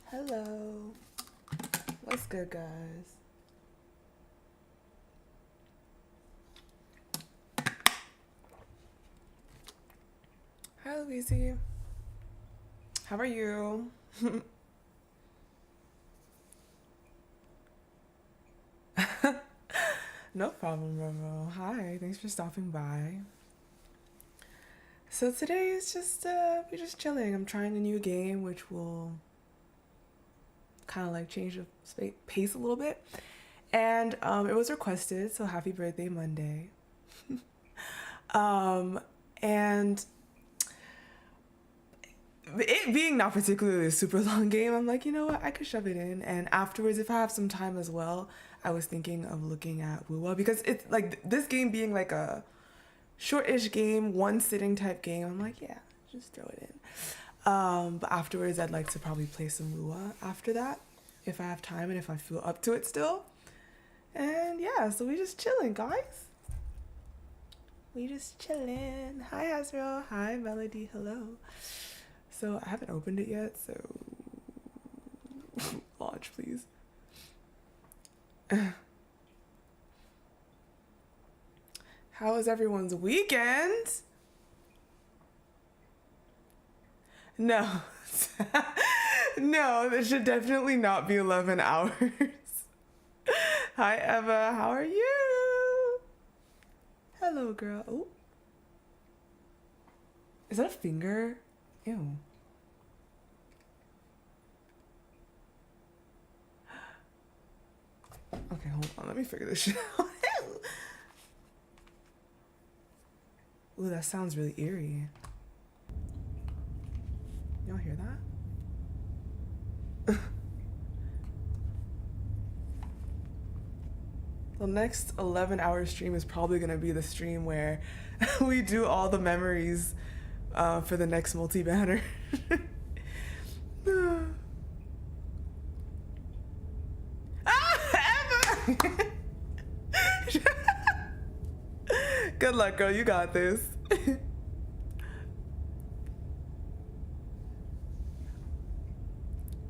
Hello. What's good, guys? Hi, Louise. How are you? No problem, Roro. Hi, thanks for stopping by. So today is just we're just chilling. I'm trying a new game which will kind of like change the pace a little bit. And it was requested, so happy birthday Monday. And it being not particularly a super long game, I'm like, you know what, I could shove it in. And afterwards, if I have some time as well, I was thinking of looking at Wuwa because it's like this game being like a short-ish game, one sitting type game. I'm like, yeah, just throw it in. But afterwards, I'd like to probably play some Wuwa after that, if I have time and if I feel up to it still. And yeah, so we just chilling, guys. We just chilling. Hi, Azrael. Hi, Melody. Hello. So I haven't opened it yet, so launch, please. How was everyone's weekend? No. No, this should definitely not be 11 hours. Hi, Eva. How are you? Hello, girl. Oh. Is that a finger? Ew. Okay, hold on. Let me figure this shit out. Ooh, that sounds really eerie. Y'all hear that? The next 11-hour stream is probably going to be the stream where we do all the memories for the next multi-banner. Emma! Good luck, girl. You got this.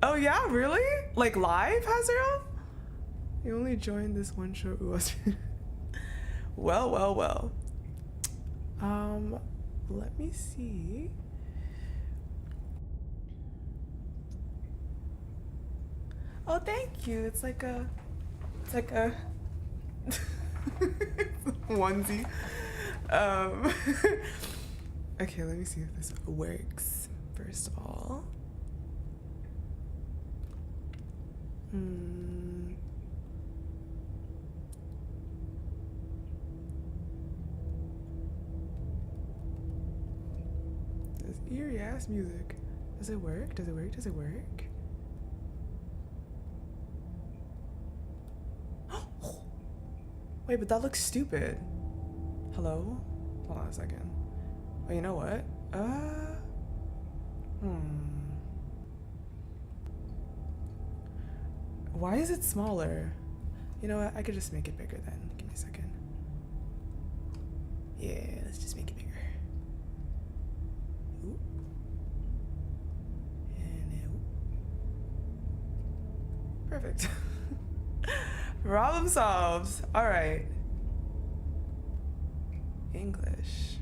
Oh, yeah? Really? Like live, Hazard? You only joined this one short. Well, well, well. Let me see. Oh, thank you. It's like a onesie. Okay, let me see if this works, first of all. This eerie ass music. Does it work? Does it work? Does it work? Wait, but that looks stupid. Hello? Hold on a second. Oh, you know what? Why is it smaller? You know what? I could just make it bigger then. Give me a second. Yeah, let's just make it bigger. Ooh. And perfect. Problem solved. All right. English.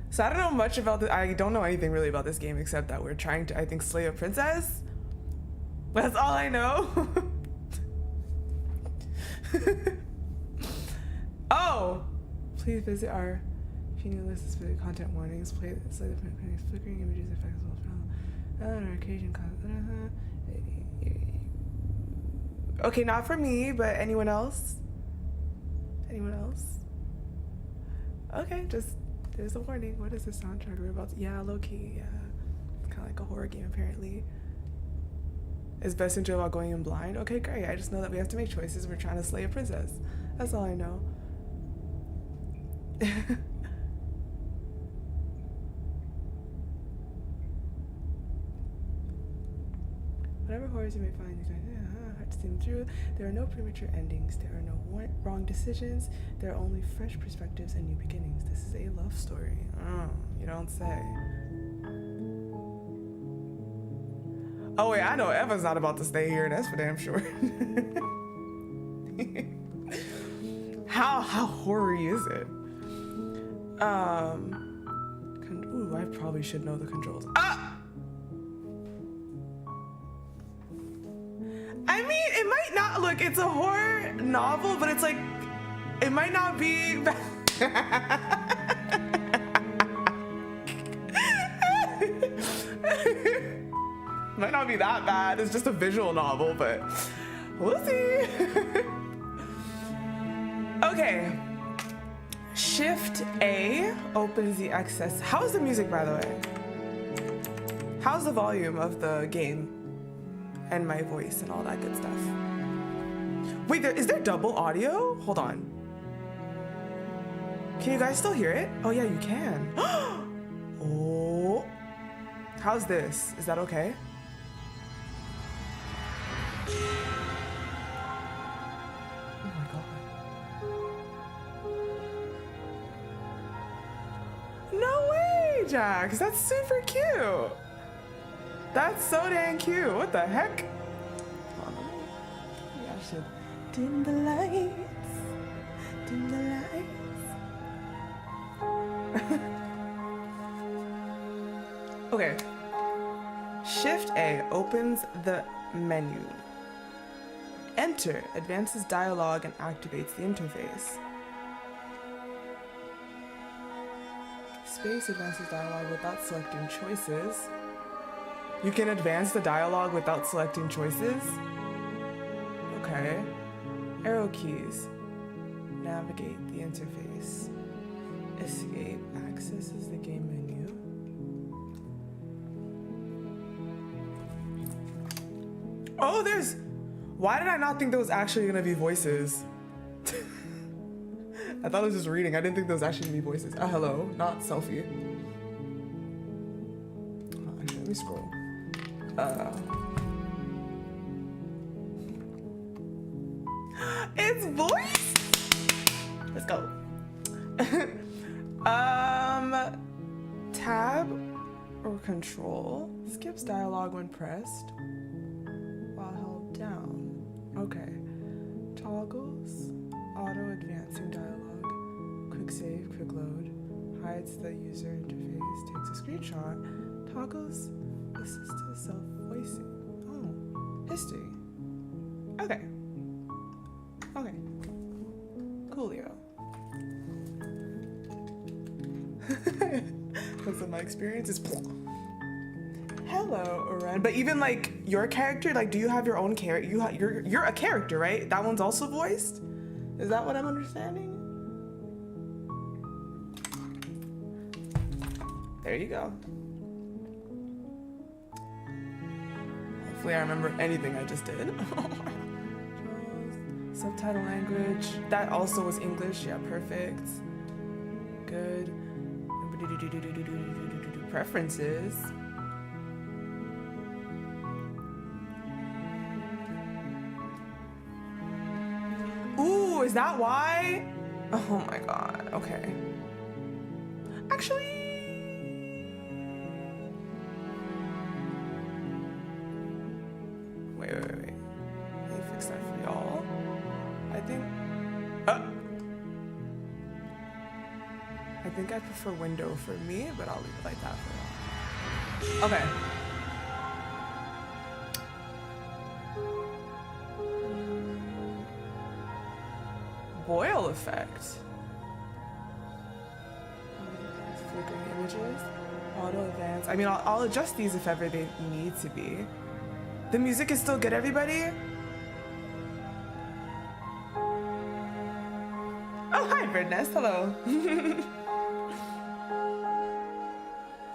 So I don't know much about this. I don't know anything really about this game except that we're trying to, I think, slay a princess. That's all I know. Oh! Please visit our Genial list of content warnings. Play slay the flickering images effects on our occasion. Okay, not for me, but anyone else? Anyone else? Okay, just there's a warning. What is this soundtrack we're about to? Yeah, low key. Yeah, it's kind of like a horror game apparently. Is best enjoy while going in blind? Okay, great. I just know that we have to make choices. We're trying to slay a princess. That's all I know. Whatever horrors you may find, hard to see them through. There are no premature endings. There are no wrong decisions. There are only fresh perspectives and new beginnings. This is a love story. Oh, you don't say. Oh wait, I know Eva's not about to stay here. That's for damn sure. How horror-y is it? Ooh, I probably should know the controls. Ah! I mean, it might not look. It's a horror novel, but it's like, it might not be. Might not be that bad. It's just a visual novel, but we'll see. Okay. Shift A opens the access. How's the music, by the way? How's the volume of the game and my voice and all that good stuff? Wait, is there double audio? Hold on. Can you guys still hear it? Oh yeah, you can. Oh. How's this? Is that okay? Oh my God. No way, Jax. That's super cute. That's so dang cute. What the heck? Hold on. Maybe I should dim the lights. Dim the lights. Okay. Shift A opens the menu. Enter advances dialogue and activates the interface. Space advances dialogue without selecting choices. You can advance the dialogue without selecting choices? Okay. Arrow keys. Navigate the interface. Escape accesses the game menu. Oh, there's... Why did I not think there was actually gonna be voices? I thought I was just reading. I didn't think there was actually gonna be voices. Hello, not selfie. Actually, let me scroll. It's voice? Let's go. Tab or control skips dialogue when pressed while held down. Okay. Toggles auto advancing dialogue. Quick save, quick load. Hides the user interface, takes a screenshot. Toggles assistive self-voicing. Oh, history. Okay. Okay. Coolio. Because of my experience is hello, Oren. But even like your character, like, do you have your own character? You're a character, right? That one's also voiced? Is that what I'm understanding? There you go. Hopefully I remember anything I just did. Subtitle language. That also was English. Yeah, perfect. Good. Preferences. Ooh, is that why? Oh my God. Okay. Actually, wait. Let me fix that for y'all. I think I prefer window for me, but I'll leave it like that for y'all. Okay. Boil effect. Flickering images. Auto advance. I mean, I'll adjust these if ever they need to be. The music is still good, everybody? Oh, hi, Birdnest. Hello.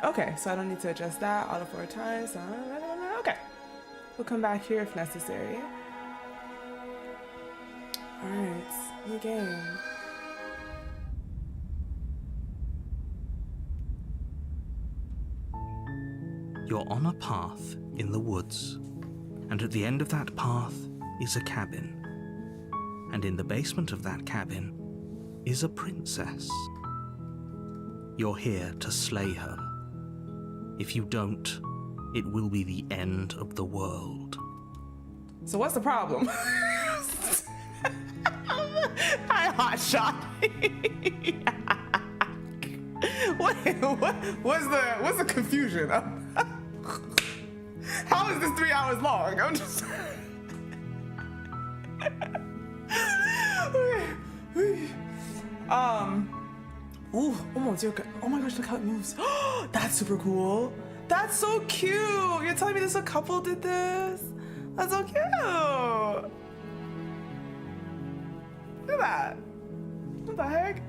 Okay, so I don't need to adjust that. Auto 4 times. Okay. We'll come back here if necessary. Alright, new game. You're on a path in the woods, and at the end of that path is a cabin. And in the basement of that cabin is a princess. You're here to slay her. If you don't, it will be the end of the world. So what's the problem? Hi, hotshot. What's the confusion? How is this 3 hours long? I'm just. Ooh, oh my gosh, look how it moves. That's super cool. That's so cute. You're telling me this a couple did this? That's so cute. Look at that. What the heck?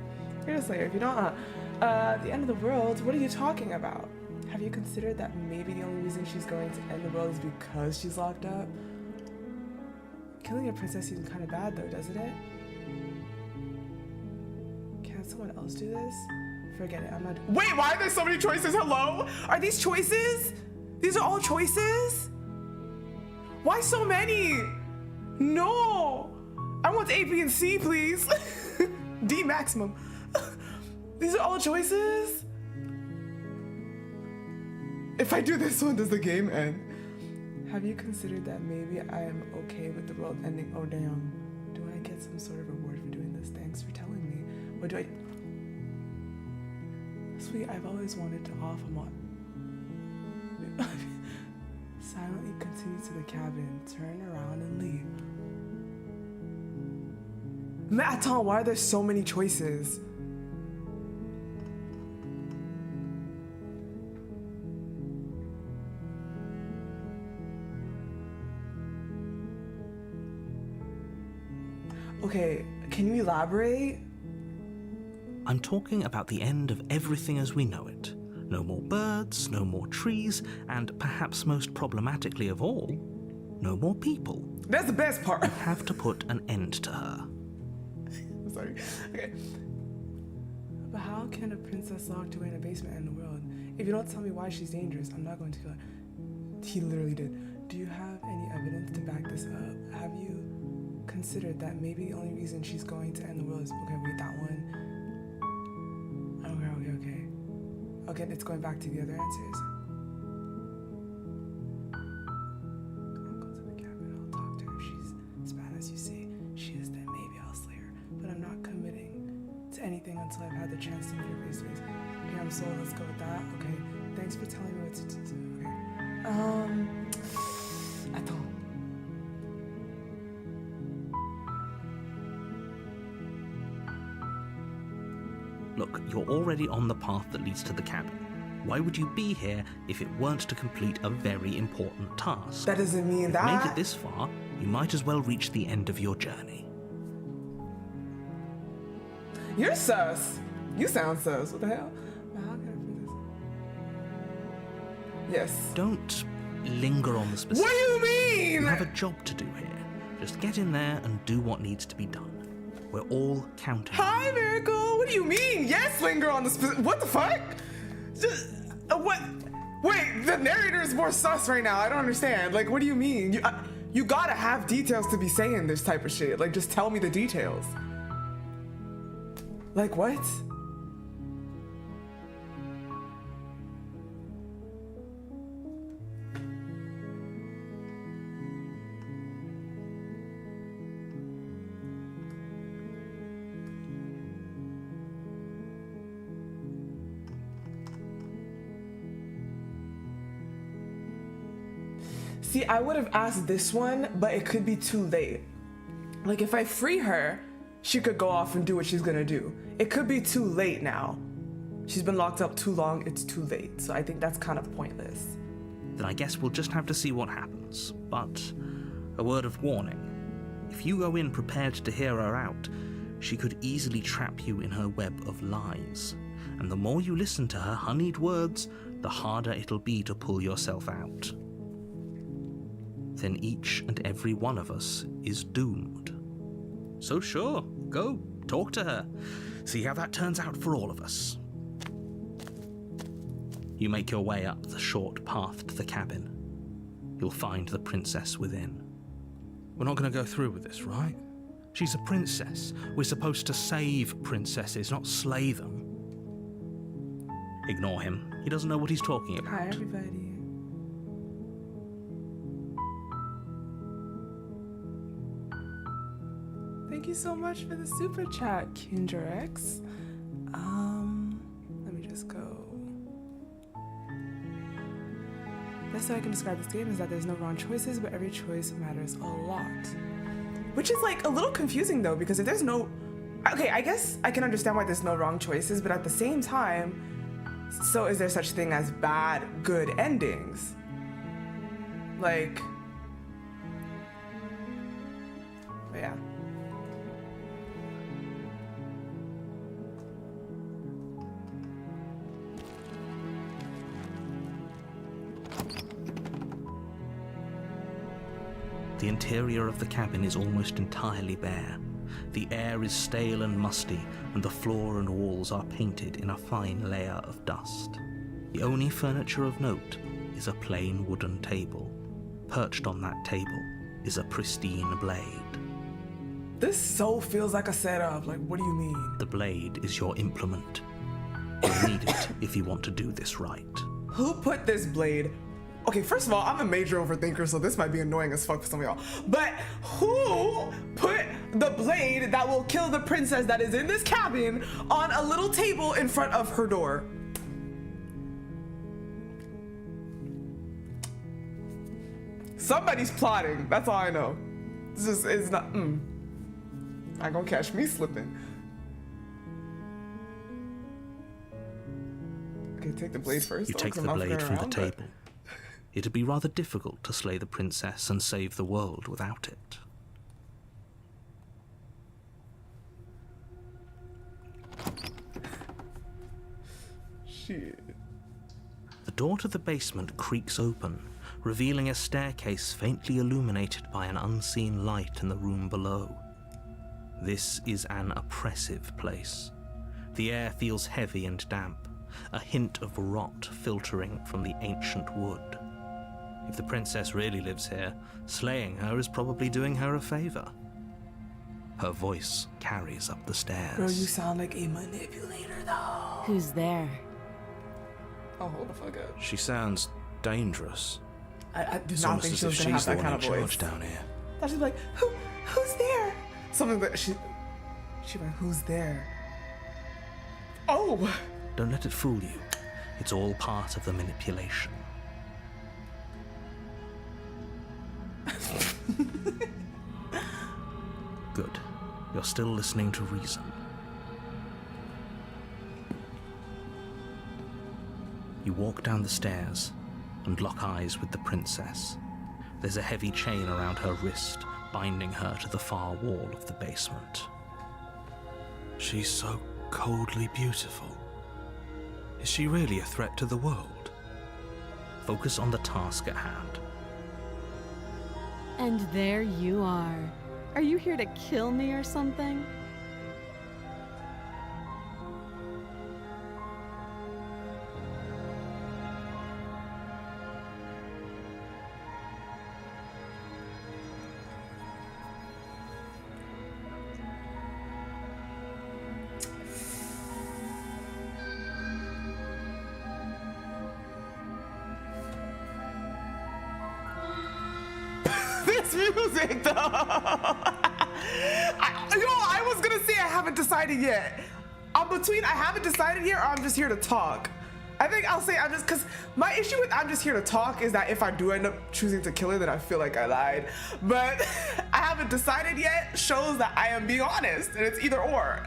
You're just like, if you don't, the end of the world, what are you talking about? Have you considered that maybe the only reason she's going to end the world is because she's locked up? Killing a princess seems kind of bad though, doesn't it? Can someone else do this? Forget it, I'm not. Wait, why are there so many choices? Hello? Are these choices? These are all choices? Why so many? No! I want A, B, and C, please. D maximum. These are all choices? If I do this one, does the game end? Have you considered that maybe I am okay with the world ending? Oh damn. Do I get some sort of reward for doing this? Thanks for telling me. What do I... Sweet, I've always wanted to off him on. Silently continue to the cabin, turn around and leave. Maton, why are there so many choices? Okay, can you elaborate? I'm talking about the end of everything as we know it. No more birds, no more trees, and perhaps most problematically of all, no more people. That's the best part. You have to put an end to her. I'm sorry. Okay. But how can a princess locked away in a basement end the world? If you don't tell me why she's dangerous, I'm not going to kill her. He literally did. Do you have any evidence to back this up? Have you considered that maybe the only reason she's going to end the world is okay, wait, that one. Okay, it's going back to the other answers. I'll go to the cabin, I'll talk to her. If she's as bad as you say she is, then maybe I'll slay her. But I'm not committing to anything until I've had the chance to meet her face to face. Okay, I'm sold, let's go with that. Okay, thanks for telling me what to do. Okay. Attends. Look, you're already on the path that leads to the cabin. Why would you be here if it weren't to complete a very important task? That doesn't mean that. Made it this far, you might as well reach the end of your journey. You're sus. You sound sus. What the hell? How can I put this? Yes. Don't linger on the specifics. What do you mean? You have a job to do here. Just get in there and do what needs to be done. We're all counting. Hi, Miracle. What do you mean? Yes, linger on the what the fuck? Just, what? Wait, the narrator is more sus right now. I don't understand. Like, what do you mean? You gotta have details to be saying this type of shit. Like, just tell me the details. Like, what? See, I would have asked this one, but it could be too late. Like, if I free her, she could go off and do what she's gonna do. It could be too late now. She's been locked up too long, it's too late. So I think that's kind of pointless. Then I guess we'll just have to see what happens. But a word of warning. If you go in prepared to hear her out, she could easily trap you in her web of lies. And the more you listen to her honeyed words, the harder it'll be to pull yourself out. Then each and every one of us is doomed. So sure, go, talk to her. See how that turns out for all of us. You make your way up the short path to the cabin. You'll find the princess within. We're not going to go through with this, right? She's a princess. We're supposed to save princesses, not slay them. Ignore him. He doesn't know what he's talking about. Hi, everybody. Thank you so much for the super chat, Kinderex. Let me just go. Best way I can describe this game is that there's no wrong choices, but every choice matters a lot. Which is like a little confusing though, because if there's no... Okay, I guess I can understand why there's no wrong choices, but at the same time, so is there such thing as bad, good endings? Like... But yeah. The interior of the cabin is almost entirely bare. The air is stale and musty, and the floor and walls are painted in a fine layer of dust. The only furniture of note is a plain wooden table. Perched on that table is a pristine blade. This so feels like a setup. Like, what do you mean? The blade is your implement. You'll need it if you want to do this right. Who put this blade? Okay, first of all, I'm a major overthinker, so this might be annoying as fuck for some of y'all. But who put the blade that will kill the princess that is in this cabin on a little table in front of her door? Somebody's plotting. That's all I know. It's not. Not gonna catch me slipping. Okay, take the blade first. You take the blade from the table. It'd be rather difficult to slay the princess and save the world without it. Shit. The door to the basement creaks open, revealing a staircase faintly illuminated by an unseen light in the room below. This is an oppressive place. The air feels heavy and damp, a hint of rot filtering from the ancient wood. If the princess really lives here, slaying her is probably doing her a favor. Her voice carries up the stairs. Bro, you sound like a manipulator, though. Who's there? Oh, hold the fuck up. She sounds dangerous. I did It's not almost think as she if was gonna have she's the that one kind in of voice. charge down here. I thought she'd be like, who's there? Something that she went, who's there? Oh! Don't let it fool you. It's all part of the manipulation. Good. You're still listening to reason. You walk down the stairs and lock eyes with the princess. There's a heavy chain around her wrist, binding her to the far wall of the basement. She's so coldly beautiful. Is she really a threat to the world? Focus on the task at hand. And there you are. Are you here to kill me or something? This music, though. I was gonna say I haven't decided yet. I'm between I haven't decided yet or I'm just here to talk. I think I'll say I'm just, because my issue with I'm just here to talk is that if I do end up choosing to kill her, then I feel like I lied. But I haven't decided yet shows that I am being honest, and it's either or.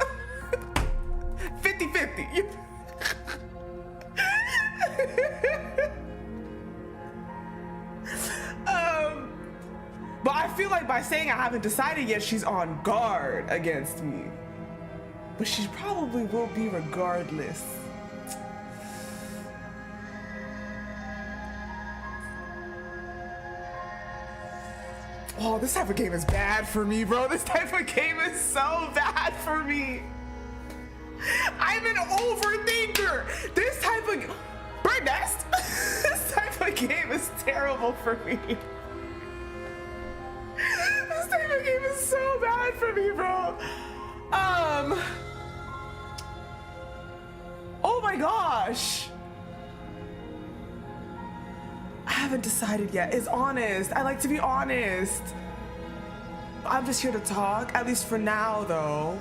50-50. But I feel like by saying I haven't decided yet, she's on guard against me. But she probably will be regardless. Oh, this type of game is bad for me, bro. This type of game is so bad for me. I'm an overthinker. This type of bird nest. This type of game is terrible for me. This type of game is so bad for me, bro. Oh my gosh. I haven't decided yet. It's honest. I like to be honest. I'm just here to talk, at least for now, though.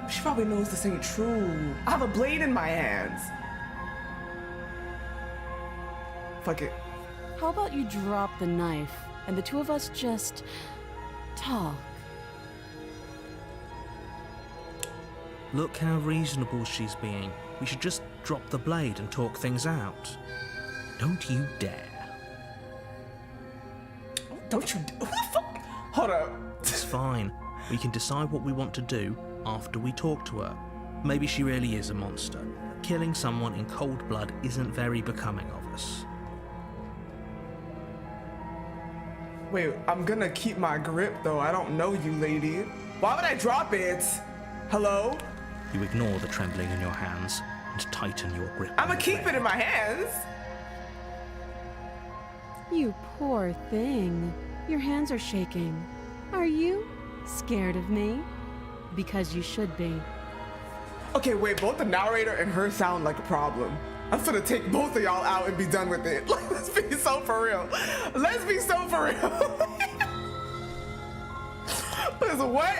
She probably knows this ain't true. I have a blade in my hands. Fuck it. How about you drop the knife and the two of us just talk? Look how reasonable she's being. We should just drop the blade and talk things out. Don't you dare. Don't you? Who the fuck? Hold up. It's fine. We can decide what we want to do after we talk to her. Maybe she really is a monster. Killing someone in cold blood isn't very becoming of us. Wait, I'm gonna keep my grip though. I don't know you, lady. Why would I drop it? Hello? You ignore the trembling in your hands and tighten your grip. I'ma keep it in my hands. You poor thing. Your hands are shaking. Are you scared of me? Because you should be. Okay, wait, both the narrator and her sound like a problem. I'm gonna take both of y'all out and be done with it. Like, let's be so for real. Let's be so for real. What?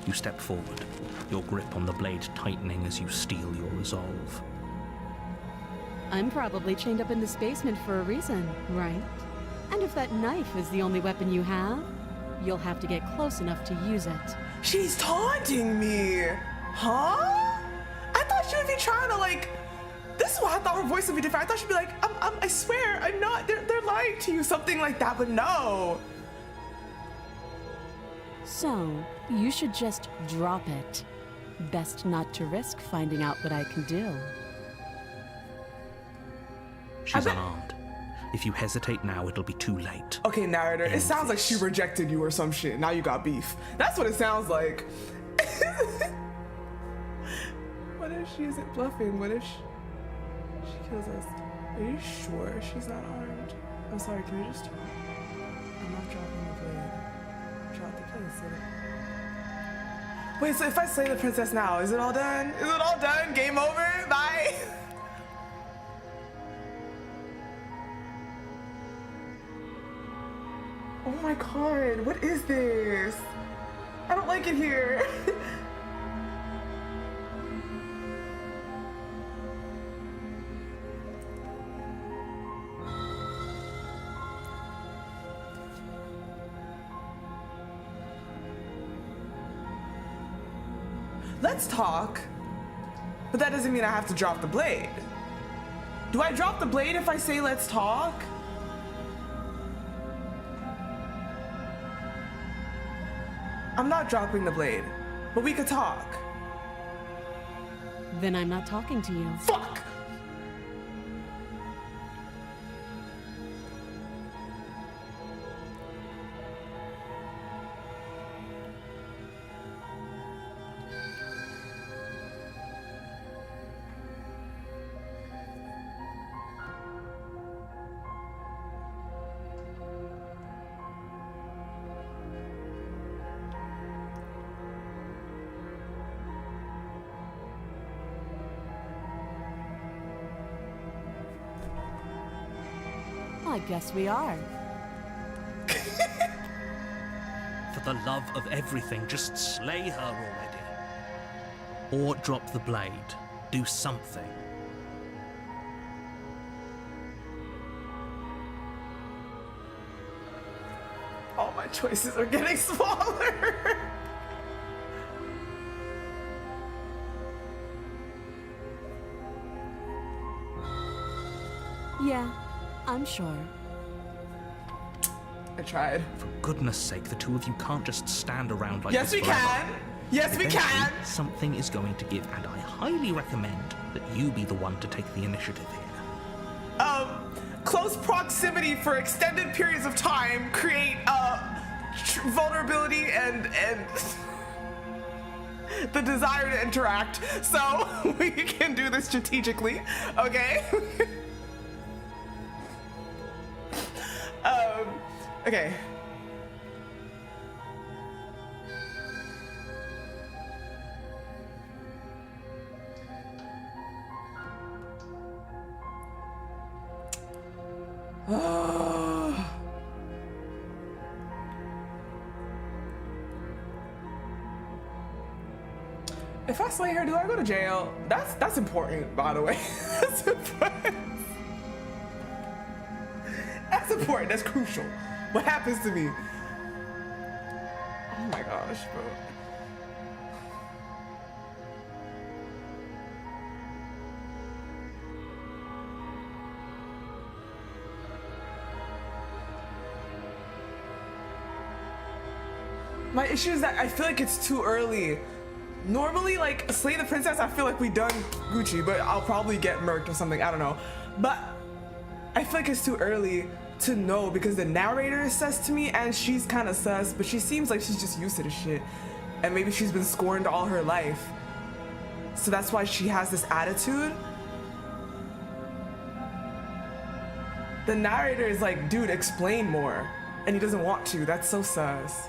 You step forward, your grip on the blade tightening as you steel your resolve. I'm probably chained up in this basement for a reason, right? And if that knife is the only weapon you have, you'll have to get close enough to use it. She's taunting me. Huh? I thought she would be trying to like, this is why I thought her voice would be different. I thought she'd be like, I swear, I'm not, they're lying to you, something like that, but no. So, you should just drop it. Best not to risk finding out what I can do. She's unarmed. If you hesitate now, it'll be too late. Okay, narrator, it sounds like she rejected you or some shit. Now you got beef. That's what it sounds like. What if she isn't bluffing? What if she kills us? Are you sure she's not armed? I'm sorry, can we just talk? I'm not dropping the blade. Drop the blade, so wait, so if I slay the princess now, is it all done? Is it all done? Game over? Bye? Oh my god, what is this? I don't like it here. Let's talk, but that doesn't mean I have to drop the blade. Do I drop the blade if I say let's talk? I'm not dropping the blade, but we could talk. Then I'm not talking to you. Fuck! I guess we are. For the love of everything, just slay her already. Or drop the blade. Do something. All my choices are getting smaller. Yeah, I'm sure. I tried. For goodness sake, the two of you can't just stand around like Yes, this we forever. can. Yes, we Eventually, can. Something is going to give, and I highly recommend that you be the one to take the initiative here. Close proximity for extended periods of time create vulnerability and the desire to interact. So we can do this strategically, okay? Okay. if I slay her, do I go to jail? That's important, by the way. That's important. That's important. That's crucial. What happens to me? Oh my gosh, bro. My issue is that I feel like it's too early. Normally, like, slay the princess, I feel like we done Gucci, but I'll probably get murked or something, I don't know. But I feel like it's too early to know because the narrator is sus to me and she's kind of sus, but she seems like she's just used to the shit. And maybe she's been scorned all her life. So that's why she has this attitude. The narrator is like, dude, explain more. And he doesn't want to, that's so sus.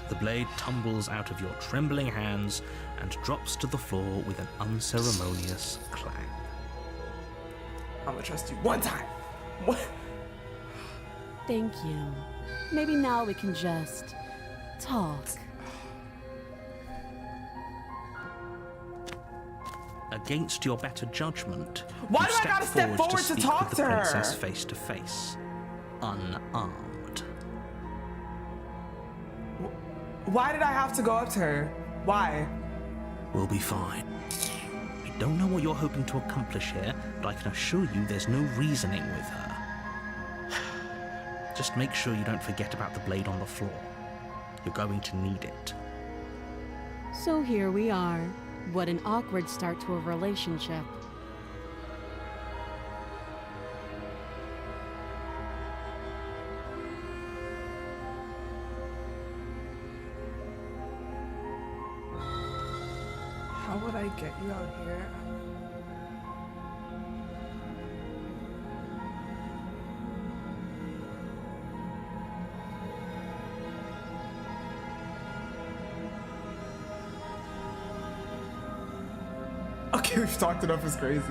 The blade tumbles out of your trembling hands and drops to the floor with an unceremonious clang. I'm gonna trust you one time. What? Thank you. Maybe now we can just talk. Against your better judgment, Why you do I gotta step forward to speak talk with to the her? princess face to face, unarmed. Why did I have to go up to her? Why? We'll be fine. I don't know what you're hoping to accomplish here, but I can assure you there's no reasoning with her. Just make sure you don't forget about the blade on the floor. You're going to need it. So here we are. What an awkward start to a relationship. How would I get you out here? Okay, we've talked enough, it's crazy.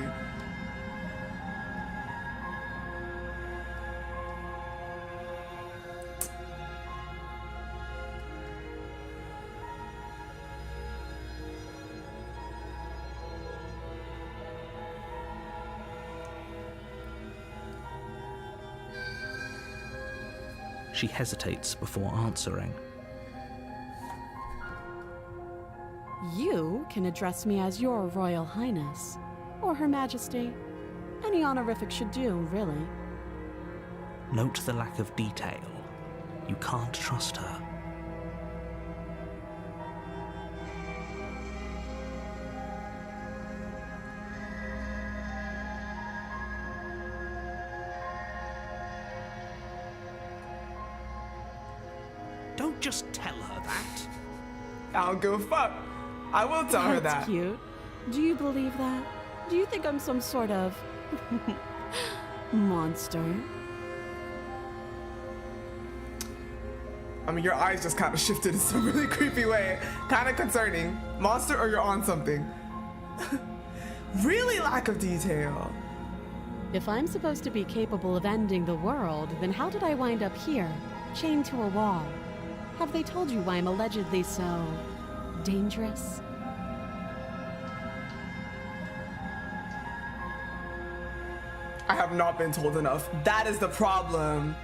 She hesitates before answering. You can address me as Your Royal Highness, or Her Majesty. Any honorific should do, really. Note the lack of detail. You can't trust her. Don't just tell her that. I don't give a fuck. I will tell her that. That's cute. Do you believe that? Do you think I'm some sort of monster? I mean, your eyes just kind of shifted in some really creepy way. Kind of concerning. Monster or you're on something. Really lack of detail. If I'm supposed to be capable of ending the world, then how did I wind up here, chained to a wall? Have they told you why I'm allegedly so dangerous? I have not been told enough. That is the problem.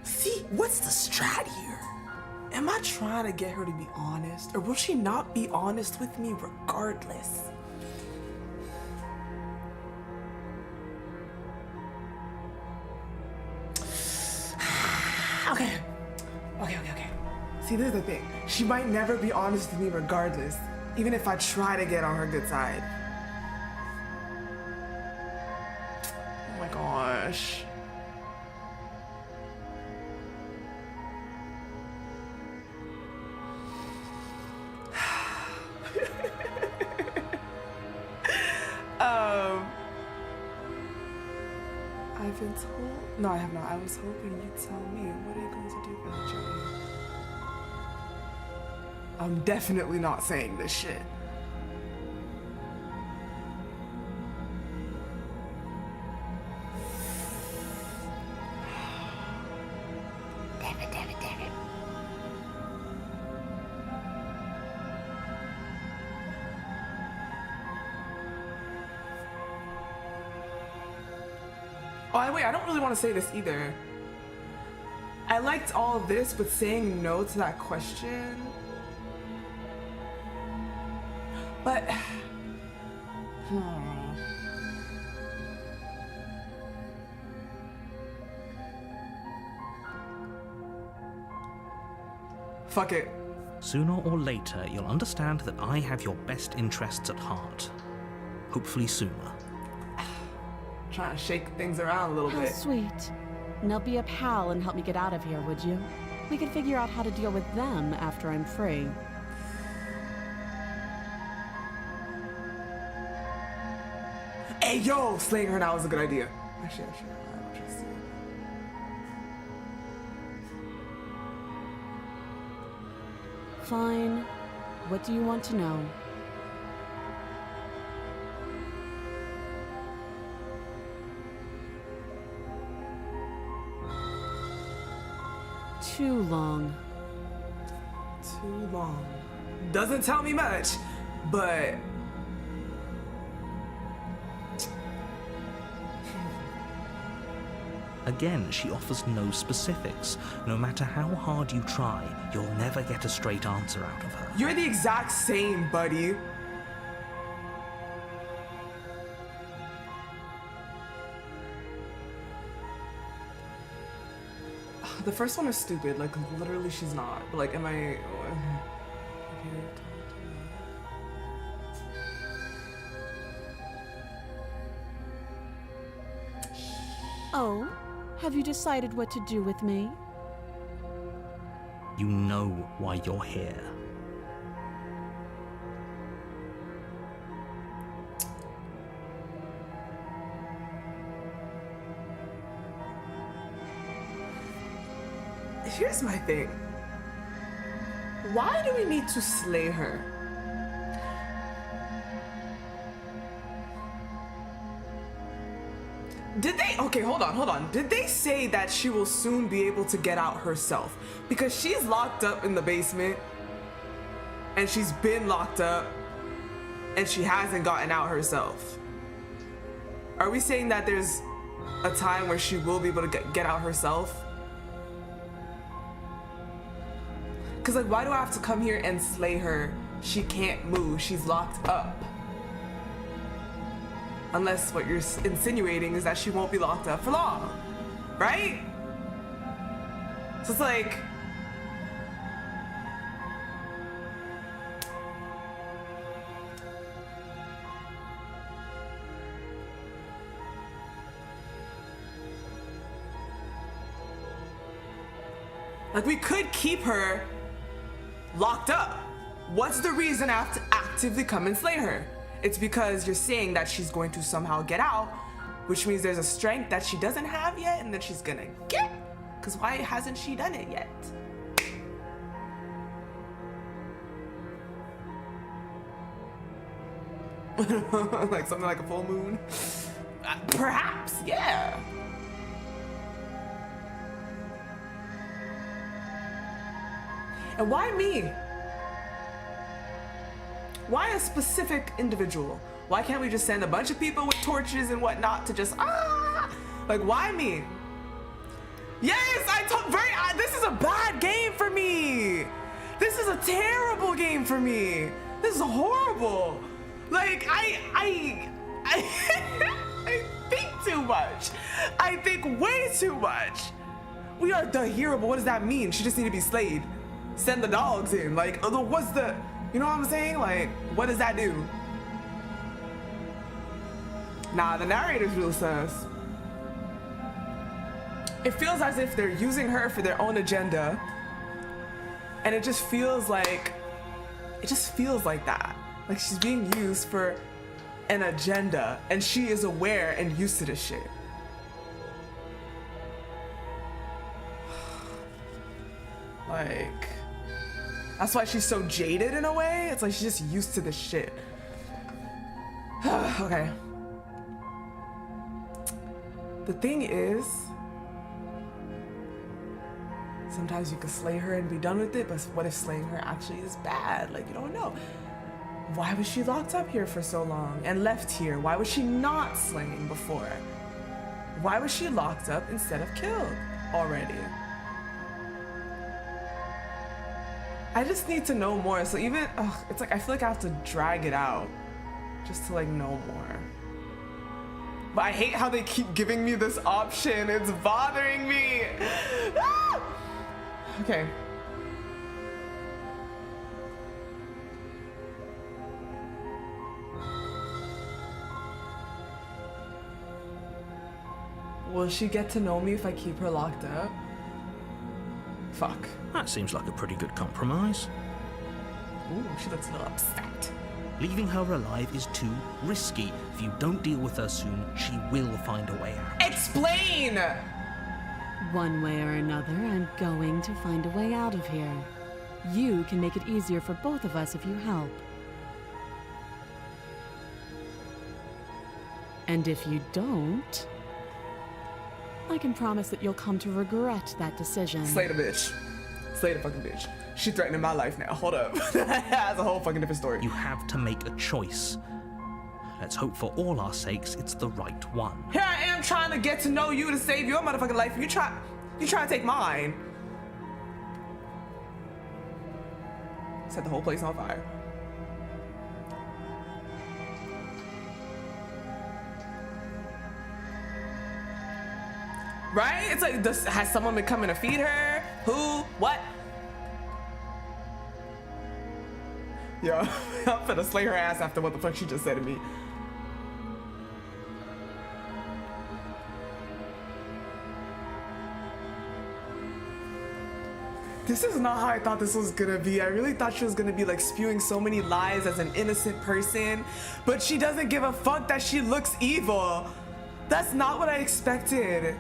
See, what's the strat here? Am I trying to get her to be honest, or will she not be honest with me regardless? Okay. See, this is the thing. She might never be honest with me regardless, even if I try to get on her good side. Oh my gosh. I've been told. No, I have not. I was hoping you'd tell me. What are you going to do for the journey? I'm definitely not saying this shit. Damn it. Oh, wait, I don't really want to say this either. I liked all of this, but saying no to that question. But fuck it. Sooner or later, you'll understand that I have your best interests at heart. Hopefully sooner. Trying to shake things around a little How bit. sweet. Now be a pal and help me get out of here, would you? We could figure out how to deal with them after I'm free. Hey, yo, slaying her now is a good idea. Actually, I don't trust you. Fine. What do you want to know? Too long. Too long. Doesn't tell me much, but Again, she offers no specifics. No matter how hard you try, you'll never get a straight answer out of her. you're the exact same, buddy. The first one is stupid. Like, literally, she's not. Like, am I? Oh, have you decided what to do with me? You know why you're here. Here's my thing. Why do we need to slay her? Did they? Okay, hold on. Did they say that she will soon be able to get out herself? Because she's locked up in the basement, and she's been locked up, and she hasn't gotten out herself. Are we saying that there's a time where she will be able to get out herself? Cause like, why do I have to come here and slay her? She can't move, she's locked up. Unless what you're insinuating is that she won't be locked up for long, right? So it's like, we could keep her locked up. What's the reason I have to actively come and slay her? It's because you're saying that she's going to somehow get out, which means there's a strength that she doesn't have yet and that she's gonna get. Because why hasn't she done it yet? Like something like a full moon? Perhaps, yeah. And why me? Why a specific individual? Why can't we just send a bunch of people with torches and whatnot to just like, why me? Yes, this is a bad game for me. This is a terrible game for me. This is horrible. Like, I think too much. I think way too much. We are the hero, but what does that mean? She just need to be slayed. Send the dogs in. Like, what's the, you know what I'm saying? Like, what does that do? Nah, the narrator's real sus. It feels as if they're using her for their own agenda. And it just feels like that. Like she's being used for an agenda and she is aware and used to this shit. Like, That's why she's so jaded in a way. It's like she's just used to this shit. Okay. The thing is, sometimes you could slay her and be done with it, but what if slaying her actually is bad? Like, you don't know. Why was she locked up here for so long and left here? Why was she not slain before? Why was she locked up instead of killed already? I just need to know more. So even, it's like I feel like I have to drag it out just to like know more. But I hate how they keep giving me this option. It's bothering me. Ah! Okay. Will she get to know me if I keep her locked up? Fuck. That seems like a pretty good compromise. Ooh, she looks a little upset. Leaving her alive is too risky. If you don't deal with her soon, she will find a way out. Explain! One way or another, I'm going to find a way out of here. You can make it easier for both of us if you help. And if you don't, I can promise that you'll come to regret that decision. Slay the bitch. Slay the fucking bitch. She threatening my life now. Hold up. That's a whole fucking different story. You have to make a choice. Let's hope for all our sakes it's the right one. Here I am trying to get to know you to save your motherfucking life. You try to take mine. Set the whole place on fire. Right? It's like, has someone been coming to feed her? Who? What? Yo, I'm finna slay her ass after what the fuck she just said to me. This is not how I thought this was gonna be. I really thought she was gonna be like spewing so many lies as an innocent person, but she doesn't give a fuck that she looks evil. That's not what I expected.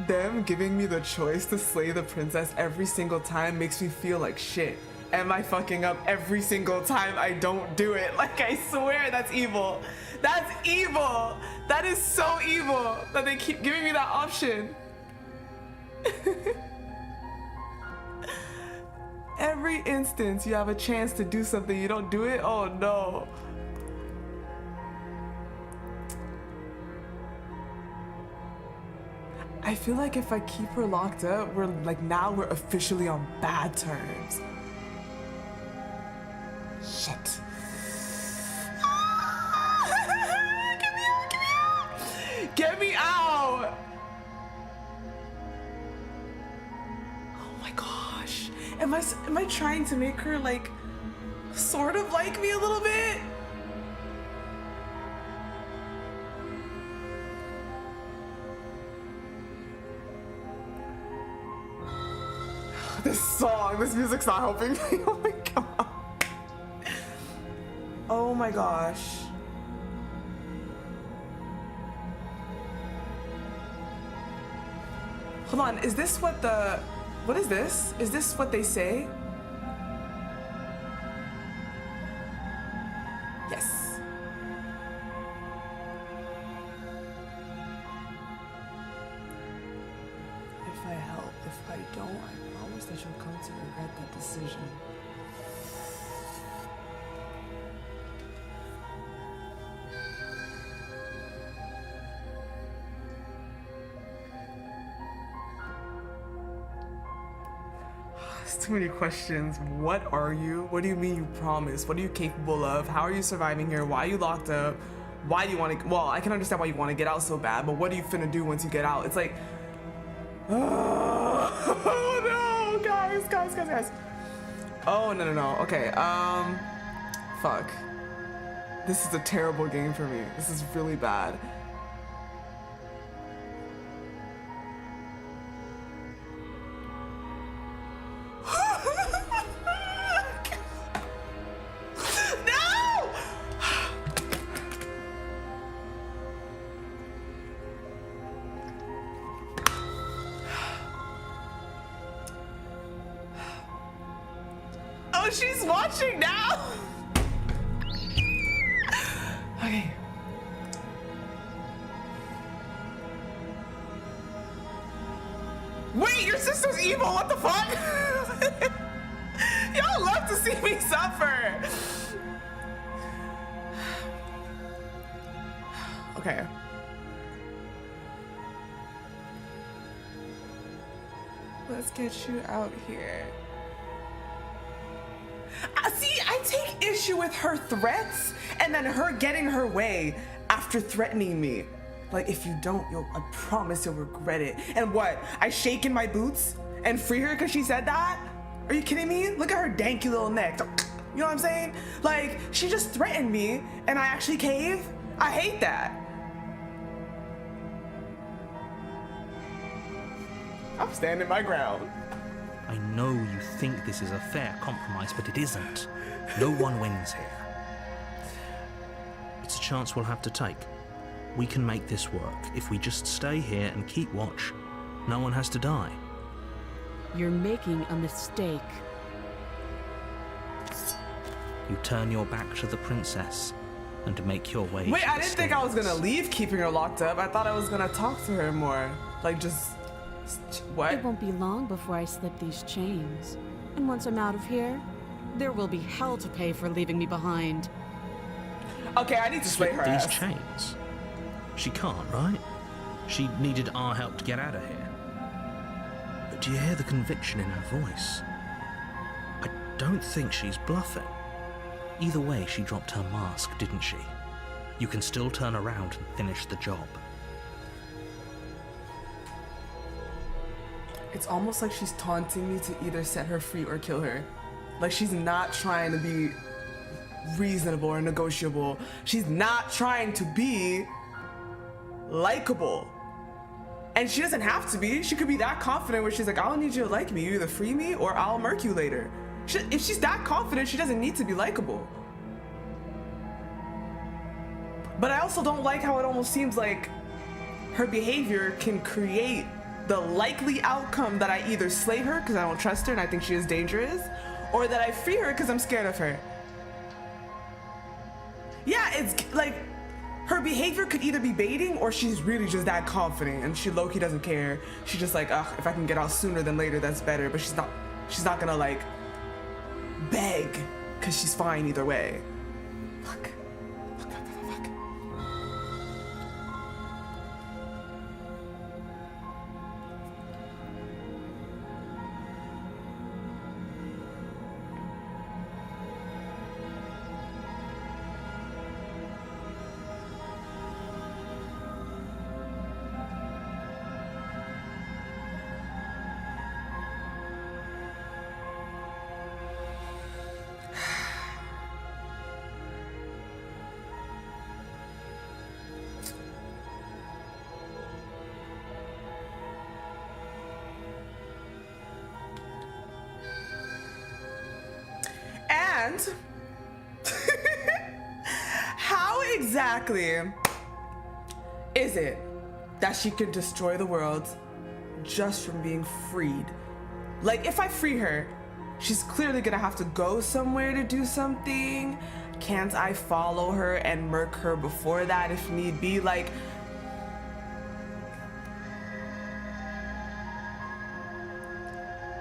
Them giving me the choice to slay the princess every single time makes me feel like shit. Am I fucking up every single time I don't do it? Like, I swear that's evil. That's evil. That is so evil that they keep giving me that option. Every instance you have a chance to do something, you don't do it? Oh no. I feel like if I keep her locked up, we're officially on bad terms. Shit. Get me out, get me out! Get me out! Oh my gosh. Am I trying to make her like sort of like me a little bit? This music's not helping me. Oh my god. Oh my gosh. Hold on, is this what is this? Is this what they say? Yes. If I help, if I don't, I promise that you'll come to regret that decision. There's too many questions. What are you? What do you mean you promise? What are you capable of? How are you surviving here? Why are you locked up? Why do you want to, well, I can understand why you want to get out so bad, but what are you finna do once you get out? It's like, oh no, guys. Oh, no. Okay, fuck. This is a terrible game for me. This is really bad. Oh, she's watching now. Okay. Wait, your sister's evil. What the fuck? Y'all love to see me suffer. Okay. Let's get you out here. See, I take issue with her threats and then her getting her way after threatening me. Like, if you don't, I promise you'll regret it. And what? I shake in my boots and free her because she said that? Are you kidding me? Look at her danky little neck. You know what I'm saying? Like, she just threatened me and I actually cave? I hate that. I'm standing my ground. I know you think this is a fair compromise, but it isn't. No one wins here. It's a chance we'll have to take. We can make this work. If we just stay here and keep watch, no one has to die. You're making a mistake. You turn your back to the princess and make your way. Wait, to I the didn't think I was stables. gonna leave keeping her locked up. I thought I was gonna talk to her more. Like, just... What? It won't be long before I slip these chains. And once I'm out of here, there will be hell to pay for leaving me behind. Okay, I need to slay her These ass. chains. She can't, right? She needed our help to get out of here. But do you hear the conviction in her voice? I don't think she's bluffing. Either way, she dropped her mask, didn't she? You can still turn around and finish the job. It's almost like she's taunting me to either set her free or kill her. Like, she's not trying to be reasonable or negotiable. She's not trying to be likable. And she doesn't have to be. She could be that confident where she's like, I don't need you to like me. You either free me or I'll murk you later. If she's that confident, she doesn't need to be likable. But I also don't like how it almost seems like her behavior can create the likely outcome that I either slay her because I don't trust her and I think she is dangerous, or that I free her because I'm scared of her. Yeah, it's like her behavior could either be baiting or she's really just that confident and she low-key doesn't care. She's just like, ugh, if I can get out sooner than later, that's better. But she's not gonna like beg because she's fine either way. Fuck. And how exactly is it that she can destroy the world just from being freed? Like, if I free her, she's clearly gonna have to go somewhere to do something. Can't I follow her and murk her before that if need be? Like,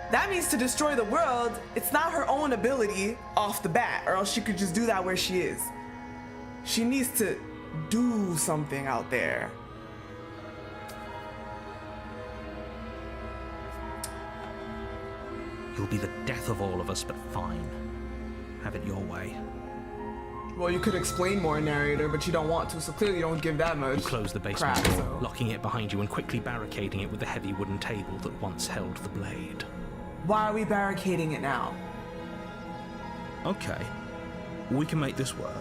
that means to destroy the world, it's not her own ability off the bat, or else she could just do that where she is. She needs to do something out there. You'll be the death of all of us, but fine. Have it your way. Well, you could explain more, narrator, but you don't want to, so clearly you don't give that much. You close the basement crap, door, so. locking it behind you and quickly barricading it with the heavy wooden table that once held the blade. Why are we barricading it now? Okay, we can make this work.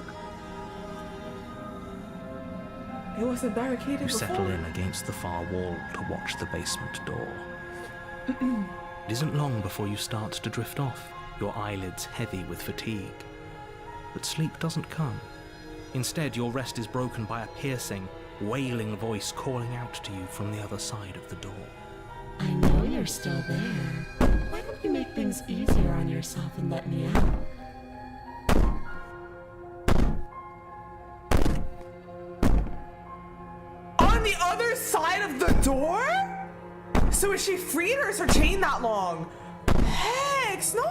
It wasn't barricaded You before. settle in against the far wall to watch the basement door. It isn't long before you start to drift off, your eyelids heavy with fatigue. But sleep doesn't come. Instead, your rest is broken by a piercing, wailing voice calling out to you from the other side of the door. I know you're still there. Why don't you make things things easier on yourself and let me out. On the other side of the door? So is she freed or is her chain that long? Heck no.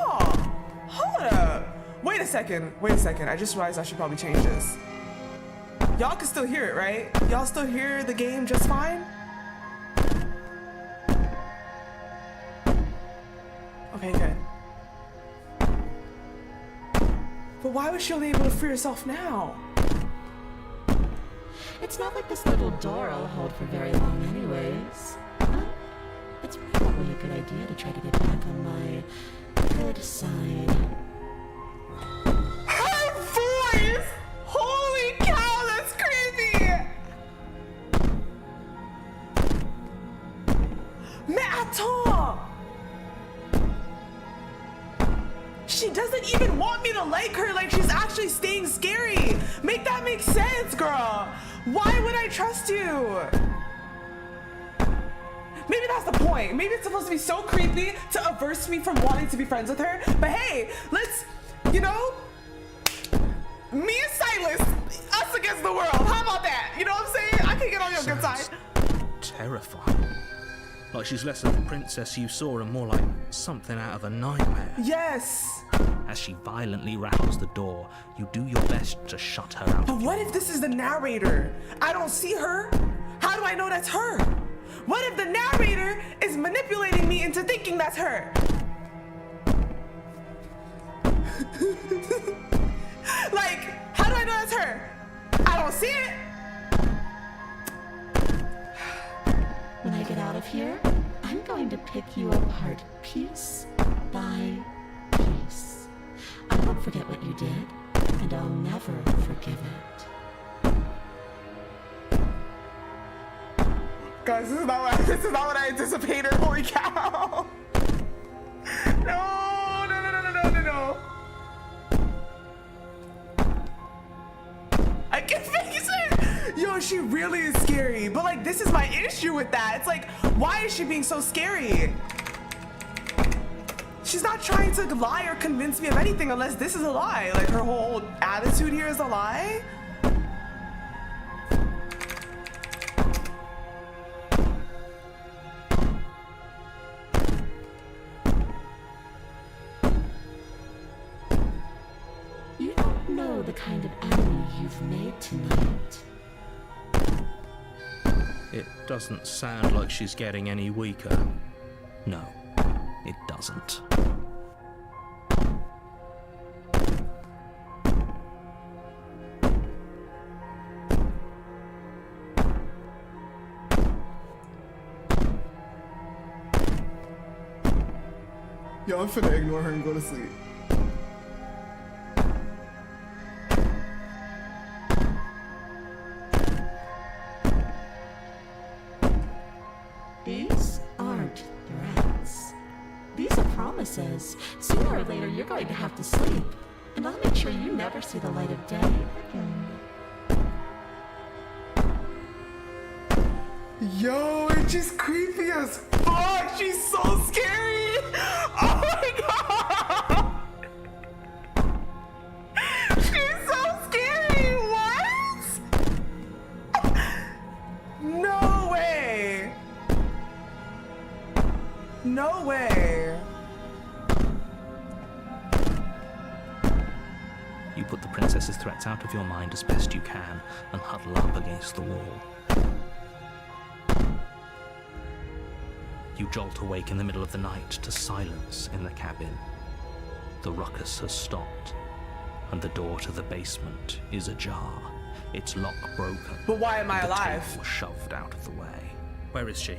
Hold up. Wait a second. I just realized I should probably change this. Y'all can still hear it, right? Y'all still hear the game just fine? Okay, good. But why was she only able to free herself now? It's not like this little door will hold for very long anyways. Huh? It's probably a good idea to try to get back on my good side. Her voice! Holy cow, that's creepy! Mais attends! She doesn't even want me to like her, like she's actually staying scary. Make that make sense, girl. Why would I trust you? Maybe that's the point. Maybe it's supposed to be so creepy to averse me from wanting to be friends with her. But hey, let's, you know, me and Silas, us against the world. How about that? You know what I'm saying? I can get on your good side. Terrifying. Like she's less of the princess you saw and more like something out of a nightmare. Yes. As she violently rattles the door, you do your best to shut her out. But what if this is the narrator? I don't see her. How do I know that's her? What if the narrator is manipulating me into thinking that's her? Like, how do I know that's her? I don't see it. When I get out of here, I'm going to pick you apart piece by piece. I won't forget what you did, and I'll never forgive it. Guys, this is not what I anticipated. Holy cow. No. I can fix it. Yo, she really is scary. But like, this is my issue with that. It's like, why is she being so scary? She's not trying to lie or convince me of anything unless this is a lie. Like, her whole attitude here is a lie. You don't know the kind of enemy you've made tonight. It doesn't sound like she's getting any weaker. No, it doesn't. Yo, I'm finna ignore her and go to sleep. These aren't threats. These are promises. Sooner or later, you're going to have to sleep. And I'll make sure you never see the light of day again. Yo, and she's creepy as fuck. She's so scary. Oh my god. She's so scary. What? No way. No way. You put the princess's threats out of your mind as best you can and huddle up against the wall. You jolt awake in the middle of the night to silence in the cabin. The ruckus has stopped, and the door to the basement is ajar, its lock broken. But why am I and the alive? table shoved out of the way. Where is she?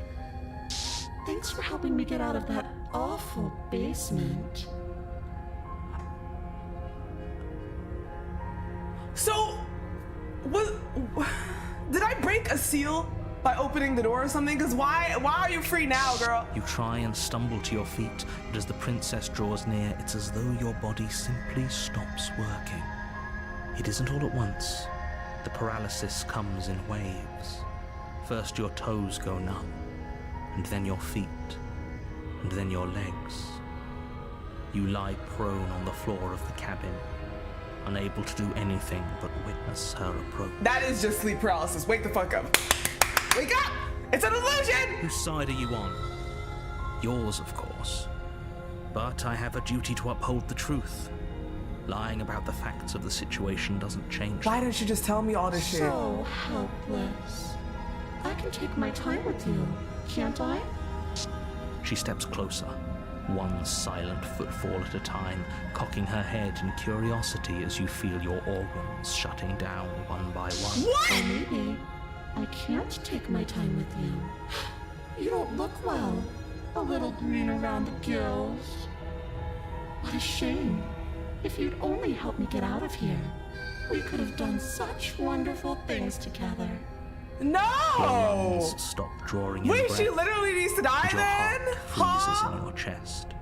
Thanks for helping me get out of that awful basement. So, did I break a seal by opening the door or something? Because why are you free now, girl? You try and stumble to your feet, but as the princess draws near, it's as though your body simply stops working. It isn't all at once. The paralysis comes in waves. First your toes go numb, and then your feet, and then your legs. You lie prone on the floor of the cabin, unable to do anything but witness her approach. That is just sleep paralysis. Wake the fuck up. Wake up! It's an illusion! Whose side are you on? Yours, of course. But I have a duty to uphold the truth. Lying about the facts of the situation doesn't change. Why didn't you just tell me all this shit? So helpless. I can take my time with you, can't I? She steps closer, one silent footfall at a time, cocking her head in curiosity as you feel your organs shutting down one by one. What? Or maybe I can't take my time with you. You don't look well. A little green around the gills. What a shame. If you'd only helped me get out of here, we could have done such wonderful things together. Your No! lungs stop drawing in Wait, breath, she literally needs to die and your then? heart freezes Huh? in your chest.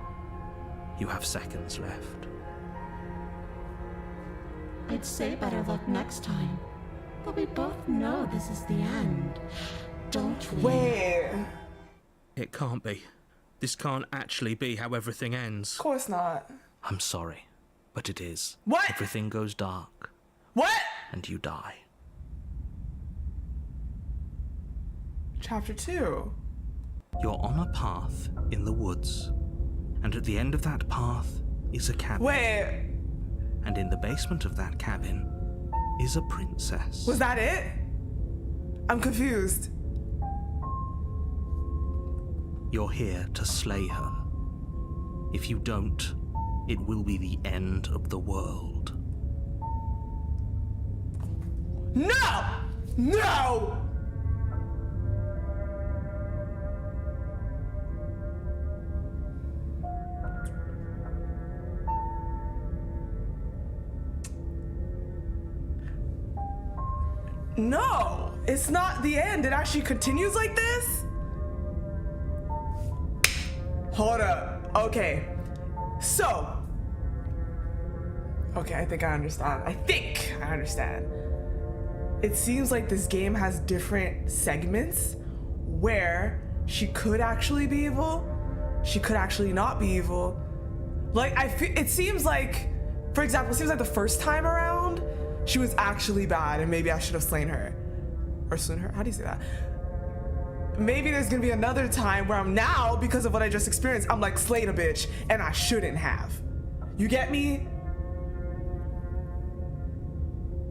You have seconds left. I'd say better luck next time. But we both know this is the end, don't we? Wait. It can't be. This can't actually be how everything ends. Of course not. I'm sorry, but it is. What? Everything goes dark, What? and you die. Chapter 2. You're on a path in the woods, and at the end of that path is a cabin. Wait. And in the basement of that cabin is a princess. Was that it? I'm confused. You're here to slay her. If you don't, it will be the end of the world. No! No! No! It's not the end. It actually continues like this? Hold up. Okay. So. Okay, I think I understand. It seems like this game has different segments where she could actually be evil, she could actually not be evil. Like, it seems like, for example, it seems like the first time around, she was actually bad and maybe I should have slain her. Or slain her? How do you say that? Maybe there's gonna be another time where I'm now, because of what I just experienced, I'm like, slayed a bitch and I shouldn't have. You get me?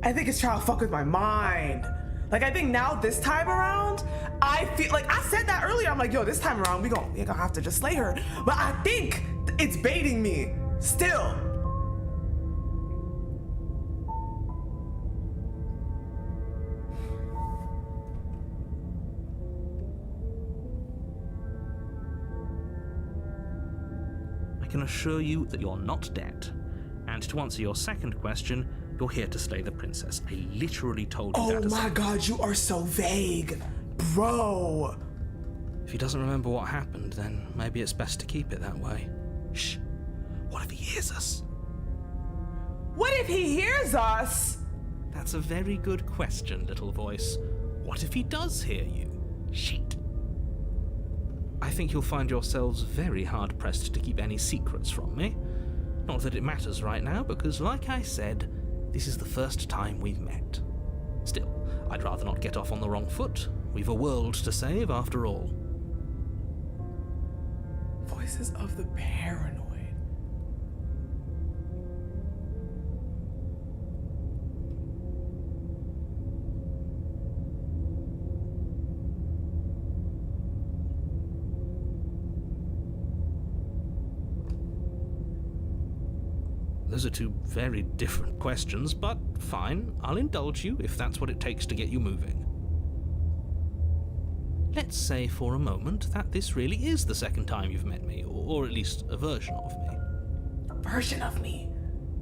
I think it's trying to fuck with my mind. Like, I think now this time around, I feel like I said that earlier. I'm like, yo, this time around, we're gonna have to just slay her. But I think it's baiting me still. I can assure you that you're not dead. And to answer your second question, you're here to slay the princess. I literally told you that. Oh my god, you are so vague. Bro. If he doesn't remember what happened, then maybe it's best to keep it that way. Shh. What if he hears us? What if he hears us? That's a very good question, little voice. What if he does hear you? Shit. I think you'll find yourselves very hard-pressed to keep any secrets from me. Not that it matters right now, because like I said, this is the first time we've met. Still, I'd rather not get off on the wrong foot. We've a world to save, after all. Voices of the paranoid. Those are two very different questions, but fine, I'll indulge you if that's what it takes to get you moving. Let's say for a moment that this really is the second time you've met me, or at least a version of me. A version of me.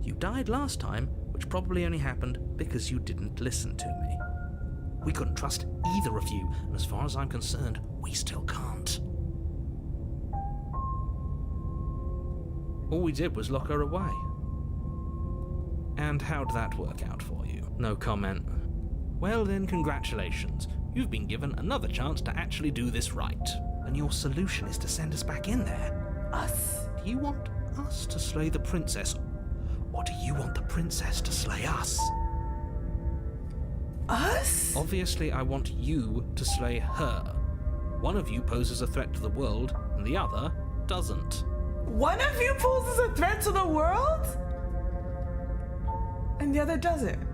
You died last time, which probably only happened because you didn't listen to me. We couldn't trust either of you, and as far as I'm concerned, we still can't. All we did was lock her away. And how'd that work out for you? No comment. Well then, congratulations. You've been given another chance to actually do this right. And your solution is to send us back in there. Us. Do you want us to slay the princess, or do you want the princess to slay us? Us? Obviously, I want you to slay her. One of you poses a threat to the world, and the other doesn't. One of you poses a threat to the world? And the other doesn't.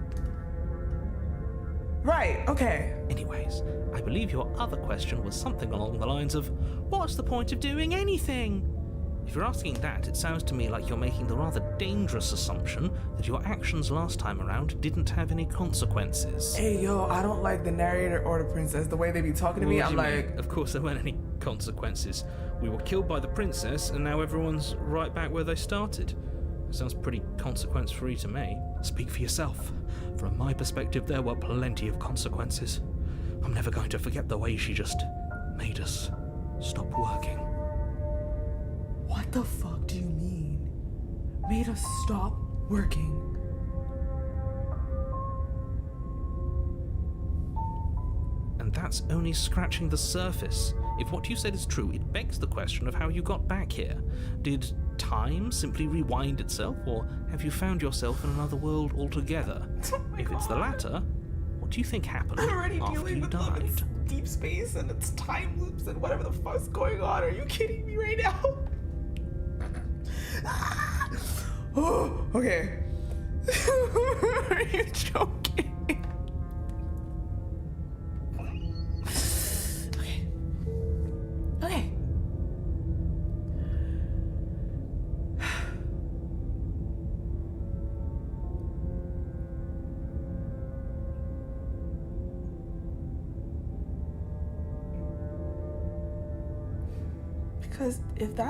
Right, okay. Anyways, I believe your other question was something along the lines of, what's the point of doing anything? If you're asking that, it sounds to me like you're making the rather dangerous assumption that your actions last time around didn't have any consequences. Hey, yo, I don't like the narrator or the princess. The way they be talking to me, I'm like... Of course there weren't any consequences. We were killed by the princess, and now everyone's right back where they started. It sounds pretty consequence-free to me. Speak for yourself. From my perspective, there were plenty of consequences. I'm never going to forget the way she just made us stop working. What the fuck do you mean? Made us stop working? And that's only scratching the surface. If what you said is true, it begs the question of how you got back here. Did time simply rewind itself, or have you found yourself in another world altogether? If it's the latter, what do you think happened I'm already after dealing you with died? its deep space and its time loops and whatever the fuck's going on. Are you kidding me right now? Oh, okay. Are you joking? Okay. Okay. Because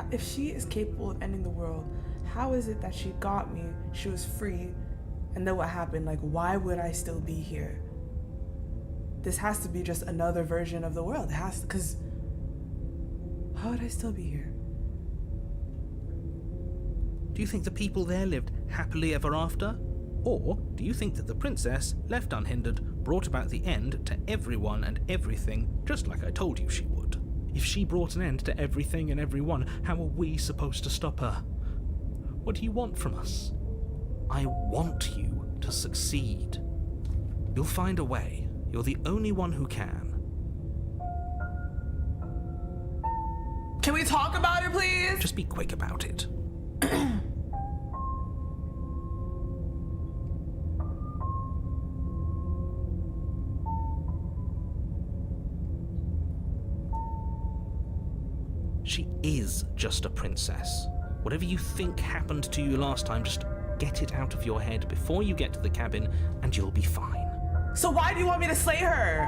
if she is capable of ending the world, how is it that she got me, she was free, and then what happened? Like, why would I still be here? This has to be just another version of the world. It has to, because how would I still be here? Do you think the people there lived happily ever after? Or do you think that the princess, left unhindered, brought about the end to everyone and everything, just like I told you she would? If she brought an end to everything and everyone, how are we supposed to stop her? What do you want from us? I want you to succeed. You'll find a way. You're the only one who can. Can we talk about it, please? Just be quick about it. She is just a princess. Whatever you think happened to you last time, just get it out of your head before you get to the cabin, and you'll be fine. So why do you want me to slay her?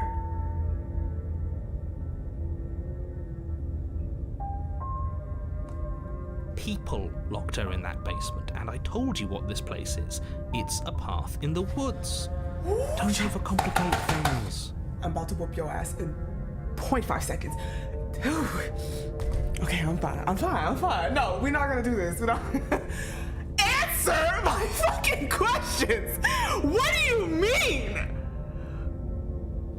People locked her in that basement, and I told you what this place is. It's a path in the woods. Don't overcomplicate things. I'm about to whoop your ass in 0.5 seconds. Okay, I'm fine. No, we're not gonna do this. We're not. Answer my fucking questions. What do you mean?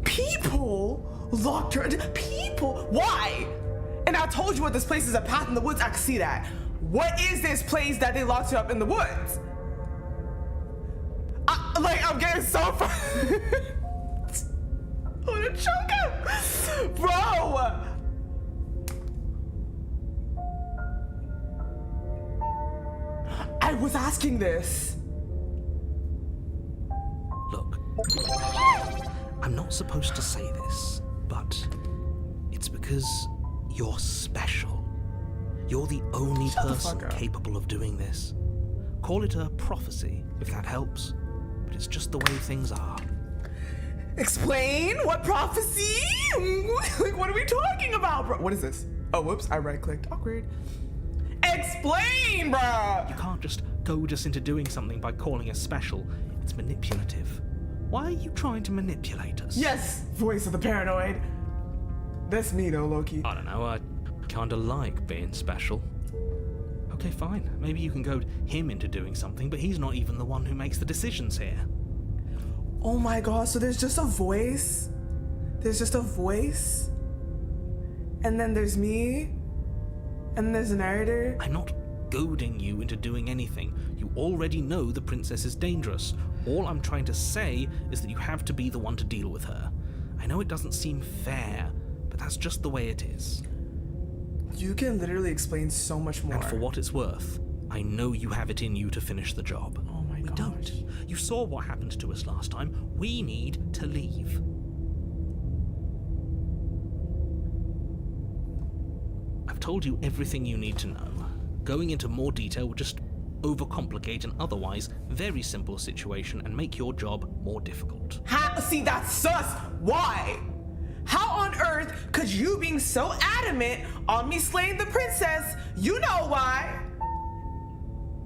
People locked her. People? Why? And I told you what this place is, a path in the woods. I can see that. What is this place that they locked you up in the woods? I'm getting so far. I'm gonna choke him, bro. I was asking this. Look, I'm not supposed to say this, but it's because you're special. You're the only person capable of doing this. Call it a prophecy, if that helps, but it's just the way things are. Explain what prophecy? Like, what are we talking about, bro? What is this? Oh, whoops, I right-clicked. Awkward. Explain, bro. You can't just goad us into doing something by calling us special. It's manipulative. Why are you trying to manipulate us? Yes, voice of the paranoid. That's me though, Loki. I don't know, I kinda like being special. Okay, fine. Maybe you can goad him into doing something, but he's not even the one who makes the decisions here. Oh my god, so there's just a voice? There's just a voice? And then there's me? And then there's a narrator? I'm not goading you into doing anything. You already know the princess is dangerous. All I'm trying to say is that you have to be the one to deal with her. I know it doesn't seem fair, but that's just the way it is. You can literally explain so much more. And for what it's worth, I know you have it in you to finish the job. Oh my gosh. We don't. You saw what happened to us last time. We need to leave. I've told you everything you need to know. Going into more detail would just overcomplicate an otherwise very simple situation and make your job more difficult. See, that's sus. Why? How on earth could you being so adamant on me slaying the princess? You know why.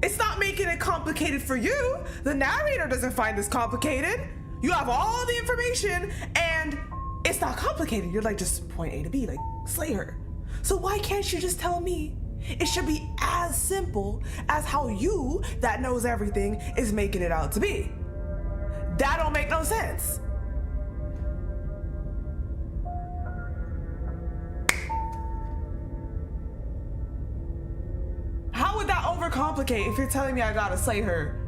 It's not making it complicated for you. The narrator doesn't find this complicated. You have all the information and it's not complicated. You're like, just point A to B, like slay her. So why can't you just tell me? It should be as simple as how you, that knows everything, is making it out to be. That don't make no sense. How would that overcomplicate if you're telling me I gotta slay her?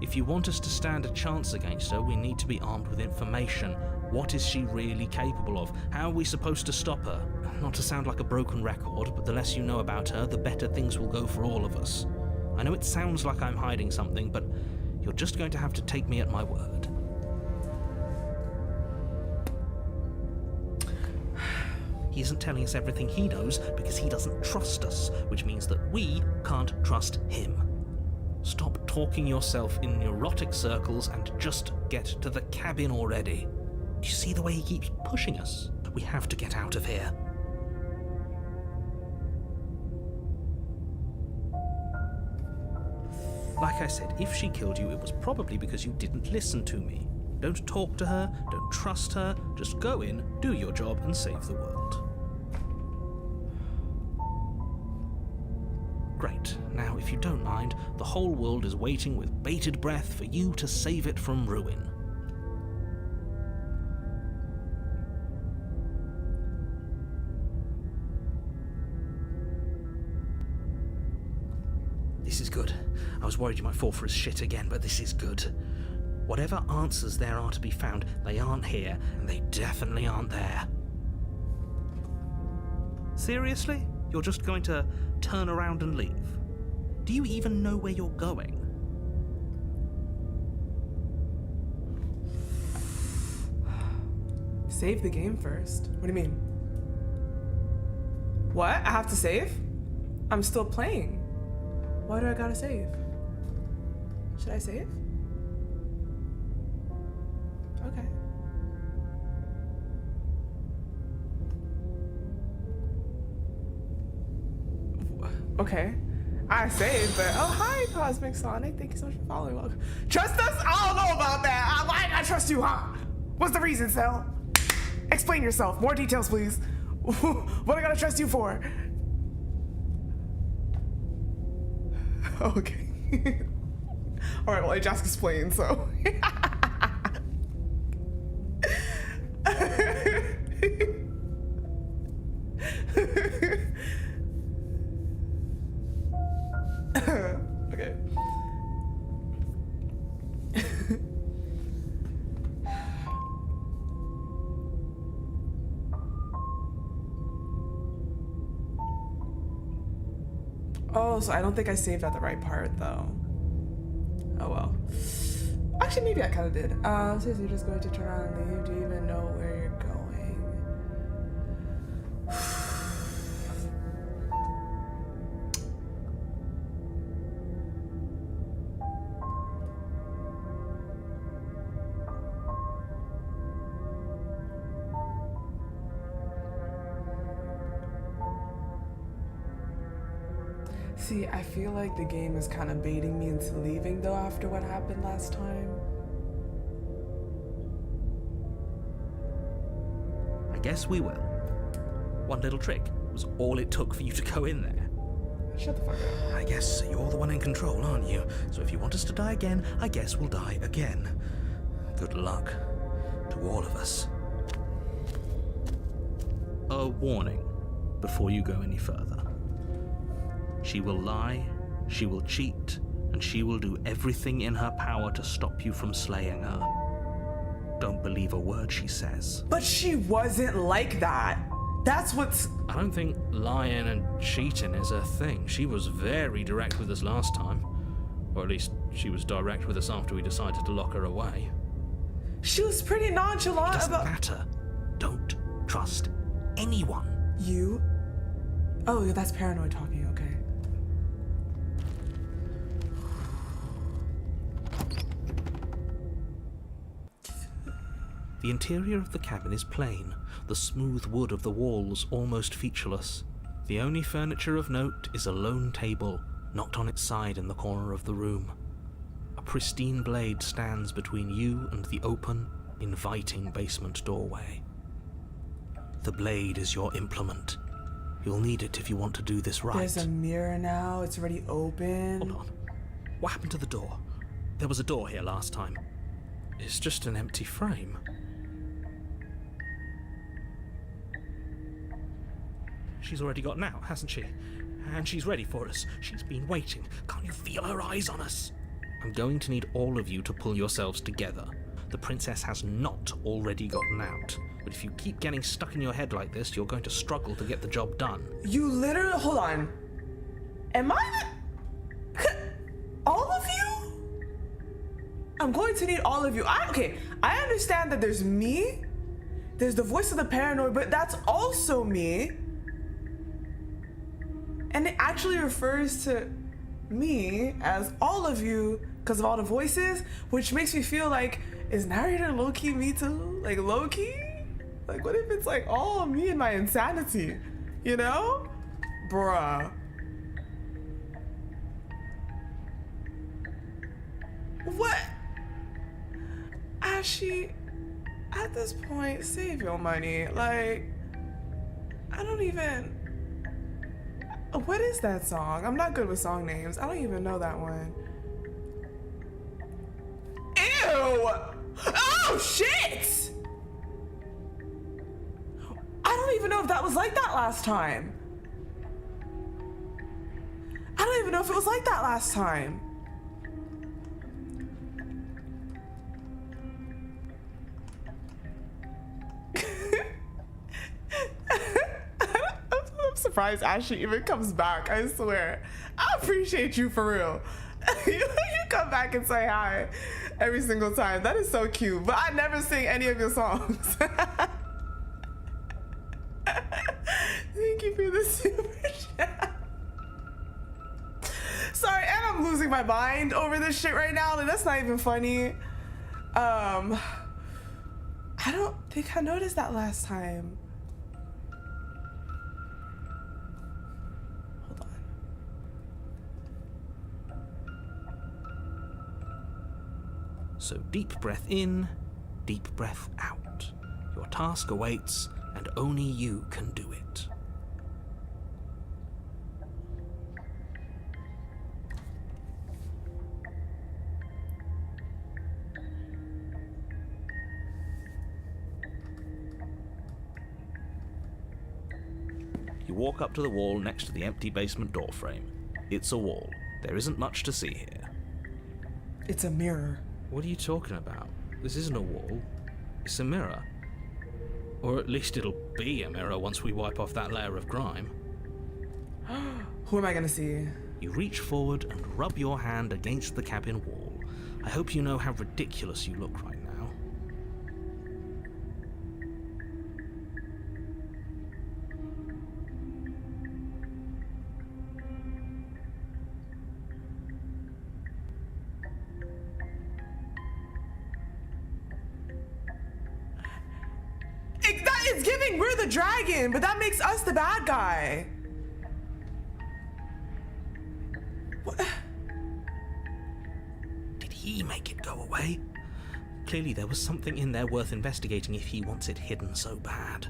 If you want us to stand a chance against her, we need to be armed with information. What is she really capable of? How are we supposed to stop her? Not to sound like a broken record, but the less you know about her, the better things will go for all of us. I know it sounds like I'm hiding something, but you're just going to have to take me at my word. He isn't telling us everything he knows because he doesn't trust us, which means that we can't trust him. Stop talking yourself in neurotic circles and just get to the cabin already. Do you see the way he keeps pushing us? We have to get out of here. Like I said, if she killed you, it was probably because you didn't listen to me. Don't talk to her, don't trust her, just go in, do your job, and save the world. Great. Now, if you don't mind, the whole world is waiting with bated breath for you to save it from ruin. This is good. I was worried you might fall for his shit again, but this is good. Whatever answers there are to be found, they aren't here, and they definitely aren't there. Seriously? You're just going to turn around and leave? Do you even know where you're going? Save the game first. What do you mean? What? I have to save? I'm still playing. Why do I gotta save? Should I save? Okay. Okay. I saved, but oh hi Cosmic Sonic. Thank you so much for following. Welcome. Trust us? I don't know about that. Why I trust you, huh? What's the reason, Cell? Explain yourself. More details, please. What I gotta trust you for? Okay. All right, well, I just explained, so. Okay. Oh, so I don't think I saved at the right part, though. Oh, well. Actually, maybe I kind of did. Says you're just going to turn around and leave. Do you even know where you're going? See, I feel like the game is kind of baiting me into leaving, though, after what happened last time. I guess we will. One little trick was all it took for you to go in there. Shut the fuck up. I guess you're the one in control, aren't you? So if you want us to die again, I guess we'll die again. Good luck to all of us. A warning before you go any further. She will lie, she will cheat, and she will do everything in her power to stop you from slaying her. Don't believe a word she says. But she wasn't like that. That's what's... I don't think lying and cheating is her thing. She was very direct with us last time. Or at least she was direct with us after we decided to lock her away. She was pretty nonchalant Doesn't about... matter. Don't trust anyone. You? Oh, yeah, that's paranoid talking, okay. The interior of the cabin is plain, the smooth wood of the walls almost featureless. The only furniture of note is a lone table, knocked on its side in the corner of the room. A pristine blade stands between you and the open, inviting basement doorway. The blade is your implement. You'll need it if you want to do this right. There's a mirror now, it's already open. Hold on. What happened to the door? There was a door here last time. It's just an empty frame. She's already gotten out, hasn't she? And she's ready for us. She's been waiting. Can't you feel her eyes on us? I'm going to need all of you to pull yourselves together. The princess has not already gotten out. But if you keep getting stuck in your head like this, you're going to struggle to get the job done. You literally... Hold on. Am I the... All of you? I'm going to need all of you. Okay, I understand that there's me. There's the voice of the paranoid, but that's also me. And it actually refers to me as all of you because of all the voices, which makes me feel like, is narrator low-key me too? Like low-key? Like what if it's like all me and my insanity, you know? Bruh. What? Ashy, at this point, save your money. Like, I don't even... What is that song? I'm not good with song names. I don't even know that one. Ew! Oh, shit! I don't even know if that was like that last time. I don't even know if it was like that last time. I'm surprised Ashley even comes back, I swear. I appreciate you for real. You come back and say hi every single time. That is so cute, but I never sing any of your songs. Thank you for the super chat. Sorry, and I'm losing my mind over this shit right now. Like, that's not even funny. I don't think I noticed that last time. Hold on. So deep breath in, deep breath out. Your task awaits, and only you can do it. You walk up to the wall next to the empty basement door frame. It's a wall. There isn't much to see here. It's a mirror. What are you talking about? This isn't a wall. It's a mirror. Or at least it'll be a mirror once we wipe off that layer of grime. Who am I gonna see? You reach forward and rub your hand against the cabin wall. I hope you know how ridiculous you look right now. It's giving we're the dragon, but that makes us the bad guy. What? Did he make it go away? Clearly there was something in there worth investigating if he wants it hidden so bad.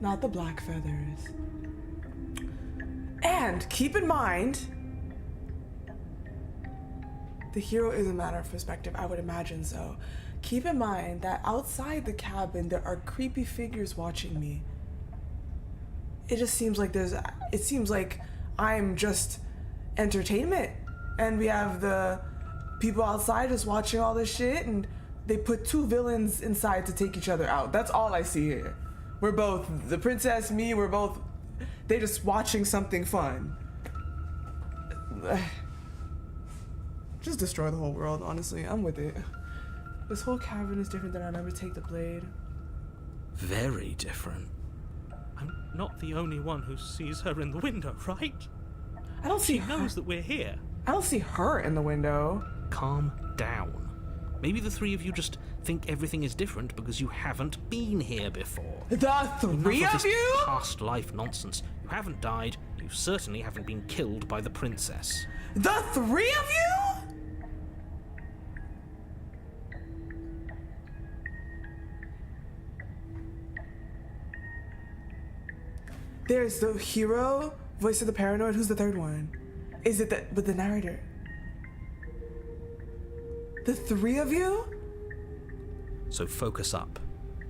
not the black feathers. And keep in mind, the hero is a matter of perspective, I would imagine so. Keep in mind that outside the cabin, there are creepy figures watching me. It just seems like I'm just entertainment. And we have the people outside just watching all this shit, and they put two villains inside to take each other out. That's all I see here. We're both, the princess, me, they're just watching something fun. Just destroy the whole world, honestly. I'm with it. This whole cavern is different than I'll never take the blade. Very different. I'm not the only one who sees her in the window, right? I don't see She knows that we're here. I don't see her in the window. Calm down. Maybe the three of you just think everything is different because you haven't been here before. The three Enough of this you? past life nonsense. You haven't died. You certainly haven't been killed by the princess. The three of you? There's the hero, voice of the paranoid. Who's the third one? Is it the narrator? The three of you? So focus up.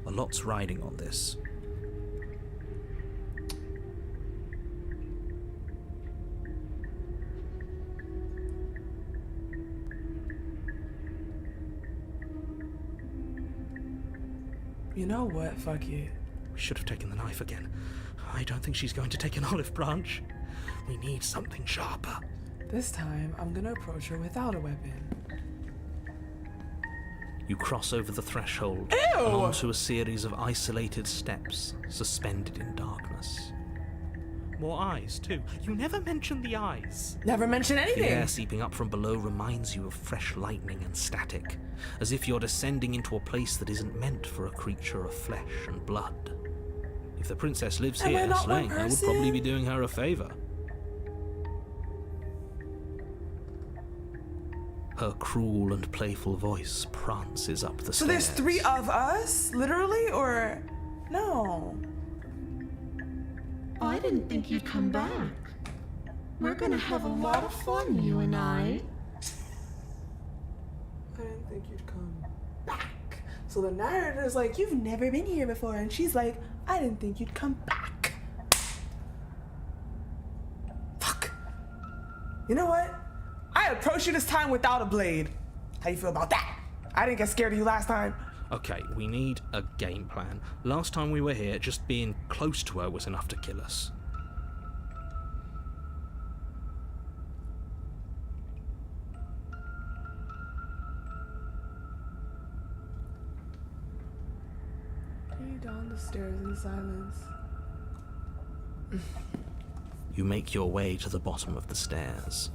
A lot's riding on this. You know what? Fuck it. We should have taken the knife again. I don't think she's going to take an olive branch. We need something sharper. This time, I'm gonna approach her without a weapon. You cross over the threshold Ew! and onto a series of isolated steps, suspended in darkness. More eyes, too. You never mention the eyes. Never mention The anything. air seeping up from below reminds you of fresh lightning and static, as if you're descending into a place that isn't meant for a creature of flesh and blood. If the princess lives Am I here, not one slaying her would probably person? be doing her a favor. Her cruel and playful voice prances up the stairs. So there's three of us, literally, or no? I didn't think you'd come back. We're gonna have a lot of fun, you and I. I didn't think you'd come back. So the narrator's like, you've never been here before, and she's like, I didn't think you'd come back. Fuck. You know what? I approached you this time without a blade. How you feel about that? I didn't get scared of you last time. Okay, we need a game plan. Last time we were here, just being close to her was enough to kill us. Going down the stairs in silence. You make your way to the bottom of the stairs.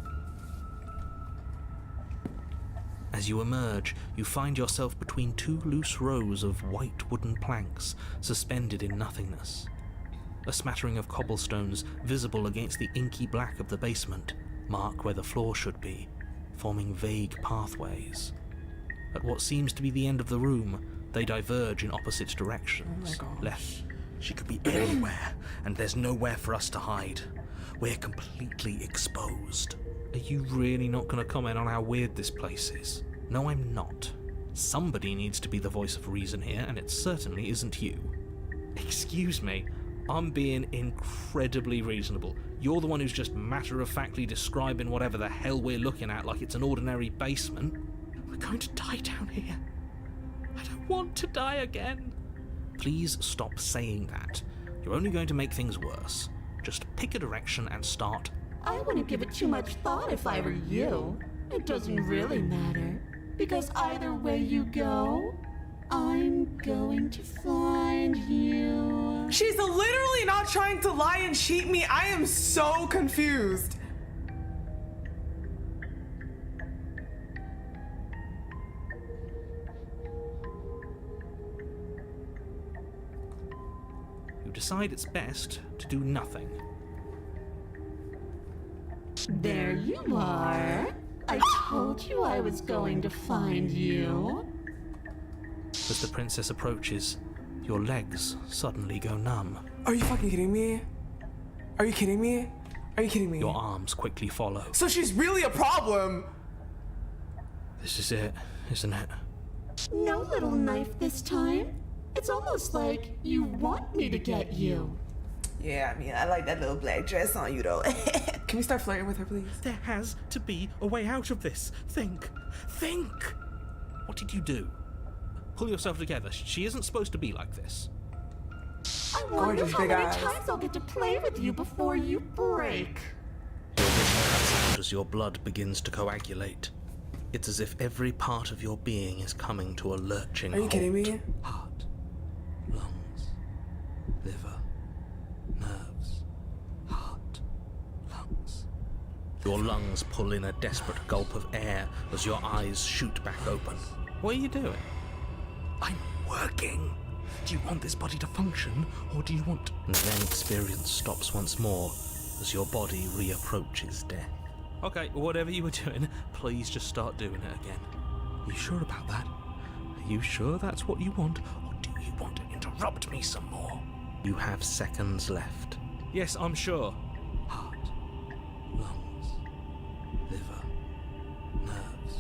As you emerge, you find yourself between two loose rows of white wooden planks suspended in nothingness. A smattering of cobblestones visible against the inky black of the basement mark where the floor should be, forming vague pathways. At what seems to be the end of the room, they diverge in opposite directions. Oh my gosh. Left. She could be anywhere, and there's nowhere for us to hide. We're completely exposed. Are you really not going to comment on how weird this place is? No, I'm not. Somebody needs to be the voice of reason here, and it certainly isn't you. Excuse me, I'm being incredibly reasonable. You're the one who's just matter-of-factly describing whatever the hell we're looking at like it's an ordinary basement. We're going to die down here. I don't want to die again. Please stop saying that. You're only going to make things worse. Just pick a direction and start. I wouldn't give it too much thought if I were you. It doesn't really matter. Because either way you go, I'm going to find you. She's literally not trying to lie and cheat me. I am so confused. You decide it's best to do nothing. There you are. I told you I was going to find you. As the princess approaches, your legs suddenly go numb. Are you fucking kidding me? Are you kidding me? Are you kidding me? Your arms quickly follow. So she's really a problem. This is it, isn't it? No little knife this time. It's almost like you want me to get you. Yeah, I mean, I like that little black dress on you, though. Can we start flirting with her, please? There has to be a way out of this. Think. Think! What did you do? Pull yourself together. She isn't supposed to be like this. I wonder Gorgeous how big many eyes. times I'll get to play with you before you break. Your vision cuts out as your blood begins to coagulate. It's as if every part of your being is coming to a lurching Are you halt. kidding me? Heart, lungs, liver, nerves, heart, lungs. Your lungs pull in a desperate gulp of air as your eyes shoot back open. What are you doing? I'm working. Do you want this body to function, or do you want... And then experience stops once more as your body reapproaches death. Okay, whatever you were doing, please just start doing it again. Are you sure about that? Are you sure that's what you want, or do you want to interrupt me some more? You have seconds left. Yes, I'm sure. Heart, lungs, liver, nerves,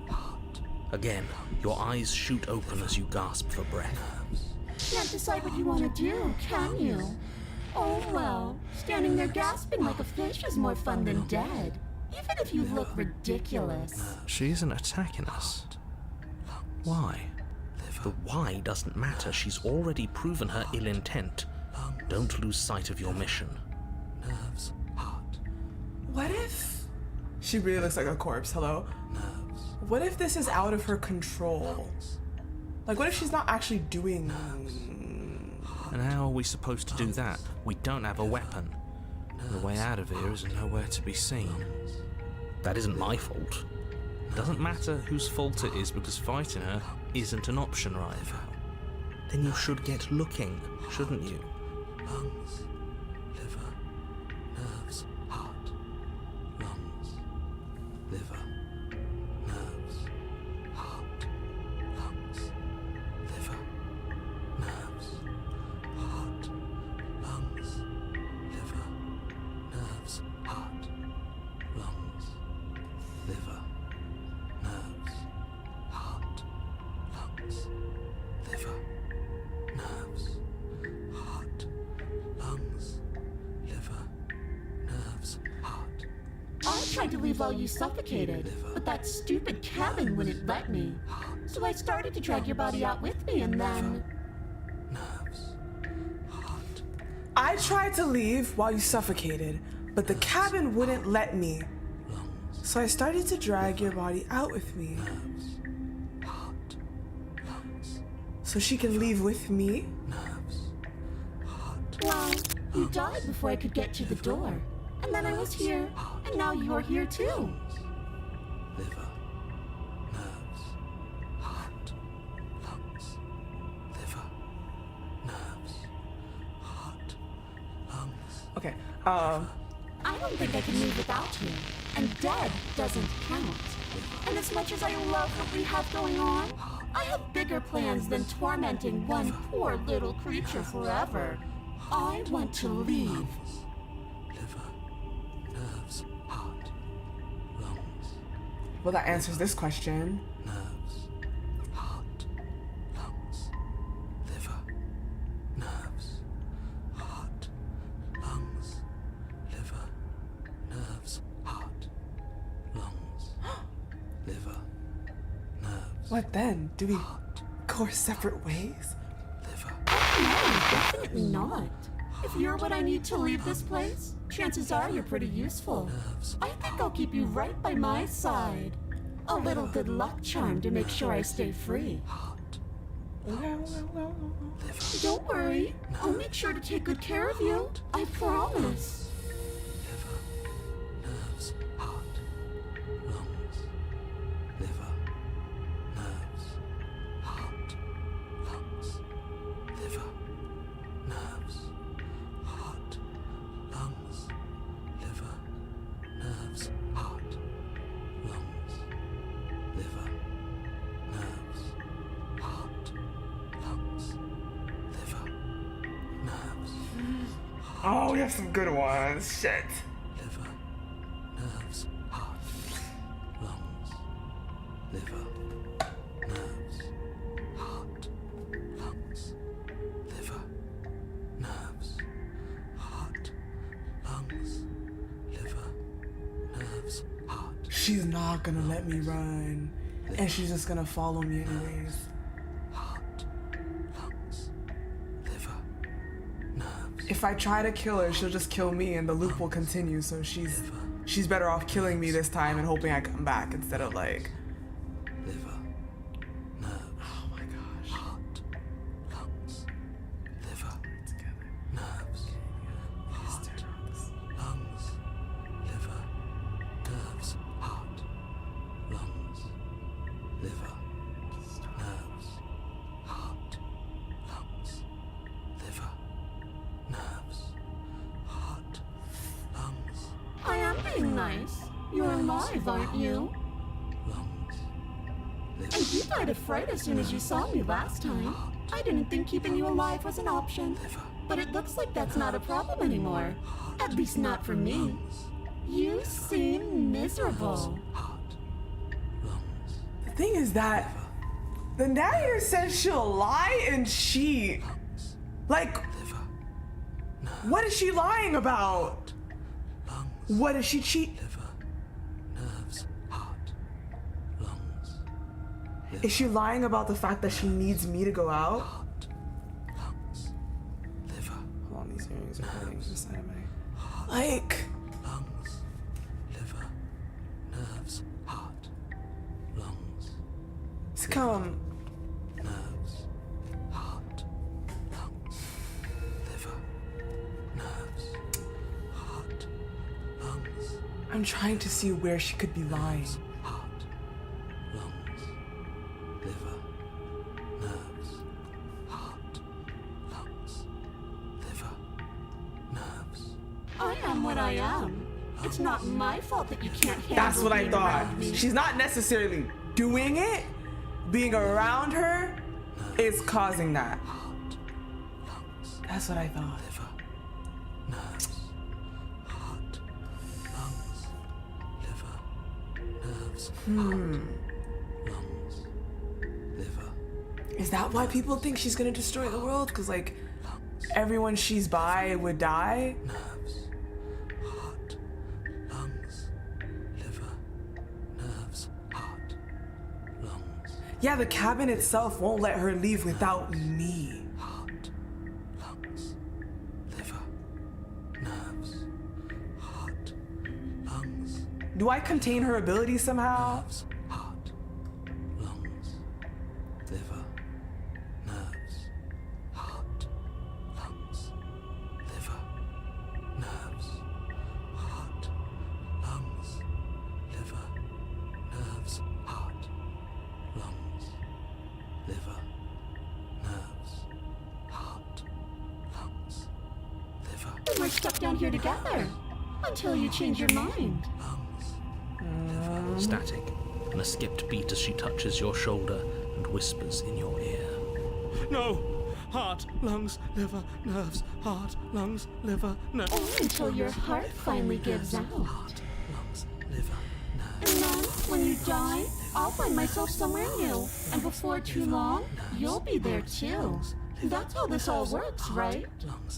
heart. Again, your eyes shoot open as you gasp for breath. Can't decide what you want to do, can you? Oh well, standing there gasping like a fish is more fun than dead. Even if you look ridiculous. She isn't attacking us. Why? The why doesn't matter. She's already proven her ill intent. Don't lose sight of your mission. Nerves, heart. What if she really looks like a corpse? Hello? What if this is out of her control? Like, what if she's not actually doing... And how are we supposed to do that? We don't have a weapon. The way out of here is nowhere to be seen. That isn't my fault. It doesn't matter whose fault it is because fighting her isn't an option right now. Then you should get looking, shouldn't you? Lungs, liver, nerves, heart, lungs, liver, nerves, heart, lungs, liver, nerves, heart, lungs, liver, nerves, heart, lungs, liver, nerves, heart, lungs, liver, nerves, heart, lungs, liver, nerves, heart. I tried to leave while you suffocated, but that stupid cabin wouldn't let me. So I started to drag your body out with me and then... Nerves, heart. I tried to leave while you suffocated, but the cabin wouldn't let me. So I started to drag your body out with me. Heart, lungs, So she can leave with me? nerves, heart, Well, you died before I could get to the door. And then I was here, and now you're here too. liver, nerves, heart, lungs, liver, nerves, heart, lungs. Okay, I don't think I can move without you. And dead doesn't count. And as much as I love what we have going on, I have bigger plans than tormenting one poor little creature forever. I want to leave. Liver, nerves, heart, lungs, well, that answers this question. nerves, heart, lungs, liver, nerves, heart, lungs, liver, nerves, heart, lungs, liver, nerves, What then? Do we go our separate ways? liver. No, definitely not. If you're what I need to leave this place, chances are you're pretty useful. I think I'll keep you right by my side. A little good luck charm to make sure I stay free. Don't worry, I'll make sure to take good care of you. I promise. Liver, nerves, heart, lungs, liver, nerves, heart, lungs, liver, nerves, heart, lungs, liver, nerves, heart, lungs, liver, nerves, heart, lungs, liver, nerves. Oh, we have some good ones. Shit. liver, nerves, heart, lungs, liver, nerves, heart, lungs, liver, nerves, heart, lungs, liver, nerves, heart. She's not gonna let me run. And she's just gonna follow me anyways. Heart, lungs, liver, nerves. If I try to kill her, she'll just kill me and the loop will continue. So she's better off killing me this time and hoping I come back instead of like... Liver, nerves. Oh my gosh. Heart, lungs, liver, nerves, heart, lungs, liver, nerves, heart, lungs, liver, nerves, heart, lungs, liver, nerves, heart, lungs, I am being nice. You're alive, aren't you? lungs, liver, And you died of fright as soon as you saw me last time. I didn't think keeping you alive was an option. But it looks like that's not a problem anymore. At least not for me. You seem miserable. heart, lungs, The thing is that the narrator says she'll lie and cheat. Like, liver, what is she lying about? lungs, What does she cheat? liver, nerves, heart, lungs, Is she lying about the fact that she needs me to go out? heart, lungs, liver, Hold on, these earrings are hurting the side of my... Like, lungs, liver, nerves, heart, lungs, come. nerves, heart, lungs, liver, nerves, heart, lungs, I'm trying to see where she could be lying. heart, lungs, liver, nerves, heart, lungs, liver, nerves. I am what I am. It's not my fault that you can't handle That's what I being thought. around me. She's not necessarily doing it. Being around her is causing that. Heart, lungs, That's what I thought. liver, nerves, heart, lungs, liver, nerves, lungs, liver, Is that why people think she's gonna destroy the world? Because, like, everyone she's by would die? nerves, heart, lungs, liver, nerves, heart, lungs, Yeah, the cabin itself won't let her leave without me. heart, lungs, liver, nerves, heart, lungs, Do I contain her abilities somehow? nerves, heart, lungs, liver, nerves, heart, lungs, liver, nerves, heart, lungs, liver, nerves, heart, lungs, liver, nerves, heart, lungs, liver, We're stuck down here together. Until you change your mind. lungs, Static, and a skipped beat as she touches your shoulder and whispers in your ear. No! Heart, lungs, liver, nerves, heart, lungs, liver, nerves. Only until your heart finally gives out. Heart, lungs, liver, nerves. And then, when you die, I'll find myself somewhere new. And before too long, you'll be there too. That's how this all works, right?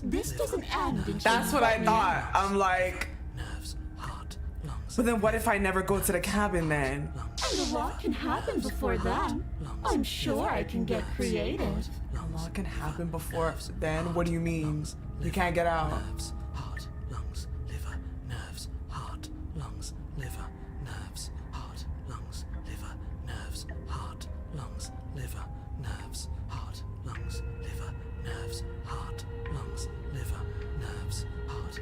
This doesn't end until That's you what I let me thought. out. I'm like, Nerves, heart, lungs, but then what if I never go to the cabin then? And a lot can happen before then. I'm sure I can get creative. A lot can happen before then? What do you mean? You can't get out. nerves, heart, lungs, liver, nerves, heart, lungs, liver, nerves, heart, lungs, liver, nerves, heart, lungs, liver, nerves, heart, lungs, liver, nerves, heart, lungs, liver, nerves, heart,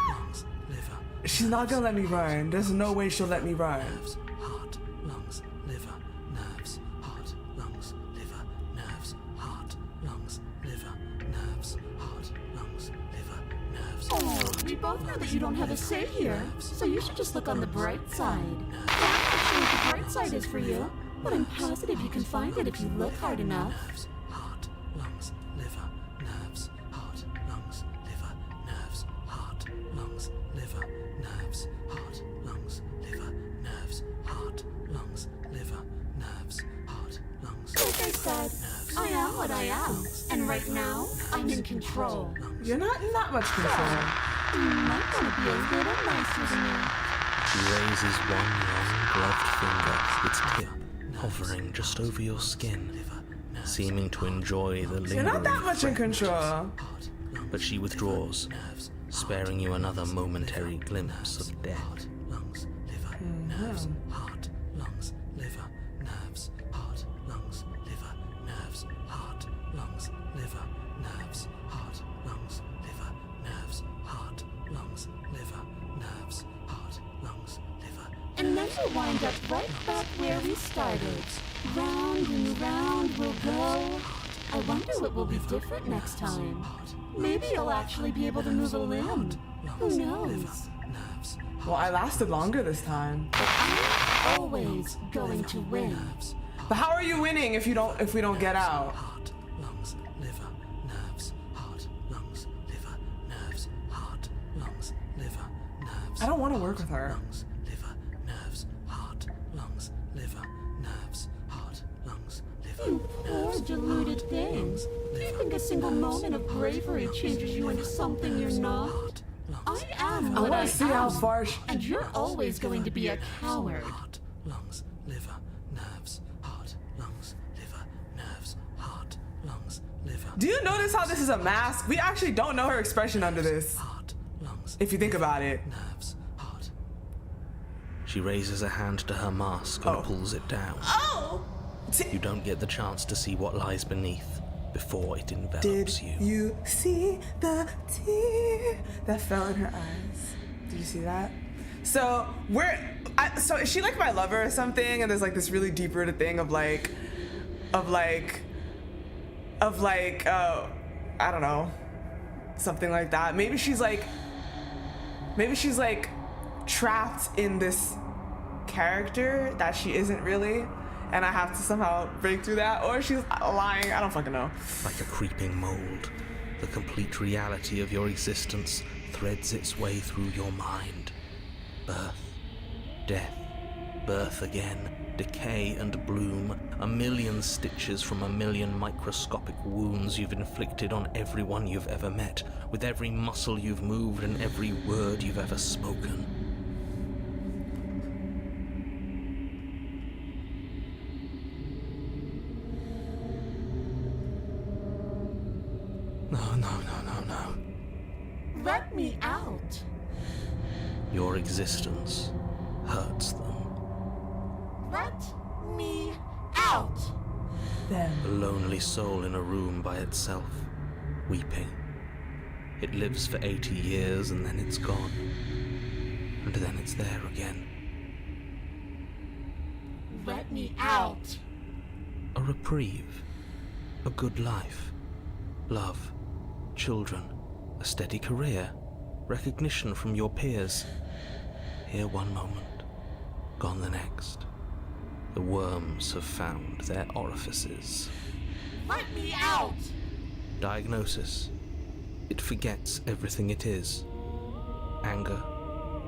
lungs, liver, She's not gonna let me run. There's no way she'll let me run. nerves, heart, lungs, liver, nerves, heart, lungs, liver, nerves, heart, lungs, liver, nerves, heart, lungs, liver, nerves. Oh, we both know that you don't have a say here, so you should just look on the bright side. I'm not sure what the bright side is for you, but I'm positive you can find it if you look hard enough. Nerves, heart, lungs, liver, nerves, heart, way out. And right now, I'm in control. You're not in that much control. You might want to be a little nicer to me. She raises one long gloved finger, its tip hovering just over your skin, seeming to enjoy the lingering You're not that much in control. But she withdraws, sparing you another momentary glimpse of death. Lungs, liver, nerves, heart, lungs, liver, nerves, heart, lungs, liver, nerves, heart, lungs, liver, nerves, heart, lungs, liver, nerves, heart, lungs, liver, nerves, heart, lungs, liver. And then we'll wind up right back where we started. Round and round we'll go. I wonder what will be different next time. Maybe you'll actually be able to move a limb. Who knows? Well, I lasted longer this time. But I'm always going to win. But how are you winning if we don't get out? Heart, lungs, liver, nerves, heart, lungs, liver, nerves, heart, lungs, liver, nerves. I don't want to work with her. Lungs, liver, nerves, heart, lungs, liver, nerves, heart, lungs, liver, You poor deluded thing. Do you think a single moment of bravery changes you into something you're not? I am I what want I to see how am. far And you're always going to be a coward. heart, lungs, liver, nerves, heart, lungs, liver, nerves, heart, lungs, liver. Do you notice how this is a mask? We actually don't know her expression under this, Heart, lungs, if you think about it. nerves, heart. She raises a hand to her mask and Oh. pulls it down. Oh! You don't get the chance to see what lies beneath before it Did envelops you. you see the tear that fell in her eyes? Did you see that? So so is she like my lover or something? And there's like this really deep rooted thing of I don't know, something like that. Maybe she's like trapped in this character that she isn't really, and I have to somehow break through that, or she's lying. I don't fucking know. Like a creeping mold, the complete reality of your existence threads its way through your mind. Birth, death, birth again, decay and bloom, a million stitches from a million microscopic wounds you've inflicted on everyone you've ever met, with every muscle you've moved and every word you've ever spoken. No. Let me out. Your existence hurts them. Let me out. A lonely soul in a room by itself, weeping. It lives for 80 years and then it's gone. And then it's there again. Let me out. A reprieve. A good life. Love. Children. A steady career. Recognition from your peers. Here one moment. Gone the next. The worms have found their orifices. Let me out. Diagnosis. It forgets everything it is. Anger,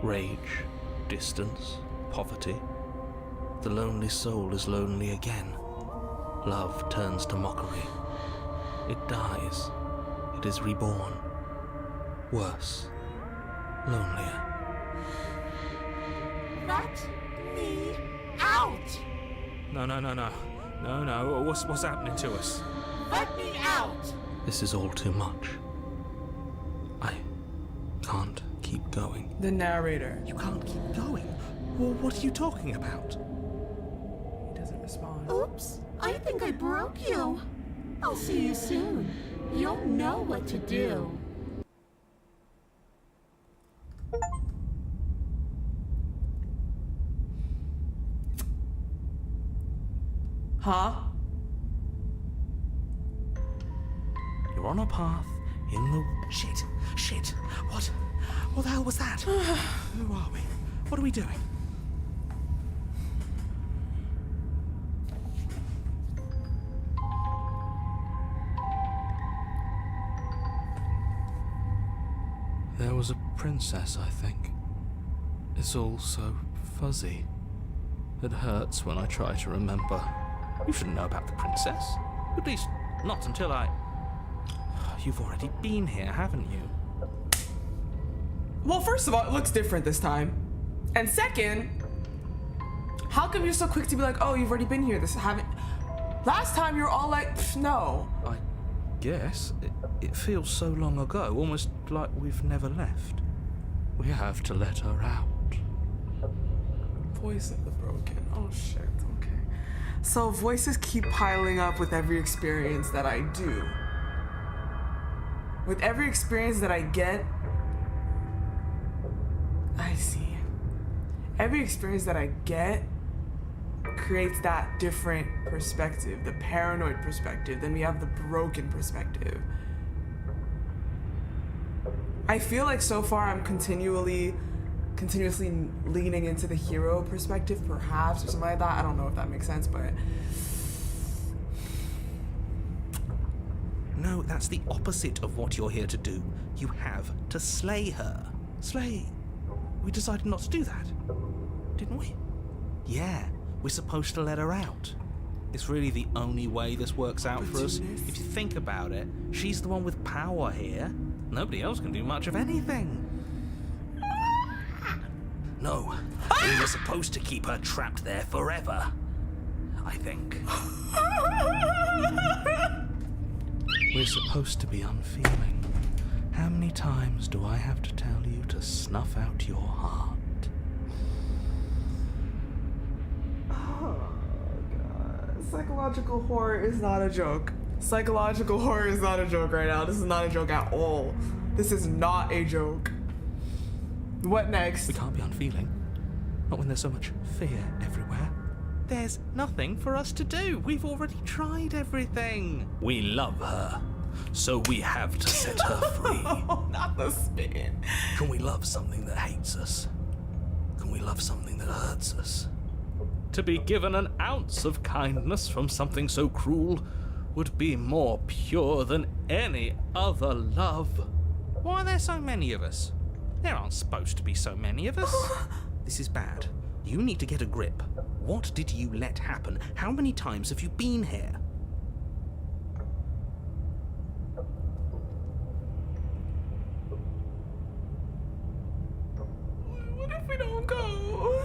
rage, distance, poverty. The lonely soul is lonely again. Love turns to mockery. It dies. It is reborn. Worse. Lonelier. Let me out. No. What's happening to us? Let me out. This is all too much. I can't keep going. The narrator. You can't keep going. Well, what are you talking about? He doesn't respond. Oops, I think I broke you. I'll see you soon. You'll know what to do. Huh? You're on a path in the... Shit. What the hell was that? Who are we? What are we doing? There was a princess, I think. It's all so fuzzy. It hurts when I try to remember. You should know about the princess. At least Not until I... You've already been here, haven't you? Well, first of all, it looks different this time. And second, how come you're so quick to be like, oh, you've already been here? Last time you were all like, no. I guess. It feels so long ago, almost like we've never left. We have to let her out. Voice of the broken. Oh shit, okay. So voices keep piling up with every experience that I do. With every experience that I get, I see. Every experience that I get creates that different perspective, the paranoid perspective. Then we have the broken perspective. I feel like so far I'm continuously leaning into the hero perspective, perhaps, or something like that. I don't know if that makes sense, but... No, that's the opposite of what you're here to do. You have to slay her. Slay? We decided not to do that, didn't we? Yeah, we're supposed to let her out. It's really the only way this works out for us. If you think about it, she's the one with power here. Nobody else can do much of anything. No, we were supposed to keep her trapped there forever, I think. We're supposed to be unfeeling. How many times do I have to tell you to snuff out your heart? Oh, God. Psychological horror is not a joke. Psychological horror is not a joke right now. This is not a joke at all. This is not a joke. What next? We can't be unfeeling. Not when there's so much fear everywhere. There's nothing for us to do. We've already tried everything. We love her, so we have to set her free. Oh, not the spin. Can we love something that hates us? Can we love something that hurts us? To be given an ounce of kindness from something so cruel would be more pure than any other love. Why are there so many of us? There aren't supposed to be so many of us. This is bad. You need to get a grip. What did you let happen? How many times have you been here? What if we don't go?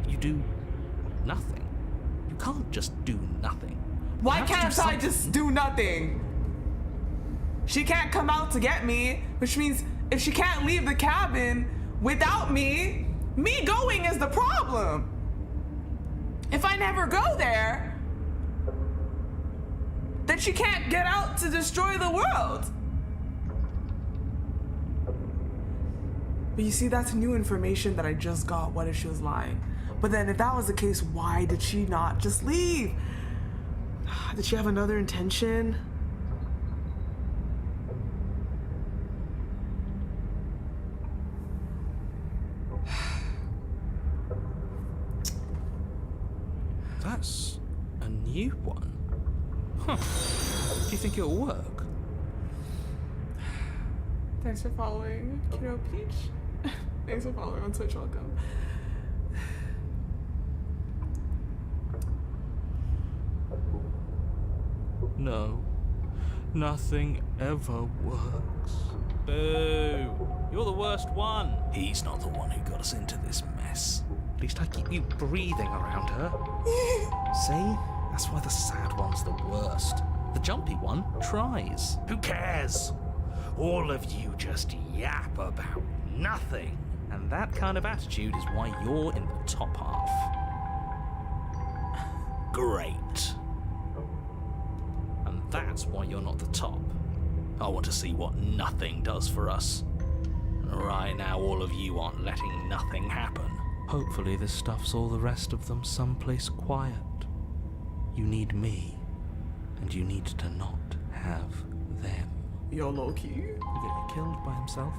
You do nothing. You can't just do nothing. Why You have to can't do I something. just do nothing? She can't come out to get me, which means if she can't leave the cabin without me going is the problem. If I never go there, then she can't get out to destroy the world. But you see, that's new information that I just got. What if she was lying? But then if that was the case, why did she not just leave? Did she have another intention? That's a new one. Huh. Do you think it'll work? Thanks for following, Kiddo Peach. Thanks for following on Twitch, welcome. No. Nothing ever works. Boo! You're the worst one. He's not the one who got us into this mess. At least I keep you breathing around her. See? That's why the sad one's the worst. The jumpy one tries. Who cares? All of you just yap about nothing. And that kind of attitude is why you're in the top half. Great. And that's why you're not the top. I want to see what nothing does for us. Right now, all of you aren't letting nothing happen. Hopefully this stuffs all the rest of them someplace quiet. You need me, and you need to not have them. Yo, low-key. He'll get killed by himself.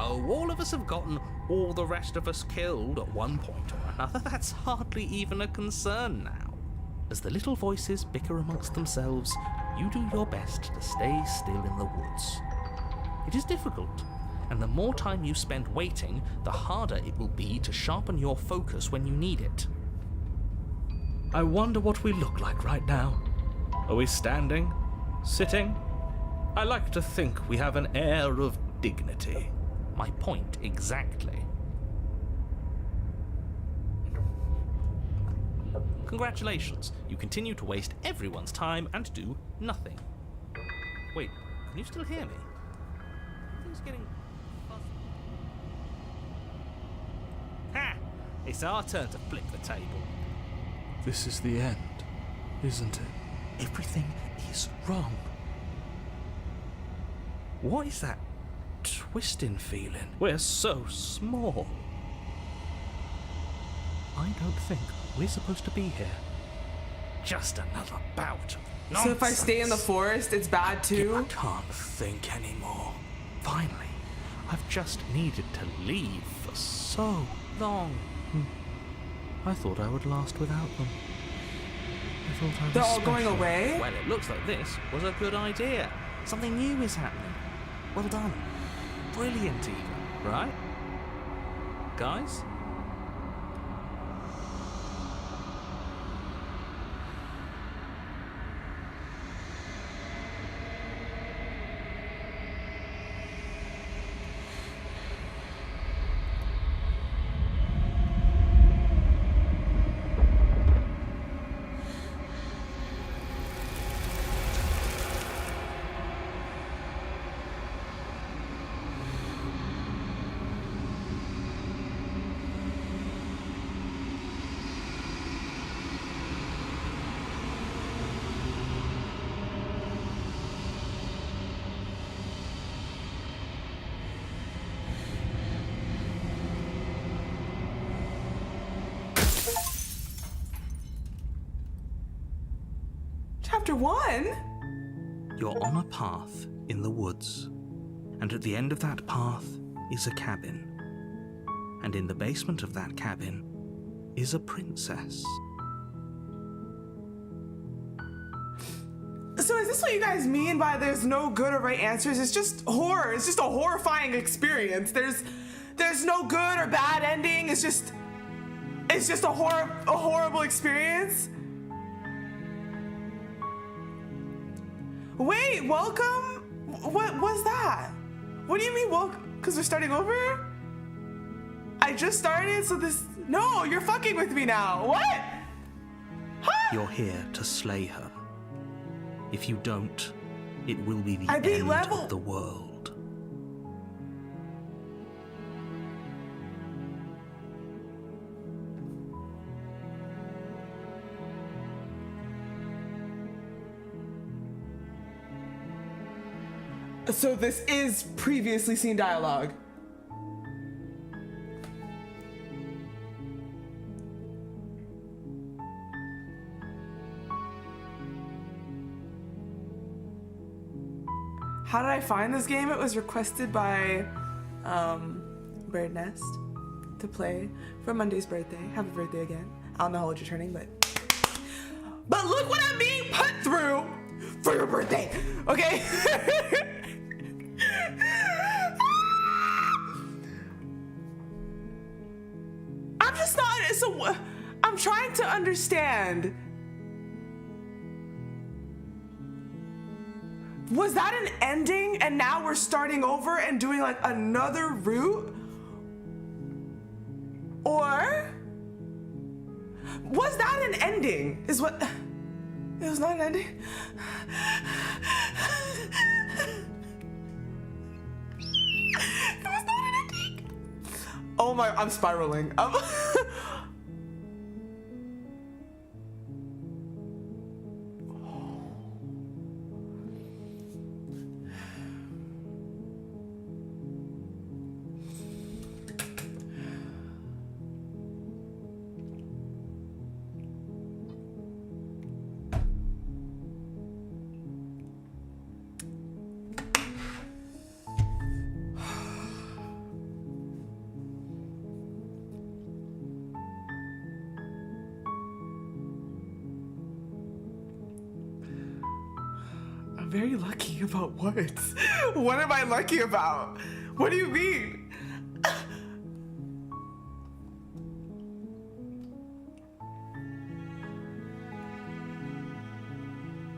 know, all of us have gotten all the rest of us killed at one point or another. That's hardly even a concern now. As the little voices bicker amongst themselves, you do your best to stay still in the woods. It is difficult, and the more time you spend waiting, the harder it will be to sharpen your focus when you need it. I wonder what we look like right now. Are we standing? Sitting? I like to think we have an air of dignity. My point exactly. Congratulations, you continue to waste everyone's time and do nothing. Wait, can you still hear me? Everything's getting fuzzy. Ha! It's our turn to flip the table. This is the end, isn't it? Everything is wrong. What is that twisting feeling? We're so small. I don't think we're supposed to be here. Just another bout of nonsense. So if I stay in the forest, it's bad too? I can't think anymore. Finally, I've just needed to leave for so long. I thought I would last without them. I thought I was They're all going special. away? Well, it looks like this was a good idea. Something new is happening. Well done. Brilliant even, right? Guys? Chapter 1? You're on a path in the woods, and at the end of that path is a cabin. And in the basement of that cabin is a princess. So is this what you guys mean by there's no good or right answers? It's just horror. It's just a horrifying experience. There's no good or bad ending. It's just a horrible experience. Wait, welcome? What was that? What do you mean welcome? Because we're starting over? I just started, so this... No, you're fucking with me now. What? Huh? You're here to slay her. If you don't, it will be the I beat end level. of the world. So this is previously seen dialogue. How did I find this game? It was requested by Bird Nest to play for Monday's birthday. Happy birthday again. I don't know how old you're turning, but look what I'm being put through for your birthday. Okay. I'm just not. So I'm trying to understand. Was that an ending and now we're starting over and doing like another route? Or was that an ending? Is what... It was not an ending? It was not an ending. Oh my, I'm spiraling. I'm very lucky about what? What am I lucky about? What do you mean?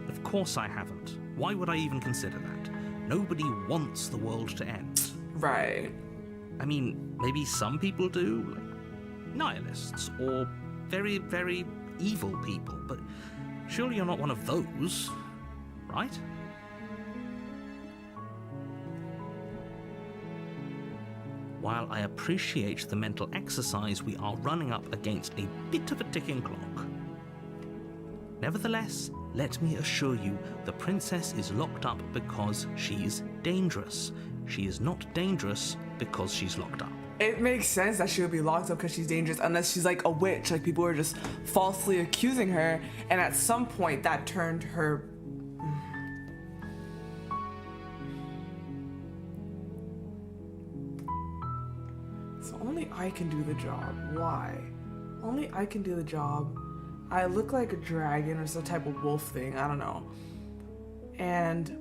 Of course I haven't. Why would I even consider that? Nobody wants the world to end. Right. I mean, maybe some people do, like nihilists, or very, very evil people, but surely you're not one of those, right? While I appreciate the mental exercise, we are running up against a bit of a ticking clock. Nevertheless, let me assure you, the princess is locked up because she's dangerous. She is not dangerous because she's locked up. It makes sense that she would be locked up because she's dangerous, unless she's like a witch, like people are just falsely accusing her, and at some point that turned her. So only I can do the job. Why? Only I can do the job. I look like a dragon or some type of wolf thing, I don't know. And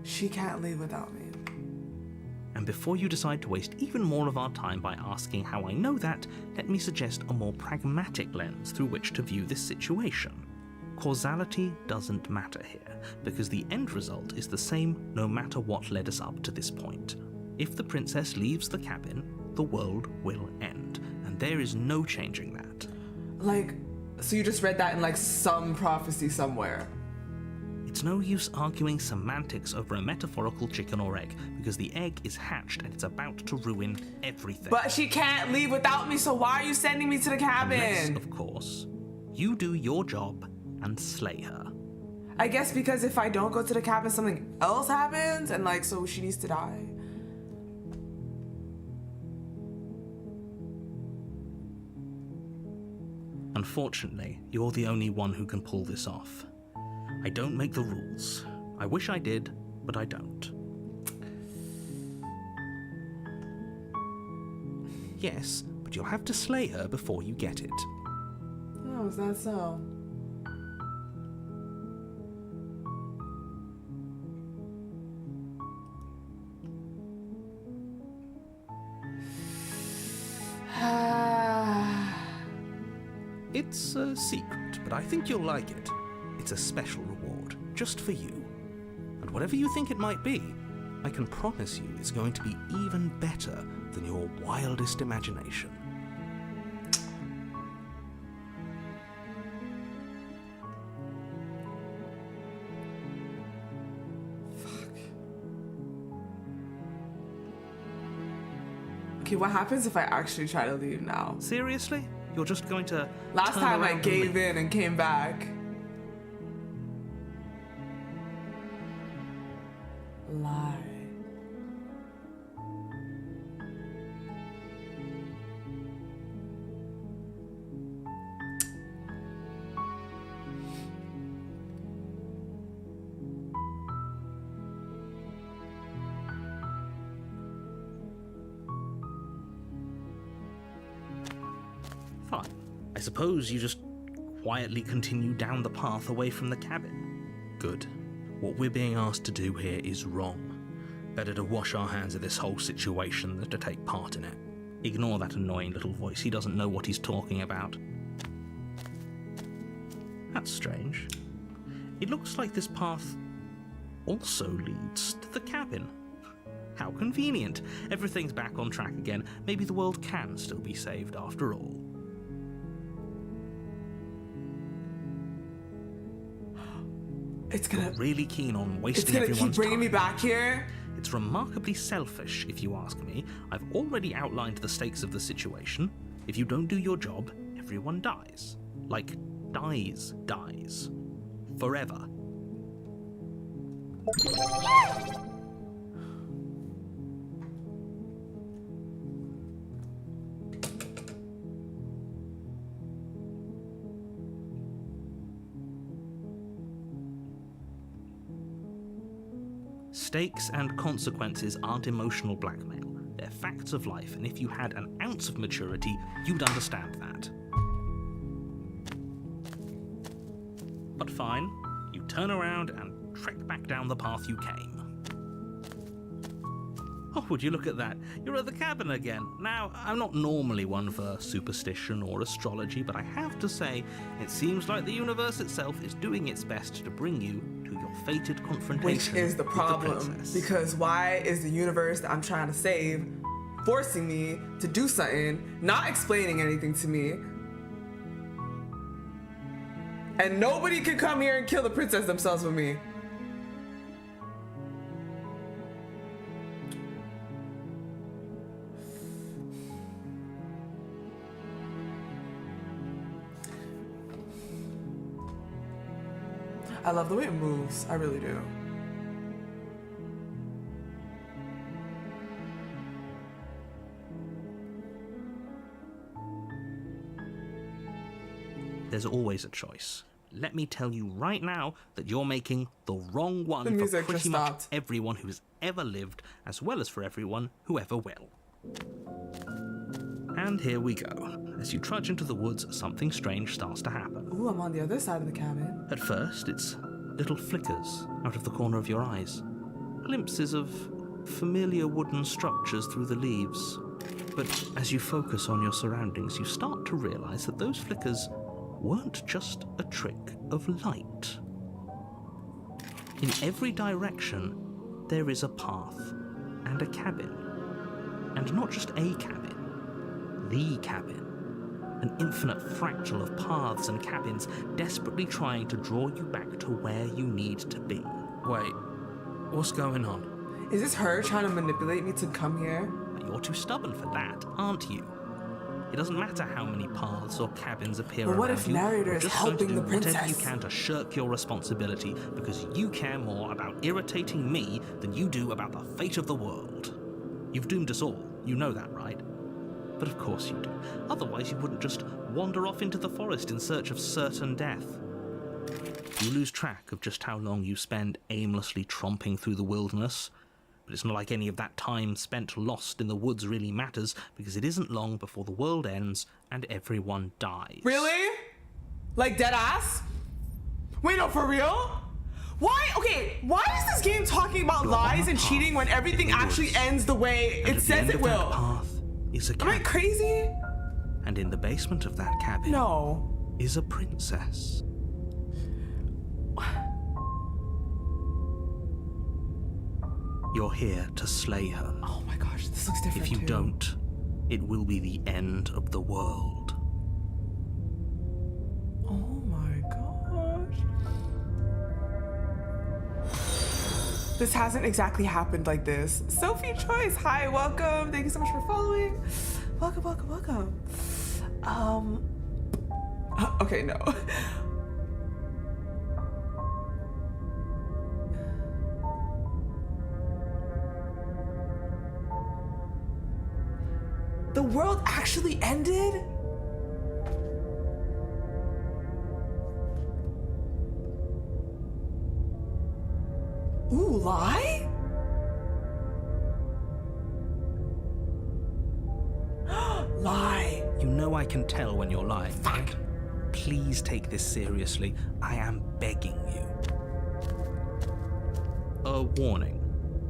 she can't leave without me. And before you decide to waste even more of our time by asking how I know that, let me suggest a more pragmatic lens through which to view this situation. Causality doesn't matter here, because the end result is the same no matter what led us up to this point. If the princess leaves the cabin, the world will end, and there is no changing that. Like, so you just read that in like some prophecy somewhere. It's no use arguing semantics over a metaphorical chicken or egg, because the egg is hatched and it's about to ruin everything. But she can't leave without me, so why are you sending me to the cabin? Unless, of course, you do your job and slay her. I guess because if I don't go to the cabin, something else happens, and like, so she needs to die. Unfortunately, you're the only one who can pull this off. I don't make the rules. I wish I did, but I don't. Yes, but you'll have to slay her before you get it. Oh, is that so? It's a secret, but I think you'll like it. It's a special reward, just for you. And whatever you think it might be, I can promise you it's going to be even better than your wildest imagination. Okay, what happens if I actually try to leave now? Seriously? You're just going to Last turn time I around and gave leave? in and came back. Lie. Fine. I suppose you just quietly continue down the path away from the cabin. Good. What we're being asked to do here is wrong. Better to wash our hands of this whole situation than to take part in it. Ignore that annoying little voice. He doesn't know what he's talking about. That's strange. It looks like this path also leads to the cabin. How convenient. Everything's back on track again. Maybe the world can still be saved after all. It's gonna. You're really keen on It's wasting gonna keep everyone's bringing time. me back here. It's remarkably selfish, if you ask me. I've already outlined the stakes of the situation. If you don't do your job, everyone dies. Like, dies. Forever. Stakes and consequences aren't emotional blackmail. They're facts of life, and if you had an ounce of maturity, you'd understand that. But fine, you turn around and trek back down the path you came. Oh, would you look at that? You're at the cabin again. Now, I'm not normally one for superstition or astrology, but I have to say, it seems like the universe itself is doing its best to bring you to your fated confrontation. Which is the with problem, princess. because why is the universe that I'm trying to save forcing me to do something, not explaining anything to me? And nobody can come here and kill the princess themselves with me. I love the way it moves. I really do. There's always a choice. Let me tell you right now that you're making the wrong one The for music pretty just much stopped. everyone who's ever lived, as well as for everyone who ever will. And here we go. As you trudge into the woods, something strange starts to happen. Ooh, I'm on the other side of the cabin. At first, it's little flickers out of the corner of your eyes. Glimpses of familiar wooden structures through the leaves. But as you focus on your surroundings, you start to realize that those flickers weren't just a trick of light. In every direction, there is a path and a cabin. And not just a cabin, the cabin. An infinite fractal of paths and cabins desperately trying to draw you back to where you need to be. Wait, what's going on? Is this her trying to manipulate me to come here? You're too stubborn for that, aren't you? It doesn't matter how many paths or cabins appear But around what if you. narrator You're is just going to helping do the whatever you princess? can to shirk your responsibility because you care more about irritating me than you do about the fate of the world. You've doomed us all. You know that, right? But of course you do. Otherwise you wouldn't just wander off into the forest in search of certain death. You lose track of just how long you spend aimlessly tromping through the wilderness. But it's not like any of that time spent lost in the woods really matters, because it isn't long before the world ends and everyone dies. Really? Like dead ass? Wait, no, for real? Why? Okay, why is this game talking about You're on lies a and path cheating when everything in the actually woods. ends the way And it at the says end it of that will? path is a Am I cabin. crazy? And in the basement of that cabin No. is a princess. You're here to slay her. Oh my gosh, this looks different If you too. don't, it will be the end of the world. Oh my gosh. This hasn't exactly happened like this. Sophie Choice, hi, welcome. Thank you so much for following. Welcome, welcome, welcome. Okay, no. The world actually ended? Ooh, lie? Lie. You know I can tell when you're lying, right? Please take this seriously. I am begging you. A warning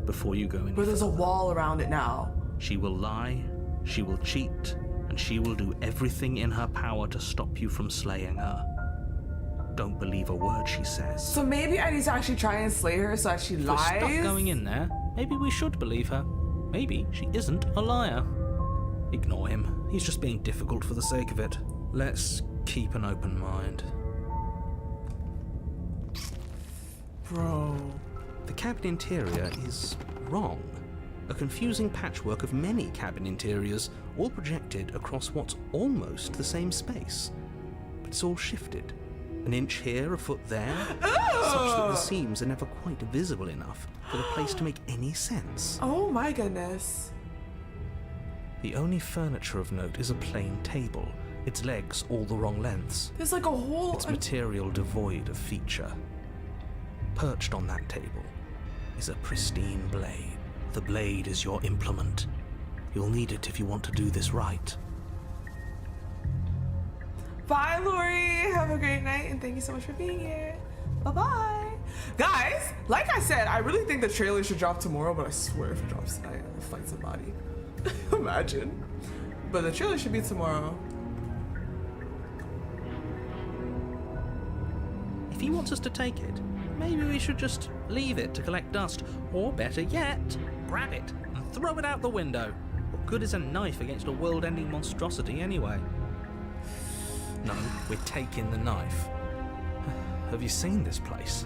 before you go any But there's a further. wall around it now. She will lie, she will cheat, and she will do everything in her power to stop you from slaying her. Don't believe a word she says. So maybe I need to actually try and slay her so that she If we're lies? stuck going in there, maybe we should believe her. Maybe she isn't a liar. Ignore him. He's just being difficult for the sake of it. Let's keep an open mind. Bro. The cabin interior is wrong. A confusing patchwork of many cabin interiors, all projected across what's almost the same space. But it's all shifted. An inch here, a foot there, such that the seams are never quite visible enough for the place to make any sense. Oh my goodness. The only furniture of note is a plain table, its legs all the wrong lengths, There's like a whole... its material devoid of feature. Perched on that table is a pristine blade. The blade is your implement, You'll need it if you want to do this right. Bye, Lori. Have a great night, and thank you so much for being here. Bye-bye. Guys, like I said, I really think the trailer should drop tomorrow, but I swear if it drops tonight, I'll fight somebody. Imagine. But the trailer should be tomorrow. If he wants us to take it, maybe we should just leave it to collect dust. Or better yet, grab it and throw it out the window. What good is a knife against a world-ending monstrosity anyway? No, we're taking the knife. Have you seen this place?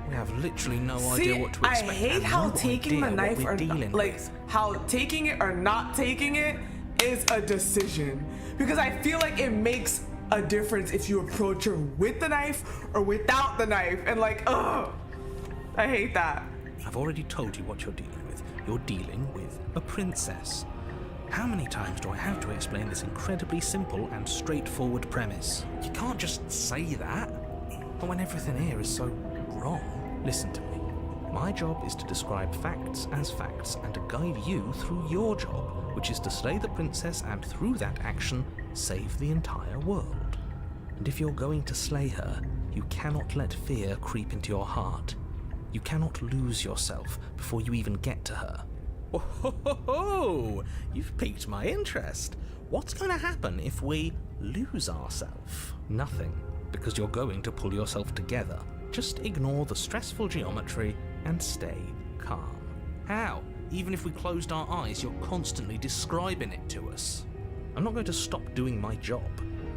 We have literally no idea what to expect. I hate and how no taking the idea what knife we're or dealing like with. how taking it or not taking it is a decision, because I feel like it makes a difference if you approach her with the knife or without the knife, and like, ugh, I hate that. I've already told you what you're dealing with. You're dealing with a princess. How many times do I have to explain this incredibly simple and straightforward premise? You can't just say that. But when everything here is so wrong, listen to me. My job is to describe facts as facts and to guide you through your job, which is to slay the princess and through that action, save the entire world. And if you're going to slay her, you cannot let fear creep into your heart. You cannot lose yourself before you even get to her. Oh, ho, ho, ho. You've piqued my interest. What's going to happen if we lose ourselves? Nothing, because you're going to pull yourself together. Just ignore the stressful geometry and stay calm. How? Even if we closed our eyes, you're constantly describing it to us. I'm not going to stop doing my job,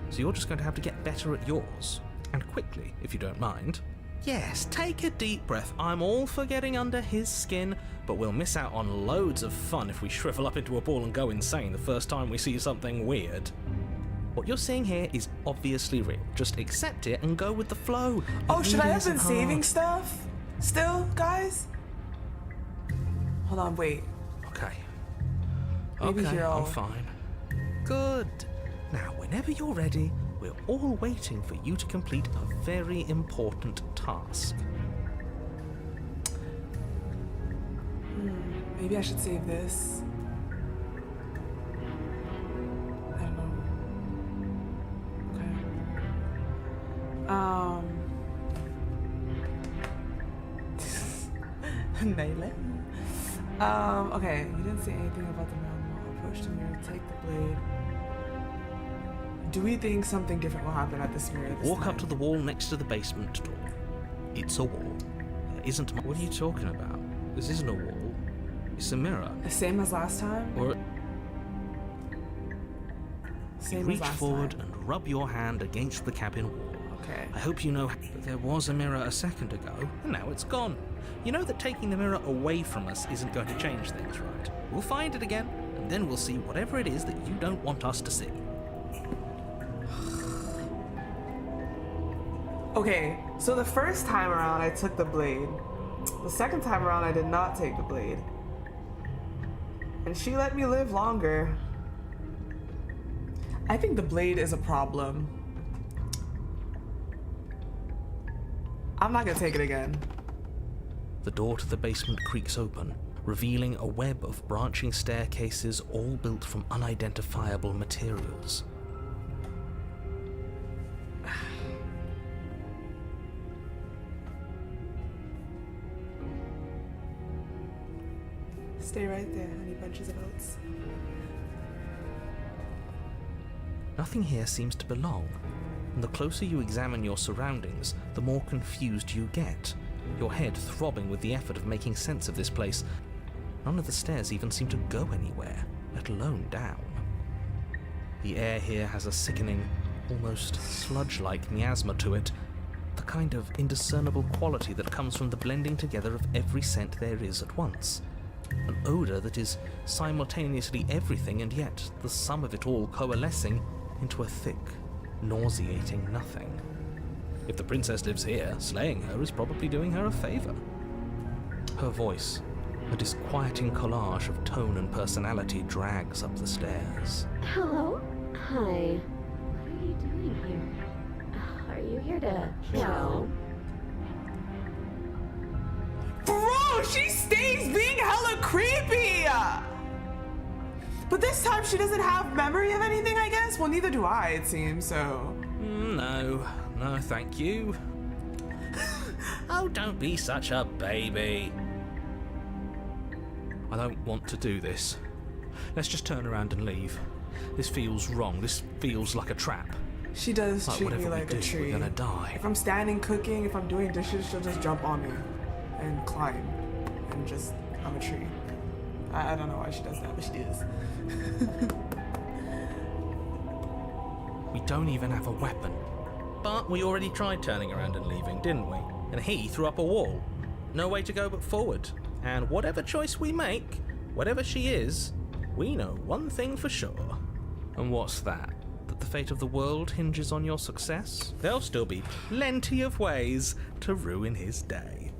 so you're just going to have to get better at yours. And quickly, if you don't mind. Yes, take a deep breath. I'm all for getting under his skin, but we'll miss out on loads of fun if we shrivel up into a ball and go insane the first time we see something weird. What you're seeing here is obviously real. Just accept it and go with the flow. Oh, should I have been Isn't saving hard. stuff still, guys? Hold on, wait. Okay. Maybe Okay, here I'm I'll- fine. Good. Now, whenever you're ready, We're all waiting for you to complete a very important task. Maybe I should save this. I don't know. Okay. Nayla. Okay, you didn't say anything about the man. Approach the mirror, take the blade. Do we think something different will happen at this mirror this walk time? up to the wall next to the basement door. It's a wall. There isn't much. What are you talking about? This isn't a wall. It's a mirror. The same as last time? Or Same as Reach last forward time. and rub your hand against the cabin wall. Okay. I hope you know. but there was a mirror a second ago. And now it's gone. You know that taking the mirror away from us isn't going to change things, right? We'll find it again, and then we'll see whatever it is that you don't want us to see. Okay, so the first time around I took the blade. The second time around I did not take the blade. And she let me live longer. I think the blade is a problem. I'm not gonna take it again. The door to the basement creaks open, revealing a web of branching staircases all built from unidentifiable materials. Stay right there, honey bunches of oats. Nothing here seems to belong, and the closer you examine your surroundings, the more confused you get, your head throbbing with the effort of making sense of this place. None of the stairs even seem to go anywhere, let alone down. The air here has a sickening, almost sludge-like miasma to it, the kind of indiscernible quality that comes from the blending together of every scent there is at once. An odor that is simultaneously everything and yet the sum of it all coalescing into a thick, nauseating nothing. If the princess lives here, slaying her is probably doing her a favor. Her voice, a disquieting collage of tone and personality, drags up the stairs. Hello? Hi. What are you doing here? Are you here to kill? Bro, she stays being hella creepy! But this time she doesn't have memory of anything, I guess? Well, neither do I, it seems, so... No, thank you. Oh, don't be such a baby. I don't want to do this. Let's just turn around and leave. This feels wrong. This feels like a trap. She does Like treat me whatever we like do, a tree. we're gonna die. If I'm standing cooking, if I'm doing dishes, she'll just jump on me and climb and just, I'm a tree. I don't know why she does that, but she does. We don't even have a weapon. But we already tried turning around and leaving, didn't we? And he threw up a wall. No way to go but forward. And whatever choice we make, whatever she is, we know one thing for sure. And what's that? That the fate of the world hinges on your success? There'll still be plenty of ways to ruin his day.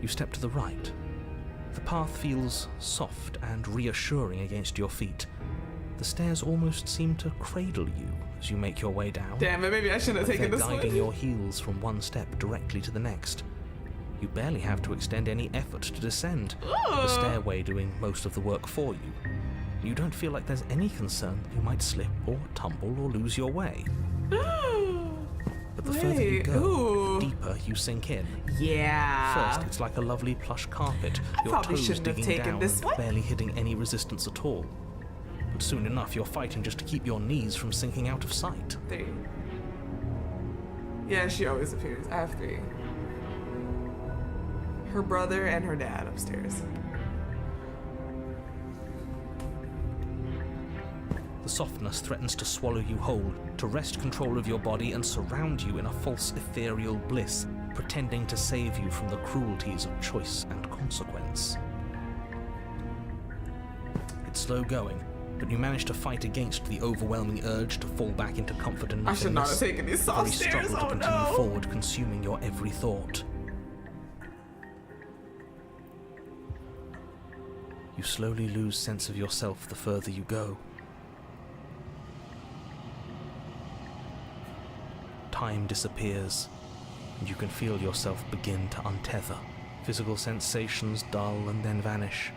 You step to the right. The path feels soft and reassuring against your feet. The stairs almost seem to cradle you as you make your way down. Damn it, maybe I shouldn't have taken They're this guiding one. your heels from one step directly to the next. You barely have to extend any effort to descend, the stairway doing most of the work for you. You don't feel like there's any concern that you might slip or tumble or lose your way. But the further you Wait, go, ooh. the deeper you sink in. Yeah. First, it's like a lovely plush carpet, your probably toes shouldn't have digging taken down this and one. barely hitting any resistance at all. But soon enough, you're fighting just to keep your knees from sinking out of sight. 3. Yeah, she always appears. I have 3. Her brother and her dad upstairs. The softness threatens to swallow you whole, to wrest control of your body and surround you in a false ethereal bliss, pretending to save you from the cruelties of choice and consequence. It's slow going, but you manage to fight against the overwhelming urge to fall back into comfort and I should not have nothingness. taken these The soft very stairs. struggle to Oh continue no. forward, consuming your every thought. You slowly lose sense of yourself the further you go. Time disappears, and you can feel yourself begin to untether. Physical sensations dull and then vanish,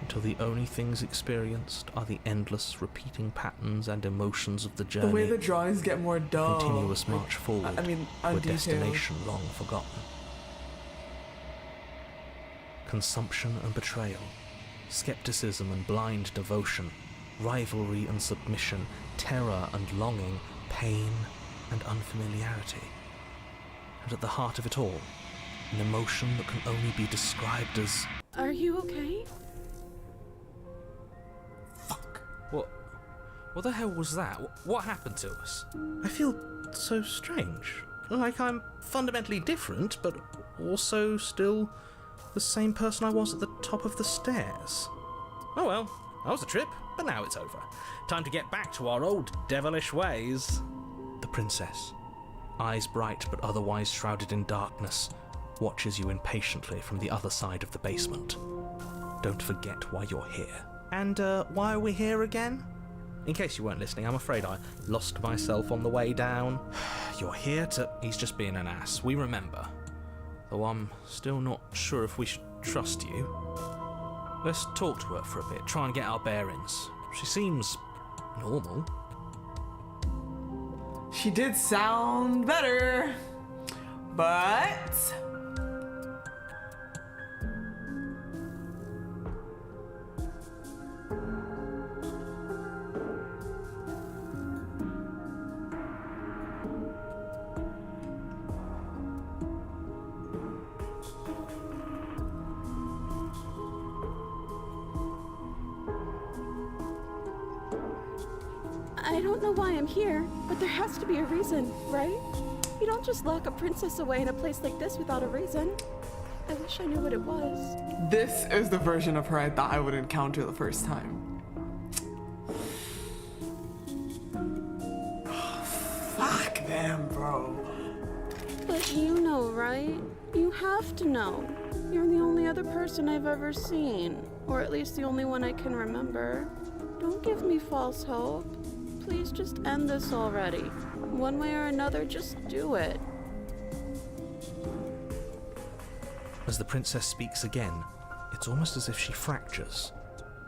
until the only things experienced are the endless repeating patterns and emotions of the journey. The way the drawings get more dull. Continuous march forward I mean, to a undetailed. destination long forgotten. Consumption and betrayal, skepticism and blind devotion, rivalry and submission, terror and longing, pain and unfamiliarity. And at the heart of it all, an emotion that can only be described as... Are you okay? What the hell was that? What happened to us? I feel so strange. Like I'm fundamentally different, but also still the same person I was at the top of the stairs. Oh well, that was a trip, but now it's over. Time to get back to our old devilish ways. The princess, eyes bright but otherwise shrouded in darkness, watches you impatiently from the other side of the basement. Don't forget why you're here. And why are we here again? In case you weren't listening, I'm afraid I lost myself on the way down. You're here to... He's just being an ass, we remember. Though I'm still not sure if we should trust you. Let's talk to her for a bit, try and get our bearings. She seems normal. She did sound better, but... I don't know why I'm here, but there has to be a reason, right? You don't just lock a princess away in a place like this without a reason. I wish I knew what it was. This is the version of her I thought I would encounter the first time. Fuck them, bro. But you know, right? You have to know. You're the only other person I've ever seen. Or at least the only one I can remember. Don't give me false hope. Please just end this already. One way or another, just do it. As the princess speaks again, it's almost as if she fractures.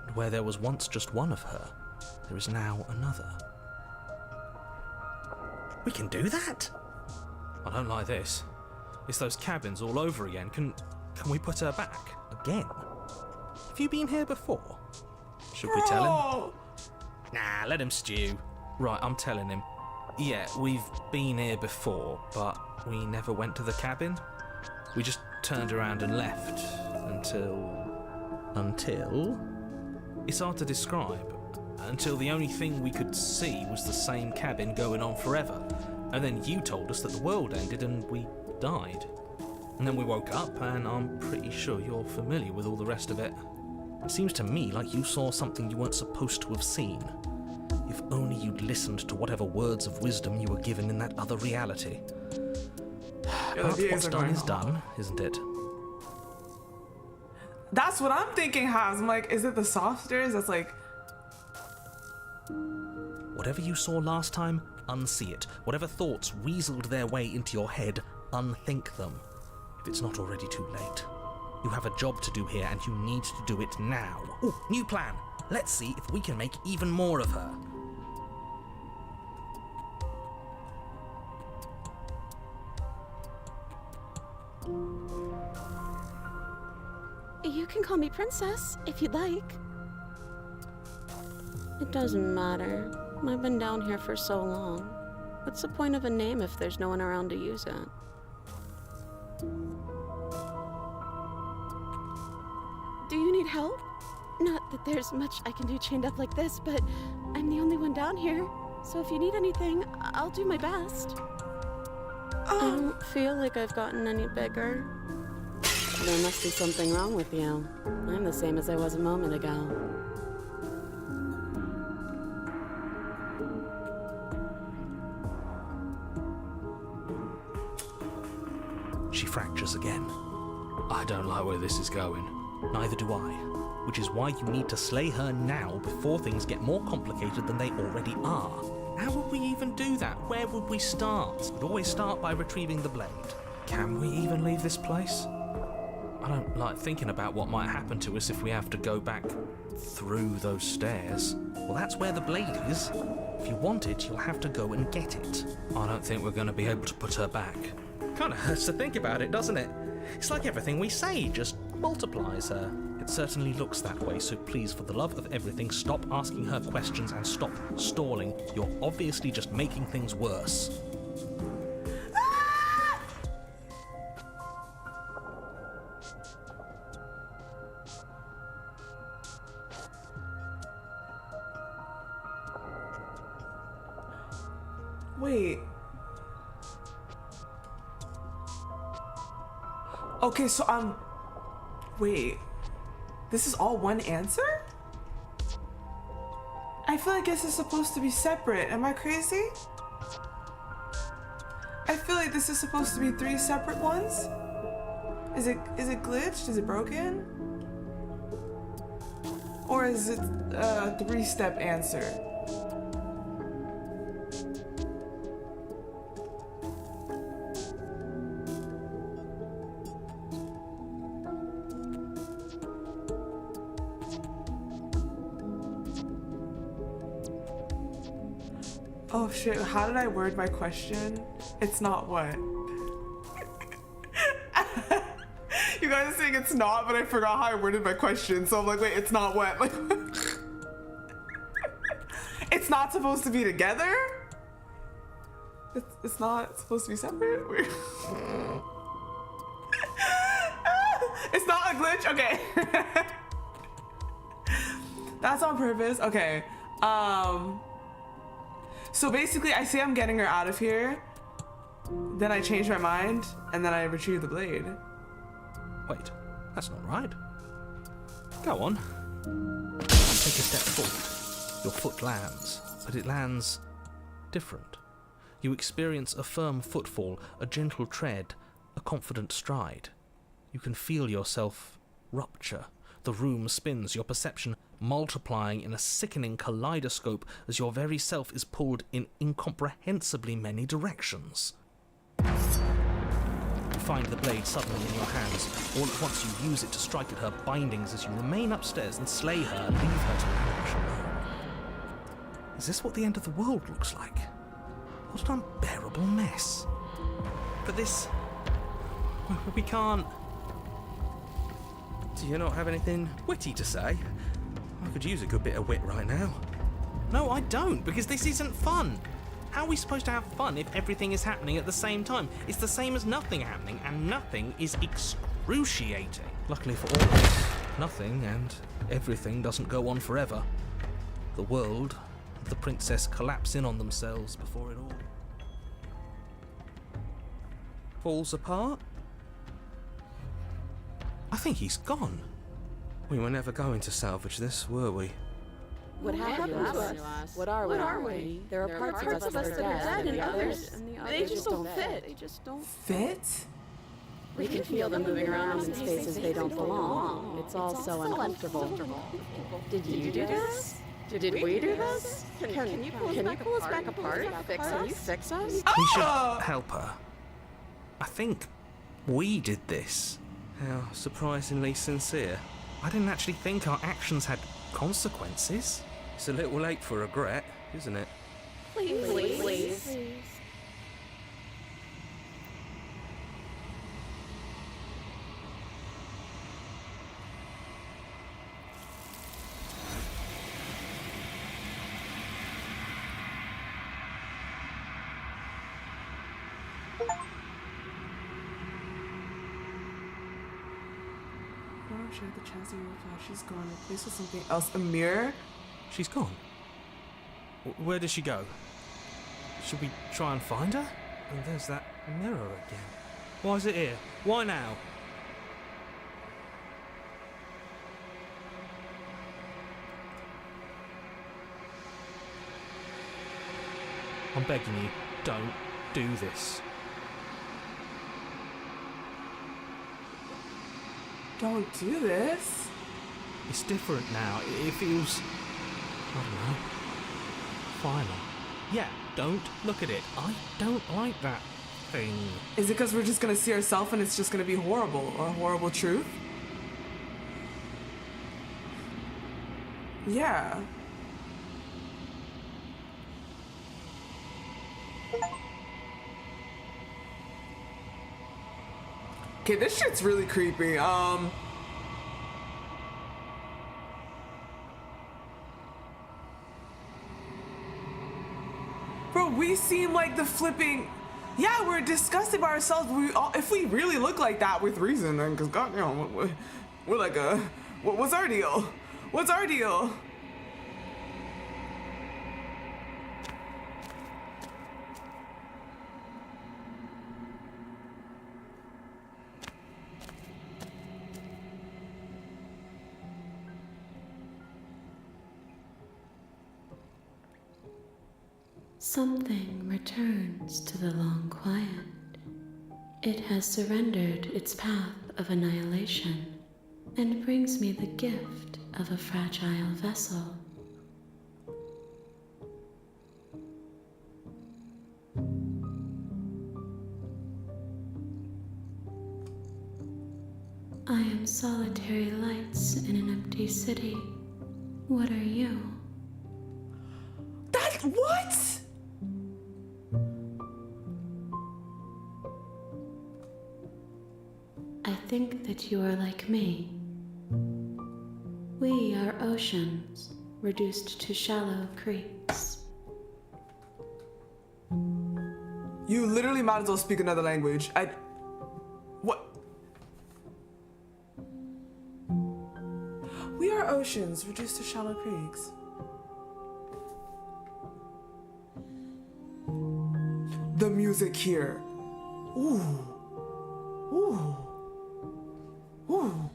And where there was once just one of her, there is now another. We can do that? I don't like this. It's those cabins all over again. Can we put her back? Again? Have you been here before? Should we tell him? Oh, Nah, let him stew. Right, I'm telling him. Yeah, we've been here before, but we never went to the cabin. We just turned around and left Until? It's hard to describe. Until the only thing we could see was the same cabin going on forever. And then you told us that the world ended and we died. And then we woke up, and I'm pretty sure you're familiar with all the rest of it. It seems to me like you saw something you weren't supposed to have seen. If only you'd listened to whatever words of wisdom you were given in that other reality. yeah, But the VAs what's are done going is on. done, isn't it? That's what I'm thinking, Has. I'm like, is it the soft stairs that's like... Whatever you saw last time, unsee it. Whatever thoughts weaseled their way into your head, unthink them. If it's not already too late. You have a job to do here, and you need to do it now. Ooh, new plan. Let's see if we can make even more of her. You can call me Princess, if you'd like. It doesn't matter. I've been down here for so long. What's the point of a name if there's no one around to use it? Do you need help? Not that there's much I can do chained up like this, but I'm the only one down here. So if you need anything, I'll do my best. I don't feel like I've gotten any bigger. There must be something wrong with you. I'm the same as I was a moment ago. She fractures again. I don't like where this is going. Neither do I. Which is why you need to slay her now before things get more complicated than they already are. How would we even do that? Where would we start? We'd always start by retrieving the blade. Can we even leave this place? I don't like thinking about what might happen to us if we have to go back through those stairs. Well, that's where the blade is. If you want it, you'll have to go and get it. I don't think we're going to be able to put her back. Kind of hurts to think about it, doesn't it? It's like everything we say just multiplies her. It certainly looks that way, so please, for the love of everything, stop asking her questions and stop stalling. You're obviously just making things worse. Wait. Okay, so wait. This is all one answer? I feel like this is supposed to be separate. Am I crazy? I feel like this is supposed to be 3 separate ones. Is it glitched? Is it broken? Or is it a 3-step answer? Oh shit, how did I word my question? It's not what? You guys are saying it's not, but I forgot how I worded my question. So I'm like, wait, it's not what? Like, it's not supposed to be together? It's not supposed to be separate? Weird. It's not a glitch? Okay. That's on purpose. Okay. So basically, I say I'm getting her out of here, then I change my mind, and then I retrieve the blade. Wait, that's not right. Go on. Take a step forward. Your foot lands, but it lands different. You experience a firm footfall, a gentle tread, a confident stride. You can feel yourself rupture, The room spins, your perception multiplying in a sickening kaleidoscope as your very self is pulled in incomprehensibly many directions. You find the blade suddenly in your hands. All at once you use it to strike at her bindings as you remain upstairs and slay her and leave her to perish alone. Is this what the end of the world looks like? What an unbearable mess. But this... we can't... Do you not have anything witty to say? I could use a good bit of wit right now. No, I don't, because this isn't fun. How are we supposed to have fun if everything is happening at the same time? It's the same as nothing happening, and nothing is excruciating. Luckily for all of us, nothing and everything doesn't go on forever. The world and the princess collapse in on themselves before it all falls apart. I think he's gone. We were never going to salvage this, were we? What happened to us? What are we? There are parts of us that are dead, and others, they just don't fit. Fit? We can feel them moving around in spaces they don't belong. It's all so uncomfortable. Did you do this? Did we do this? Can you pull us back apart? Fix us? We should help her. I think we did this. How surprisingly sincere. I didn't actually think our actions had consequences. It's a little late for regret, isn't it? Please. Share the chance that you reply. She's gone. Replaced with something else. A mirror? She's gone. Where did she go? Should we try and find her? And there's that mirror again. Why is it here? Why now? I'm begging you, don't do this. Don't do this. It's different now. It feels... I don't know. Final. Yeah, don't look at it. I don't like that thing. Is it because we're just gonna see ourselves and it's just gonna be horrible, or a horrible truth? Yeah. Okay, this shit's really creepy. Bro, we seem like the flipping... Yeah, we're disgusted by ourselves. If we really look like that with reason, then, because goddamn, we're like a... What's our deal? What's our deal? Something returns to the long quiet. It has surrendered its path of annihilation and brings me the gift of a fragile vessel. I am solitary lights in an empty city. What are you? What? I think that you are like me. We are oceans, reduced to shallow creeks. You literally might as well speak another language. What? We are oceans, reduced to shallow creeks. The music here. Ooh. Ooh. Ooh.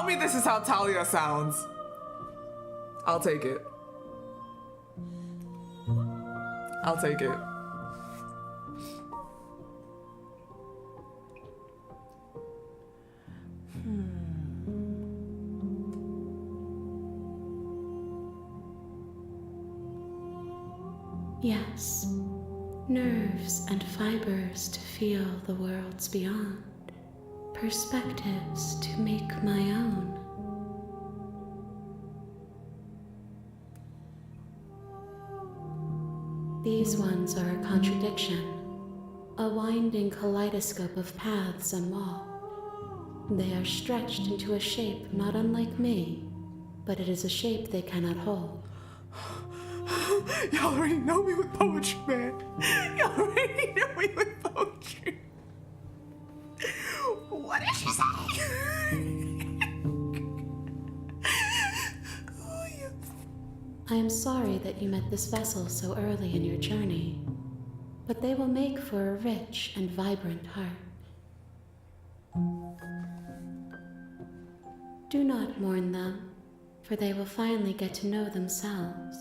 me this is how Talia sounds. I'll take it. I'll take it. Yes, nerves and fibers to feel the worlds beyond, perspectives to make my own. These ones are a contradiction, a winding kaleidoscope of paths and wall. They are stretched into a shape not unlike me, but it is a shape they cannot hold. Y'all already know me with poetry, man. Y'all already know me with poetry. What did she say? Oh, yes. I am sorry that you met this vessel so early in your journey, but they will make for a rich and vibrant heart. Do not mourn them, for they will finally get to know themselves.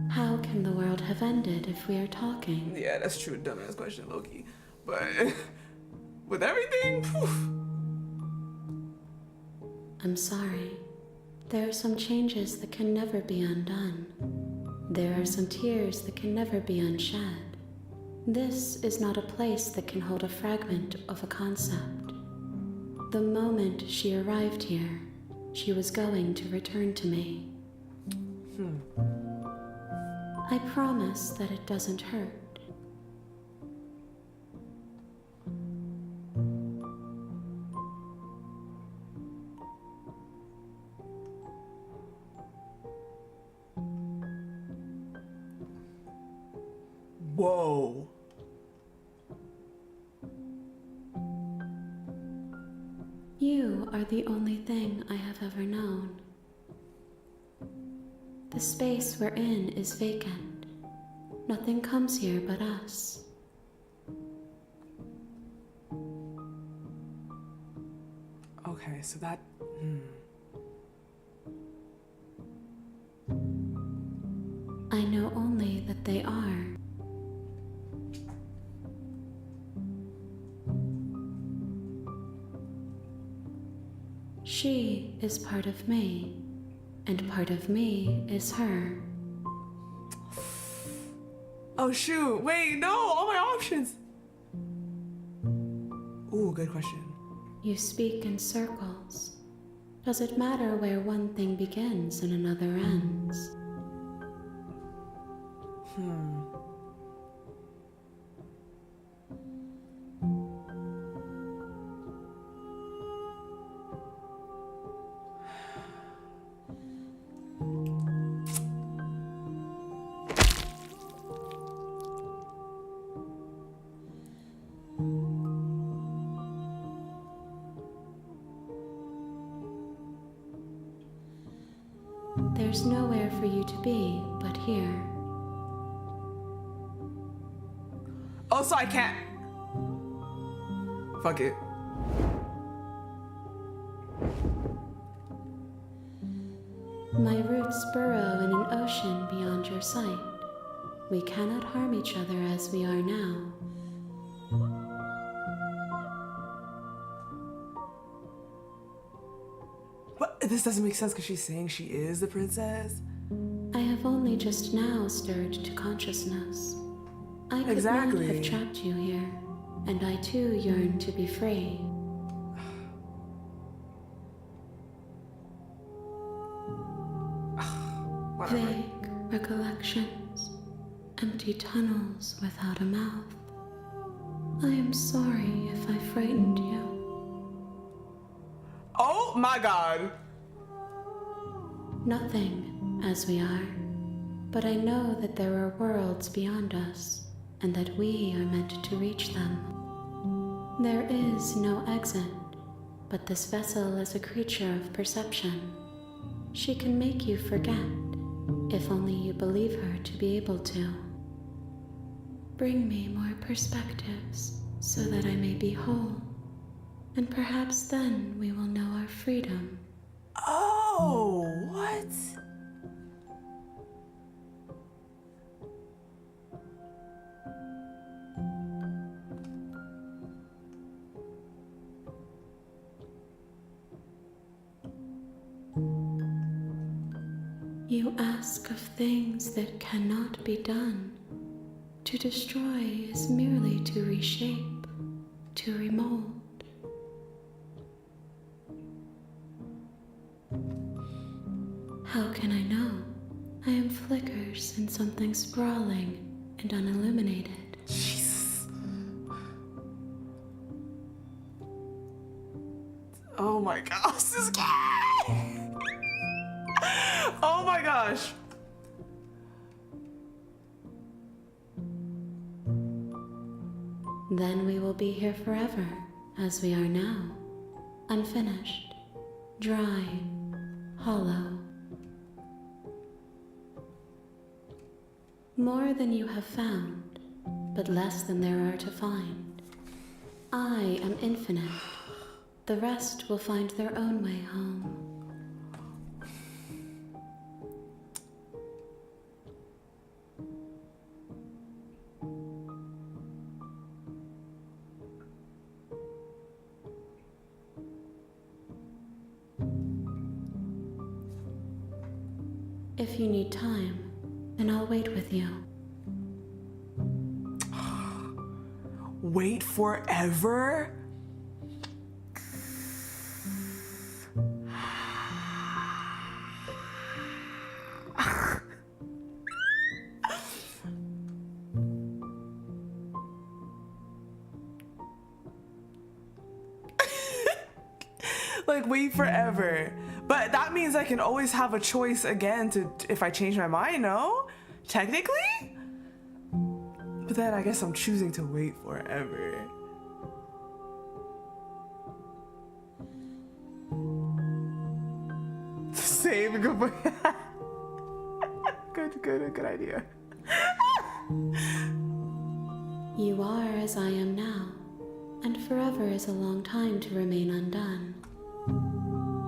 How can the world have ended if we are talking? Yeah, that's true. Dumbass question, Loki. But with everything, poof. I'm sorry. There are some changes that can never be undone. There are some tears that can never be unshed. This is not a place that can hold a fragment of a concept. The moment she arrived here, she was going to return to me. I promise that it doesn't hurt. Whoa. You are the only thing I have ever known. The space we're in is vacant. Nothing comes here but us. Okay, so that. I know only that they are. She is part of me, and part of me is her. Oh shoot! Wait, no! All my options. Ooh, good question. You speak in circles. Does it matter where one thing begins and another ends? There's nowhere for you to be but here. Oh, so I can't. Fuck it. My roots burrow in an ocean beyond your sight. We cannot harm each other as we are now. What? This doesn't make sense because she's saying she is the princess. I have only just now stirred to consciousness. I could Exactly. not have trapped you here, and I too yearn to be free. Whatever. Vague recollections, empty tunnels without a mouth. I am sorry if I frightened you. Oh my god. Nothing, as we are, but I know that there are worlds beyond us, and that we are meant to reach them. There is no exit, but this vessel is a creature of perception. She can make you forget, if only you believe her to be able to. bring me more perspectives so that I may be whole. And perhaps then we will know our freedom. Oh, what? You ask of things that cannot be done. To destroy is merely to reshape, to remold. How can I know? I am flickers in something sprawling and unilluminated. Jesus. Oh my gosh, this guy! Oh my gosh. Then we will be here forever, as we are now, unfinished, dry, hollow. More than you have found, but less than there are to find. I am infinite. The rest will find their own way home. If you need time, then I'll wait with you. Wait forever? Like, wait forever. But that means I can always have a choice again to if I change my mind, no? Technically? But then I guess I'm choosing to wait forever. Same, good good idea. You are as I am now, and forever is a long time to remain undone.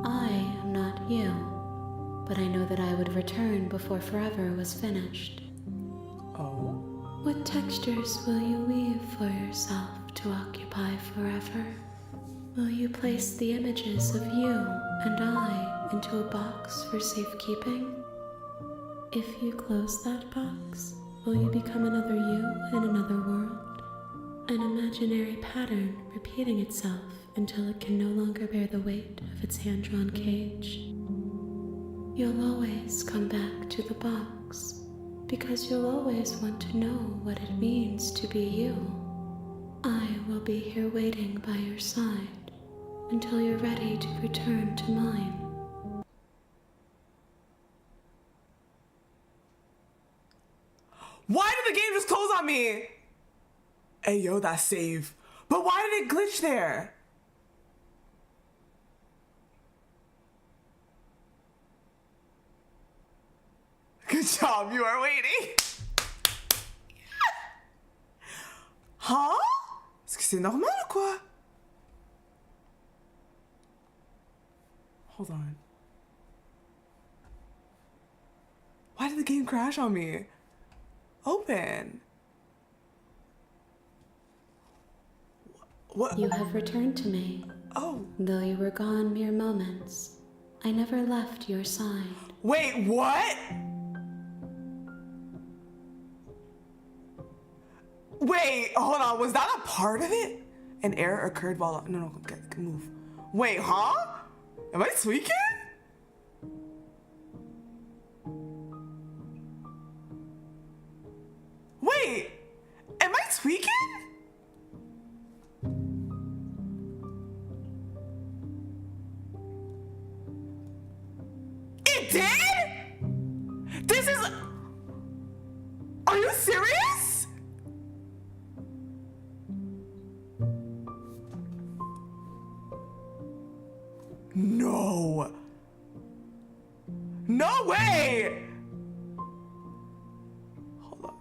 I am not you, but I know that I would return before forever was finished. Oh? What textures will you weave for yourself to occupy forever? Will you place the images of you and I into a box for safekeeping? If you close that box, will you become another you in another world? An imaginary pattern repeating itself until it can no longer bear the weight of its hand-drawn cage. You'll always come back to the box, because you'll always want to know what it means to be you. I will be here waiting by your side until you're ready to return to mine. Why did the game just close on me? Hey, yo, that's save. But why did it glitch there? Good job, you are waiting. Huh? Est-ce que c'est normal ou quoi? Hold on. Why did the game crash on me? Open. What? You have returned to me. Oh. Though you were gone mere moments, I never left your side. Wait, what? Wait, hold on. Was that a part of it? An error occurred while... No, move. Wait, huh? Am I tweaking? Wait, am I tweaking? It did? This is... Are you serious? No. No way. Hold on.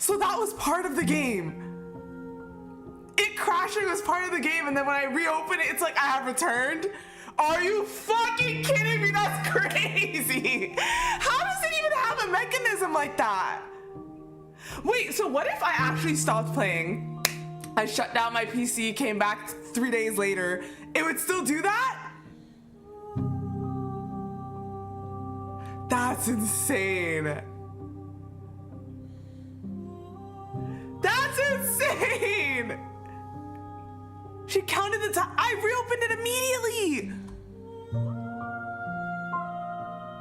So that was part of the game. It crashing was part of the game, and then when I reopen it, it's like I have returned. Are you fucking kidding me? That's crazy. How does it even have a mechanism like that? Wait, so what if I actually stopped playing? I shut down my PC, came back 3 days later. It would still do that? That's insane. That's insane. She counted the time. I reopened it immediately.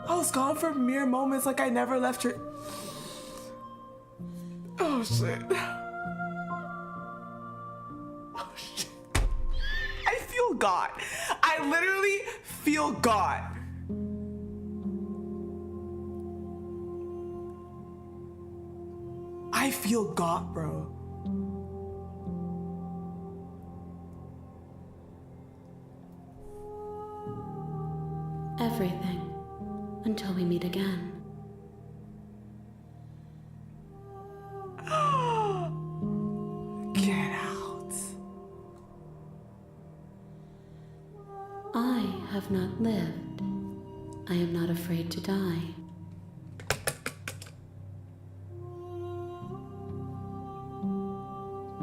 I was gone for mere moments, like I never left her. Oh shit. Oh shit. I feel God. I literally feel God. I feel God, bro. Everything until we meet again. Get out. I have not lived. I am not afraid to die.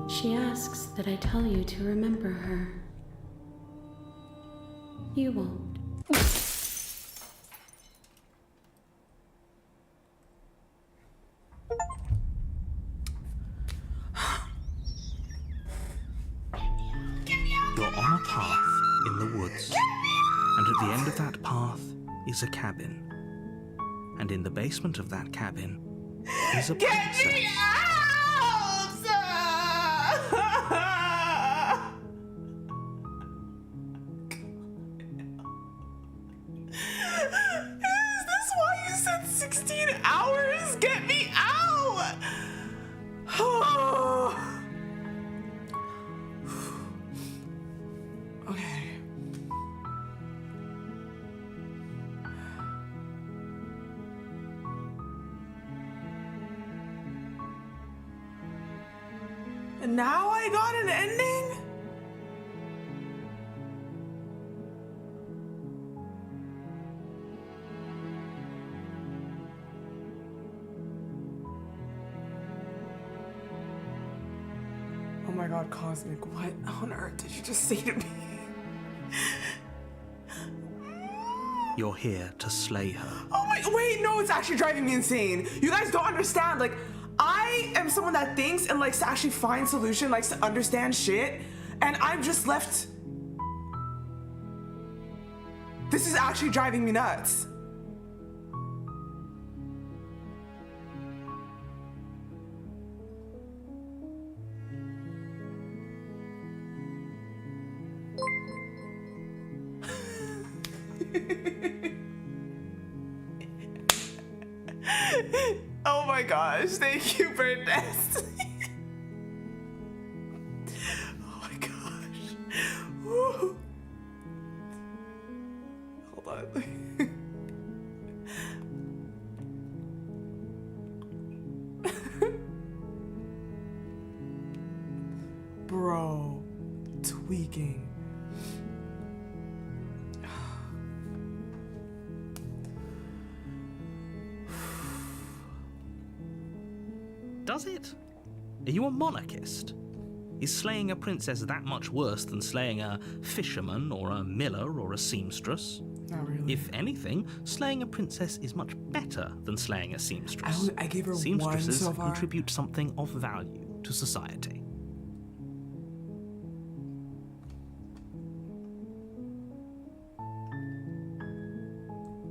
She asks that I tell you to remember her. You won't. You're on a path in the woods, and at the end of that path is a cabin. And in the basement of that cabin is a princess. Get me out! Is this why you said 16 hours? Get me out! Okay. And now I got an ending? Oh my god, Cosmic, what on earth did you just say to me? You're here to slay her. Oh my, wait, no, it's actually driving me insane. You guys don't understand, like, I am someone that thinks and likes to actually find solution, likes to understand shit, and I'm just left. This is actually driving me nuts. Oh my gosh, thank you, Burness. Oh my gosh. Woo. Hold on. Bro, tweaking. Does it? Are you a monarchist? Is slaying a princess that much worse than slaying a fisherman or a miller or a seamstress? Not really. If anything, slaying a princess is much better than slaying a seamstress. I gave her one Seamstresses so far. contribute something of value to society.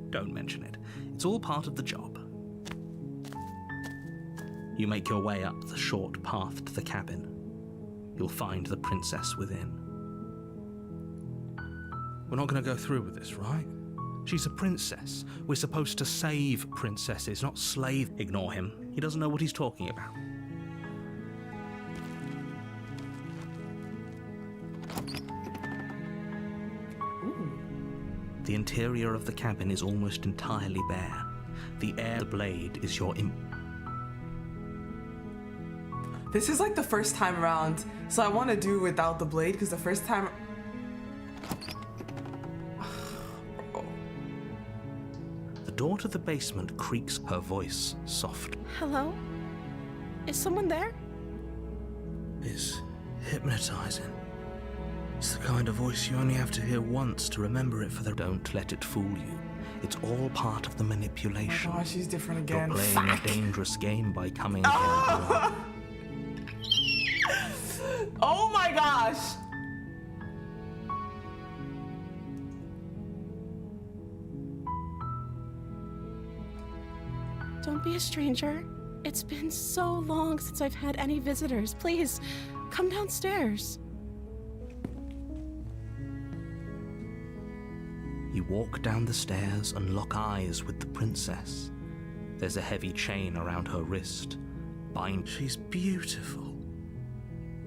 Don't mention it. It's all part of the job. You make your way up the short path to the cabin. You'll find the princess within. We're not going to go through with this, right? She's a princess. We're supposed to save princesses, not slave. Ignore him. He doesn't know what he's talking about. The interior of the cabin is almost entirely bare. The blade is your This is like the first time around, so I want to do without the blade because the first time. The door to the basement creaks, her voice soft. Hello? Is someone there? It's hypnotizing. It's the kind of voice you only have to hear once to remember it for the... Don't let it fool you. It's all part of the manipulation. Oh, she's different You're again. playing a dangerous game by coming here alone. Oh my gosh! Don't be a stranger. It's been so long since I've had any visitors. Please, come downstairs. You walk down the stairs and lock eyes with the princess. There's a heavy chain around her wrist. She's beautiful.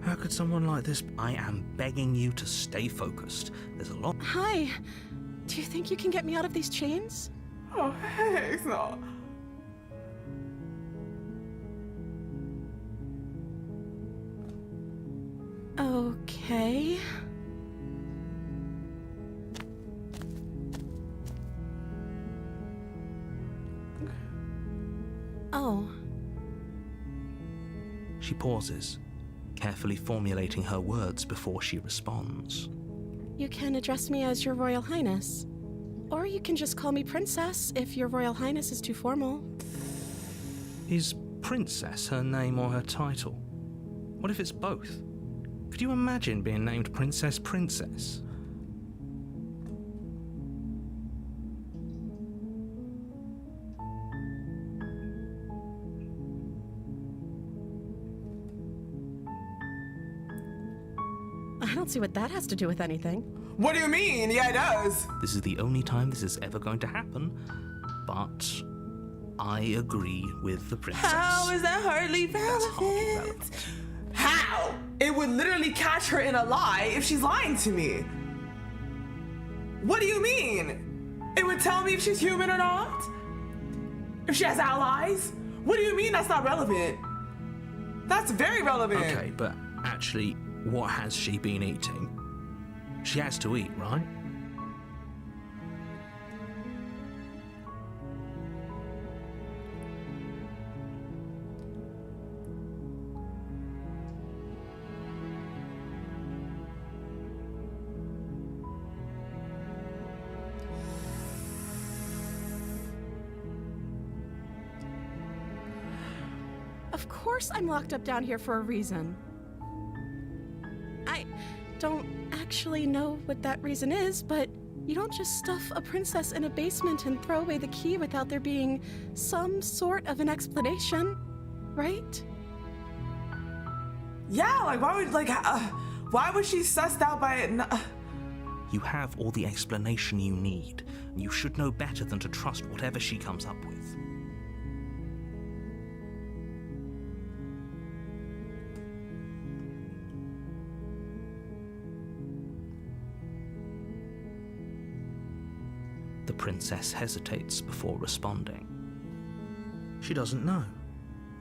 How could someone like this... I am begging you to stay focused. There's a lot. Hi. Do you think you can get me out of these chains? Oh, heck no. Okay. Oh. She pauses, carefully formulating her words before she responds. You can address me as Your Royal Highness. Or you can just call me Princess if Your Royal Highness is too formal. Is Princess her name or her title? What if it's both? Could you imagine being named Princess Princess? I don't see what that has to do with anything. What do you mean? Yeah, it does. This is the only time this is ever going to happen, but I agree with the princess. How is that hardly That's hardly relevant? relevant. How? It would literally catch her in a lie if she's lying to me. What do you mean? It would tell me if she's human or not? If she has allies? What do you mean that's not relevant? That's very relevant. Okay, but actually, what has she been eating? She has to eat, right? Of course I'm locked up down here for a reason. I don't actually know what that reason is, but you don't just stuff a princess in a basement and throw away the key without there being some sort of an explanation, right? Yeah, like why was she sussed out by it? You have all the explanation you need. You should know better than to trust whatever she comes up with. The princess hesitates before responding. She doesn't know.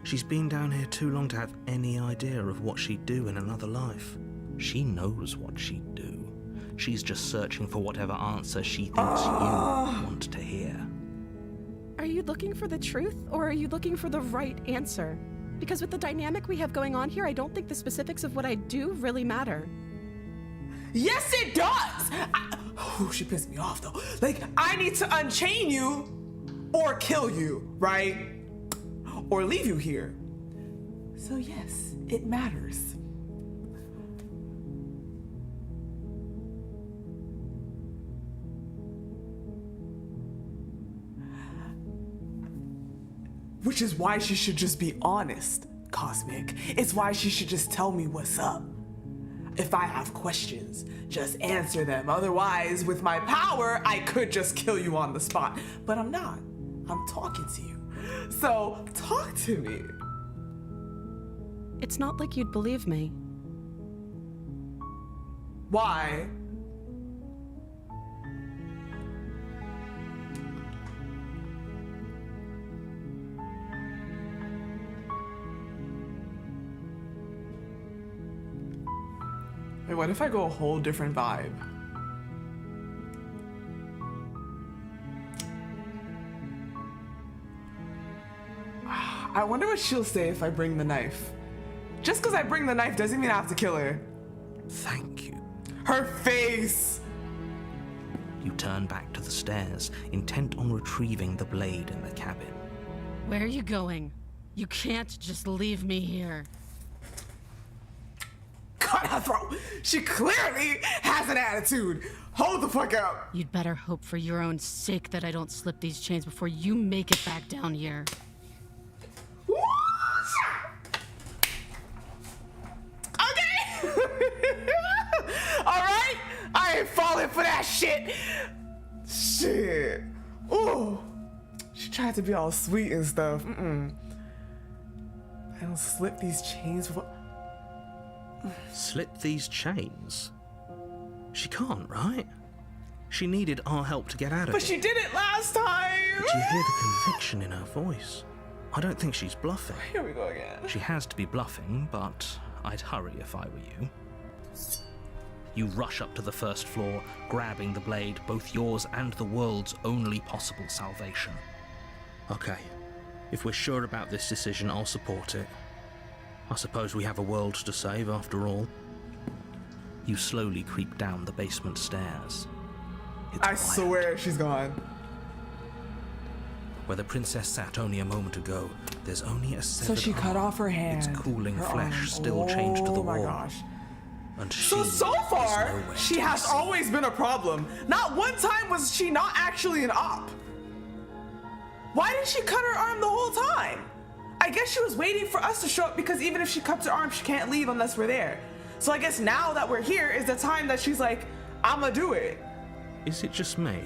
She's been down here too long to have any idea of what she'd do in another life. She knows what she'd do. She's just searching for whatever answer she thinks you want to hear. Are you looking for the truth, or are you looking for the right answer? Because with the dynamic we have going on here, I don't think the specifics of what I do really matter. Yes, it does. She pissed me off though. Like, I need to unchain you or kill you, right? Or leave you here. So yes, it matters. Which is why she should just be honest, Cosmic. It's why she should just tell me what's up. If I have questions, just answer them. Otherwise, with my power, I could just kill you on the spot. But I'm not. I'm talking to you. So, talk to me. It's not like you'd believe me. Why? Wait, what if I go a whole different vibe? I wonder what she'll say if I bring the knife. Just because I bring the knife doesn't mean I have to kill her. Thank you. Her face! You turn back to the stairs, intent on retrieving the blade in the cabin. Where are you going? You can't just leave me here. Cut her throat! She clearly has an attitude! Hold the fuck up! You'd better hope for your own sake that I don't slip these chains before you make it back down here. Okay! Alright? I ain't falling for that shit! Shit. Ooh. She tried to be all sweet and stuff. I don't slip these chains before. Slip these chains? She can't, right? She needed our help to get out of But it. she did it last time! But you hear the conviction in her voice. I don't think she's bluffing. Here we go again. She has to be bluffing, but I'd hurry if I were you. You rush up to the first floor, grabbing the blade, both yours and the world's only possible salvation. Okay, if we're sure about this decision, I'll support it. I suppose we have a world to save after all. You slowly creep down the basement stairs. It's I quiet. swear she's gone. Where the princess sat only a moment ago, there's only a So severed she cut arm, off her hand. its cooling her flesh arm. still chained to the Oh my wall. gosh. And So she far, is nowhere she to be has seen. always been a problem. Not one time was she not actually an op. Why did she cut her arm the whole time? I guess she was waiting for us to show up because even if she cuts her arm, she can't leave unless we're there. So I guess now that we're here is the time that she's like, I'ma do it. Is it just me?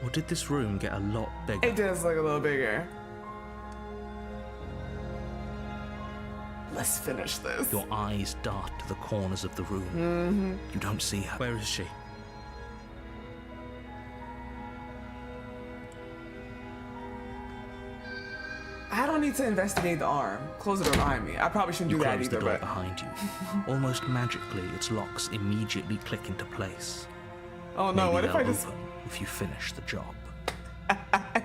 Or did this room get a lot bigger? It does look a little bigger. Let's finish this. Your eyes dart to the corners of the room. You don't see her. Where is she? I don't need to investigate the arm. Close the door behind me. I probably shouldn't You do that close either, the door but behind you. Almost magically, its locks immediately click into place. oh no, Maybe what if I they'll just open if you finish the job?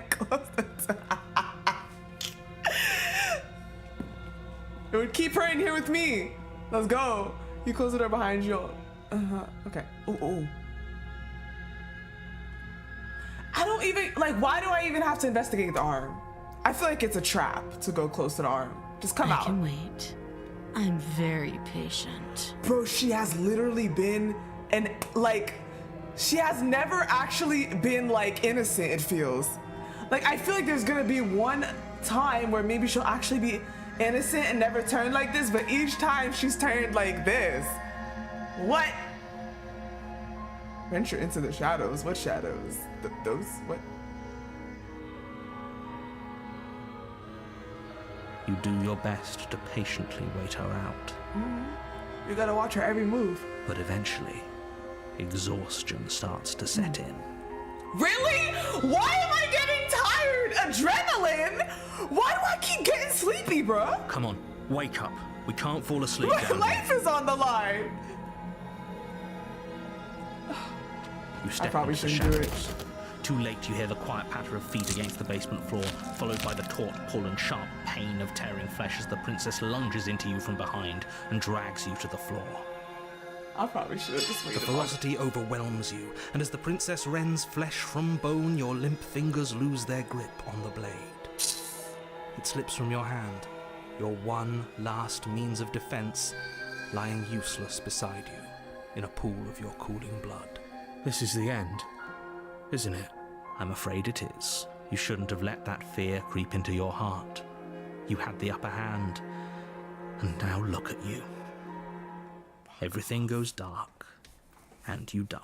close the door? It would keep her in here with me. Let's go. You close the door behind you. Okay. Ooh. I don't even like. Why do I even have to investigate the arm? I feel like it's a trap to go close to the arm. Just come I out. can wait. I'm very patient. Bro, she has literally been she has never actually been like innocent, it feels. Like I feel like there's gonna be one time where maybe she'll actually be innocent and never turn like this, but each time she's turned like this. What? Venture into the shadows. What shadows? Those? What? You do your best to patiently wait her out. You gotta watch her every move. But eventually, exhaustion starts to set in. Really? Why am I getting tired? Adrenaline? Why do I keep getting sleepy, bruh? Come on, wake up. We can't fall asleep My down here. life is on the line. You step probably into the shouldn't do it. shadows. Too late, you hear the quiet patter of feet against the basement floor, followed by the taut pull and sharp pain of tearing flesh as the princess lunges into you from behind and drags you to the floor. I probably should have just The waited. velocity overwhelms you, and as the princess rends flesh from bone, your limp fingers lose their grip on the blade. It slips from your hand, your one last means of defense, lying useless beside you in a pool of your cooling blood. This is the end, isn't it? I'm afraid it is. You shouldn't have let that fear creep into your heart. You had the upper hand, and now look at you. Everything goes dark, and you die.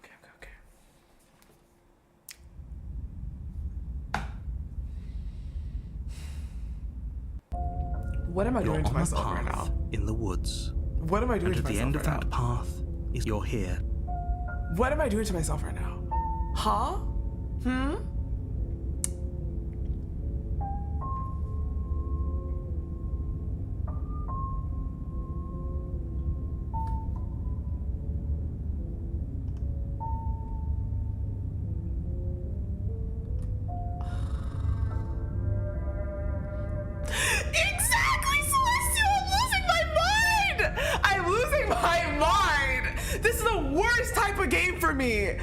Okay. What am I You're doing to on a myself right path now? in the woods, What am I doing and to at the myself end of right that now? path is you're here. What am I doing to myself right now? Huh? worst type of game for me.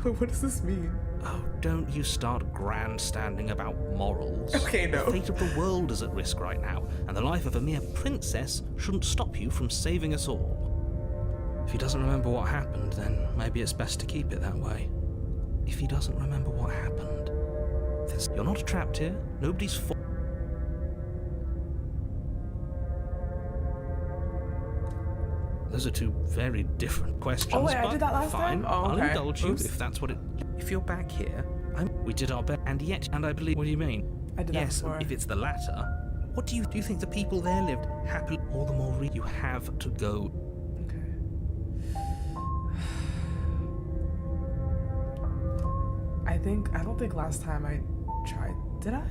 What does this mean? Oh, don't you start grandstanding about morals. Okay, no. The fate of the world is at risk right now, and the life of a mere princess shouldn't stop you from saving us all. If he doesn't remember what happened, then maybe it's best to keep it that way. If he doesn't remember what happened, then you're not trapped here. Nobody's fault. Those are two very different questions. Oh, wait, I but did that last fine. time? Oh, okay. I'll indulge you Oops. if that's what it. If you're back here, we did our best, and I believe. What do you mean? I did Yes, that before. if it's the latter, what do you think the people there lived happily? All the more you have to go. Okay. I don't think last time I tried, did I?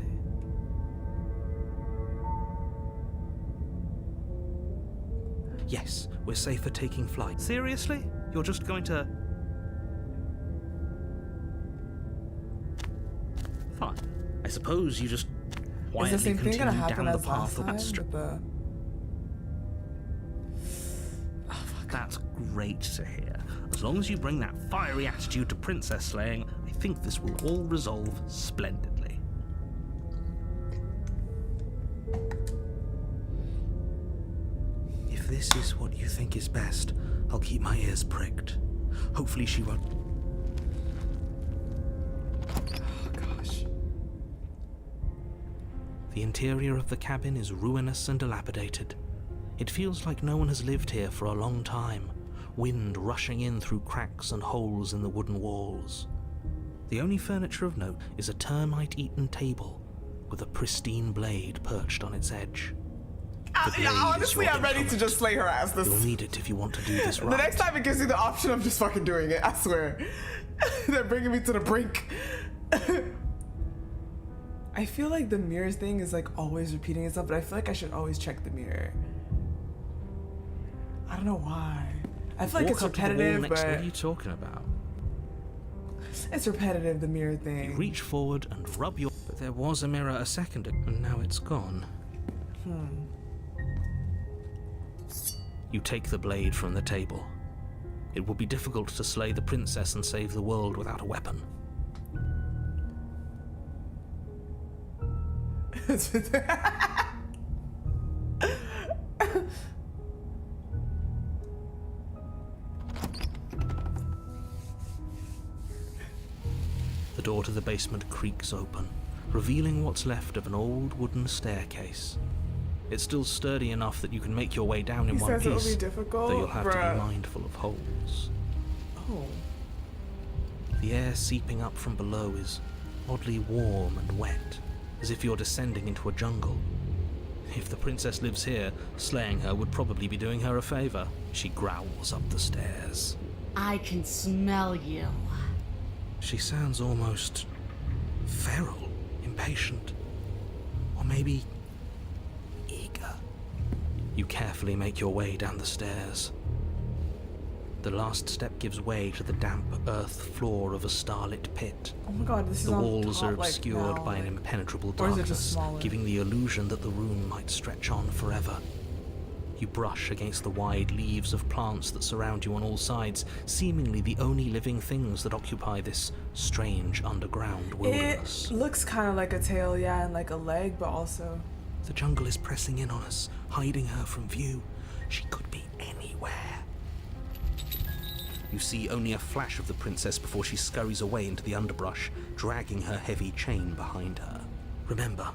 Yes, we're safer taking flight. Seriously? You're just going to... Fine. I suppose you just Is quietly the same thing continue gonna happen down the as last path of time? that strip. With the... That's great to hear. As long as you bring that fiery attitude to princess slaying, I think this will all resolve splendidly. If this is what you think is best, I'll keep my ears pricked. Hopefully she won't... Oh, gosh. The interior of the cabin is ruinous and dilapidated. It feels like no one has lived here for a long time, wind rushing in through cracks and holes in the wooden walls. The only furniture of note is a termite-eaten table with a pristine blade perched on its edge. The blade Yeah, is honestly, your I'm ready to implement. just slay her ass. You'll need it if you want to do this right. The next time it gives you the option, I'm just fucking doing it. I swear. They're bringing me to the brink. I feel like the mirrors thing is like always repeating itself, but I feel like I should always check the mirror. I don't know why. I feel like it's Walk up to the wall repetitive, next- but What are you talking about? it's repetitive, the mirror thing. You reach forward and rub your... But there was a mirror a second ago, and now it's gone. You take the blade from the table. It would be difficult to slay the princess and save the world without a weapon. The door to the basement creaks open, revealing what's left of an old wooden staircase. It's still sturdy enough that you can make your way down in He one says it'll piece, be difficult, though you'll have to bruh. be mindful of holes. Oh. The air seeping up from below is oddly warm and wet, as if you're descending into a jungle. If the princess lives here, slaying her would probably be doing her a favor. She growls up the stairs. I can smell you. She sounds almost feral, impatient, or maybe eager. You carefully make your way down the stairs. The last step gives way to the damp earth floor of a starlit pit. Oh my god, this is The on walls top, are like, obscured now, by an like- impenetrable or is it darkness, just smaller? giving the illusion that the room might stretch on forever. You brush against the wide leaves of plants that surround you on all sides, seemingly the only living things that occupy this strange underground wilderness. It looks kind of like a tail, yeah, and like a leg, but also... The jungle is pressing in on us, hiding her from view. She could be anywhere. You see only a flash of the princess before she scurries away into the underbrush, dragging her heavy chain behind her. Remember,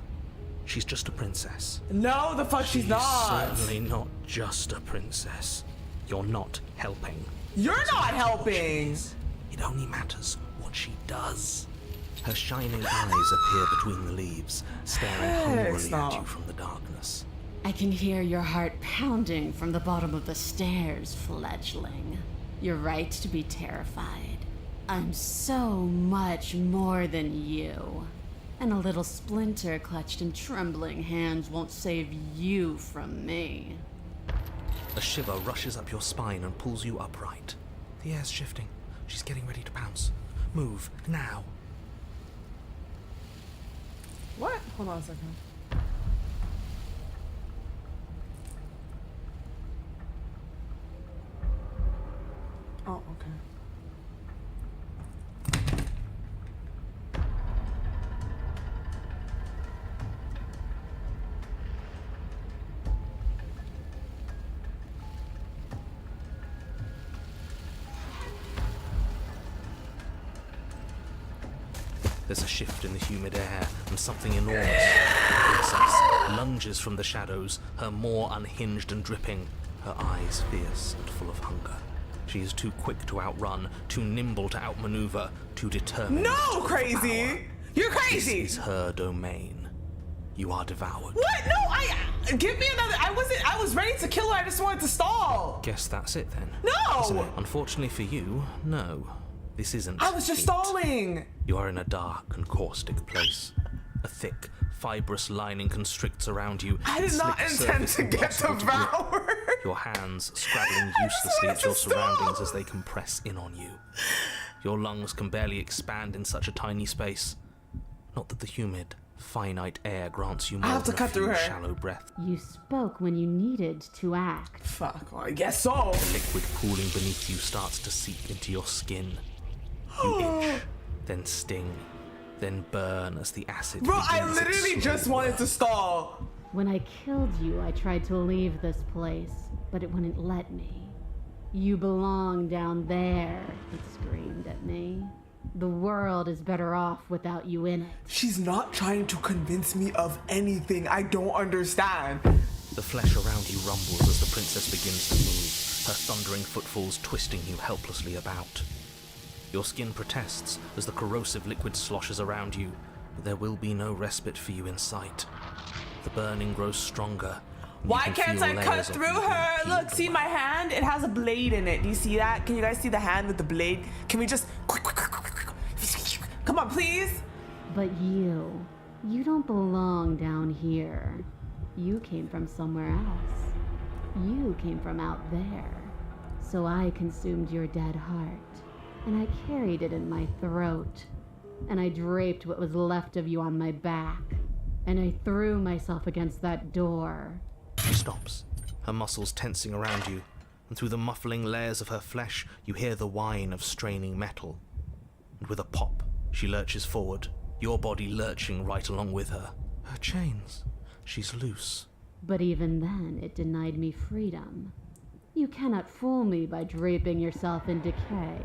she's just a princess. No, the fuck she's not! Certainly not just a princess. You're not helping. You're not helping! It only matters what she does. Her shining eyes appear between the leaves, staring hungrily no. at you from the darkness. I can hear your heart pounding from the bottom of the stairs, fledgling. You're right to be terrified. I'm so much more than you. And a little splinter clutched in trembling hands won't save you from me. A shiver rushes up your spine and pulls you upright. The air's shifting. She's getting ready to pounce. Move, now. Hold on a second. Oh, okay. There's a shift in the humid air, and something enormous, the princess, lunges from the shadows, her maw unhinged and dripping, her eyes fierce and full of hunger. She is too quick to outrun, too nimble to outmaneuver, too determined No, to crazy! overpower. You're crazy! This is her domain. You are devoured. What? No, give me another. I was ready to kill her. I just wanted to stall. Guess that's it then. No! Isn't it? Unfortunately for you, no. This isn't. I was just hate. stalling. You are in a dark and caustic place. A thick, fibrous lining constricts around you. I did its not slick intend surface to get impossible to grip. devoured. Your hands scrabbling uselessly wanted at your to surroundings stop. as they compress in on you. Your lungs can barely expand in such a tiny space. Not that the humid, finite air grants you more have to than cut a few through her. shallow breaths. You spoke when you needed to act. Fuck. Well, I guess so. The liquid pooling beneath you starts to seep into your skin. You itch, then sting, then burn as the acid Bro, I begins its literally slow just wanted work. to stall. When I killed you, I tried to leave this place, but it wouldn't let me. You belong down there, it screamed at me. The world is better off without you in it. She's not trying to convince me of anything. I don't understand. The flesh around you rumbles as the princess begins to move, her thundering footfalls twisting you helplessly about. Your skin protests as the corrosive liquid sloshes around you, but there will be no respite for you in sight. The burning grows stronger. and you Why can can't feel I cut layers of through you being her? peeled Look, see away. my hand? It has a blade in it. Do you see that? Can you guys see the hand with the blade? Can we just... Come on, please? But you don't belong down here. You came from somewhere else. You came from out there. So I consumed your dead heart, and I carried it in my throat, and I draped what was left of you on my back, and I threw myself against that door. She stops, her muscles tensing around you, and through the muffling layers of her flesh, you hear the whine of straining metal. And with a pop, she lurches forward, your body lurching right along with her. Her chains. She's loose. But even then, it denied me freedom. You cannot fool me by draping yourself in decay.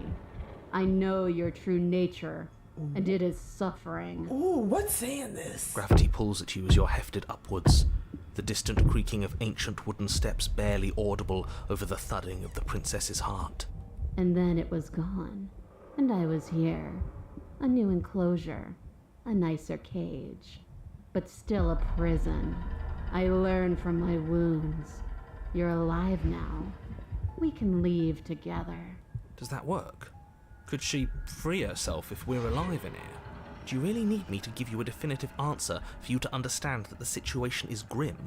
I know your true nature, and it is suffering. Ooh, what's saying this? Gravity pulls at you as you're hefted upwards, the distant creaking of ancient wooden steps barely audible over the thudding of the princess's heart. And then it was gone, and I was here. A new enclosure, a nicer cage, but still a prison. I learned from my wounds. You're alive now. We can leave together. Does that work? Could she free herself if we're alive in here? Do you really need me to give you a definitive answer for you to understand that the situation is grim?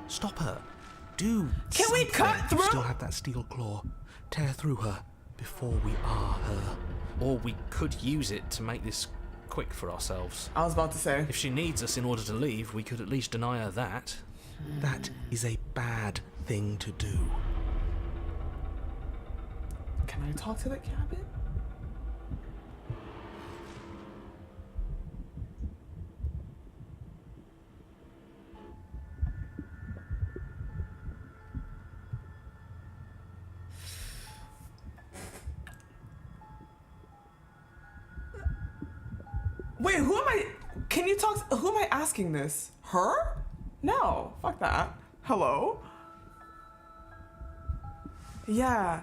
Stop her. Do Can we something. cut You through? still have that steel claw. Tear through her before we are her. Or we could use it to make this quick for ourselves. I was about to say. If she needs us in order to leave, we could at least deny her that. That is a bad thing to do. Can I talk to the cabin? Wait, who am I? Can you talk? Who am I asking this? Her? No, fuck that. Hello? Yeah.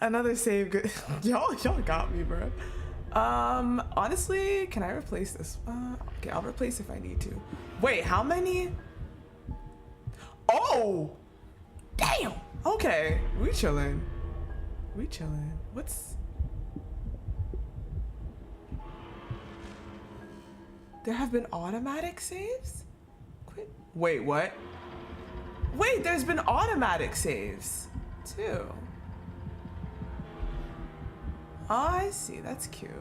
Another save good. y'all got me, bro. Honestly, can I replace this? Okay, I'll replace if I need to. Wait, how many? Oh! Damn! Okay, we chilling. We chilling. What's... There have been automatic saves? Quit. Wait, what? Wait, there's been automatic saves, too. Oh, I see. That's cute.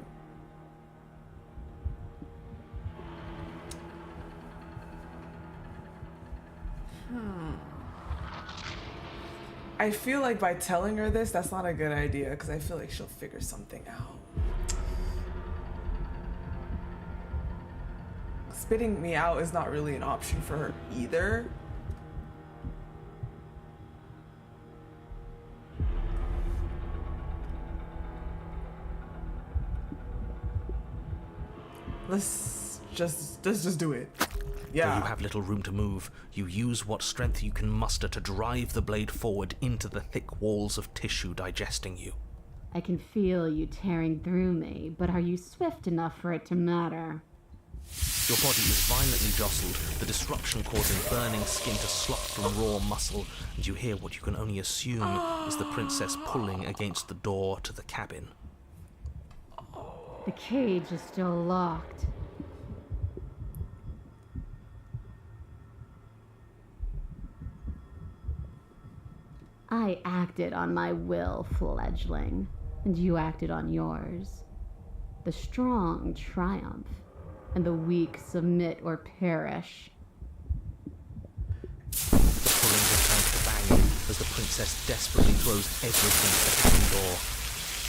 I feel like by telling her this, that's not a good idea because I feel like she'll figure something out. Spitting me out is not really an option for her either. Let's just do it. Yeah. Though you have little room to move, you use what strength you can muster to drive the blade forward into the thick walls of tissue digesting you. I can feel you tearing through me, but are you swift enough for it to matter? Your body is violently jostled, the disruption causing burning skin to slop from raw muscle, and you hear what you can only assume is the princess pulling against the door to the cabin. The cage is still locked. I acted on my will, fledgling, and you acted on yours. The strong triumph, and the weak submit or perish. The pulling returns to banging as the princess desperately throws everything at the cabin door.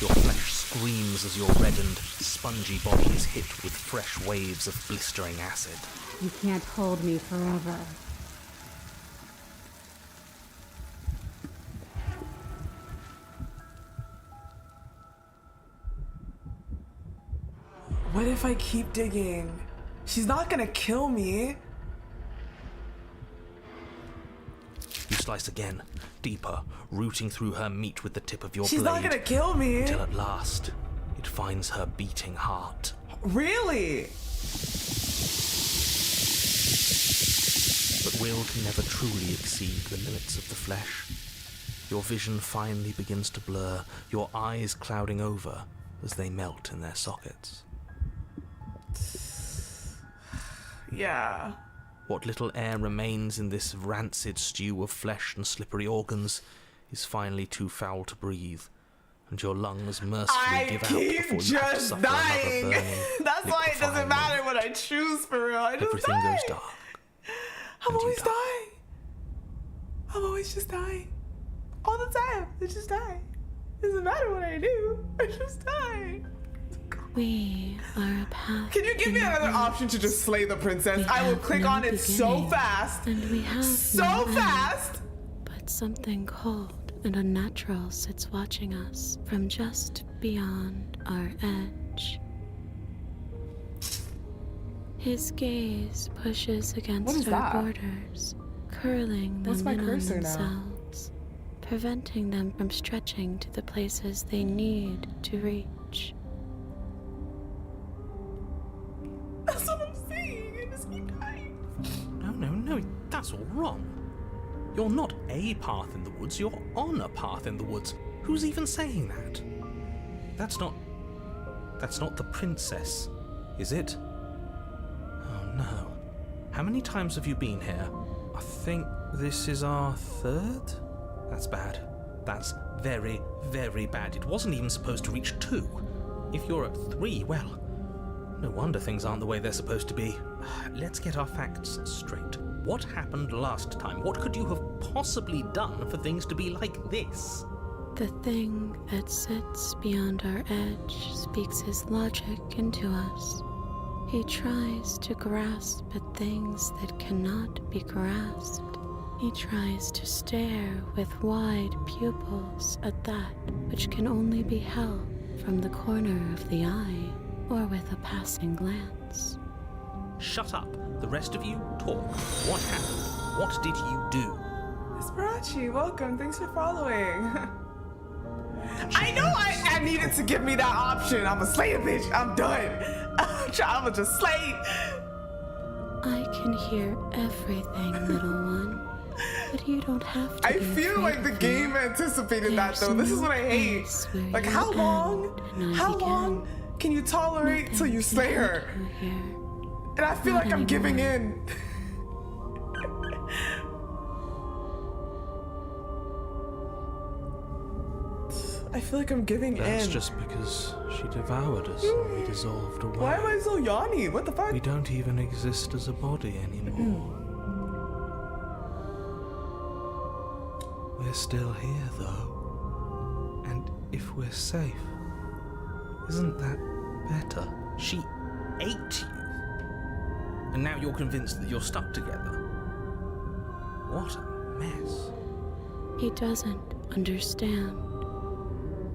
Your flesh screams as your reddened, spongy body is hit with fresh waves of blistering acid. You can't hold me forever. What if I keep digging? She's not gonna kill me. You slice again, deeper, rooting through her meat with the tip of your She's blade. not gonna kill me. Until at last, it finds her beating heart. Really? But will can never truly exceed the limits of the flesh. Your vision finally begins to blur, your eyes clouding over as they melt in their sockets. Yeah. What little air remains in this rancid stew of flesh and slippery organs is finally too foul to breathe, and your lungs mercifully give out before you have to just suffer dying. another burning, That's why it doesn't liquefying matter moment. what I choose for real. I just Everything die. goes dark. I'm and you always die. dying. I'm always just dying. All the time. I just die. Doesn't matter what I do. I just die. We are a path. Can you give me in the another wind. option to just slay the princess? We I will have click no on it so beginning, fast. And we have So no end. fast. But something cold and unnatural sits watching us from just beyond our edge. His gaze pushes What against is our that? borders, curling What's them my in on cursor now? themselves, preventing them from stretching to the places they need to reach. That's what I'm saying. I just keep dying. No, that's all wrong. You're not a path in the woods, you're on a path in the woods. Who's even saying that? That's not the princess, is it? Oh no. How many times have you been here? I think this is our third? That's bad. That's very, very bad. It wasn't even supposed to reach 2. If you're at 3, well, no wonder things aren't the way they're supposed to be. Let's get our facts straight. What happened last time? What could you have possibly done for things to be like this? The thing that sits beyond our edge speaks his logic into us. He tries to grasp at things that cannot be grasped. He tries to stare with wide pupils at that which can only be held from the corner of the eye or with a passing glance. Shut up. The rest of you, talk. What happened? What did you do? Esperachi, welcome. Thanks for following. I know I needed to give me that option. I'm a slay a bitch. I'm done. I'm just slay. I can hear everything, little one. But you don't have to I be feel afraid like the of game me. anticipated that There's though. This is no what I hate. place where Like you how long? end and I How begin. long can you tolerate till Nothing you can slay her? hold you here. And I feel Not like I'm giving anymore. in. I feel like I'm giving That's in. just because she devoured us and we dissolved away. Why am I so yawny? What the fuck? We don't even exist as a body anymore. We're still here, though. And if we're safe, isn't that better? She ate you. And now you're convinced that you're stuck together. What a mess. He doesn't understand.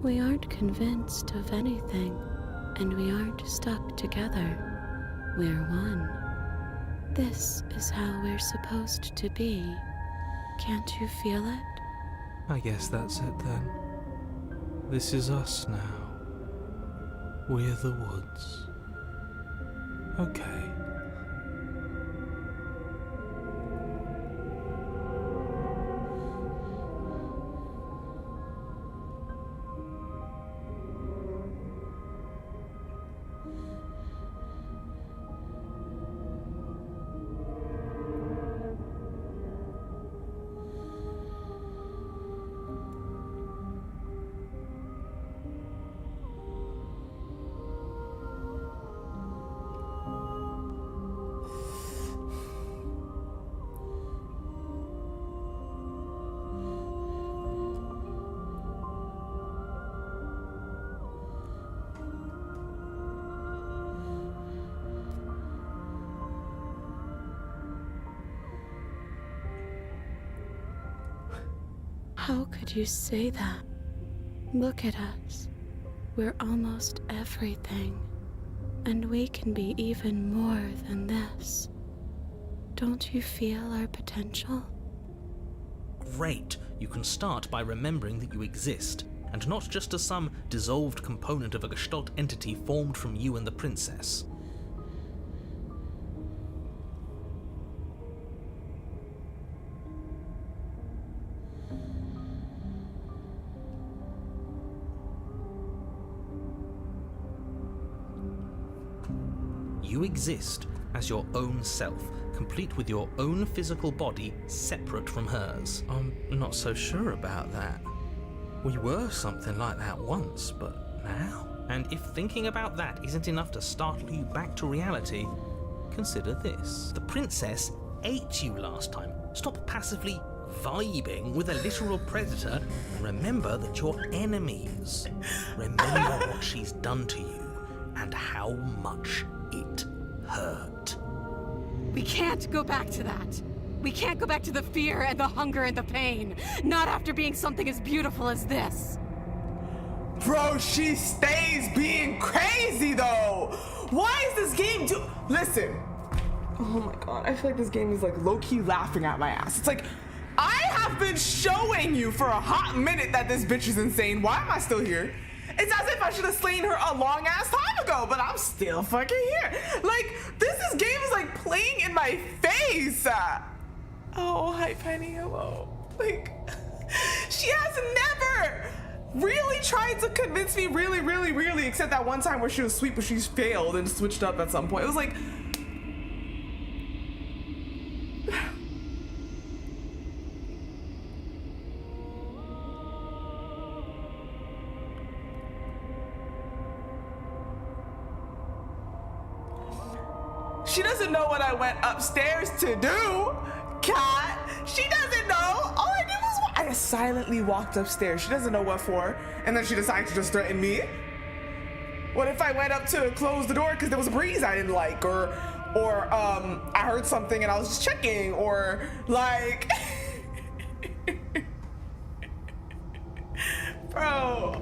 We aren't convinced of anything, and we aren't stuck together. We're one. This is how we're supposed to be. Can't you feel it? I guess that's it then. This is us now. We're the woods. Okay. How could you say that? Look at us. We're almost everything. And we can be even more than this. Don't you feel our potential? Great. You can start by remembering that you exist, and not just as some dissolved component of a Gestalt entity formed from you and the princess. You exist as your own self, complete with your own physical body, separate from hers. I'm not so sure about that. We were something like that once, but now? And if thinking about that isn't enough to startle you back to reality, consider this. The princess ate you last time. Stop passively vibing with a literal predator and remember that you're enemies. Remember what she's done to you and how much it hurt. We can't go back to that. We can't go back to the fear and the hunger and the pain. Not after being something as beautiful as this. Bro, she stays being crazy though. Why is this game Listen. Oh my god, I feel like this game is like low-key laughing at my ass. It's like, I have been showing you for a hot minute that this bitch is insane. Why am I still here? It's as if I should have slain her a long ass time ago, but I'm still fucking here. Like, this game is like playing in my face. Oh, hi Penny, hello. Like, she has never really tried to convince me really, except that one time where she was sweet, but she's failed and switched up at some point. It was like, she doesn't know what I went upstairs to do, cat. She doesn't know. All I did was I silently walked upstairs. She doesn't know what for. And then she decided to just threaten me. What if I went up to close the door because there was a breeze I didn't like, or I heard something and I was just checking, or like, bro.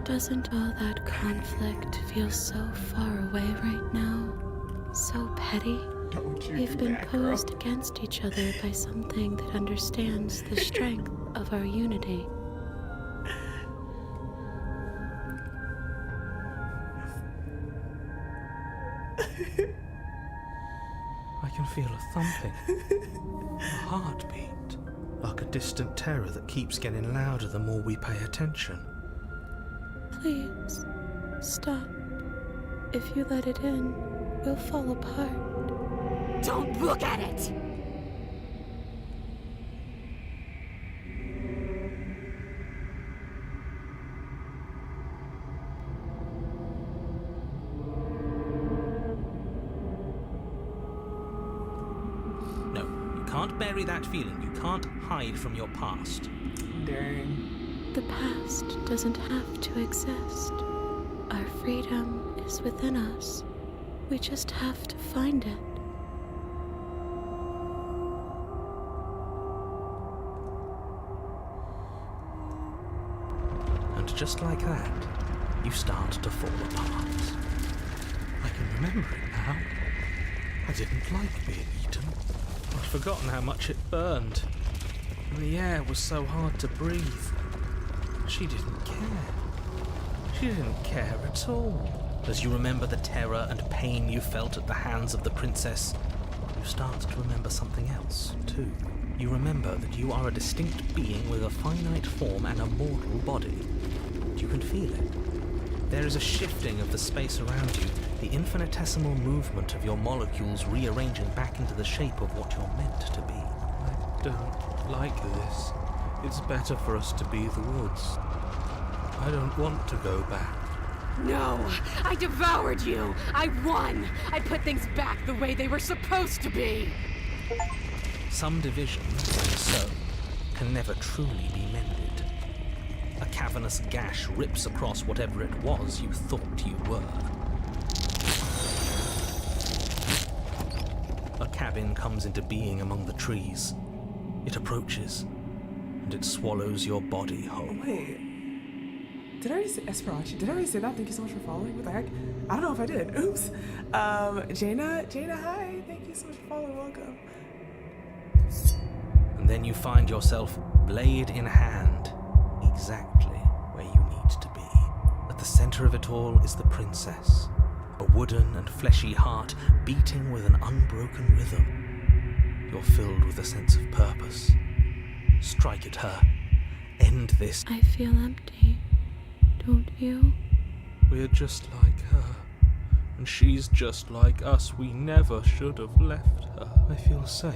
Doesn't all that conflict feel so far away right now? So petty? Don't you We've do been that, girl. posed against each other by something that understands the strength of our unity. I can feel a thumping, a heartbeat, like a distant terror that keeps getting louder the more we pay attention. Please, stop. If you let it in, we'll fall apart. Don't look at it! can't bury that feeling. You can't hide from your past. Dang. The past doesn't have to exist. Our freedom is within us. We just have to find it. And just like that, you start to fall apart. I can remember it now. I didn't like being eaten. I'd forgotten how much it burned. And the air was so hard to breathe. She didn't care. She didn't care at all. As you remember the terror and pain you felt at the hands of the princess, you start to remember something else, too. You remember that you are a distinct being with a finite form and a mortal body. You can feel it. There is a shifting of the space around you, the infinitesimal movement of your molecules rearranging back into the shape of what you're meant to be. I don't like this. It's better for us to be the woods. I don't want to go back. No! I devoured you! I won! I put things back the way they were supposed to be! Some divisions, and so, can never truly be mended. A cavernous gash rips across whatever it was you thought you were. A cabin comes into being among the trees. It approaches, and it swallows your body whole. Wait. Did I already say Esperachi? Did I already say that? Thank you so much for following. What the heck? I don't know if I did. Oops. Jaina, hi. Thank you so much for following. Welcome. And then you find yourself blade in hand, exactly where you need to be. At the center of it all is the princess, a wooden and fleshy heart beating with an unbroken rhythm. You're filled with a sense of purpose. Strike at her. End this. I feel empty. Don't you? We're just like her. And she's just like us. We never should have left her. I feel safe.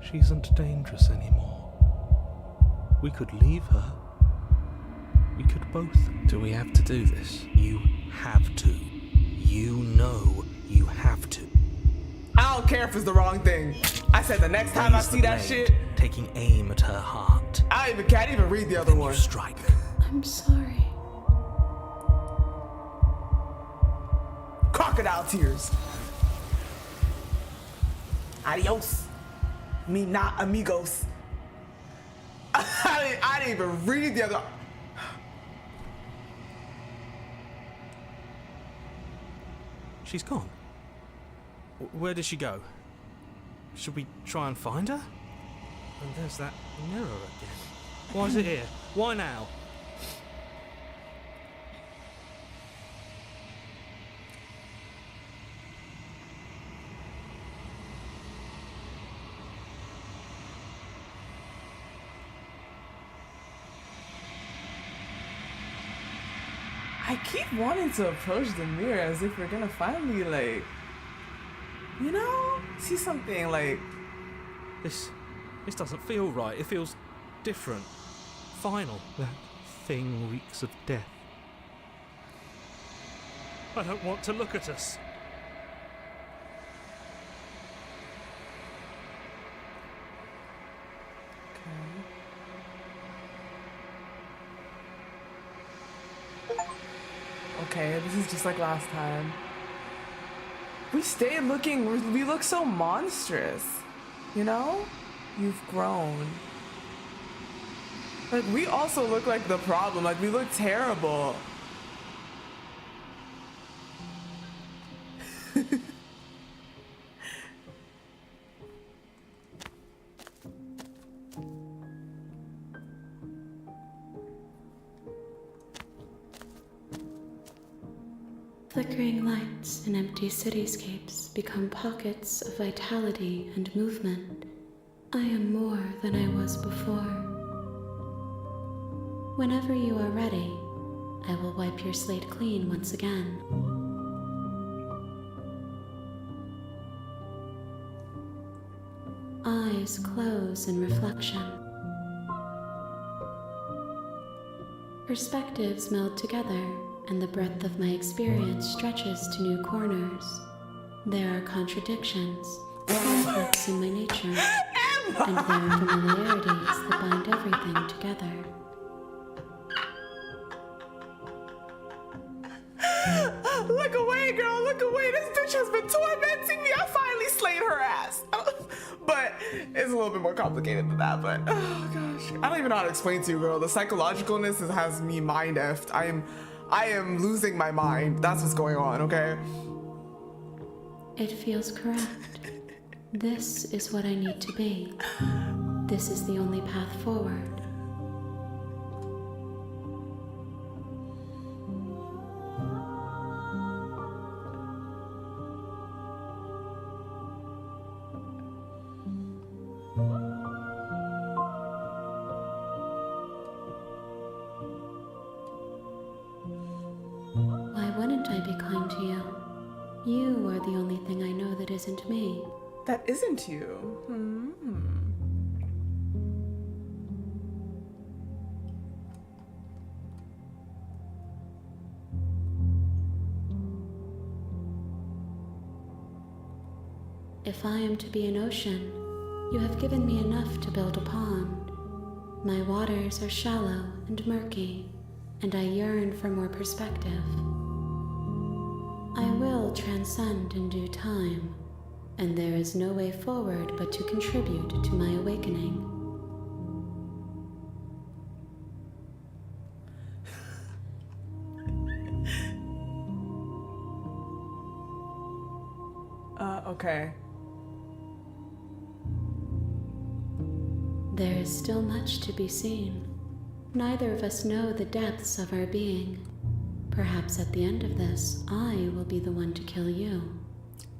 She isn't dangerous anymore. We could leave her. We could both. Do we have to do this? You have to. You know you have to. I don't care if it's the wrong thing. I said the next time I Raise the see that blade, shit, taking aim at her heart. I can't even read the other Then one. you strike. I'm sorry. Crocodile tears. Adios. Me not amigos. I didn't even read the other. She's gone. Where did she go? Should we try and find her? And there's that mirror again. Why is it here? Why now? I keep wanting to approach the mirror as if we're gonna finally, like, you know, see something like. This doesn't feel right. It feels different. Final. That thing reeks of death. I don't want to look at us. Okay, this is just like last time. We stayed looking, we look so monstrous, you know? You've grown. Like, we also look like the problem, like, we look terrible. Flickering lights in empty cityscapes become pockets of vitality and movement. I am more than I was before. Whenever you are ready, I will wipe your slate clean once again. Eyes close in reflection. Perspectives meld together, and the breadth of my experience stretches to new corners. There are contradictions, Conflicts in my nature, and there are familiarities that bind everything together. Look away, girl, look away. This bitch has been tormenting me. I finally slayed her ass. But it's a little bit more complicated than that, but oh gosh. I don't even know how to explain to you, girl. The psychologicalness has me mind effed. I am losing my mind. That's what's going on, okay? It feels correct. This is what I need to be. This is the only path forward. Why wouldn't I be kind to you? You are the only thing I know that isn't me. That isn't you. If I am to be an ocean, you have given me enough to build a pond. My waters are shallow and murky, and I yearn for more perspective. I will transcend in due time, and there is no way forward but to contribute to my awakening. Okay. There is still much to be seen. Neither of us know the depths of our being. Perhaps at the end of this, I will be the one to kill you.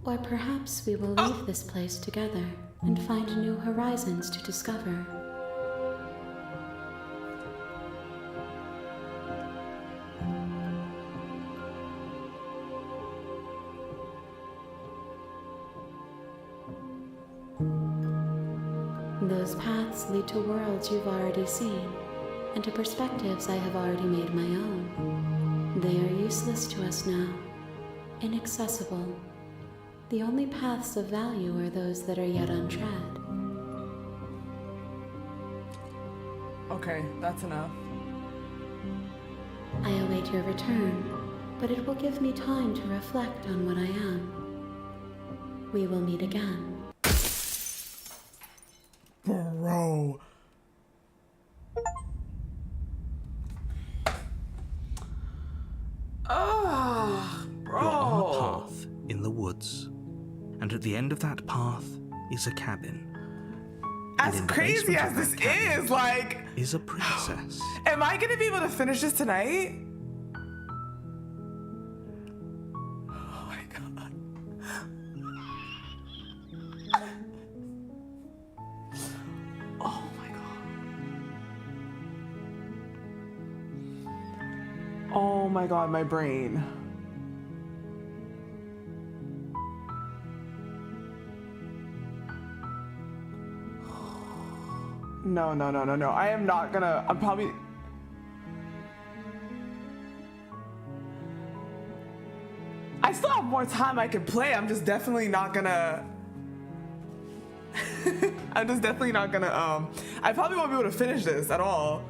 Or perhaps we will leave this place together and find new horizons to discover. Those paths lead to worlds you've already seen, and to perspectives I have already made my own. They are useless to us now, inaccessible. The only paths of value are those that are yet untread. Okay, that's enough. I await your return, but it will give me time to reflect on what I am. We will meet again. Bro. Ah, bro. You're on a path in the woods, and at the end of that path is a cabin. And As in the crazy basement as of this that cabin is, like, is a princess. am I gonna be able to finish this tonight? Oh my god. Oh my god. Oh my god, my brain. No. I am not gonna. I'm probably. I still have more time I could play. I'm just definitely not gonna. I'm just definitely not gonna. I probably won't be able to finish this at all.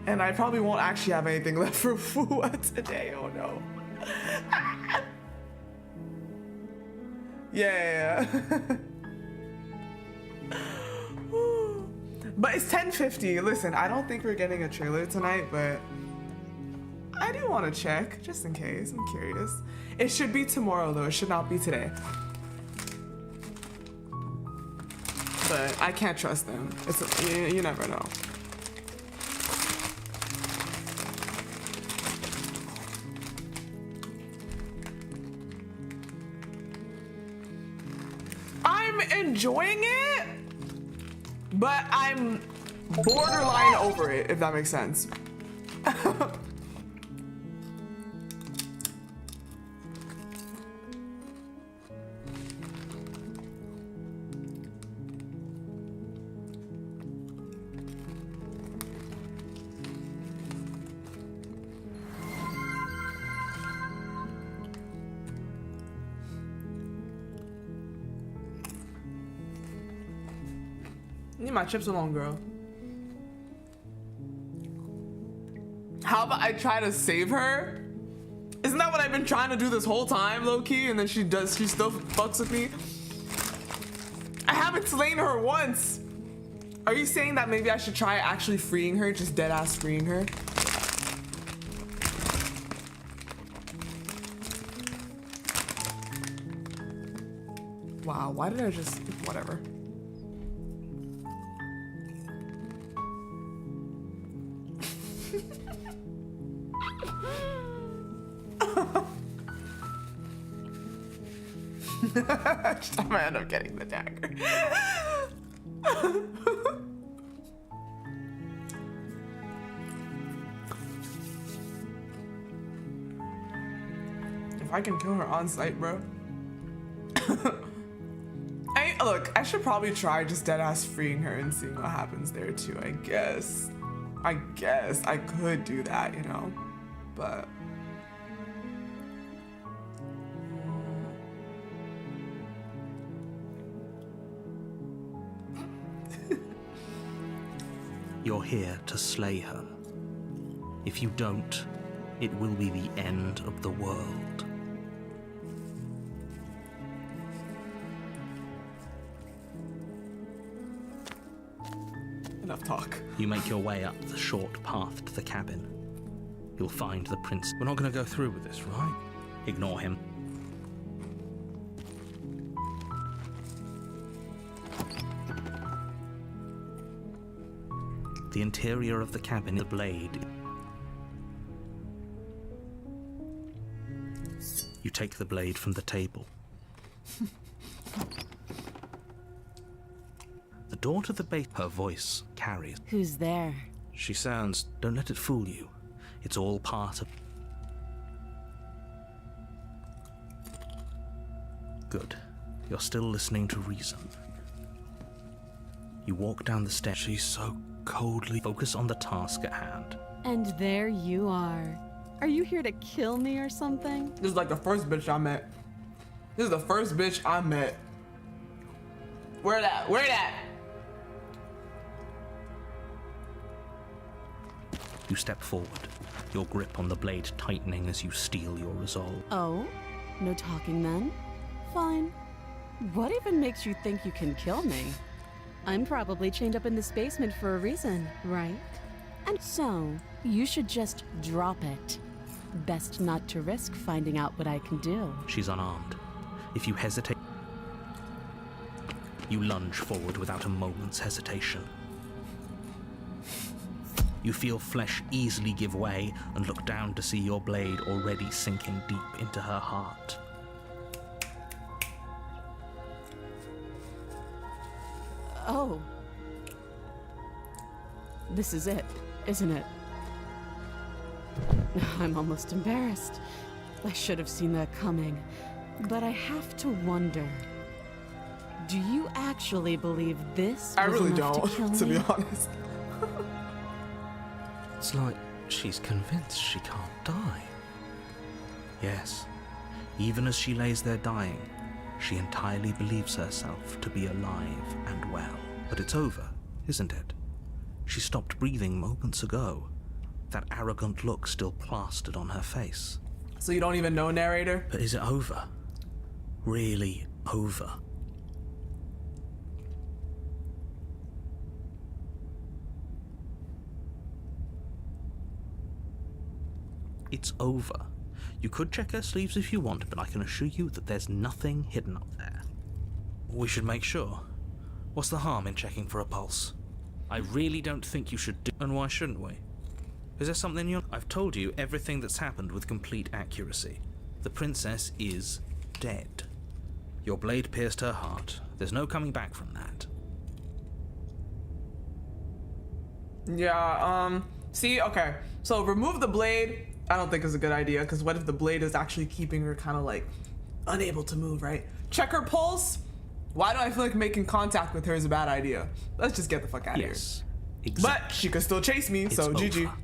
And I probably won't actually have anything left for food today. Oh no. Yeah. But it's 10:50. Listen, I don't think we're getting a trailer tonight, but I do want to check just in case. I'm curious. It should be tomorrow though. It should not be today. But I can't trust them. You never know. I'm enjoying it, but I'm borderline over it, if that makes sense. Leave my chips alone, girl. How about I try to save her? Isn't that what I've been trying to do this whole time, low-key? And then she still fucks with me? I haven't slain her once. Are you saying that maybe I should try actually freeing her? Just dead ass freeing her? Wow, why did I just, whatever. I'm gonna end up getting the dagger. If I can kill her on sight, bro. Look, I should probably try just deadass freeing her and seeing what happens there too, I guess. I could do that, you know, but. You're here to slay her. If you don't, it will be the end of the world. Enough talk. You make your way up the short path to the cabin. You'll find the prince. We're not going to go through with this, right? Ignore him. The interior of the cabin, the blade. You take the blade from the table. The door to the base, her voice carries. Who's there? She sounds, don't let it fool you. It's all part of... Good. You're still listening to reason. You walk down the stairs. She's so coldly... Focus on the task at hand. And there you are. Are you here to kill me or something? This is like the first bitch I met. This is the first bitch I met. Where that? Where that? You step forward, your grip on the blade tightening as you steel your resolve. Oh? No talking then? Fine. What even makes you think you can kill me? I'm probably chained up in this basement for a reason, right? And so, you should just drop it. Best not to risk finding out what I can do. She's unarmed. If you hesitate, you lunge forward without a moment's hesitation. You feel flesh easily give way and look down to see your blade already sinking deep into her heart. Oh. This is it, isn't it? I'm almost embarrassed. I should have seen that coming. But I have to wonder. Do you actually believe this I was really enough don't, to kill to me? be honest. It's like she's convinced she can't die. Yes, even as she lays there dying, she entirely believes herself to be alive and well. But it's over, isn't it? She stopped breathing moments ago. That arrogant look still plastered on her face. So you don't even know, narrator? But is it over? Really over? It's over. You could check her sleeves if you want, but I can assure you that there's nothing hidden up there. We should make sure. What's the harm in checking for a pulse? I really don't think you should do... And why shouldn't we? Is there something you're... I've told you everything that's happened with complete accuracy. The princess is dead. Your blade pierced her heart. There's no coming back from that. Yeah, see, okay. So remove the blade, I don't think is a good idea, because what if the blade is actually keeping her kind of like unable to move, right? Check her pulse. Why do I feel like making contact with her is a bad idea? Let's just get the fuck out of here. Exactly. But she could still chase me, so It's GG. over.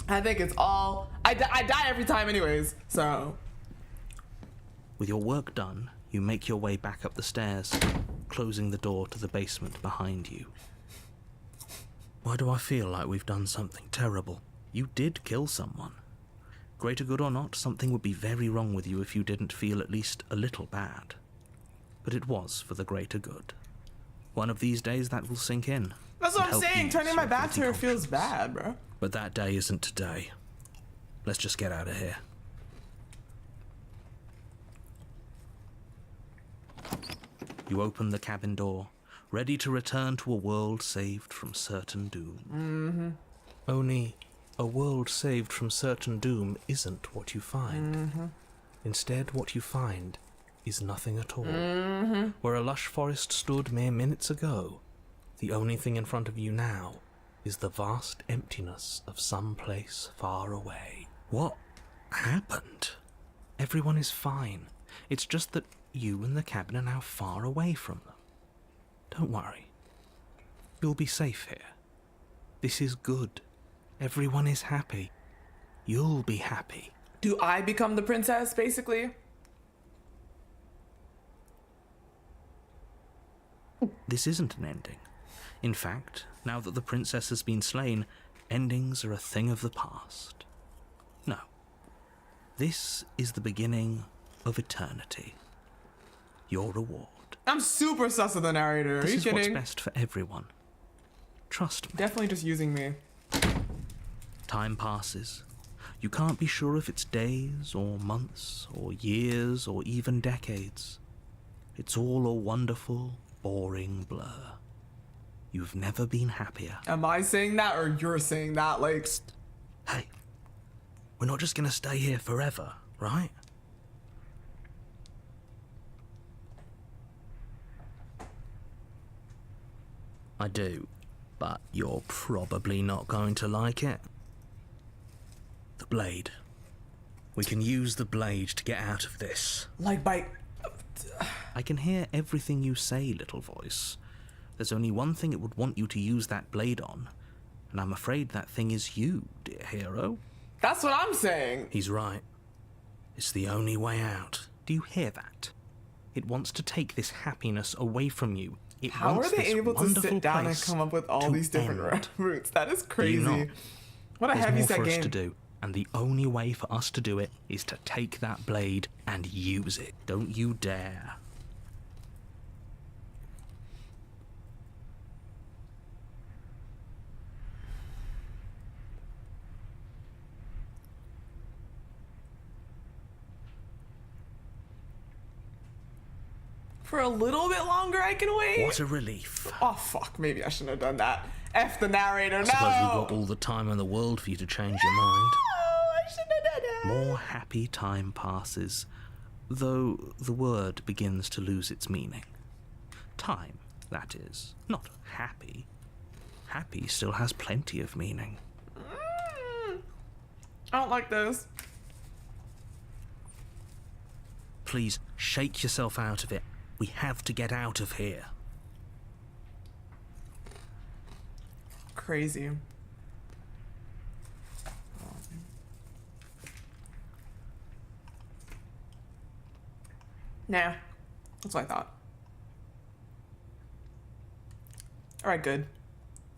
I think it's all, I die every time anyways, so. With your work done, you make your way back up the stairs, closing the door to the basement behind you. Why do I feel like we've done something terrible? You did kill someone. Greater good or not, something would be very wrong with you if you didn't feel at least a little bad. But it was for the greater good. One of these days that will sink in. That's what I'm saying. Turning my back to her feels conscience. bad, bro. But that day isn't today. Let's just get out of here. You open the cabin door, ready to return to a world saved from certain doom. Only a world saved from certain doom isn't what you find. Instead, what you find is nothing at all. Where a lush forest stood mere minutes ago, the only thing in front of you now is the vast emptiness of some place far away. What happened? Everyone is fine. It's just that you and the cabin are now far away from them. Don't worry. You'll be safe here. This is good. Everyone is happy. You'll be happy. Do I become the princess, basically? This isn't an ending. In fact, now that the princess has been slain, endings are a thing of the past. No. This is the beginning of eternity. Your reward. I'm super sus of the narrator. Are This you is kidding? what's best for everyone. Trust me. Definitely just using me. Time passes. You can't be sure if it's days or months or years or even decades. It's all a wonderful, boring blur. You've never been happier. Am I saying that or you're saying that? Like, Hey, we're not just gonna stay here forever, right? I do, but you're probably not going to like it. The blade. We can use the blade to get out of this. like by... I can hear everything you say, little voice. There's only one thing it would want you to use that blade on, and I'm afraid that thing is you, dear hero. That's what I'm saying. He's right. It's the only way out. Do you hear that? It wants to take this happiness away from you. It How wants are they this able to wonderful sit down and place come up with all to these different end. routes? That is Do crazy. you not? What a There's heavy more set for us game. to do, and the only way for us to do it is to take that blade and use it. Don't you dare. For a little bit longer, I can wait. What a relief. Oh fuck! Maybe I shouldn't have done that. F the narrator. I No. suppose we've got all the time in the world for you to change your mind. Oh, I shouldn't have done that. More happy time passes, though the word begins to lose its meaning. Time, that is, not happy. Happy still has plenty of meaning. I don't like this. Please, shake yourself out of it. We have to get out of here. Crazy. Nah, that's what I thought. All right, good.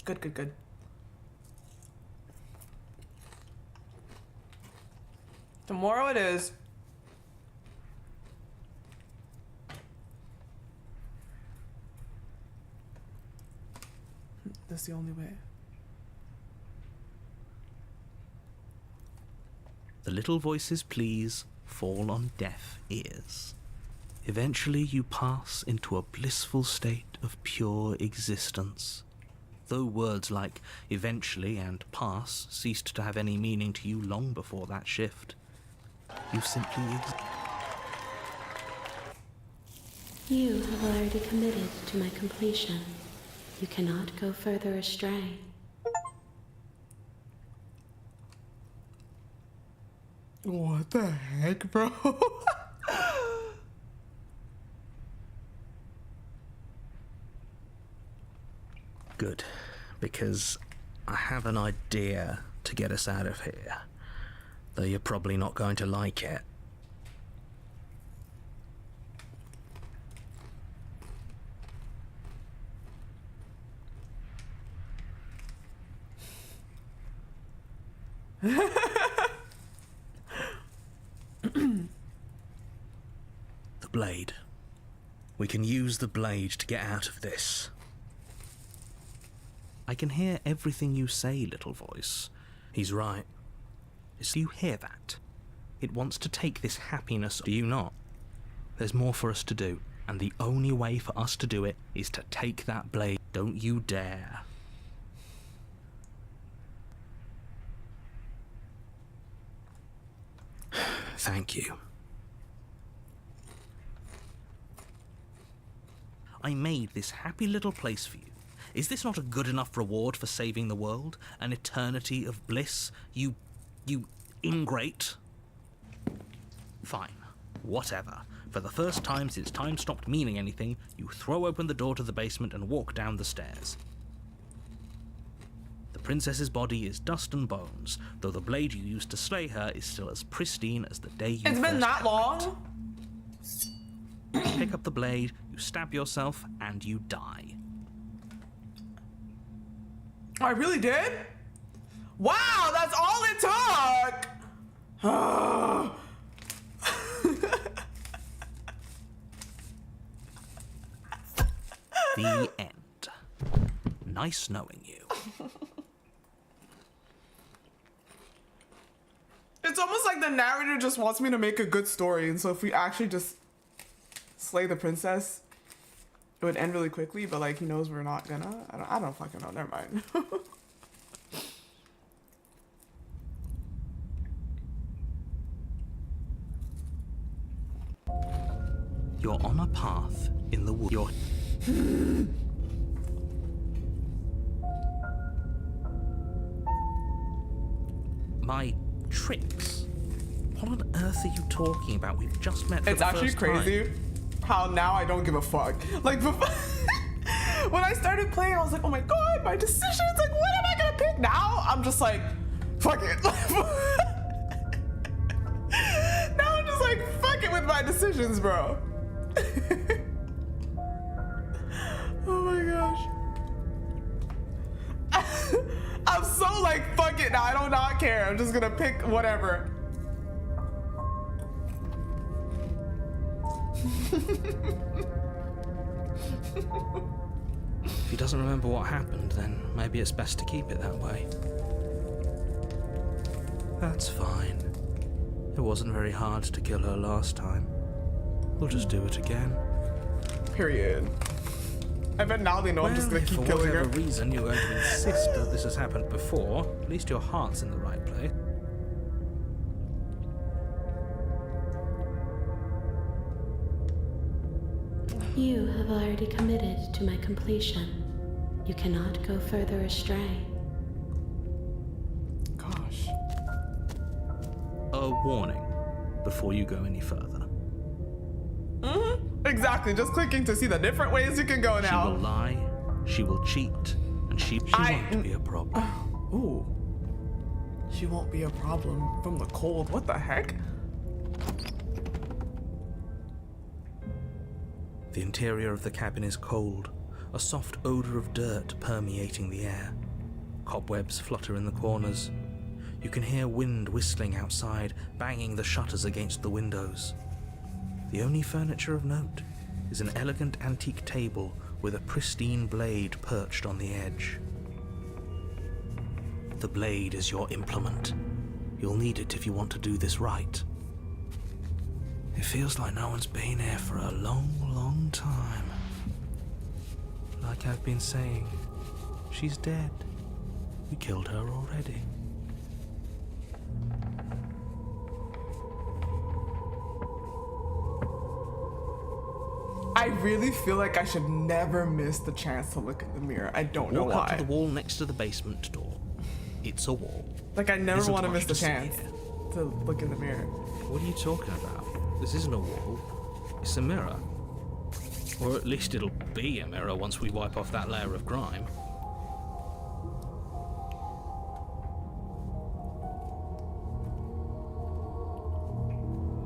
Good. Tomorrow it is. That's the only way. The little voices, please, fall on deaf ears. Eventually you pass into a blissful state of pure existence. Though words like eventually and pass ceased to have any meaning to you long before that shift, you simply You have already committed to my completion. You cannot go further astray. What the heck, bro? Good, because I have an idea to get us out of here, though you're probably not going to like it. The blade. We can use the blade to get out of this. I can hear everything you say, little voice. He's right. Do you hear that? It wants to take this happiness, do you not? There's more for us to do, and the only way for us to do it is to take that blade. Don't you dare. Thank you. I made this happy little place for you. Is this not a good enough reward for saving the world? An eternity of bliss? You ingrate? Fine. Whatever. For the first time since time stopped meaning anything, you throw open the door to the basement and walk down the stairs. The princess's body is dust and bones, though the blade you used to slay her is still as pristine as the day you It's been first that had long? it. You pick up the blade, you stab yourself, and you die. I really did? Wow, that's all it took! The end. Nice knowing you. It's almost like the narrator just wants me to make a good story, and so if we actually just slay the princess, it would end really quickly, but like he knows we're not gonna. I don't fucking know, never mind. You're on a path in the wood. My tricks? What on earth are you talking about? We've just met for It's the actually first crazy time. how now I don't give a fuck. Like before, when I started playing, I was like, oh my god, my decisions. Like, what am I gonna pick now? I'm just like, fuck it. Now I'm just like, fuck it with my decisions, bro. Oh my gosh. I'm so like, fuck it now. I do not care. I'm just gonna pick whatever. If he doesn't remember what happened, then maybe it's best to keep it that way. That's fine. It wasn't very hard to kill her last time. We'll just do it again. Period. I bet now they know I'm just gonna keep for killing her. whatever reason you're going to insist that this has happened before, at least your heart's in the right place. You have already committed to my completion. You cannot go further astray. Gosh. A warning before you go any further. Exactly. Just clicking to see the different ways you can go She now. will lie, she will cheat, and she won't be a problem. Ooh. She won't be a problem from the cold. What the heck? The interior of the cabin is cold, a soft odor of dirt permeating the air. Cobwebs flutter in the corners. You can hear wind whistling outside, banging the shutters against the windows. The only furniture of note is an elegant antique table with a pristine blade perched on the edge. The blade is your implement. You'll need it if you want to do this right. It feels like no one's been here for a long, long time. Like I've been saying, she's dead. We killed her already. I really feel like I should never miss the chance to look in the mirror. I don't know Walk up why. to the wall next to the basement door. It's a wall. Like I never Isn't want to much miss the to see chance here. to look in the mirror. What are you talking about? This isn't a wall. It's a mirror. Or at least it'll be a mirror once we wipe off that layer of grime.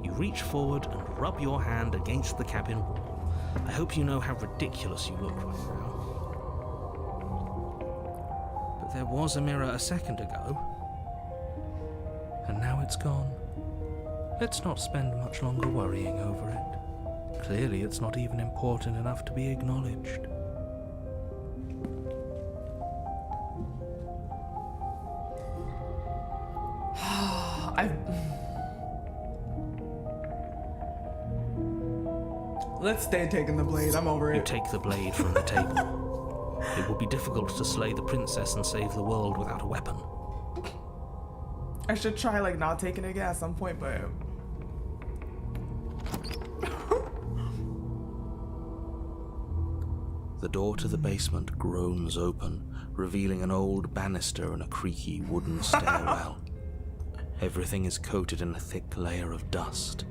You reach forward and rub your hand against the cabin wall. I hope you know how ridiculous you look right now. But there was a mirror a second ago. And now it's gone. Let's not spend much longer worrying over it. Clearly it's not even important enough to be acknowledged. Let's stay taking the blade. I'm over You it. take the blade from the table. It will be difficult to slay the princess and save the world without a weapon. I should try like not taking it at some point, but The door to the basement groans open, revealing an old banister and a creaky wooden stairwell. Everything is coated in a thick layer of dust,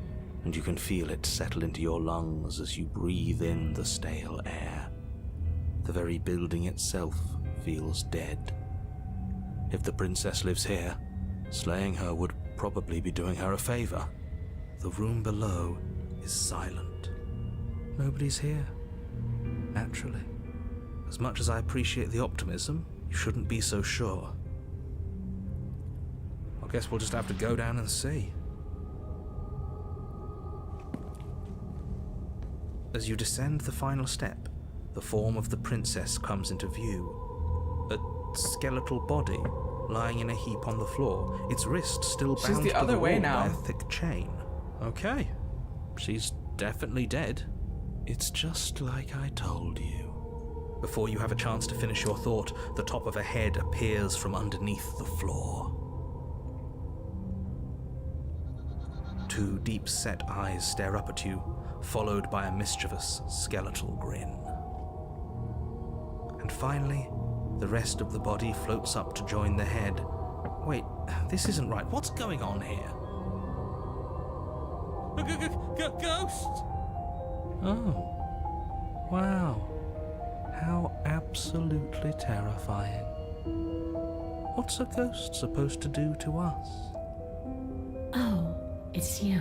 and you can feel it settle into your lungs as you breathe in the stale air. The very building itself feels dead. If the princess lives here, slaying her would probably be doing her a favor. The room below is silent. Nobody's here. Naturally. As much as I appreciate the optimism, you shouldn't be so sure. I guess we'll just have to go down and see. As you descend the final step, the form of the princess comes into view. A skeletal body lying in a heap on the floor, its wrist still She's bound the to other the way wall now. by a thick chain. Okay, she's definitely dead. It's just like I told you. Before you have a chance to finish your thought, the top of a head appears from underneath the floor. Two deep-set eyes stare up at you, followed by a mischievous, skeletal grin. And finally, the rest of the body floats up to join the head. Wait, this isn't right. What's going on here? Ghost! Oh, wow. How absolutely terrifying. What's a ghost supposed to do to us? Oh, it's you.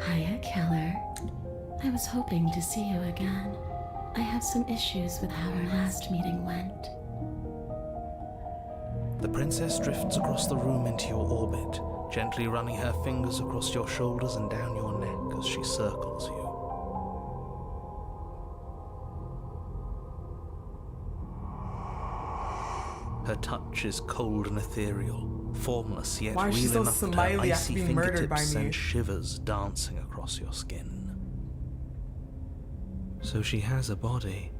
Hiya, Keller. I was hoping to see you again. I have some issues with how our last meeting went. The princess drifts across the room into your orbit, gently running her fingers across your shoulders and down your neck as she circles you. Her touch is cold and ethereal, formless yet Why is she real so enough that her smiley after icy being murdered fingertips by me? send shivers dancing across your skin. So she has a body,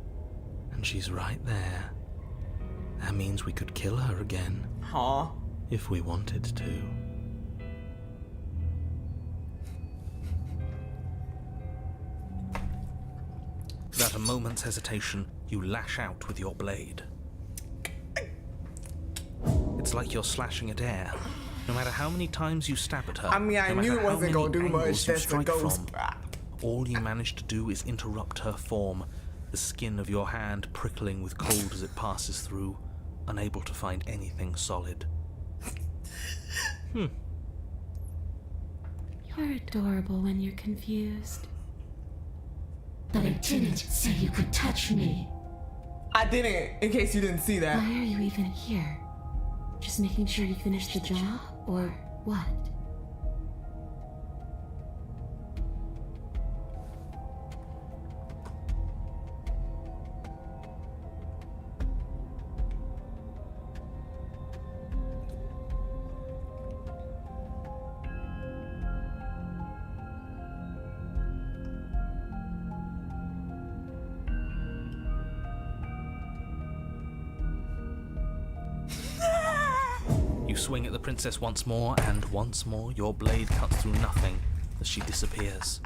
and she's right there. That means we could kill her again, huh? if we wanted to. Without a moment's hesitation, you lash out with your blade. It's like you're slashing at air. No matter how many times you stab at her, I mean, I no knew matter it how wasn't many gonna do angles much. you That's a strike ghost. from, all you manage to do is interrupt her form, the skin of your hand prickling with cold as it passes through, unable to find anything solid. You're adorable when you're confused. But I didn't say you could touch me. I didn't, in case you didn't see that. Why are you even here? Just making sure you finished the job, or what? You swing at the princess once more, and once more your blade cuts through nothing as she disappears.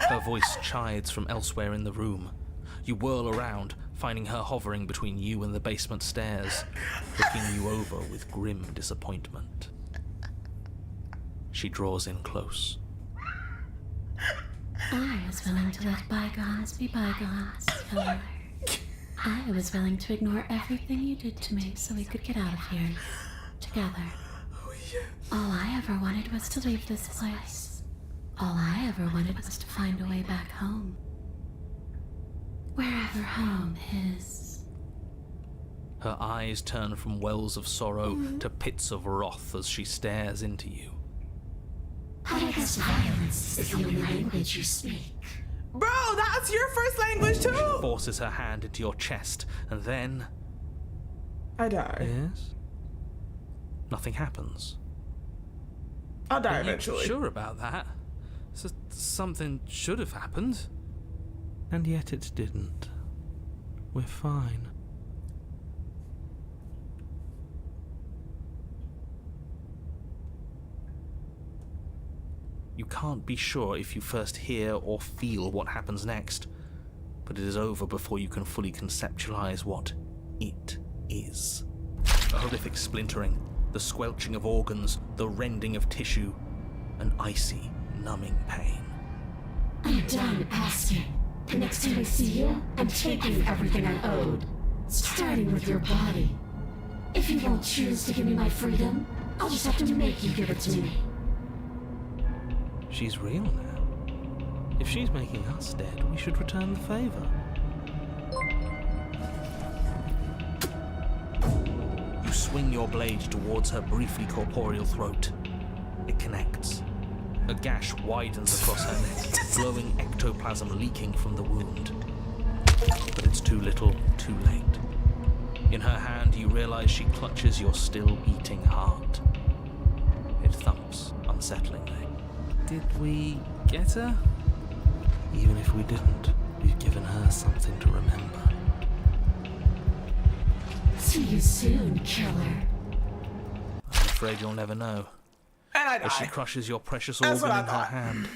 Her voice chides from elsewhere in the room. You whirl around, finding her hovering between you and the basement stairs, looking you over with grim disappointment. She draws in close. I was willing to let bygones be bygones, Keller. I was willing to ignore everything you did to me so we could get out of here. Together. All I ever wanted was to leave this place. All I ever wanted was to find a way back home. Wherever home is. Her eyes turn from wells of sorrow to pits of wrath as she stares into you. I guess violence is the only language you speak. Bro, that's your first language too. Forces her hand into your chest, and then... I die. Yes? Nothing happens. I'll die Are you eventually. sure about that? Something should have happened. And yet it didn't. We're fine. You can't be sure if you first hear or feel what happens next, but it is over before you can fully conceptualize what it is. A horrific splintering, the squelching of organs, the rending of tissue, an icy, numbing pain. I'm done asking. The next time I see you, I'm taking everything I owed. Starting with your body. If you won't choose to give me my freedom, I'll just have to make you give it to me. She's real now. If she's making us dead, we should return the favor. You swing your blade towards her briefly corporeal throat. It connects. A gash widens across her neck, glowing ectoplasm leaking from the wound. But it's too little, too late. In her hand, you realize she clutches your still beating heart. It thumps unsettlingly. Did we get her? Even if we didn't, we've given her something to remember. See you soon, killer. I'm afraid you'll never know. And I As she die. crushes your precious That's organ what I in her thought. hand,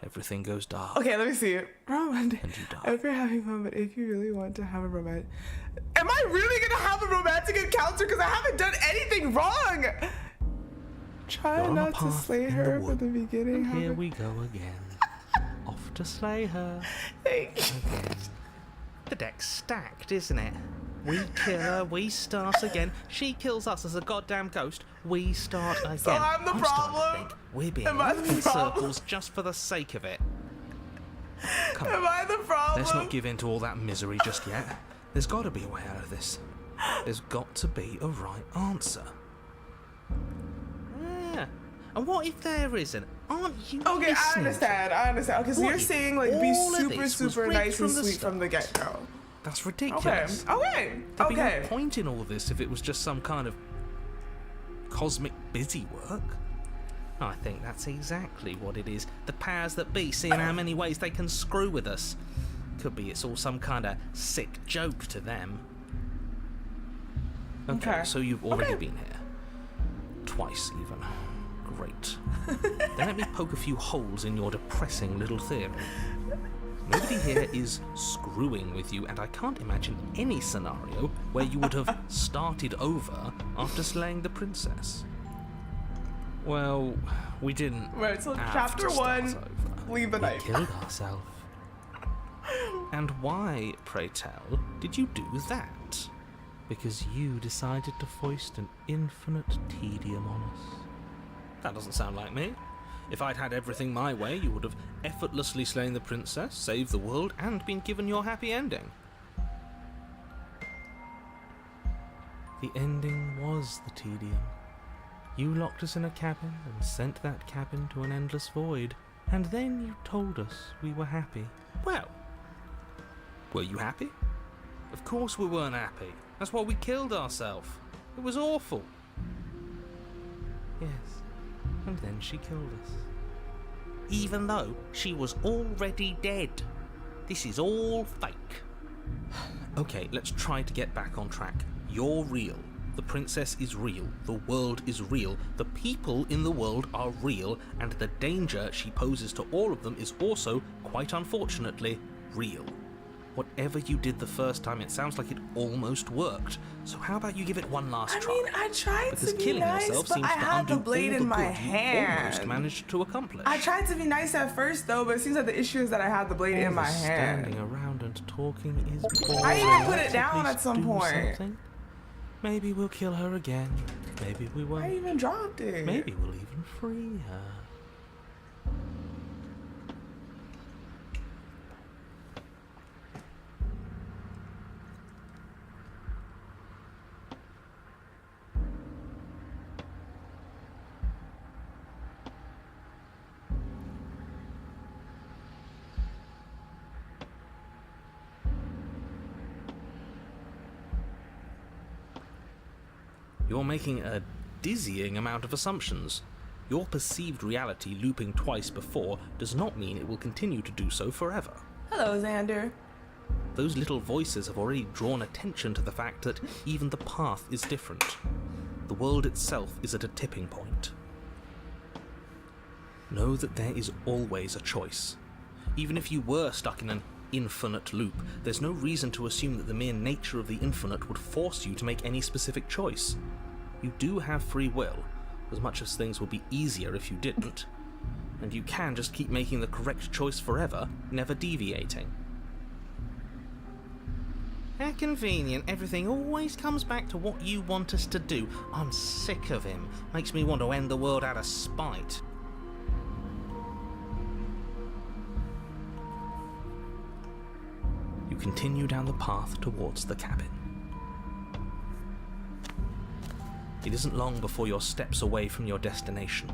everything goes dark. Okay, let me see. Romantic. And you die. If you're having fun, but if you really want to have a romantic... Am I really gonna have a romantic encounter? Because I haven't done anything wrong! Try You're on a not to path slay in her the from the wood. beginning. And here Have we go again. Off to slay her Thank you. again. The deck's stacked, isn't it? We kill her, we start again. She kills us as a goddamn ghost, we start again. So I'm the starting to problem? think we're being Am I left the in problem? circles just for the sake of it. Come Am on, I the problem? let's not give in to all that misery just yet. There's got to be a way out of this. There's got to be a right answer. Yeah. And what if there isn't? Aren't you Okay, I listening? understand. Okay, so What you're if saying like be all of super, this was super rigged nice and from the sweet from the start? get-go. That's Okay, ridiculous. okay, There'd be no okay. point in all this if it was just some kind of cosmic busy work. I think that's exactly what it is. The powers that be, seeing how many ways they can screw with us. Could be it's all some kind of sick joke to them. Okay, so you've already been here. Twice, even. Great. Then let me poke a few holes in your depressing little theory. Nobody here is screwing with you, and I can't imagine any scenario where you would have started over after slaying the princess. Well, we didn't. Right, so have chapter to start 1, over. leave the We knife. killed ourselves. And why, pray tell, did you do that? Because you decided to foist an infinite tedium on us. That doesn't sound like me. If I'd had everything my way, you would have effortlessly slain the princess, saved the world, and been given your happy ending. The ending was the tedium. You locked us in a cabin and sent that cabin to an endless void, and then you told us we were happy. Well, were you happy? Of course we weren't happy. That's why we killed ourselves. It was awful. Yes, and then she killed us. Even though she was already dead. This is all fake. Okay, let's try to get back on track. You're real. The princess is real. The world is real. The people in the world are real. And the danger she poses to all of them is also, quite unfortunately, real. Whatever you did the first time, it sounds like it almost worked. So how about you give it one last try? I mean, I tried Because to be killing nice, yourself but seems I to had undo the blade all in the my good you almost hand. managed to accomplish. I tried to be nice at first though, but it seems like the issue is that I had the blade in All my this hand. Standing around and talking is boring. I even put it Let's down least at some do point. something. Maybe we'll kill her again. Maybe we won't. I even dropped it. Maybe we'll even free her. You're making a dizzying amount of assumptions. Your perceived reality looping twice before does not mean it will continue to do so forever. Hello, Xander. Those little voices have already drawn attention to the fact that even the path is different. The world itself is at a tipping point. Know that there is always a choice. Even if you were stuck in an infinite loop, there's no reason to assume that the mere nature of the infinite would force you to make any specific choice. You do have free will, as much as things would be easier if you didn't. And you can just keep making the correct choice forever, never deviating. How convenient, everything always comes back to what you want us to do. I'm sick of him. Makes me want to end the world out of spite. You continue down the path towards the cabin. It isn't long before you're steps away from your destination.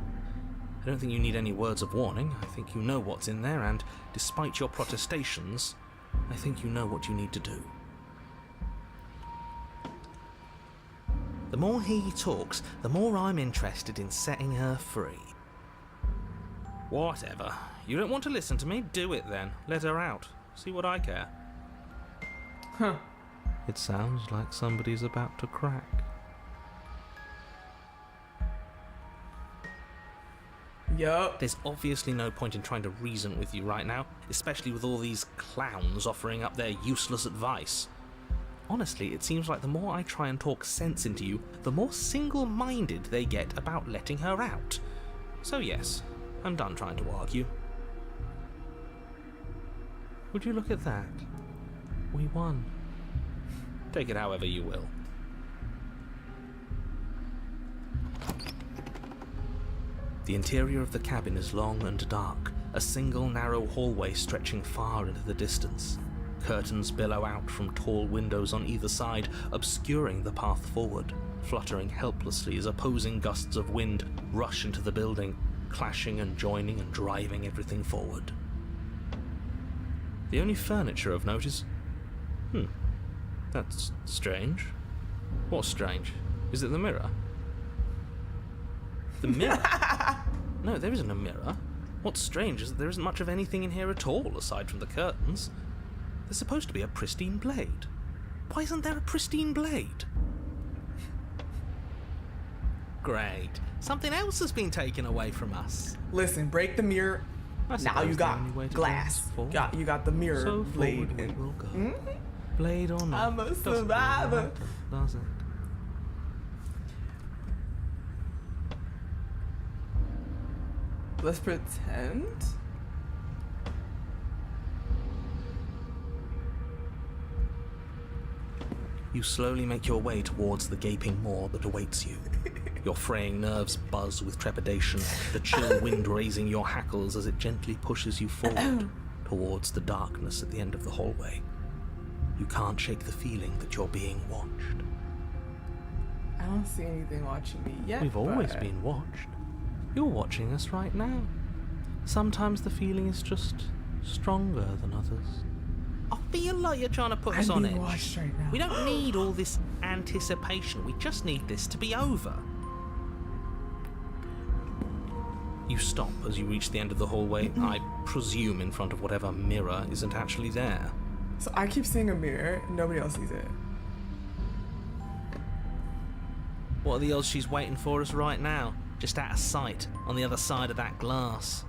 I don't think you need any words of warning. I think you know what's in there, and despite your protestations, I think you know what you need to do. The more he talks, the more I'm interested in setting her free. Whatever. You don't want to listen to me? Do it then. Let her out. See what I care. Huh. It sounds like somebody's about to crack. Yup. There's obviously no point in trying to reason with you right now, especially with all these clowns offering up their useless advice. Honestly, it seems like the more I try and talk sense into you, the more single-minded they get about letting her out. So yes, I'm done trying to argue. Would you look at that? We won. Take it however you will. The interior of the cabin is long and dark, a single narrow hallway stretching far into the distance. Curtains billow out from tall windows on either side, obscuring the path forward, fluttering helplessly as opposing gusts of wind rush into the building, clashing and joining and driving everything forward. The only furniture of note is... that's strange. What's strange? Is it the mirror? The mirror? No, there isn't a mirror. What's strange is that there isn't much of anything in here at all, aside from the curtains. There's supposed to be a pristine blade. Why isn't there a pristine blade? Great. Something else has been taken away from us. Listen, break the mirror. Now you got glass. You got the mirror So blade. forward we And will go. Blade or not. I'm a doesn't really survivor. matter, does it? Let's pretend. You slowly make your way towards the gaping maw that awaits you. Your fraying nerves buzz with trepidation, the chill wind raising your hackles as it gently pushes you forward towards the darkness at the end of the hallway. You can't shake the feeling that you're being watched. I don't see anything watching me yet. We've always but- been watched. You're watching us right now. Sometimes the feeling is just stronger than others. I feel like you're trying to put us I'm on being edge. watched right now. We don't need all this anticipation. We just need this to be over. You stop as you reach the end of the hallway, I presume in front of whatever mirror isn't actually there. So I keep seeing a mirror, nobody else sees it. What are the odds she's waiting for us right now? Just out of sight, on the other side of that glass.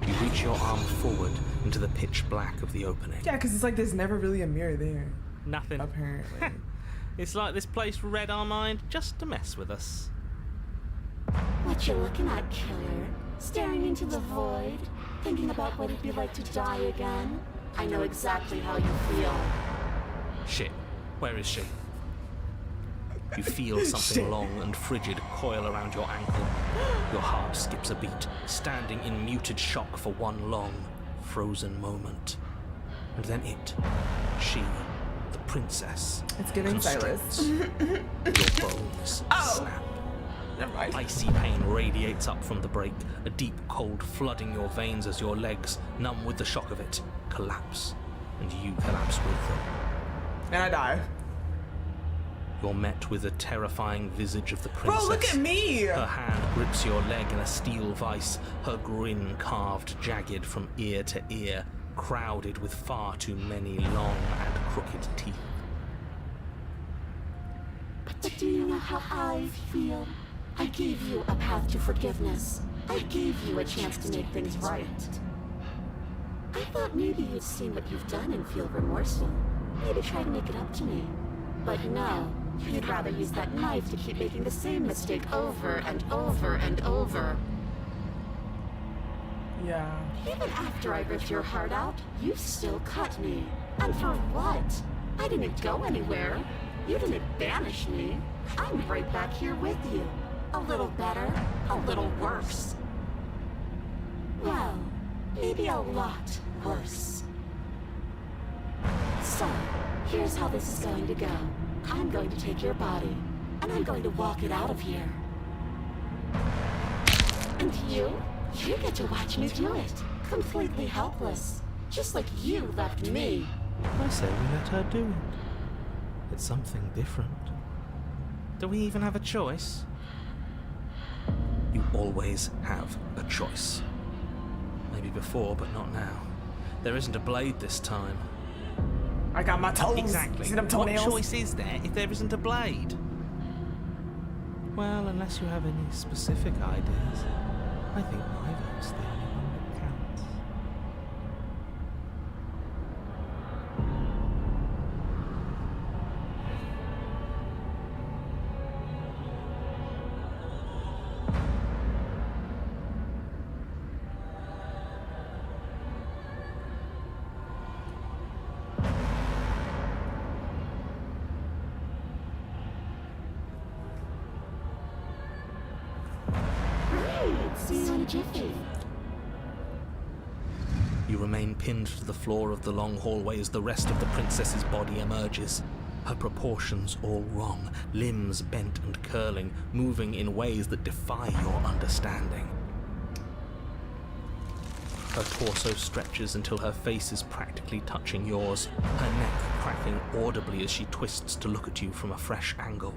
You reach your arm forward into the pitch black of the opening. Yeah, because it's like there's never really a mirror there, Nothing. apparently. It's like this place read our mind just to mess with us. What you looking at, killer? Staring into the void? Thinking about what it'd be like to die again? I know exactly how you feel. Shit, where is she? You feel something Shit. long and frigid coil around your ankle. Your heart skips a beat, standing in muted shock for one long, frozen moment. And then she, the princess, It's giving constricts. Silas. Your bones snap. Never mind. Icy pain radiates up from the break, a deep cold flooding your veins as your legs, numb with the shock of it, collapse, and you collapse with them. And I die. You're met with the terrifying visage of the princess. Bro, look at me! Her hand grips your leg in a steel vice, her grin carved jagged from ear to ear, crowded with far too many long and crooked teeth. But do you know how I feel? I gave you a path to forgiveness. I gave you a chance to make things right. I thought maybe you'd seen what you've done and feel remorseful. Maybe try to make it up to me. But no, you'd rather use that knife to keep making the same mistake over and over and over. Yeah. Even after I ripped your heart out, you still cut me. And for what? I didn't go anywhere. You didn't banish me. I'm right back here with you. A little better, a little worse. Well, maybe a lot worse. So, here's how this is going to go. I'm going to take your body, and I'm going to walk it out of here. And you get to watch me do it. Completely helpless. Just like you left me. I say we let her do it. It's something different. Do we even have a choice? You always have a choice. Maybe before, but not now. There isn't a blade this time. I got my toes. Exactly. See them What toenails? choice is there if there isn't a blade? Well, unless you have any specific ideas, I think my vote's the only one that counts. See you in a jiffy. You remain pinned to the floor of the long hallway as the rest of the princess's body emerges. Her proportions all wrong, limbs bent and curling, moving in ways that defy your understanding. Her torso stretches until her face is practically touching yours, her neck cracking audibly as she twists to look at you from a fresh angle.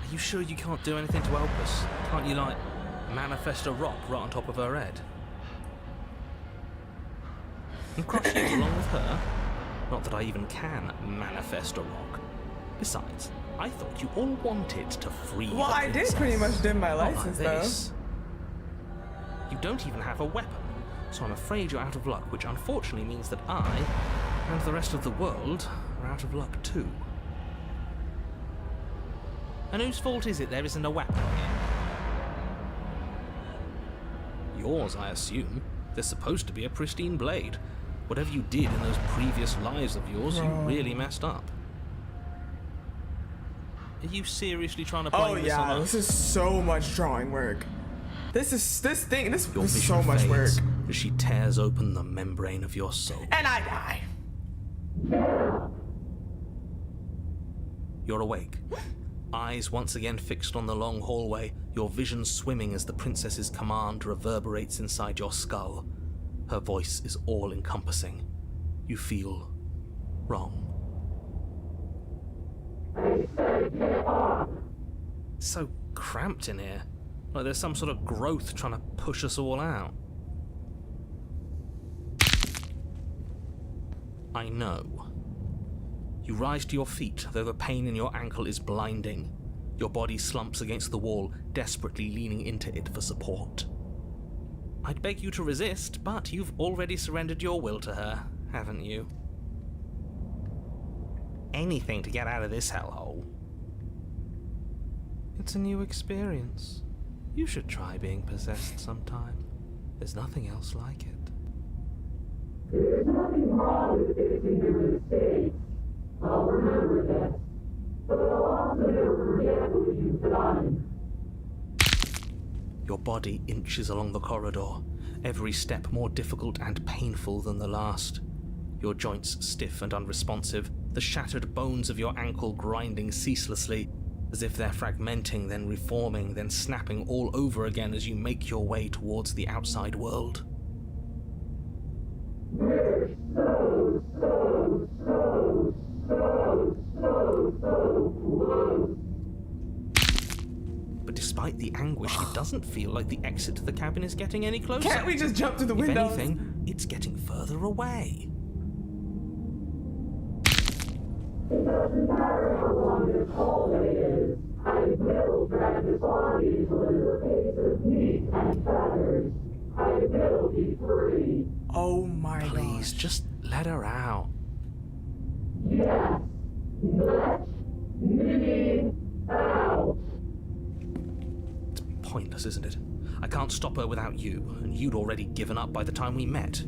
Are you sure you can't do anything to help us? Can't you, like, manifest a rock right on top of her head? And crush you along with her? Not that I even can manifest a rock. Besides, I thought you all wanted to free Well, the I did princess. pretty much dim my Not like license, this. You don't even have a weapon, so I'm afraid you're out of luck, which unfortunately means that I, and the rest of the world, are out of luck too. And whose fault is it there isn't a weapon here? Yours, I assume. There's supposed to be a pristine blade. Whatever you did in those previous lives of yours, you really messed up. Are you seriously trying to blame Oh this on yeah, us? this is so much drawing work. This is Your is vision so much work. fades as she tears open the membrane of your soul. And I die. You're awake. Eyes once again fixed on the long hallway, your vision swimming as the princess's command reverberates inside your skull. Her voice is all-encompassing. You feel wrong. It's so cramped in here. Like there's some sort of growth trying to push us all out. I know. You rise to your feet, though the pain in your ankle is blinding. Your body slumps against the wall, desperately leaning into it for support. I'd beg you to resist, but you've already surrendered your will to her, haven't you? Anything to get out of this hellhole. It's a new experience. You should try being possessed sometime. There's nothing else like it. There's nothing wrong with facing your mistakes. I'll remember that. But I'll also never forget what you've done. Your body inches along the corridor, every step more difficult and painful than the last. Your joints stiff and unresponsive, the shattered bones of your ankle grinding ceaselessly, as if they're fragmenting, then reforming, then snapping all over again as you make your way towards the outside world. We're so But despite the anguish, it doesn't feel like the exit to the cabin is getting any closer. Can't we just jump to the windows? If anything, it's getting further away. It doesn't matter how long this hallway is. I will drag this body till it is a piece of meat and feathers. I will be free. Oh my god. Please, just let her out. Yes, let me out. It's pointless, isn't it? I can't stop her without you, and you'd already given up by the time we met.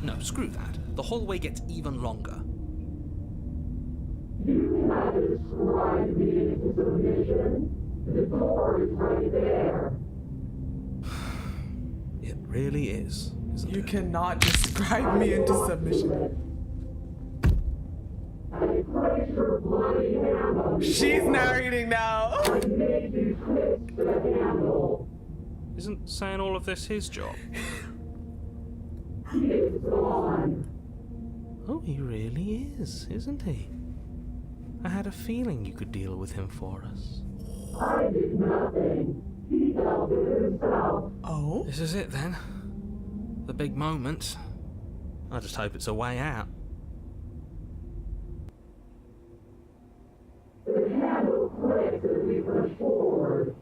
No, screw that. The hallway gets even longer. You had described me into submission. The door is right there. It really is, isn't You it? cannot describe me into submission. I place your bloody hand on She's narrating now. I made you twist the handle. Isn't saying all of this his job? He is gone. Oh, he really is, isn't he? I had a feeling you could deal with him for us. I did nothing. He dealt with himself. Oh? This is it then. The big moment. I just hope it's a way out. The handle clicks as we push forward.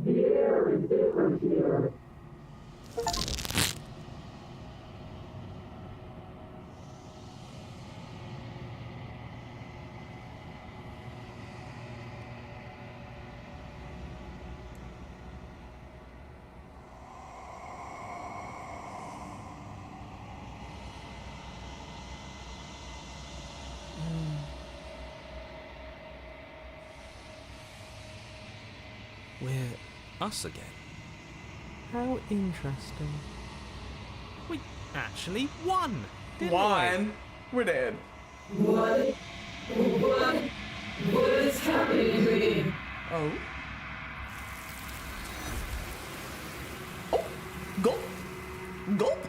The air is different here. We're us again. How interesting. We actually won! Didn't we? One. We're dead. What is happening to me? Oh. Oh. Gulp. Gulp.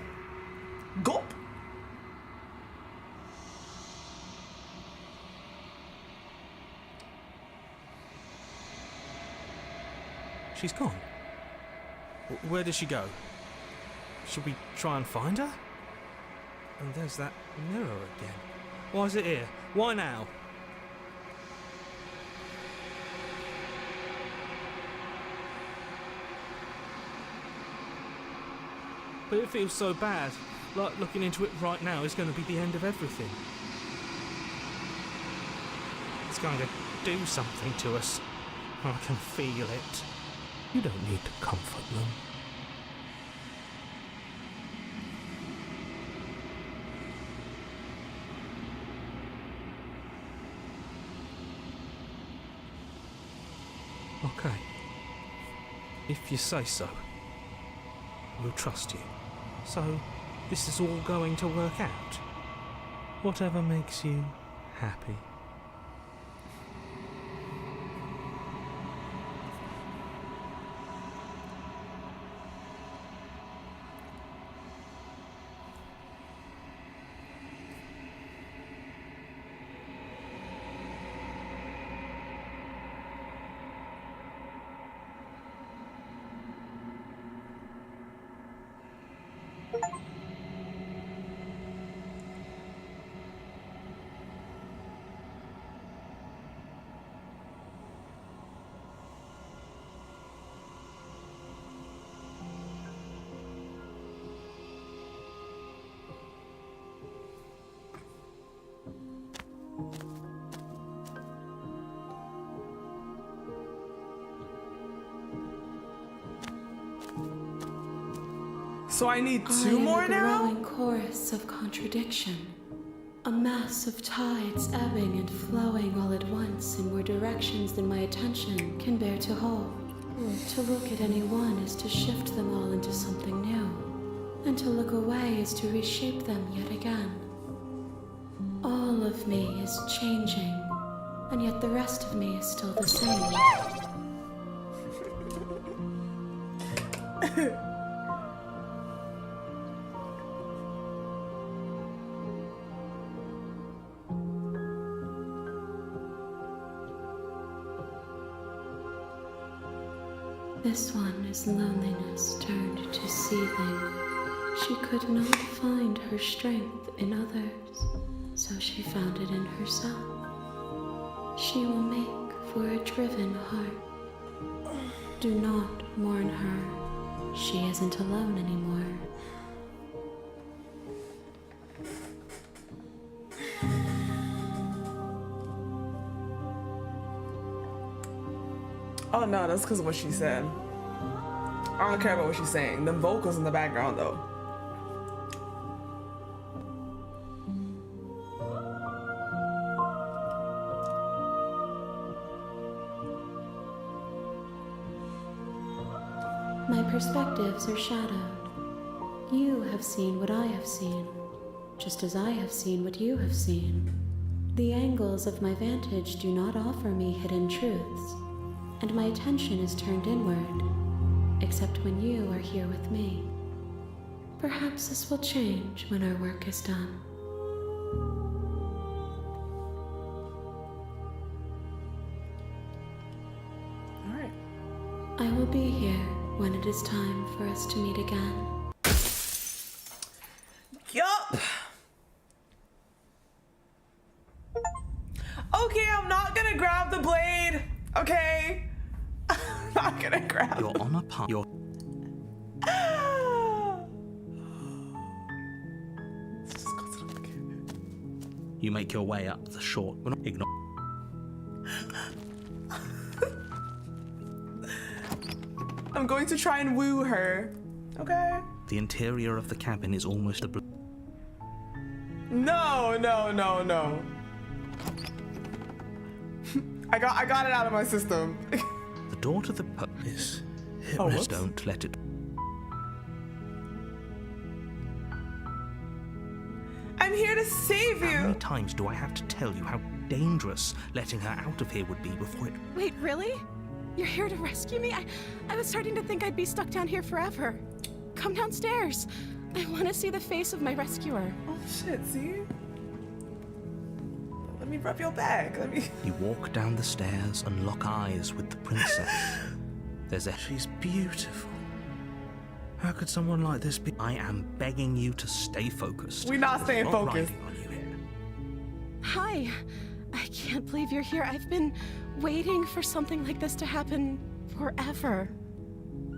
Gulp. She's gone. Where did she go? Should we try and find her? And there's that mirror again. Why is it here? Why now? But it feels so bad. Like looking into it right now is going to be the end of everything. It's going to do something to us. I can feel it. You don't need to comfort them. Okay. If you say so, we'll trust you. So, this is all going to work out. Whatever makes you happy. So I need I two am more a now? growing chorus of contradiction. A mass of tides ebbing and flowing all at once in more directions than my attention can bear to hold. To look at any one is to shift them all into something new, and to look away is to reshape them yet again. All of me is changing, and yet the rest of me is still the same. This one is loneliness turned to seething. She could not find her strength in others, so she found it in herself. She will make for a driven heart. Do not mourn her. She isn't alone anymore. Oh no, that's because of what she said. I don't care about what she's saying. Them vocals in the background though. My perspectives are shadowed. You have seen what I have seen, just as I have seen what you have seen. The angles of my vantage do not offer me hidden truths, and my attention is turned inward, except when you are here with me. Perhaps this will change when our work is done. All right. I will be here when it is time for us to meet again. Yup. Okay, I'm not gonna grab the blade. Okay. I'm not gonna grab. You're on a path. You're Let's just go to the beginning. You make your way up the short. Ignore. I'm going to try and woo her. Okay. The interior of the cabin is almost a. No, no, no, no. I got it out of my system. The door to the pub is. Oh, whoops. Don't let it. I'm here to save How many you. times do I have to tell you how dangerous letting her out of here would be before it. Wait, really? You're here to rescue me? I was starting to think I'd be stuck down here forever. Come downstairs. I want to see the face of my rescuer. Oh shit, see? Let me rub your back. Let me. You walk down the stairs and lock eyes with the princess. She's beautiful. How could someone like this be? I am begging you to stay focused. We're not staying focused. Riding on you here. Hi. I can't believe you're here. I've been waiting for something like this to happen forever.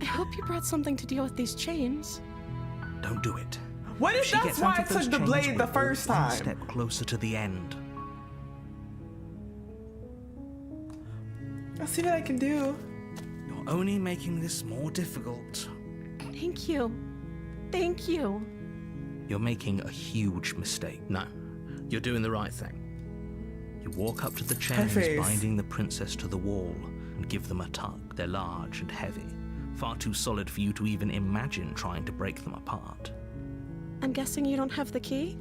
I hope you brought something to deal with these chains. Don't do it. What if She that's gets why out I of those took the chains, blade the we're first one time? step closer to the end. I'll see what I can do. You're only making this more difficult. Thank you. Thank you. You're making a huge mistake. No, you're doing the right thing. You walk up to the chains face. binding the princess to the wall and give them a tug. They're large and heavy, far too solid for you to even imagine trying to break them apart. I'm guessing you don't have the key?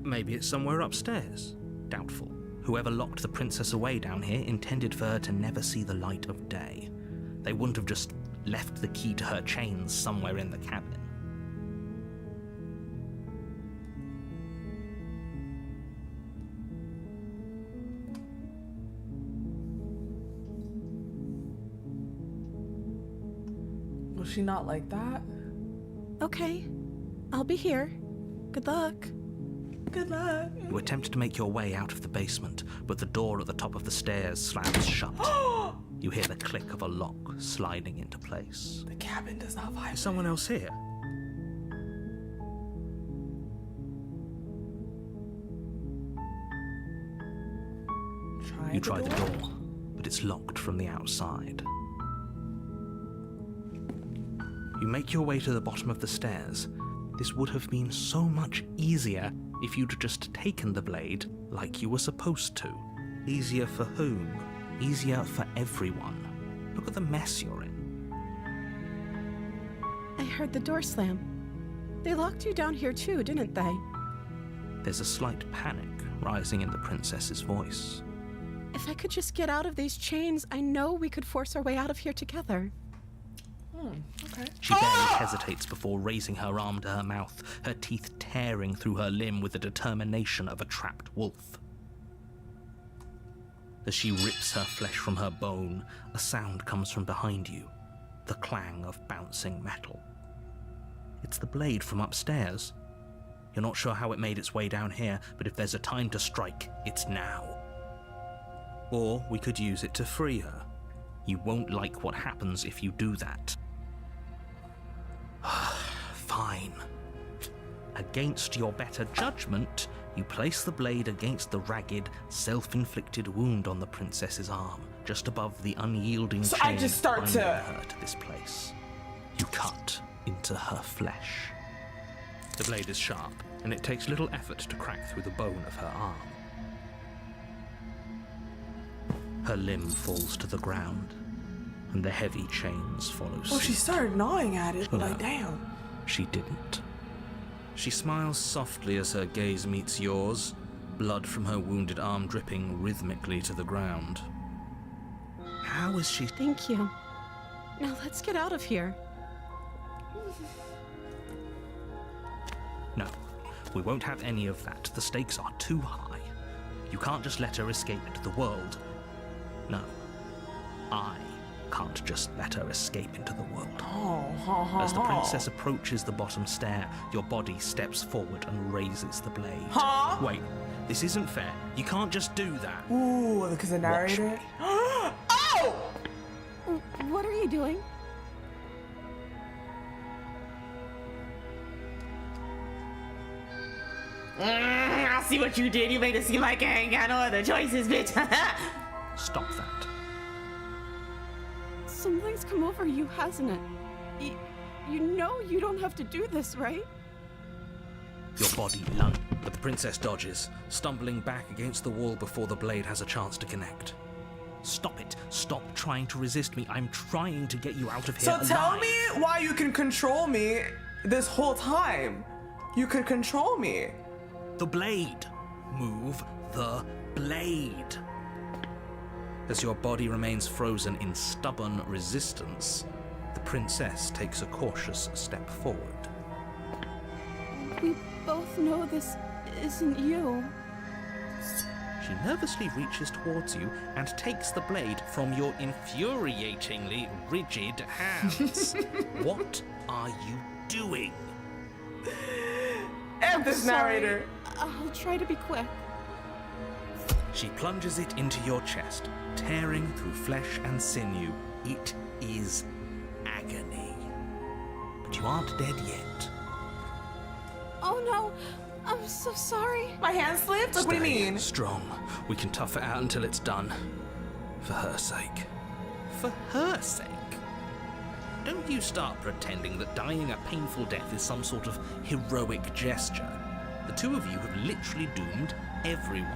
Maybe it's somewhere upstairs. Doubtful. Whoever locked the princess away down here intended for her to never see the light of day. They wouldn't have just left the key to her chains somewhere in the cabin. Was she not like that? Okay. I'll be here. Good luck. Good luck. You attempt to make your way out of the basement, but the door at the top of the stairs slams shut. You hear the click of a lock sliding into place. The cabin does not vibrate. Is someone else here? You try the door, but it's locked from the outside. You make your way to the bottom of the stairs. This would have been so much easier if you'd just taken the blade like you were supposed to. Easier for whom? Easier for everyone. Look at the mess you're in. I heard the door slam. They locked you down here too, didn't they? There's a slight panic rising in the princess's voice. If I could just get out of these chains, I know we could force our way out of here together. Okay. She barely hesitates before raising her arm to her mouth, her teeth tearing through her limb with the determination of a trapped wolf. As she rips her flesh from her bone, a sound comes from behind you. the clang of bouncing metal. It's the blade from upstairs. You're not sure how it made its way down here, but if there's a time to strike, it's now. Or we could use it to free her. You won't like what happens if you do that. Fine. Against your better judgment, you place the blade against the ragged, self-inflicted wound on the princess's arm, just above the unyielding So chain I just start binding to- her to this place. You cut into her flesh. The blade is sharp, and it takes little effort to crack through the bone of her arm. Her limb falls to the ground, and the heavy chains follow suit. Oh, she started gnawing at it. No. Like, damn. She didn't. She smiles softly as her gaze meets yours, blood from her wounded arm dripping rhythmically to the ground. How is she... Thank you. Now let's get out of here. No, we won't have any of that. The stakes are too high. You can't just let her escape into the world. No, I can't just let her escape into the world. As the princess approaches the bottom stair, your body steps forward and raises the blade. Huh? Wait, this isn't fair. You can't just do that. Ooh, because the narrator. Oh! What are you doing? I see what you did. You made it seem like I ain't got no other choices, bitch. Stop that. Something's come over you, hasn't it? You know you don't have to do this, right? Your body lunges, but the princess dodges, stumbling back against the wall before the blade has a chance to connect. Stop it. Stop trying to resist me. I'm trying to get you out of here So alive. tell me why you can control me this whole time. You could control me. The blade. Move the blade. As your body remains frozen in stubborn resistance, the princess takes a cautious step forward. We both know this isn't you. She nervously reaches towards you and takes the blade from your infuriatingly rigid hands. What are you doing? And this narrator. I'll try to be quick. She plunges it into your chest, tearing through flesh and sinew. It is agony. But you aren't dead yet. Oh no, I'm so sorry. My hand slipped? Like, what do you Stay mean? strong. We can tough it out until it's done. For her sake. For her sake? Don't you start pretending that dying a painful death is some sort of heroic gesture. The two of you have literally doomed everyone.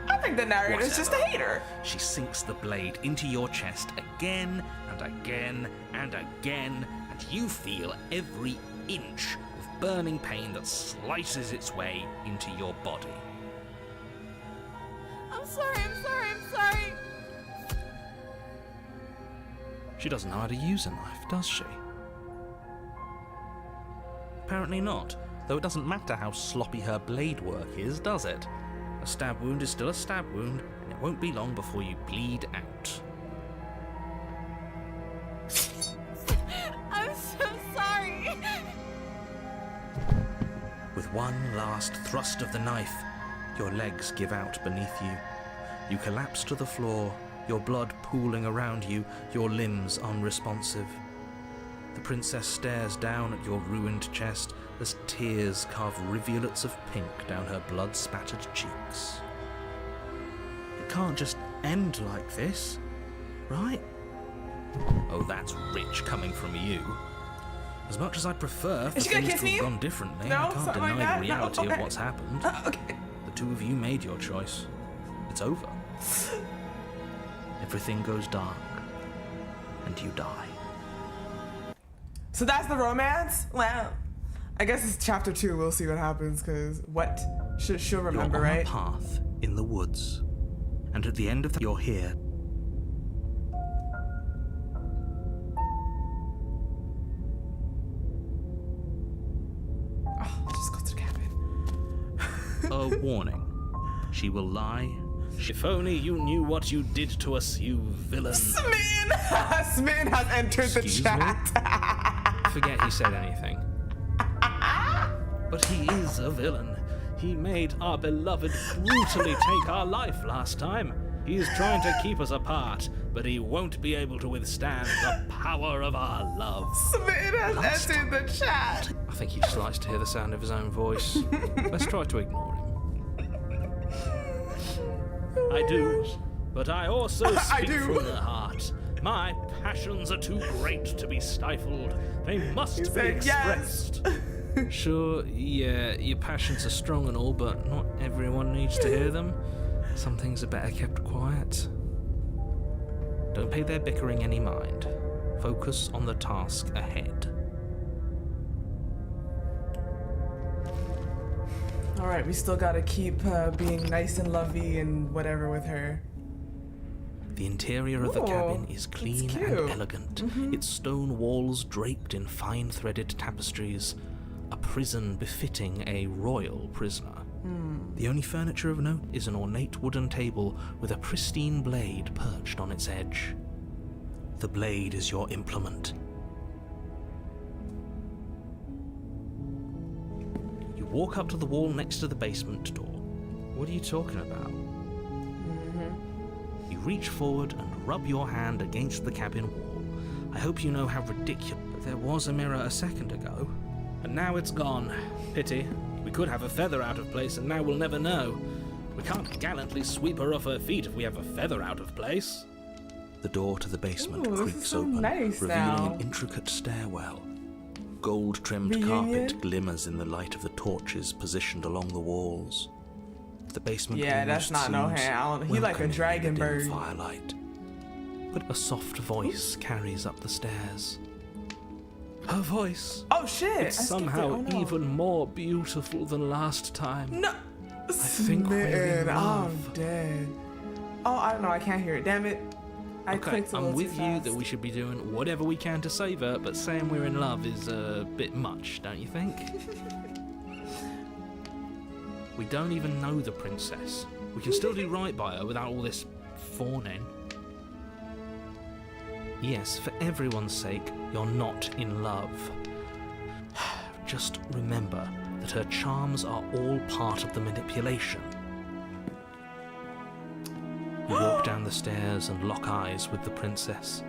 I think the narrator's just a Whatever. hater. She sinks the blade into your chest again and again and again, and you feel every inch of burning pain that slices its way into your body. I'm sorry. She doesn't know how to use a knife, does she? Apparently not, though it doesn't matter how sloppy her blade work is, does it? A stab wound is still a stab wound, and it won't be long before you bleed out. I'm so sorry. With one last thrust of the knife, your legs give out beneath you. You collapse to the floor, your blood pooling around you, your limbs unresponsive. The princess stares down at your ruined chest as tears carve rivulets of pink down her blood-spattered cheeks. It can't just end like this, right? Oh, that's rich coming from you. As much as I prefer for Is she gonna things kiss to have me? gone differently, No? I can't Something like deny that? the No? reality Okay. of what's happened. Okay. The two of you made your choice. It's over. Everything goes dark, and you die. So that's the romance? Well, I guess it's chapter 2. We'll see what happens, because what? She'll remember, You're on right? a path in the woods, and at the end of you're here. Oh, just go to the cabin. A warning. She will lie, If only you knew what you did to us, you villain. Smin! Smin has entered the Excuse chat. Forget he said anything. But he is a villain. He made our beloved brutally take our life last time. He's trying to keep us apart, but he won't be able to withstand the power of our love. Smin has entered the chat. I think he just likes to hear the sound of his own voice. Let's try to ignore him. I do, but I also speak from the heart. My passions are too great to be stifled. They must be said yes. expressed. Sure, yeah, your passions are strong and all, but not everyone needs to hear them. Some things are better kept quiet. Don't pay their bickering any mind. Focus on the task ahead. Alright, we still gotta keep being nice and lovey and whatever with her. The interior of the cabin is clean cute. and elegant, its stone walls draped in fine threaded tapestries, a prison befitting a royal prisoner. The only furniture of note is an ornate wooden table with a pristine blade perched on its edge. The blade is your implement. You walk up to the wall next to the basement door. What are you talking about? You reach forward and rub your hand against the cabin wall. I hope you know how ridiculous. But there was a mirror a second ago, and now it's gone. Pity. We could have a feather out of place, and now we'll never know. We can't gallantly sweep her off her feet if we have a feather out of place. The door to the basement Ooh, this is creaks so open, nice revealing now. an intricate stairwell. Gold-trimmed Reunion? carpet glimmers in the light of the torches positioned along the walls. The basement Yeah, that's almost not no seems hand. He like a welcoming in the dragon dim bird. firelight. But a soft voice carries up the stairs. Her voice. Oh shit! It's I skipped it. somehow Oh, no. even more beautiful than last time. No! I think we're in I'm love. dead. Oh, I don't know. I can't hear it. Damn it. I Okay, clicked a I'm little with too you fast. that we should be doing whatever we can to save her, but saying we're in love is a bit much, don't you think? We don't even know the princess. We can still do right by her without all this fawning. Yes, for everyone's sake, you're not in love. Just remember that her charms are all part of the manipulation. You walk down the stairs and lock eyes with the princess.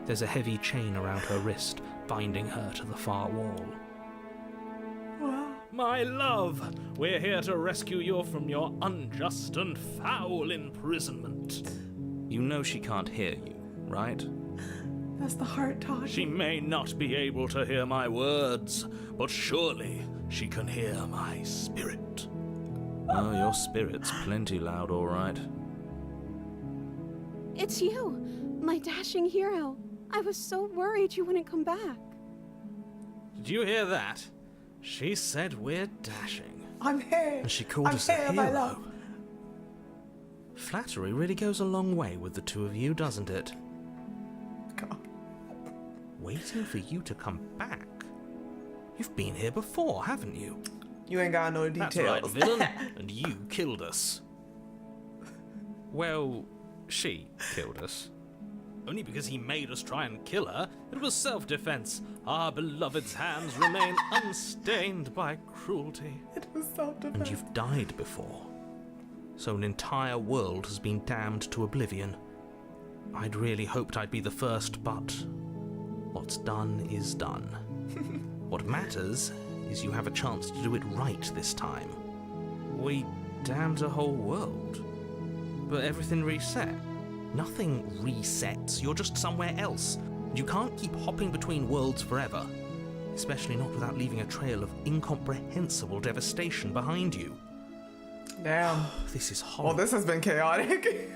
There's a heavy chain around her wrist, binding her to the far wall. My love, we're here to rescue you from your unjust and foul imprisonment. You know she can't hear you, right? That's the heart talking. She may not be able to hear my words, but surely she can hear my spirit. Oh, your spirit's plenty loud, all right. It's you, my dashing hero. I was so worried you wouldn't come back. Did you hear that? She said we're dashing. I'm here. And she called I'm us a here, my hero. love. Flattery really goes a long way with the two of you, doesn't it? God. Waiting for you to come back? You've been here before, haven't you? You ain't got no details. That's right, villain. And you killed us. Well, she killed us. Only because he made us try and kill her. It was self-defense. Our beloved's hands remain unstained by cruelty. It was self-defense. And you've died before. So an entire world has been damned to oblivion. I'd really hoped I'd be the first, but what's done is done. What matters is you have a chance to do it right this time. We damned a whole world, but everything reset. Nothing resets, you're just somewhere else. You can't keep hopping between worlds forever, especially not without leaving a trail of incomprehensible devastation behind you. Damn. This is Well, horrible. this has been chaotic.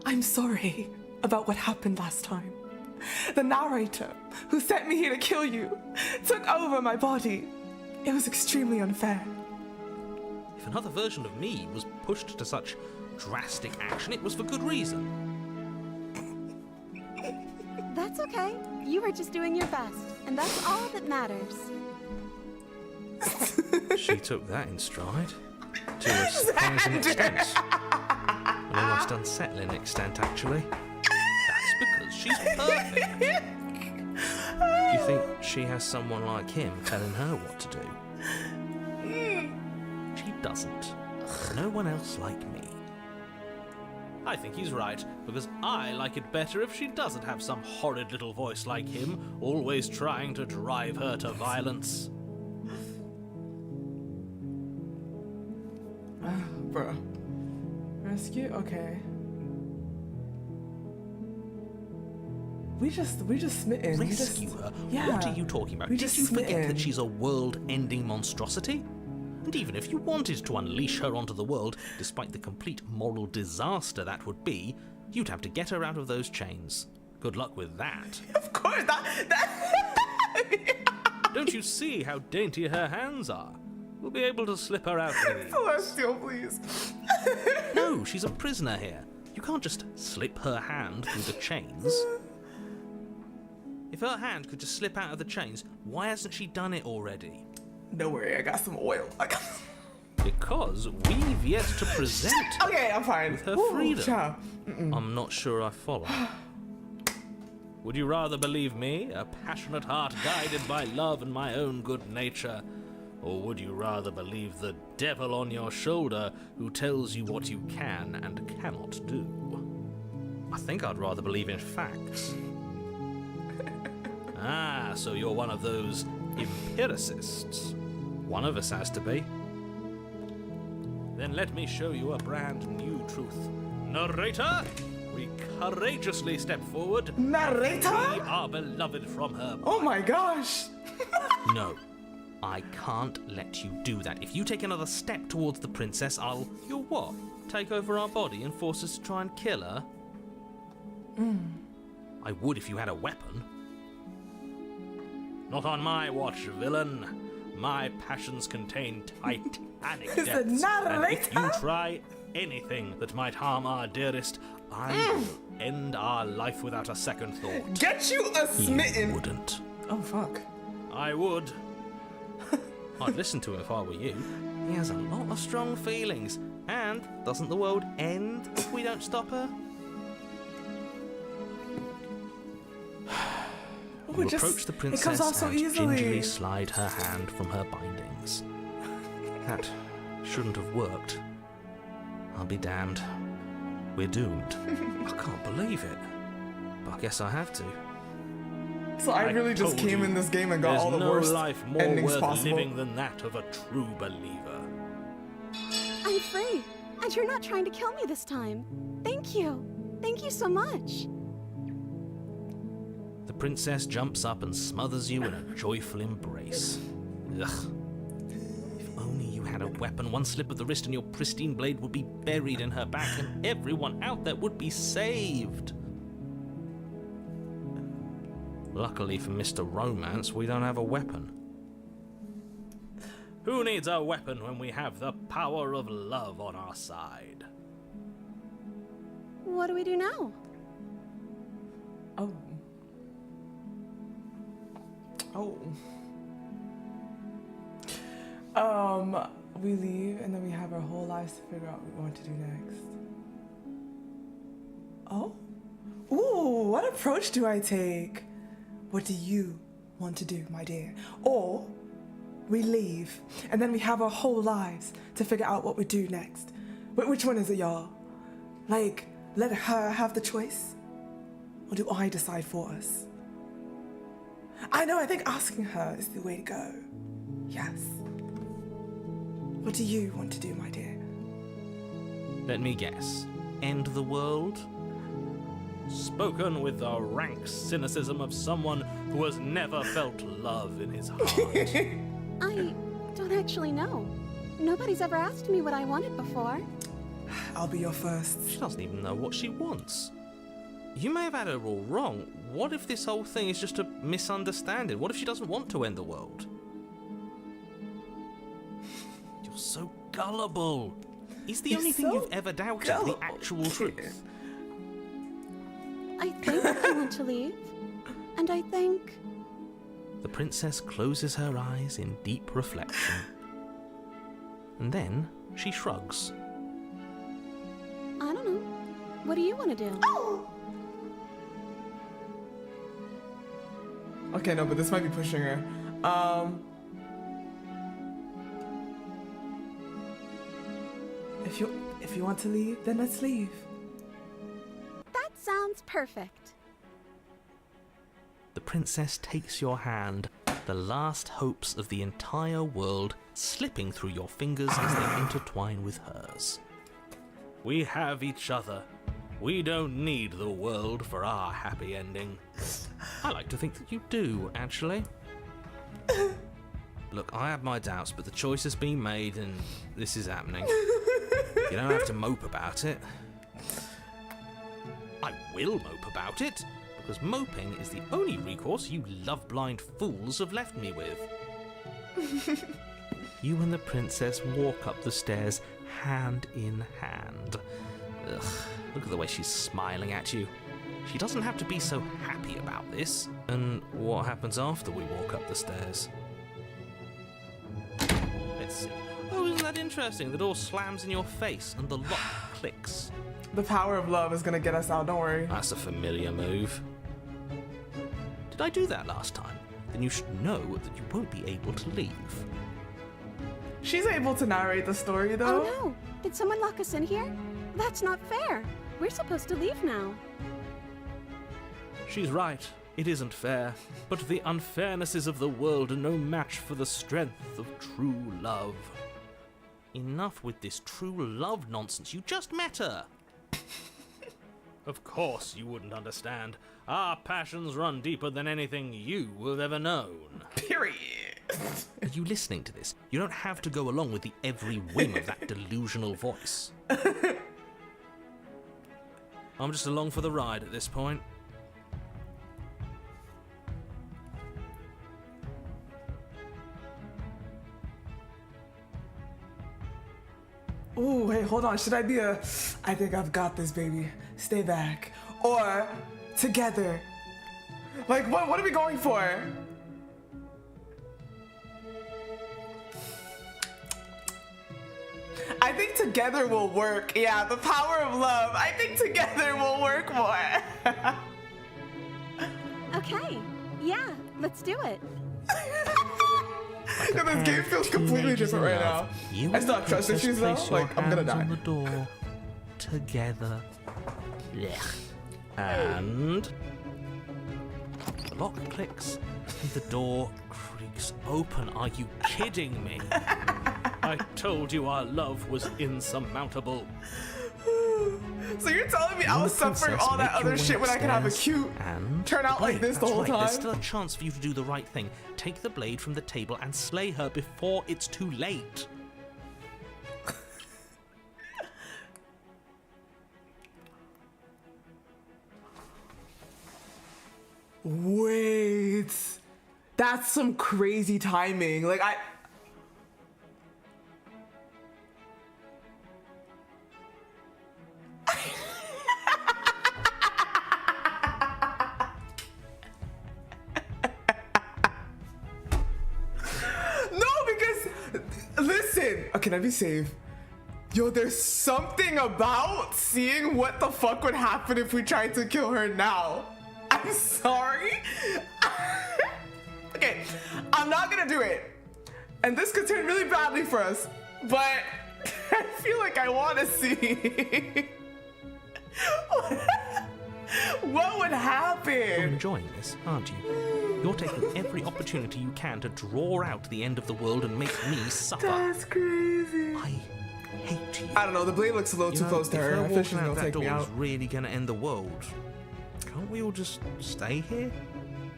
I'm sorry about what happened last time. The narrator who sent me here to kill you took over my body. It was extremely unfair. If another version of me was pushed to such drastic action, it was for good reason. That's okay. You were just doing your best, and that's all that matters. She took that in stride. To a surprising extent. An almost unsettling extent, actually. That's because she's perfect. Do you think she has someone like him telling her what to do? She doesn't. No one else like me. I think he's right, because I like it better if she doesn't have some horrid little voice like him, always trying to drive her to violence. Bro. Rescue? Okay. We just smitten. Rescue her? Yeah. What are you talking about? We Did just you forget smitten. that she's a world-ending monstrosity? And even if you wanted to unleash her onto the world, despite the complete moral disaster that would be, you'd have to get her out of those chains. Good luck with that. Of course, Don't you see how dainty her hands are? We'll be able to slip her out with ease. Celestial, please. No, she's a prisoner here. You can't just slip her hand through the chains. If her hand could just slip out of the chains, why hasn't she done it already? Don't worry, I got some oil. Because we've yet to present Okay, I'm fine. with her Ooh, freedom. child. I'm not sure I follow. Would you rather believe me, a passionate heart guided by love and my own good nature? Or would you rather believe the devil on your shoulder who tells you what you can and cannot do? I think I'd rather believe in facts. Ah, so you're one of those empiricists. One of us has to be. Then let me show you a brand new truth. Narrator, we courageously step forward. Narrator? We are beloved from her. Oh my gosh. No, I can't let you do that. If you take another step towards the princess, You'll what? Take over our body and force us to try and kill her? I would if you had a weapon. Not on my watch, villain. My passions contain titanic Is it depths, not a and if you later? try anything that might harm our dearest, I will end our life without a second thought. Get you a You smitten. wouldn't. Oh fuck. I would. I'd listen to him if I were you. He has a lot of strong feelings. And doesn't the world end if we don't stop her? You approach the princess it comes off so and easily. gingerly slide her hand from her bindings. That shouldn't have worked. I'll be damned. We're doomed. I can't believe it. But I guess I have to. So I really just told came you, in this game and got there's all the no worst life more endings worth possible. living than that of a true believer. I'm free, and you're not trying to kill me this time. Thank you. Thank you so much. The princess jumps up and smothers you in a joyful embrace. Ugh. If only you had a weapon, one slip of the wrist and your pristine blade would be buried in her back and everyone out there would be saved. Luckily for Mr. Romance, we don't have a weapon. Who needs a weapon when we have the power of love on our side? What do we do now? Oh. We leave and then we have our whole lives to figure out what we want to do next. Oh? Ooh, what approach do I take? What do you want to do, my dear? Or we leave and then we have our whole lives to figure out what we do next. Which one is it, y'all? Like, let her have the choice? Or do I decide for us? I know, I think asking her is the way to go. Yes. What do you want to do, my dear? Let me guess. End the world? Spoken with the rank cynicism of someone who has never felt love in his heart. I don't actually know. Nobody's ever asked me what I wanted before. I'll be your first. She doesn't even know what she wants. You may have had her all wrong. What if this whole thing is just a misunderstanding? What if she doesn't want to end the world? You're so gullible. is the He's only thing so you've ever doubted gullible. the actual truth. I think I want to leave. And I think... The princess closes her eyes in deep reflection. And then she shrugs. I don't know. What do you want to do? Okay, no, but this might be pushing her. If you want to leave, then let's leave. That sounds perfect. The princess takes your hand, the last hopes of the entire world slipping through your fingers as they intertwine with hers. We have each other. We don't need the world for our happy ending. I like to think that you do, actually. Look, I have my doubts, but the choice has been made and this is happening. You don't have to mope about it. I will mope about it, because moping is the only recourse you love-blind fools have left me with. You and the princess walk up the stairs hand in hand. Ugh, look at the way she's smiling at you. She doesn't have to be so happy about this. And what happens after we walk up the stairs? Let's see. Oh, isn't that interesting? The door slams in your face and the lock clicks. The power of love is gonna get us out, don't worry. That's a familiar move. Did I do that last time? Then you should know that you won't be able to leave. She's able to narrate the story, though. Oh no! Did someone lock us in here? That's not fair. We're supposed to leave now. She's right. It isn't fair. But the unfairnesses of the world are no match for the strength of true love. Enough with this true love nonsense. You just met her. Of course you wouldn't understand. Our passions run deeper than anything you have ever known. Period. Are you listening to this? You don't have to go along with the every whim of that delusional voice. I'm just along for the ride at this point. Ooh, wait, hold on. Should I be I think I've got this, baby. Stay back. Or together. Like, what are we going for? I think together will work. Yeah, the power of love. I think together will work more. Okay. Yeah, let's do it. Yeah, this game feels completely different right now. I still have trust issues though. Like, I'm gonna die. On the door together. Blech. And the lock clicks and the door creaks open. Are you kidding me? I told you our love was insurmountable. So you're telling me I was suffering all that other shit when I could have a cute turn out like this the whole time? There's still a chance for you to do the right thing. Take the blade from the table and slay her before it's too late. Wait, that's some crazy timing. Like listen, okay, let me save. Yo, there's something about seeing what the fuck would happen if we tried to kill her now. I'm sorry. Okay, I'm not gonna do it. And this could turn really badly for us, but I feel like I wanna see what would happen. You're enjoying this, aren't you? You're taking every opportunity you can to draw out the end of the world and make me suffer. That's crazy. I hate you. I don't know, the blade looks a little too close to her. I feel she's gonna take me out. Is really gonna end the world. Can't we all just stay here?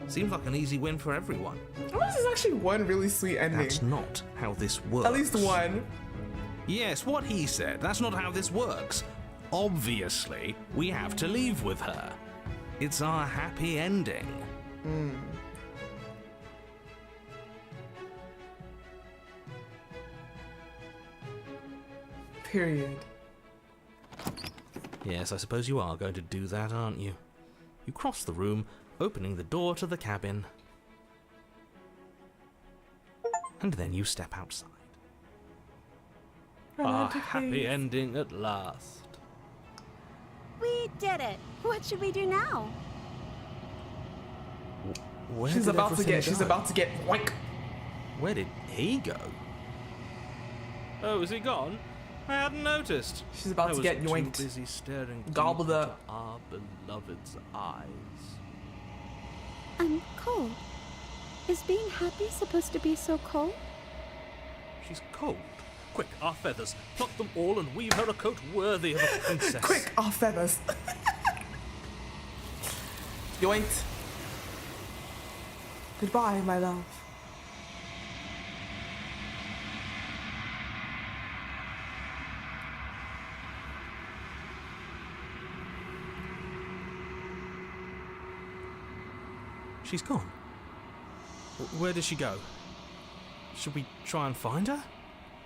Seems like an easy win for everyone. Oh, this is actually one really sweet ending. That's not how this works. At least one. Yes, what he said. That's not how this works. Obviously, we have to leave with her. It's our happy ending. Period. Yes, I suppose you are going to do that, aren't you? You cross the room, opening the door to the cabin. And then you step outside. A Romantic happy haze. ending at last. We did it. What should we do now? Where She's did about to everything get. She's go? about to get. Oink. Where did he go? Oh, is he gone? I hadn't noticed. She's about I to was get too yoinked. busy staring Gobbled deep up. into our beloved's eyes. I'm cold. Is being happy supposed to be so cold? She's cold. Quick, our feathers. Pluck them all and weave her a coat worthy of a princess. Quick, our feathers. Yoinked. Goodbye, my love. She's gone. Where did she go? Should we try and find her?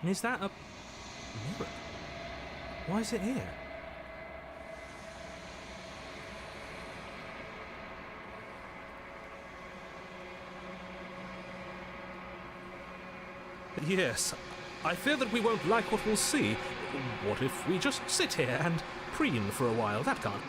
And is that a mirror? Why is it here? Yes, I fear that we won't like what we'll see. What if we just sit here and preen for a while? That can't.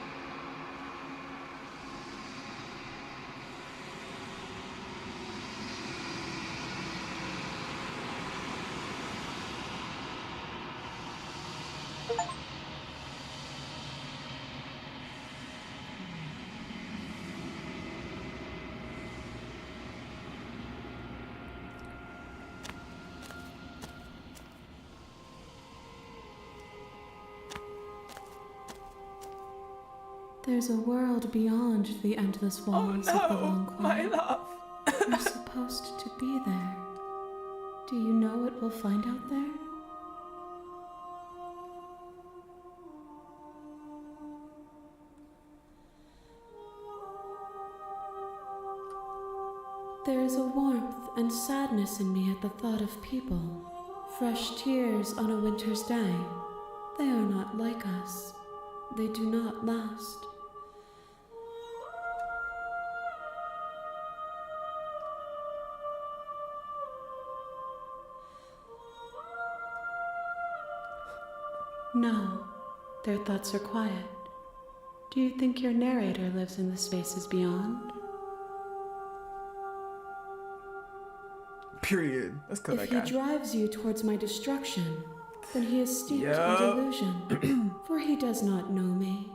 There's a world beyond the endless Oh walls of the long no, my quiet. love. You're supposed to be there. Do you know what we'll find out there? There is a warmth and sadness in me at the thought of people. Fresh tears on a winter's day. They are not like us. They do not last. No, their thoughts are quiet. Do you think your narrator lives in the spaces beyond? Period. Let's kill If that he guy. drives you towards my destruction, then he is steeped Yup. in delusion, for he does not know me.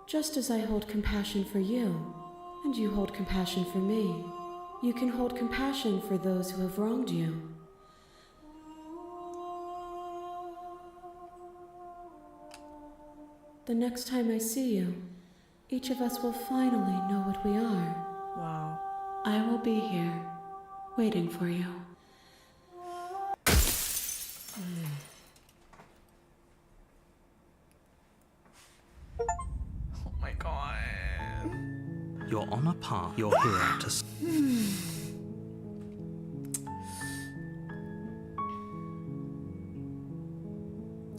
Just as I hold compassion for you, and you hold compassion for me, you can hold compassion for those who have wronged you. The next time I see you, each of us will finally know what we are. Wow. I will be here, waiting for you. Oh my god. You're on a path. You're here to.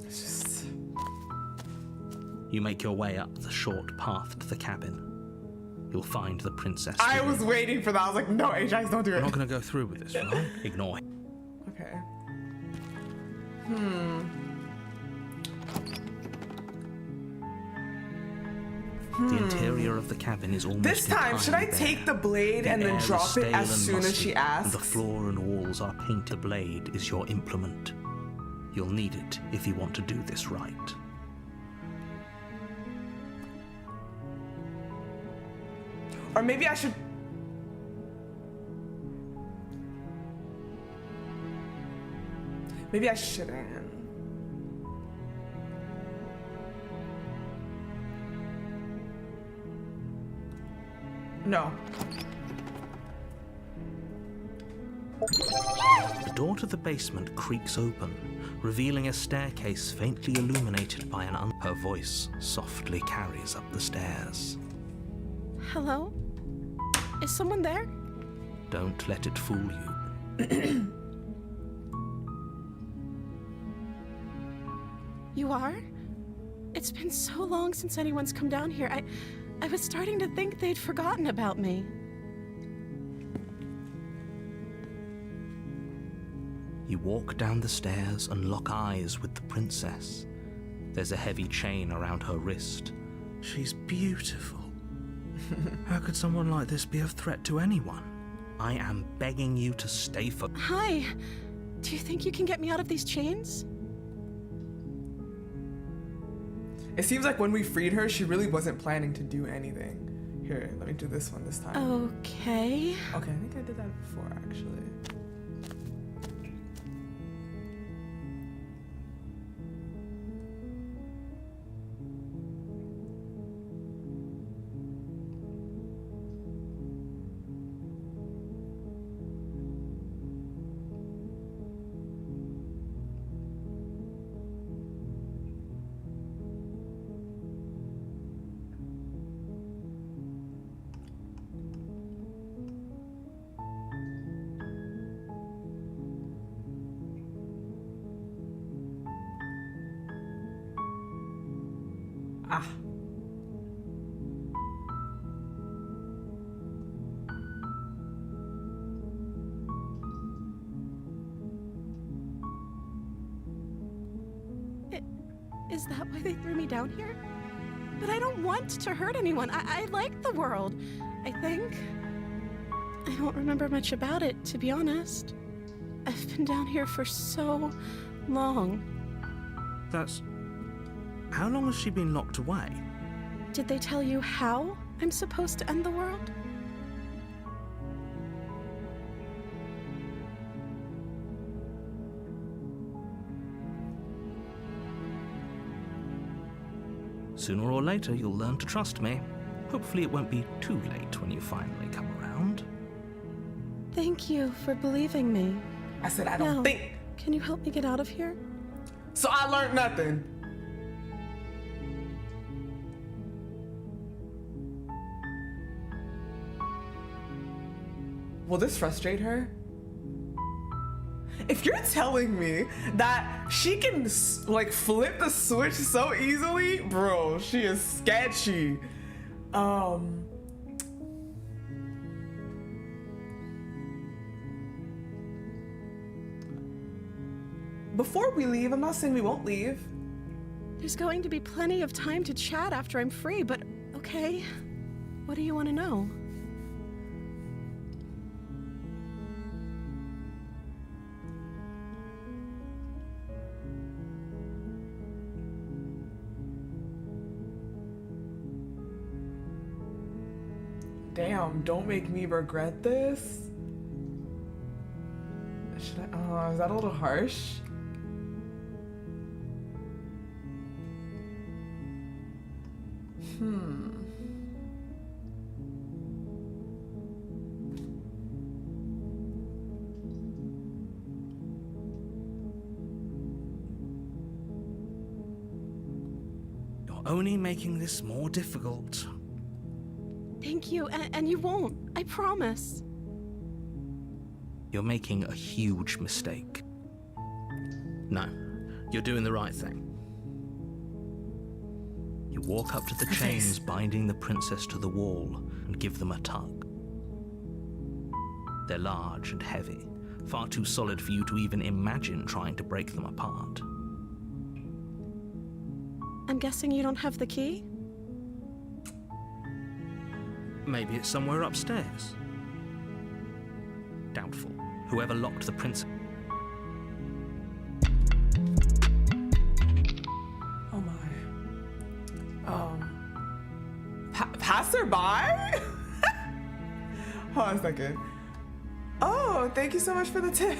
It's just. You make your way up the short path to the cabin. You'll find the princess. I living. was waiting for that. I was like, no, HIs, don't do We're it. not going to go through with this, right? Ignore him. Okay. The interior of the cabin is almost This time, should I entirely take the bare. blade The and then air is drop it stale as and soon as musty, she asks? And the floor and walls are painted. The blade is your implement. You'll need it if you want to do this right. Or maybe I should. Maybe I shouldn't. No. The door to the basement creaks open, revealing a staircase faintly illuminated by her voice softly carries up the stairs. Hello? Is someone there? Don't let it fool you. You are? It's been so long since anyone's come down here. I was starting to think they'd forgotten about me. You walk down the stairs and lock eyes with the princess. There's a heavy chain around her wrist. She's beautiful. How could someone like this be of threat to anyone? I am begging you to stay for... Hi. Do you think you can get me out of these chains? It seems like when we freed her, she really wasn't planning to do anything. Here, let me do this one this time. Okay. Okay, I think I did that before, actually. Ah. Is that why they threw me down here? But I don't want to hurt anyone. I like the world, I think. I don't remember much about it, to be honest. I've been down here for so long. That's... How long has she been locked away? Did they tell you how I'm supposed to end the world? Sooner or later, you'll learn to trust me. Hopefully it won't be too late when you finally come around. Thank you for believing me. I said I don't Now, think. can you help me get out of here? So I learned nothing. Will this frustrate her? If you're telling me that she can like flip the switch so easily, bro, she is sketchy. Before we leave, I'm not saying we won't leave. There's going to be plenty of time to chat after I'm free, but okay. What do you want to know? Damn, don't make me regret this. Should I? Oh, is that a little harsh? You're only making this more difficult. Thank you, and you won't. I promise. You're making a huge mistake. No, you're doing the right thing. You walk up to the chains binding the princess to the wall and give them a tug. They're large and heavy, far too solid for you to even imagine trying to break them apart. I'm guessing you don't have the key? Maybe it's somewhere upstairs. Doubtful. Whoever locked the princess... Oh my. Passerby? Hold on a second. Oh, thank you so much for the tip.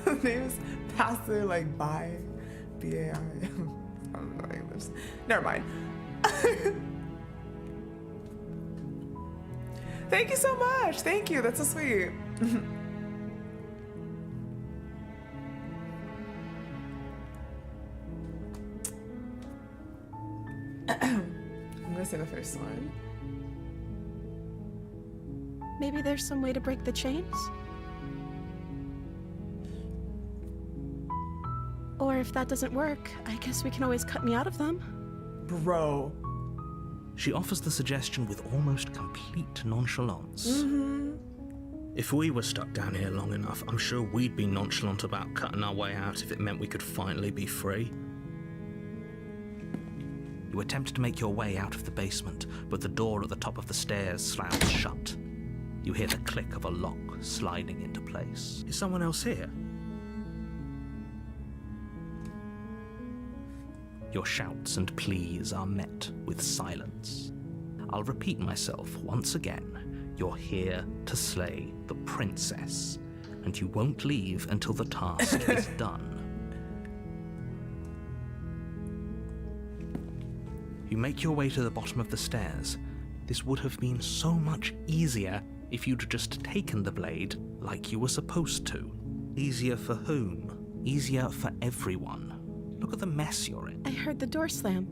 The name is Passer, like by B-A-I. I don't know English. Never mind. Thank you so much. Thank you. That's so sweet. I'm gonna say the first one. Maybe there's some way to break the chains? Or Or if that doesn't work, I guess we can always cut me out of them. Bro. She offers the suggestion with almost complete nonchalance. If we were stuck down here long enough, I'm sure we'd be nonchalant about cutting our way out if it meant we could finally be free. You attempt to make your way out of the basement, but the door at the top of the stairs slams shut. You hear the click of a lock sliding into place. Is someone else here? Your shouts and pleas are met with silence. I'll repeat myself once again. You're here to slay the princess, and you won't leave until the task is done. You make your way to the bottom of the stairs. This would have been so much easier if you'd just taken the blade like you were supposed to. Easier for whom? Easier for everyone. Look at the mess you're in. I heard the door slam.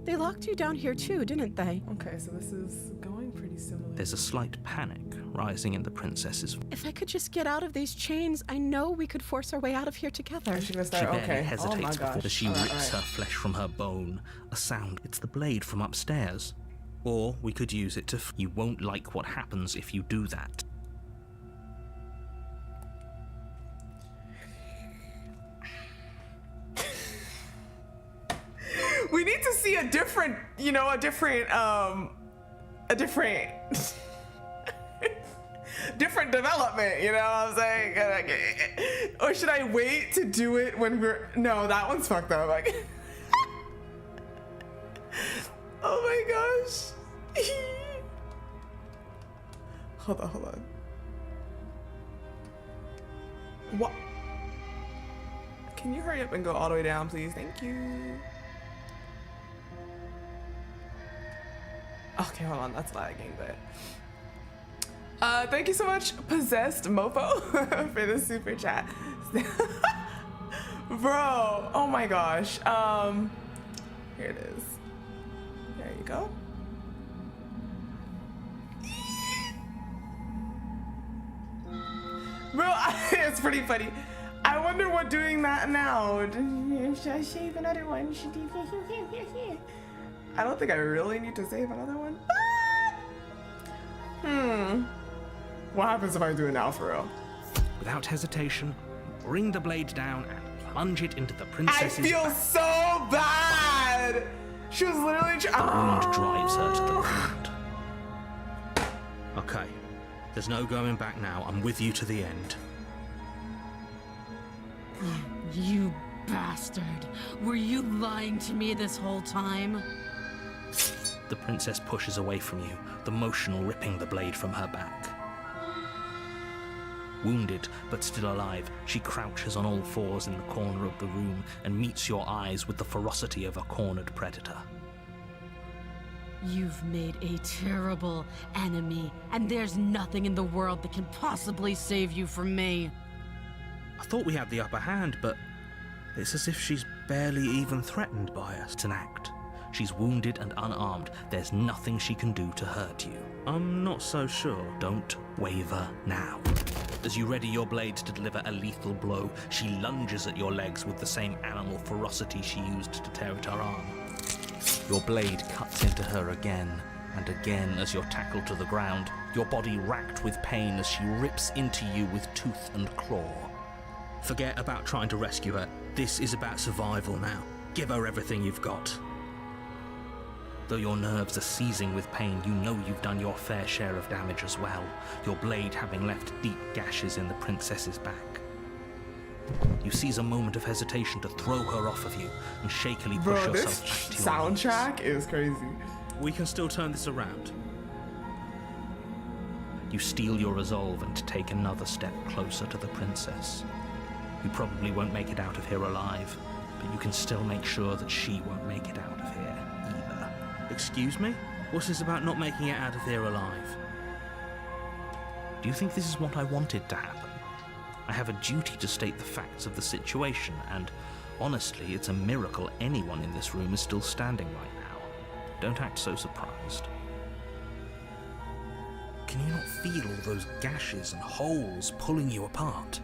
They locked you down here too, didn't they? Okay, so this is going pretty similar. There's a slight panic rising in the princess's. If I could just get out of these chains, I know we could force our way out of here together. She's gonna She start. barely Okay. hesitates Oh my before gosh. she All right, rips all right. her flesh from her bone. A sound. It's the blade from upstairs. Or we could use it to. You won't like what happens if you do that. We need to see a different different development, you know what I'm saying? Or should I wait to do it when we're, no, that one's fucked up. Like, oh my gosh. Hold on. What? Can you hurry up and go all the way down, please? Thank you. Okay, hold on, that's lagging, but thank you so much, Possessed Mofo, for the super chat. Bro, oh my gosh. Here it is. There you go. Bro, it's pretty funny. I wonder what doing that now. Should I shave another one? I don't think I really need to save another one. What happens if I do it now for real? Without hesitation, bring the blade down and plunge it into the I princess's feel back. so bad. She was literally The wound drives her to the ground. Okay, there's no going back now. I'm with you to the end. You bastard. Were you lying to me this whole time? The princess pushes away from you, the motion ripping the blade from her back. Wounded, but still alive, she crouches on all fours in the corner of the room and meets your eyes with the ferocity of a cornered predator. You've made a terrible enemy, and there's nothing in the world that can possibly save you from me. I thought we had the upper hand, but it's as if she's barely even threatened by us. It's an act. She's wounded and unarmed. There's nothing she can do to hurt you. I'm not so sure. Don't waver now. As you ready your blade to deliver a lethal blow, she lunges at your legs with the same animal ferocity she used to tear at her arm. Your blade cuts into her again and again as you're tackled to the ground, your body racked with pain as she rips into you with tooth and claw. Forget about trying to rescue her. This is about survival now. Give her everything you've got. Though your nerves are seizing with pain, you know you've done your fair share of damage as well, your blade having left deep gashes in the princess's back. You seize a moment of hesitation to throw her off of you and shakily push Bro, yourself this back to your knees. soundtrack is crazy. We can still turn this around. You steel your resolve and take another step closer to the princess. You probably won't make it out of here alive, but you can still make sure that she won't make it out of here either. Excuse me? What's this about not making it out of here alive? Do you think this is what I wanted to happen? I have a duty to state the facts of the situation, and honestly, it's a miracle anyone in this room is still standing right now. Don't act so surprised. Can you not feel all those gashes and holes pulling you apart?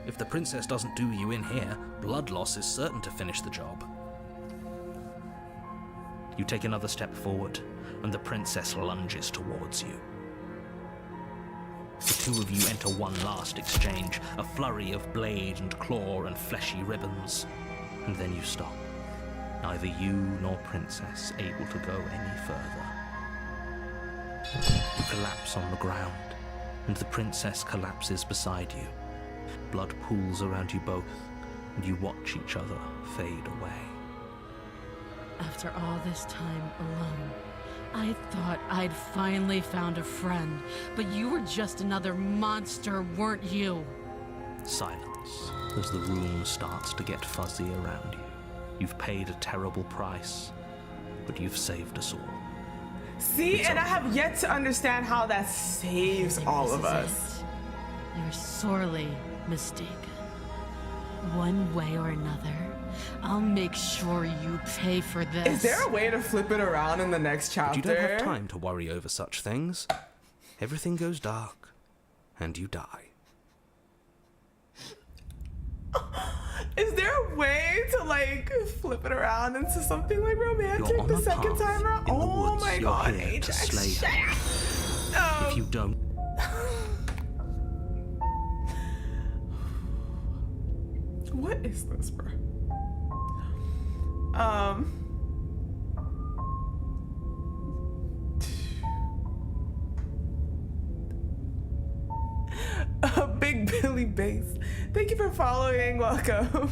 If the princess doesn't do you in here, blood loss is certain to finish the job. You take another step forward, and the princess lunges towards you. The two of you enter one last exchange, a flurry of blade and claw and fleshy ribbons, and then you stop. Neither you nor princess able to go any further. You collapse on the ground, and the princess collapses beside you. Blood pools around you both, and you watch each other fade away. After all this time alone, I thought I'd finally found a friend, but you were just another monster, weren't you? Silence as the room starts to get fuzzy around you. You've paid a terrible price, but you've saved us all. See, It's and I over. have yet to understand how that saves think all this of is us. it. You're sorely mistaken. One way or another, I'll make sure you pay for this. Is there a way to flip it around in the next chapter? But you don't have time to worry over such things. Everything goes dark, and you die. Is there a way to like flip it around into something like romantic You're on the a second path time around? in the Oh woods. my You're god, here to Ajax, slay shut her. up. If you don't, What is this, bro? Big Billy Bass. Thank you for following. Welcome.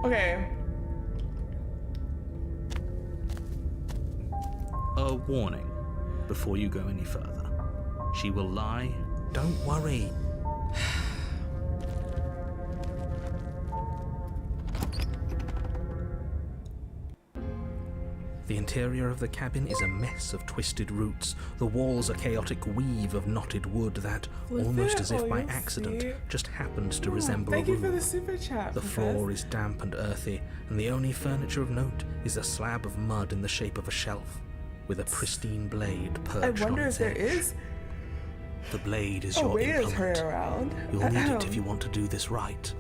Okay. a warning before you go any further. She will lie. Don't worry. The interior of the cabin is a mess of twisted roots. The walls a chaotic weave of knotted wood that, Flip almost it, as if oh, by you'll accident, see. just happened to resemble Thank a you room. for the super chat. The floor is damp and earthy, and the only furniture of note is a slab of mud in the shape of a shelf, with a pristine blade perched I on wonder its if there edge. is The blade is a your way to implement. turn around. You'll need it if you want to do this right.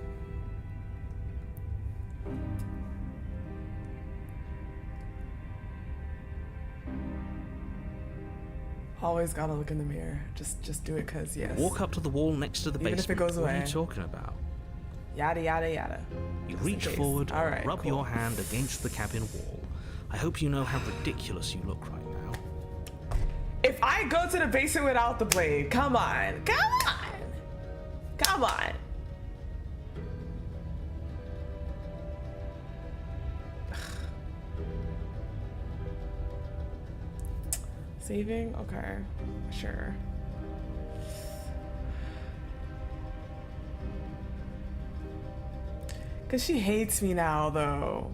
Always gotta look in the mirror. Just do it, cause yes. Walk up to the wall next to the Even basement. if it goes What are away. you talking about? Yada yada yada. You Just in reach case. forward, All right, rub cool. your hand against the cabin wall. I hope you know how ridiculous you look right now. If I go to the basement without the blade, come on, come on. Saving? Okay, sure. Cause she hates me now, though.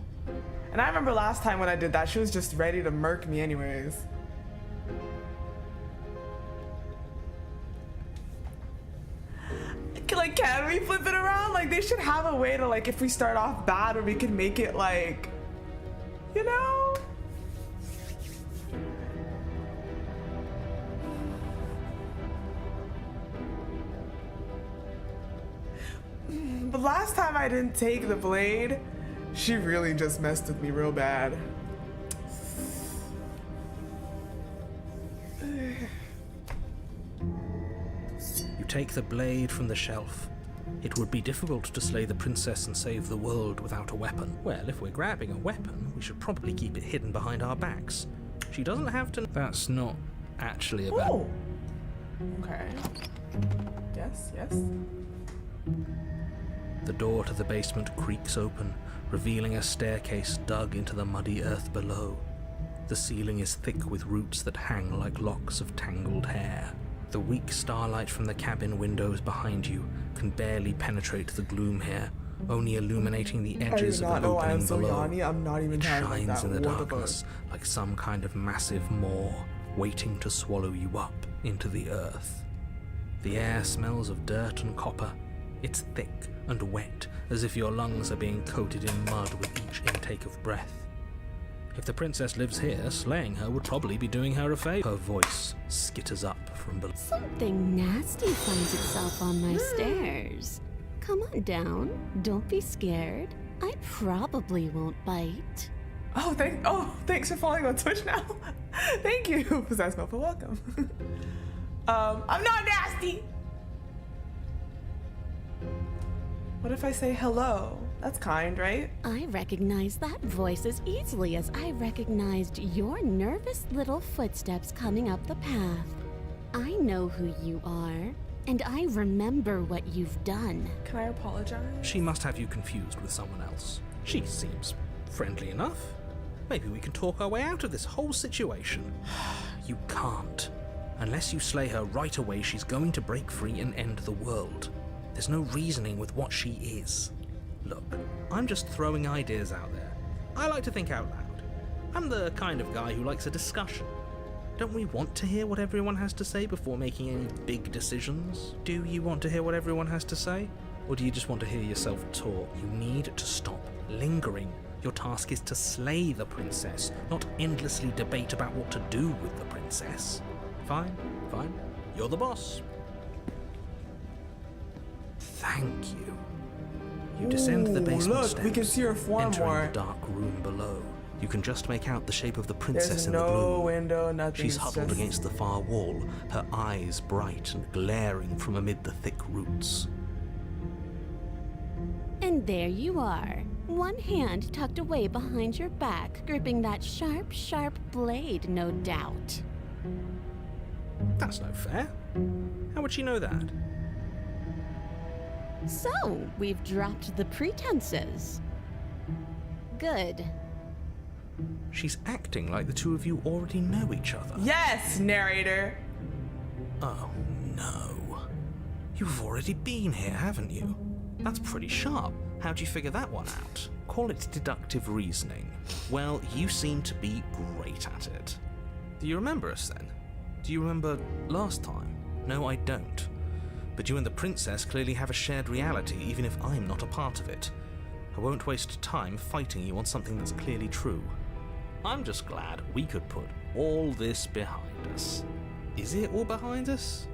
And I remember last time when I did that, she was just ready to murk me anyways. Like, can we flip it around? Like, they should have a way to, like, if we start off bad, where we can make it, like, you know? But last time I didn't take the blade, she really just messed with me real bad. You take the blade from the shelf. It would be difficult to slay the princess and save the world without a weapon. Well, if we're grabbing a weapon, we should probably keep it hidden behind our backs. She doesn't have to... That's not actually a bad... Oh! Okay. Yes, yes. The door to the basement creaks open, revealing a staircase dug into the muddy earth below. The ceiling is thick with roots that hang like locks of tangled hair. The weak starlight from the cabin windows behind you can barely penetrate the gloom here, only illuminating the edges I of do not an know why I'm opening so below. yawny. I'm not even It trying like shines that. in the What the fuck? darkness like some kind of massive maw waiting to swallow you up into the earth. The air smells of dirt and copper. It's thick and wet, as if your lungs are being coated in mud with each intake of breath. If the princess lives here, slaying her would probably be doing her a favor. Her voice skitters up from below. Something nasty finds itself on my stairs. Come on down. Don't be scared. I probably won't bite. Oh, thanks for following on Twitch now. Thank you. Possessed Milk, welcome. I'm not nasty. What if I say hello? That's kind, right? I recognize that voice as easily as I recognized your nervous little footsteps coming up the path. I know who you are, and I remember what you've done. Can I apologize? She must have you confused with someone else. She seems friendly enough. Maybe we can talk our way out of this whole situation. You can't. Unless you slay her right away, she's going to break free and end the world. There's no reasoning with what she is. Look, I'm just throwing ideas out there. I like to think out loud. I'm the kind of guy who likes a discussion. Don't we want to hear what everyone has to say before making any big decisions? Do you want to hear what everyone has to say? Or do you just want to hear yourself talk? You need to stop lingering. Your task is to slay the princess, not endlessly debate about what to do with the princess. Fine. You're the boss. Thank you. You descend the basement look, steps, we can see her form entering more. the dark room below. You can just make out the shape of the princess There's in the no gloom. window, nothing. She's it's huddled just- against the far wall, her eyes bright and glaring from amid the thick roots. And there you are, one hand tucked away behind your back, gripping that sharp, sharp blade, no doubt. That's no fair. How would she know that? So, we've dropped the pretenses. Good. She's acting like the two of you already know each other. Yes, narrator. Oh, no. You've already been here, haven't you? That's pretty sharp. How'd you figure that one out? Call it deductive reasoning. Well, you seem to be great at it. Do you remember us then? Do you remember last time? No, I don't. But you and the princess clearly have a shared reality, even if I'm not a part of it. I won't waste time fighting you on something that's clearly true. I'm just glad we could put all this behind us. Is it all behind us?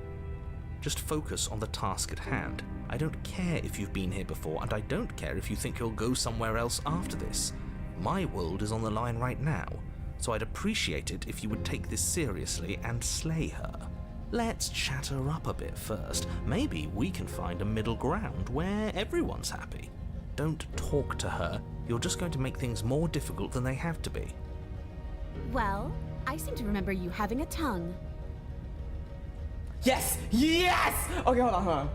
Just focus on the task at hand. I don't care if you've been here before, and I don't care if you think you'll go somewhere else after this. My world is on the line right now, so I'd appreciate it if you would take this seriously and slay her. Let's chat her up a bit first. Maybe we can find a middle ground where everyone's happy. Don't talk to her. You're just going to make things more difficult than they have to be. Well, I seem to remember you having a tongue. Yes! Yes! Okay, hold on.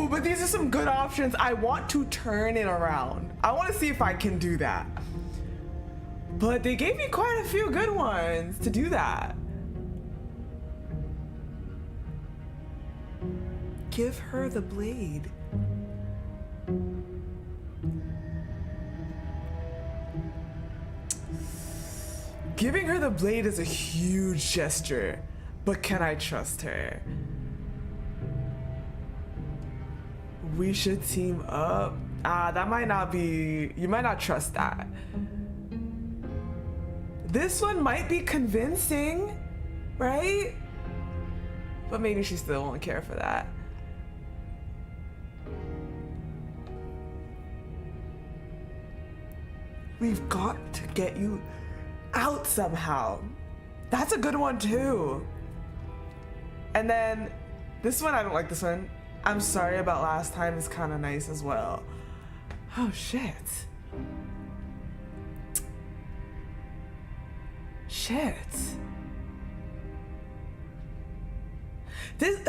But these are some good options. I want to turn it around. I want to see if I can do that. But they gave me quite a few good ones to do that. Give her the blade. Giving her the blade is a huge gesture, but can I trust her? We should team up. That might not be, you might not trust that. This one might be convincing, right? But maybe she still won't care for that. We've got to get you out somehow. That's a good one too. And then This one, I don't like this one. I'm sorry about last time is kind of nice as well. Oh, shit. Shit. This...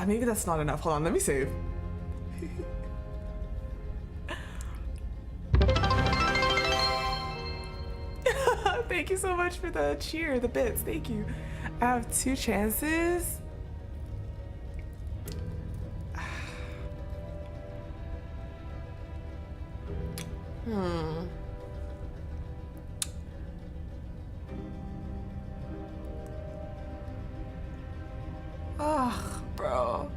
maybe that's not enough. Hold on, let me save. Thank you so much for the cheer, the bits. Thank you. I have 2 chances. Oh, bro.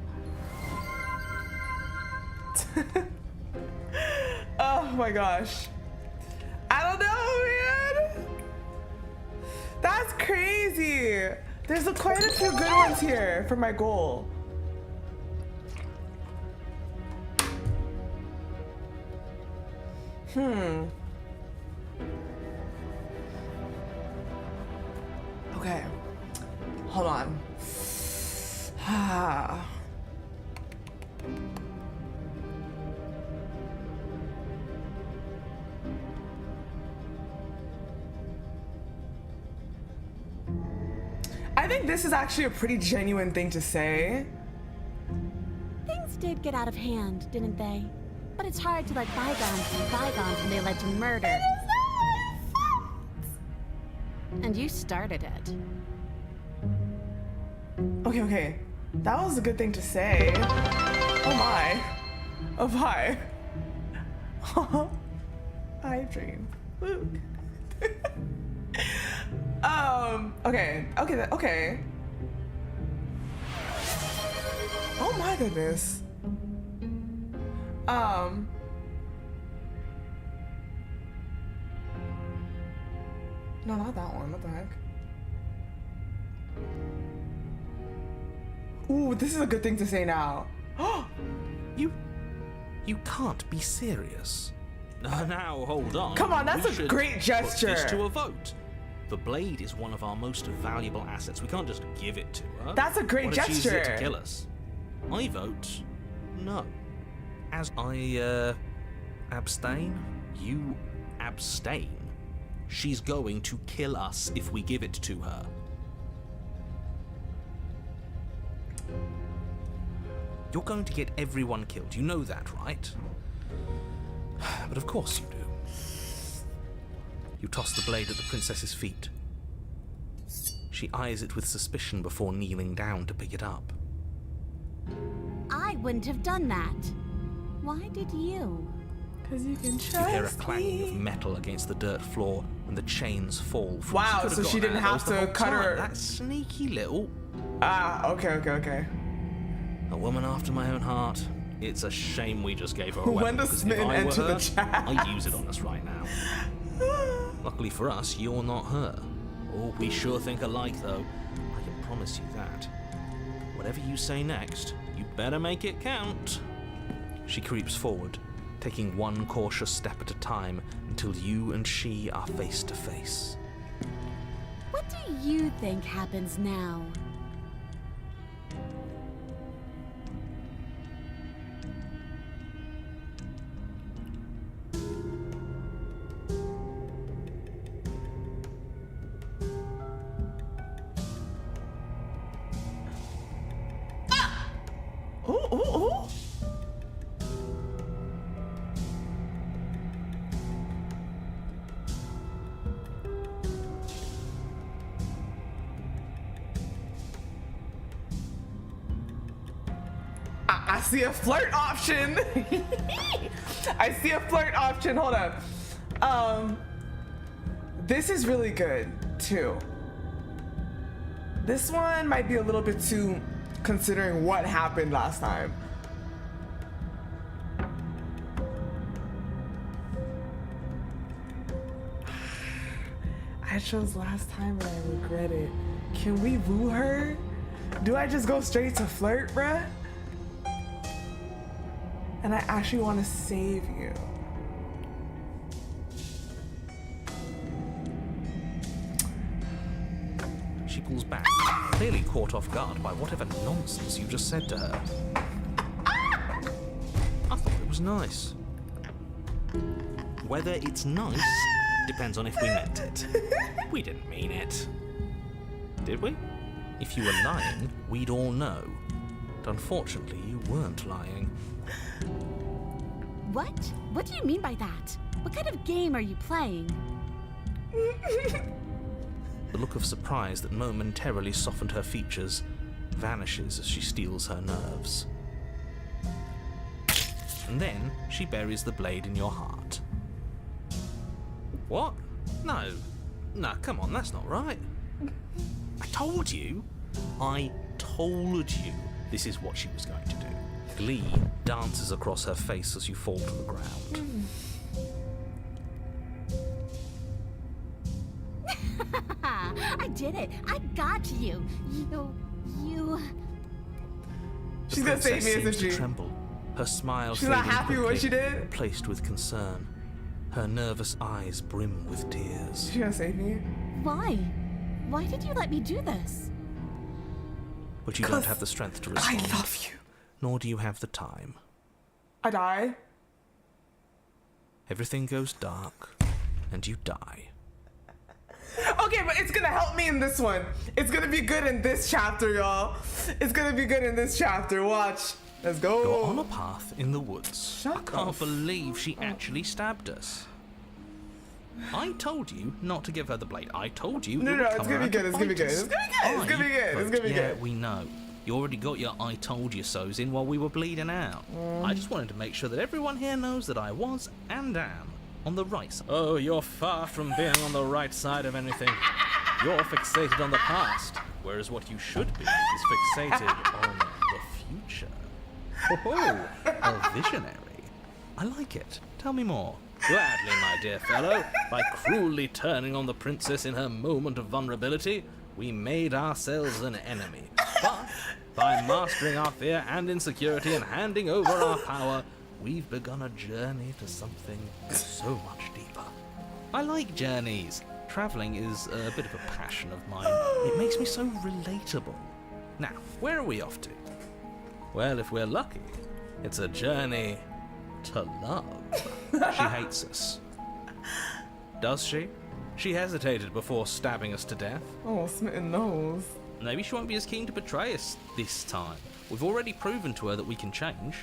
Oh my gosh. I don't know, man. That's crazy. There's quite a few good ones here for my goal. Okay. Hold on. I think this is actually a pretty genuine thing to say. Things did get out of hand, didn't they? But it's hard to let bygones be bygones when they led to murder. And you started it. Okay. That was a good thing to say. Oh my. Oh my. I dream. Luke. Okay. Oh my goodness. No, not that one. What the heck? Ooh, this is a good thing to say now. You can't be serious. Now, hold on. Come on, that's We a great should gesture. Put this to a vote. The blade is one of our most valuable assets. We can't just give it to her. That's a great What if she uses it gesture. to kill us? I vote no. As I abstain? You abstain. She's going to kill us if we give it to her. You're going to get everyone killed. You know that, right? But of course you do. You toss the blade at the princess's feet. She eyes it with suspicion before kneeling down to pick it up. I wouldn't have done that. Why did you? Because you can trust You hear a clanging of me. metal against the dirt floor and the chains fall. From Wow, could've so she gotten didn't out have of those the to whole cut time. her- That sneaky little... Okay. A woman after my own heart. It's a shame we just gave her a When weapon, does because Smitten if I were enter the her, chat? I'd use it on us right now. Luckily for us, you're not her. Oh, we sure think alike, though. I can promise you that. Whatever you say next, you better make it count. She creeps forward, taking one cautious step at a time until you and she are face to face. What do you think happens now? Ooh. I see a flirt option. I see a flirt option. Hold up. This is really good too. This one might be a little bit too considering what happened last time. I chose last time and I regret it. Can we woo her? Do I just go straight to flirt, bruh? And I actually want to save you. She circles back, clearly caught off guard by whatever nonsense you just said to her. I thought it was nice. Whether it's nice depends on if we meant it. We didn't mean it. Did we? If you were lying, we'd all know. But unfortunately, you weren't lying. What? What do you mean by that? What kind of game are you playing? The look of surprise that momentarily softened her features vanishes as she steels her nerves. And then she buries the blade in your heart. What? No. No, come on, that's not right. I told you this is what she was going to do. Glee dances across her face as you fall to the ground. I did it. I got you. You. She's gonna save me, isn't she? Tremble. Her smile She's not happy with what she did? replaced with concern. Her nervous eyes brim with tears. She's gonna save me? Why? Why did you let me do this? But you don't have the strength to respond. I love you. Nor do you have the time. I die. Everything goes dark, and you die. Okay, but it's gonna help me in this one. It's gonna be good in this chapter, y'all. It's gonna be good in this chapter. Watch. Let's go. You're on a path in the woods. Shut I can't believe she actually stabbed us. I told you not to give her the blade. I told you. No, it's gonna be good. It's gonna be good. It's gonna be good. It's gonna be good. It's gonna be Yeah, good. we know. You already got your I told you so's in while we were bleeding out. I just wanted to make sure that everyone here knows that I was and am on the right side. Oh, you're far from being on the right side of anything. You're fixated on the past, whereas what you should be is fixated on the future. Oh, a visionary. I like it. Tell me more. Gladly, my dear fellow. By cruelly turning on the princess in her moment of vulnerability, we made ourselves an enemy. But by mastering our fear and insecurity and handing over our power, we've begun a journey to something so much deeper. I like journeys. Traveling is a bit of a passion of mine. It makes me so relatable. Now, where are we off to? Well, if we're lucky, it's a journey to love. She hates us. Does she? She hesitated before stabbing us to death. Oh, smitten nose. Maybe she won't be as keen to betray us this time. We've already proven to her that we can change.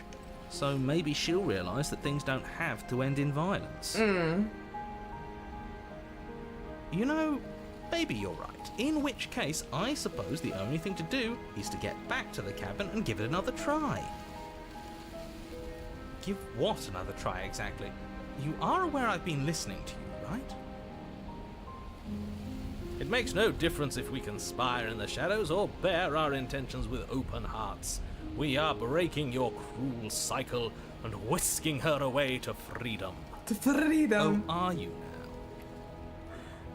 So maybe she'll realise that things don't have to end in violence. You know, maybe you're right. In which case, I suppose the only thing to do is to get back to the cabin and give it another try. Give what another try exactly? You are aware I've been listening to you, right? It makes no difference if we conspire in the shadows or bear our intentions with open hearts. We are breaking your cruel cycle and whisking her away to freedom. To freedom. Oh, are you now?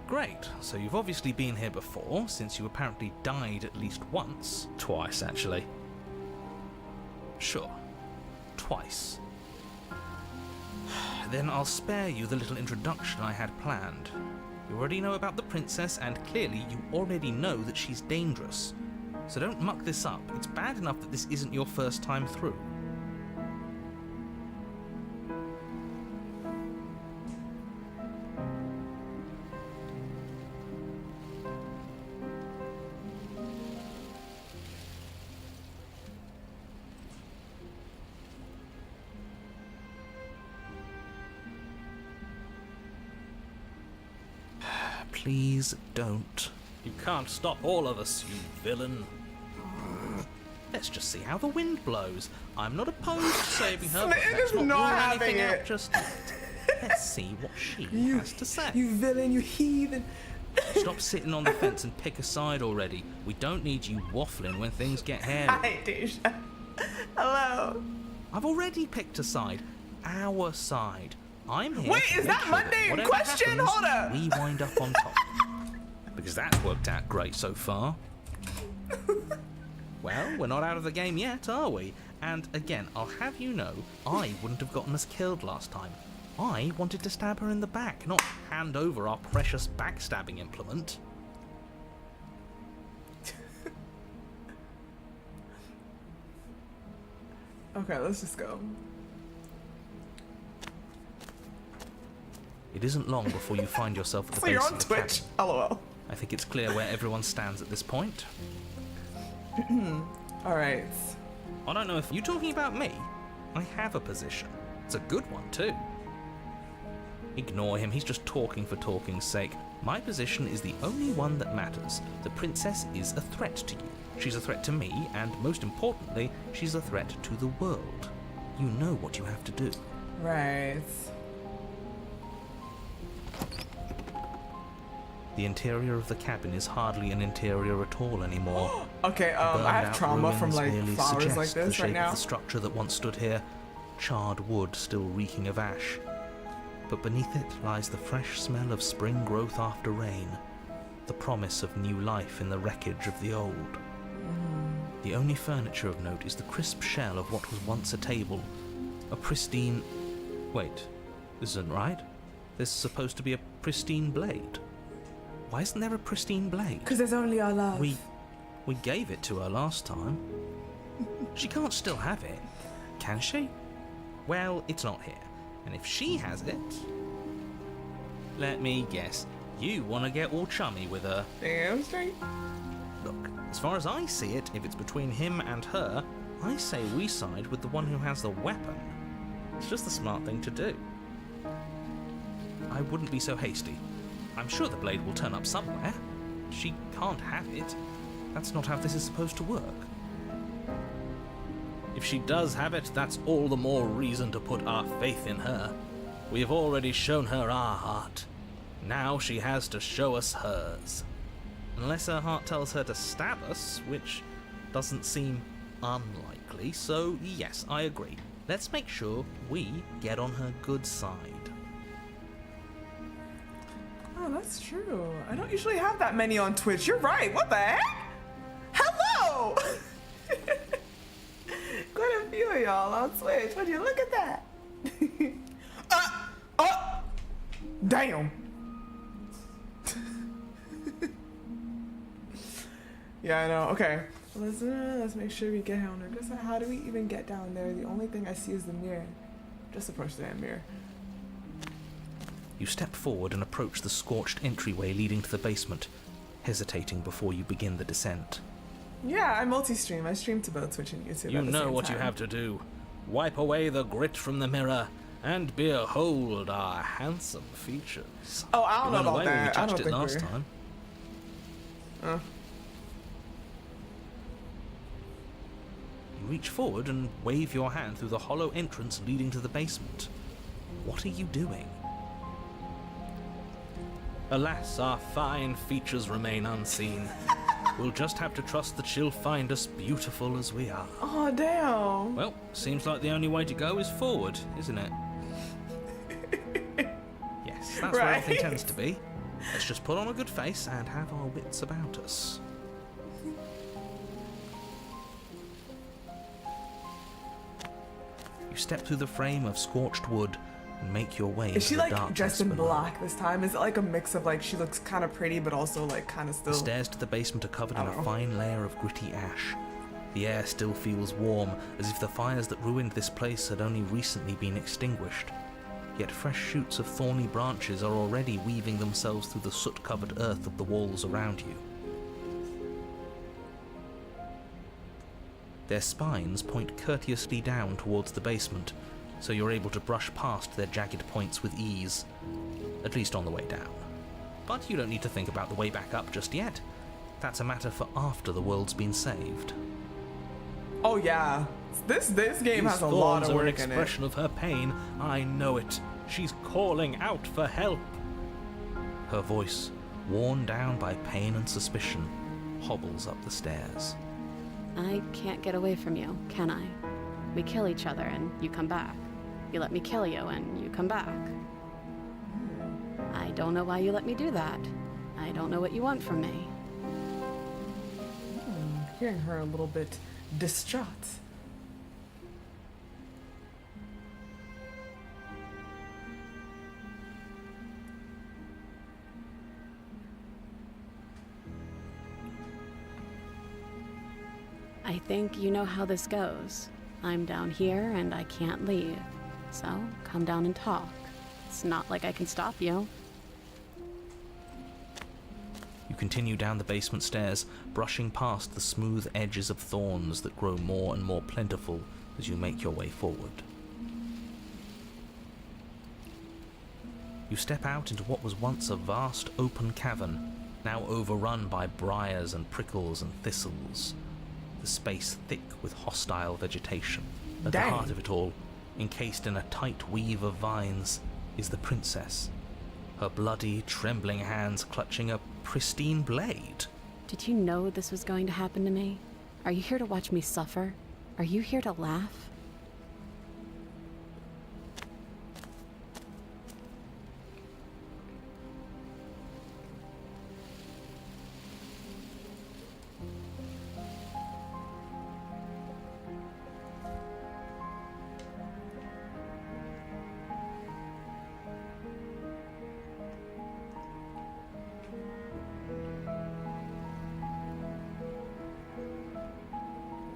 Great, so you've obviously been here before, since you apparently died at least once. Twice, actually. Sure. Twice. Then I'll spare you the little introduction I had planned. You already know about the princess, and clearly you already know that she's dangerous. So don't muck this up. It's bad enough that this isn't your first time through. Please don't. You can't stop all of us, you villain. Let's just see how the wind blows. I'm not opposed to saving her, but let's not rule anything out just yet. Let's see what she has to say. You villain, you heathen. Stop sitting on the fence and pick a side already. We don't need you waffling when things get hairy. Hi, Deja. Hello. I've already picked a side. Our side. I'm here. Wait, to is make that sure Monday in whatever question? happens, Hold up. we wind up on top. Because that's worked out great so far. Well, we're not out of the game yet, are we? And again, I'll have you know, I wouldn't have gotten us killed last time. I wanted to stab her in the back, not hand over our precious backstabbing implement. Okay, let's just go. It isn't long before you find yourself at the So base you're on of the Twitch? cabin. LOL. I think it's clear where everyone stands at this point. Alright. I don't know if you're talking about me. I have a position. It's a good one, too. Ignore him, he's just talking for talking's sake. My position is the only one that matters. The princess is a threat to you. She's a threat to me, and most importantly, she's a threat to the world. You know what you have to do. Right. The interior of the cabin is hardly an interior at all anymore. Okay, I have Burned-out trauma from ruins like merely flowers like suggest the this shape right now. of the structure that once stood here, charred wood still reeking of ash. But beneath it lies the fresh smell of spring growth after rain, the promise of new life in the wreckage of the old. The only furniture of note is the crisp shell of what was once a table, a pristine... Wait, this isn't right. There's supposed to be a pristine blade. Why isn't there a pristine blade? Because there's only our love. We gave it to her last time. She can't still have it, can she? Well, it's not here. And if she has it... Let me guess. You want to get all chummy with her. Damn straight. Look, as far as I see it, if it's between him and her, I say we side with the one who has the weapon. It's just the smart thing to do. I wouldn't be so hasty. I'm sure the blade will turn up somewhere. She can't have it. That's not how this is supposed to work. If she does have it, that's all the more reason to put our faith in her. We have already shown her our heart. Now she has to show us hers. Unless her heart tells her to stab us, which doesn't seem unlikely, so yes, I agree. Let's make sure we get on her good side. Oh, that's true. I don't usually have that many on Twitch. You're right. What the heck? Hello! Quite a few of y'all on Twitch. Would you look at that? Damn. Yeah, I know. Okay. Let's make sure we get her on her good side. How do we even get down there? The only thing I see is the mirror. Just approach the damn mirror. You step forward and approach the scorched entryway leading to the basement, hesitating before you begin the descent. Yeah, I multi-stream. I stream to both Twitch and YouTube. You at the know same what time. you have to do. Wipe away the grit from the mirror and behold our handsome features. Oh, I don't You know went about away when we that. I touched don't it think last we're... time. You reach forward and wave your hand through the hollow entrance leading to the basement. What are you doing? Alas, our fine features remain unseen. We'll just have to trust that she'll find us beautiful as we are. Oh, damn. Well, seems like the only way to go is forward, isn't it? Yes, that's where everything Right. tends to be. Let's just put on a good face and have our wits about us. You step through the frame of scorched wood and make your way Is into she the like darkness dressed in below. black this time? Is it like a mix of like she looks kind of pretty but also like kind of still... The stairs to the basement are covered in a Oh. fine layer of gritty ash. The air still feels warm, as if the fires that ruined this place had only recently been extinguished. Yet fresh shoots of thorny branches are already weaving themselves through the soot-covered earth of the walls around you. Their spines point courteously down towards the basement, so you're able to brush past their jagged points with ease, at least on the way down. But you don't need to think about the way back up just yet. That's a matter for after the world's been saved. Oh yeah, this game These has a lot thorns of are an work in it. expression of her pain. I know it. She's calling out for help. Her voice, worn down by pain and suspicion, hobbles up the stairs. I can't get away from you, can I? We kill each other and you come back. You let me kill you and you come back. I don't know why you let me do that. I don't know what you want from me. Hearing her a little bit distraught. I think you know how this goes. I'm down here and I can't leave. So, come down and talk. It's not like I can stop you. You continue down the basement stairs, brushing past the smooth edges of thorns that grow more and more plentiful as you make your way forward. You step out into what was once a vast open cavern, now overrun by briars and prickles and thistles. The space thick with hostile vegetation. At the heart of it all, encased in a tight weave of vines, is the princess, her bloody, trembling hands clutching a pristine blade. Did you know this was going to happen to me? Are you here to watch me suffer? Are you here to laugh?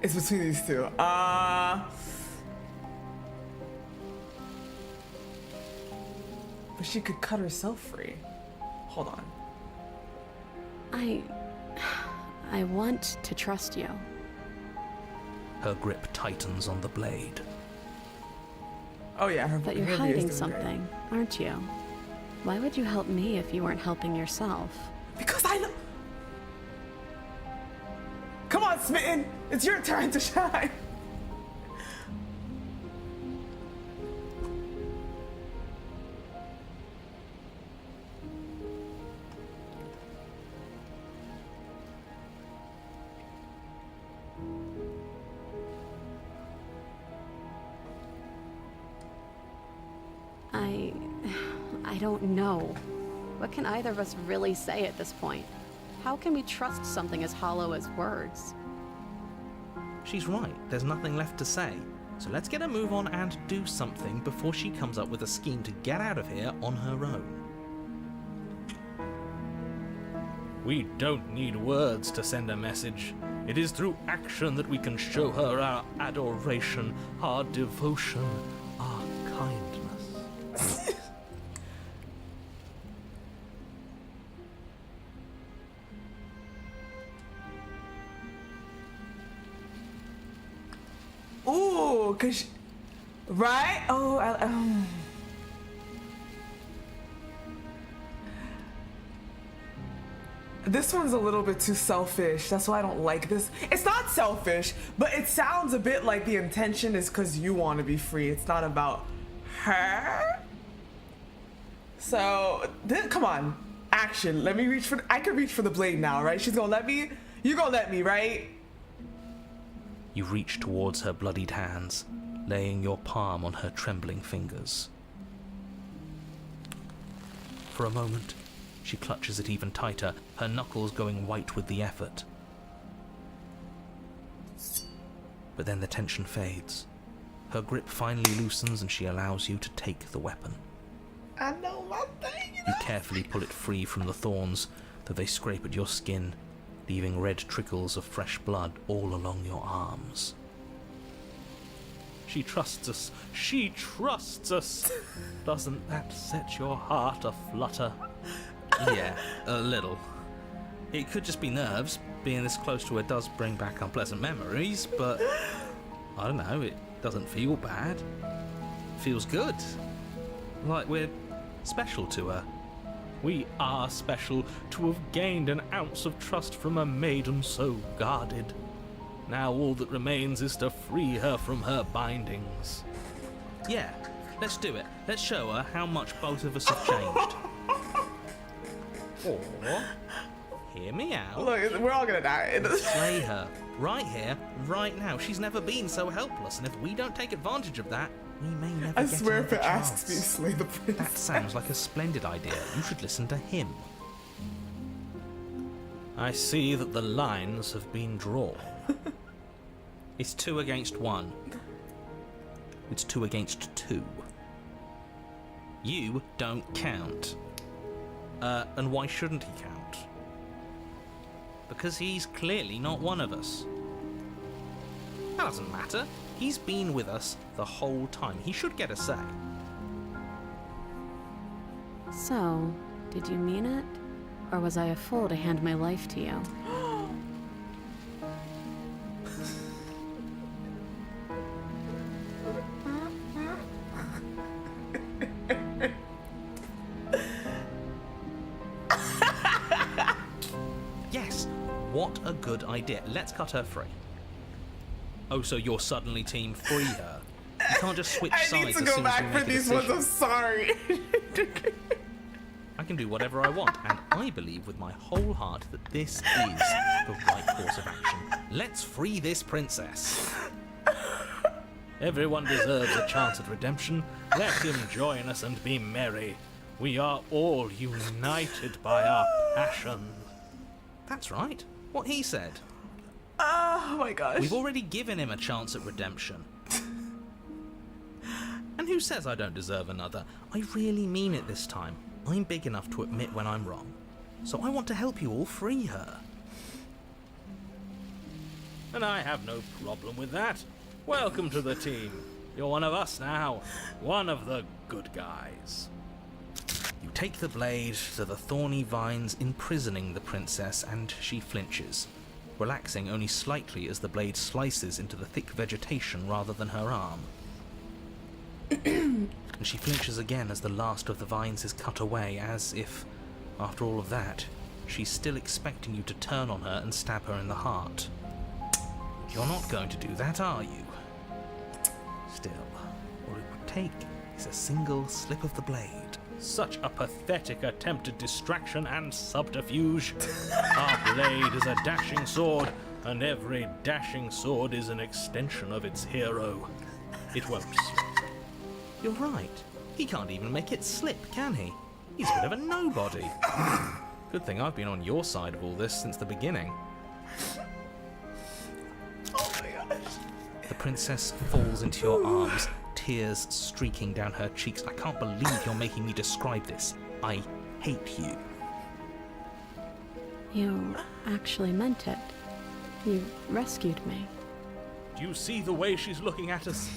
It's between these two. But she could cut herself free. Hold on. I want to trust you. Her grip tightens on the blade. Oh yeah, her. But you're her hiding video's doing something, aren't you? Why would you help me if you weren't helping yourself? great. Because I know. Come on, Smitten! It's your time to shine! I don't know. What can either of us really say at this point? How can we trust something as hollow as words? She's right, there's nothing left to say. So let's get a move on and do something before she comes up with a scheme to get out of here on her own. We don't need words to send a message. It is through action that we can show her our adoration, our devotion, our kindness. Ooh, cause she, right? Oh, This one's a little bit too selfish. That's why I don't like this. It's not selfish, but it sounds a bit like the intention is because you want to be free. It's not about her. So, come on. Action. Let me reach for... I can reach for the blade now, right? She's gonna let me? You gonna let me, right? You reach towards her bloodied hands, laying your palm on her trembling fingers. For a moment, she clutches it even tighter, her knuckles going white with the effort. But then the tension fades. Her grip finally loosens and she allows you to take the weapon. I know my thing. You carefully pull it free from the thorns, though they scrape at your skin, leaving red trickles of fresh blood all along your arms. She trusts us. She trusts us. Doesn't that set your heart aflutter? Yeah, a little. It could just be nerves. Being this close to her does bring back unpleasant memories, but I don't know, it doesn't feel bad. It feels good. Like we're special to her. We are special to have gained an ounce of trust from a maiden so guarded. Now all that remains is to free her from her bindings. Yeah, let's do it. Let's show her how much both of us have changed. Or, hear me out. Look, we're all gonna die. Slay her. Right here, right now. She's never been so helpless, and if we don't take advantage of that, we may never I get swear if another it asks me to chance. slay the princess. That sounds like a splendid idea. You should listen to him. I see that the lines have been drawn. It's 2 against 1. It's 2 against 2. You don't count. And why shouldn't he count? Because he's clearly not one of us. That doesn't matter. He's been with us the whole time. He should get a say. So, did you mean it? Or was I a fool to hand my life to you? Yes, what a good idea. Let's cut her free. Oh, so you're suddenly team free her. You can't just switch I sides need to as go soon as we back for make a these ones. decision. I'm sorry. I can do whatever I want, and I believe with my whole heart that this is the right course of action. Let's free this princess. Everyone deserves a chance at redemption. Let him join us and be merry. We are all united by our passion. That's right. What he said. Oh my gosh. We've already given him a chance at redemption. And who says I don't deserve another? I really mean it this time. I'm big enough to admit when I'm wrong. So I want to help you all free her. And I have no problem with that. Welcome to the team. You're one of us now. One of the good guys. You take the blade to the thorny vines imprisoning the princess, and she flinches, relaxing only slightly as the blade slices into the thick vegetation rather than her arm. And she flinches again as the last of the vines is cut away, as if, after all of that, she's still expecting you to turn on her and stab her in the heart. You're not going to do that, are you? Still, all it would take is a single slip of the blade. Such a pathetic attempt at distraction and subterfuge. Our blade is a dashing sword, and every dashing sword is an extension of its hero. It won't slip. You're right. He can't even make it slip, can he? He's a bit of a nobody. Good thing I've been on your side of all this since the beginning. Oh my gosh. The princess falls into your arms, tears streaking down her cheeks. I can't believe you're making me describe this. I hate you. You actually meant it. You rescued me. Do you see the way she's looking at us?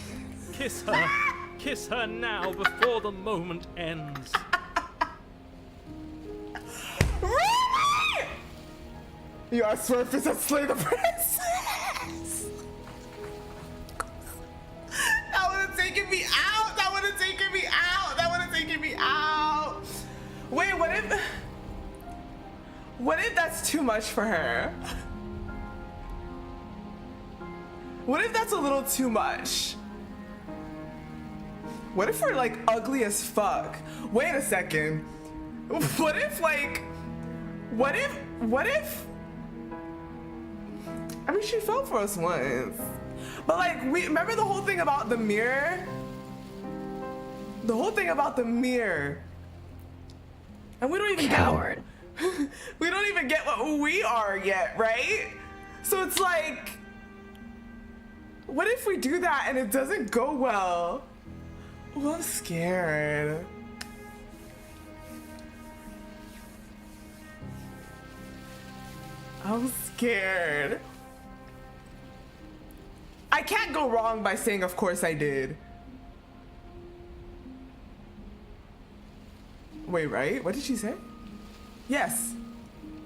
Kiss her. Kiss her now before the moment ends. Really? You are Smurfs that slay the princess. That would have taken me out. That would have taken me out. That would have taken me out. Wait, what if that's too much for her? What if that's a little too much? What if we're like ugly as fuck? Wait a second. What if I mean, she fell for us once. But like, we remember the whole thing about the mirror? The whole thing about the mirror. And we don't even Coward. we don't even get what we are yet, right? So it's like, what if we do that and it doesn't go well? Oh, I'm scared. I'm scared. I can't go wrong by saying, of course I did. Wait, right? What did she say? Yes.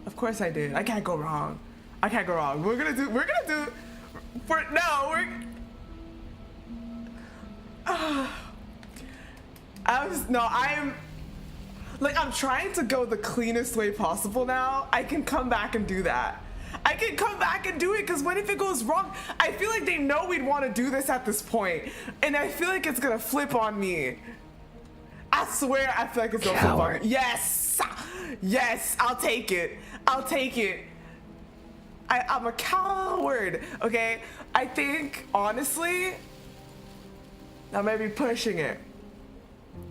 Of course I did. I can't go wrong. I can't go wrong. We're gonna do, I'm trying to go the cleanest way possible now. I can come back and do that. I can come back and do it, because what if it goes wrong? I feel like they know we'd want to do this at this point, and I feel like it's gonna flip on me. I swear I feel like it's gonna flip on me. Yes! Yes, I'll take it. I'll take it. I'm a coward, okay? I think, honestly, I may be pushing it.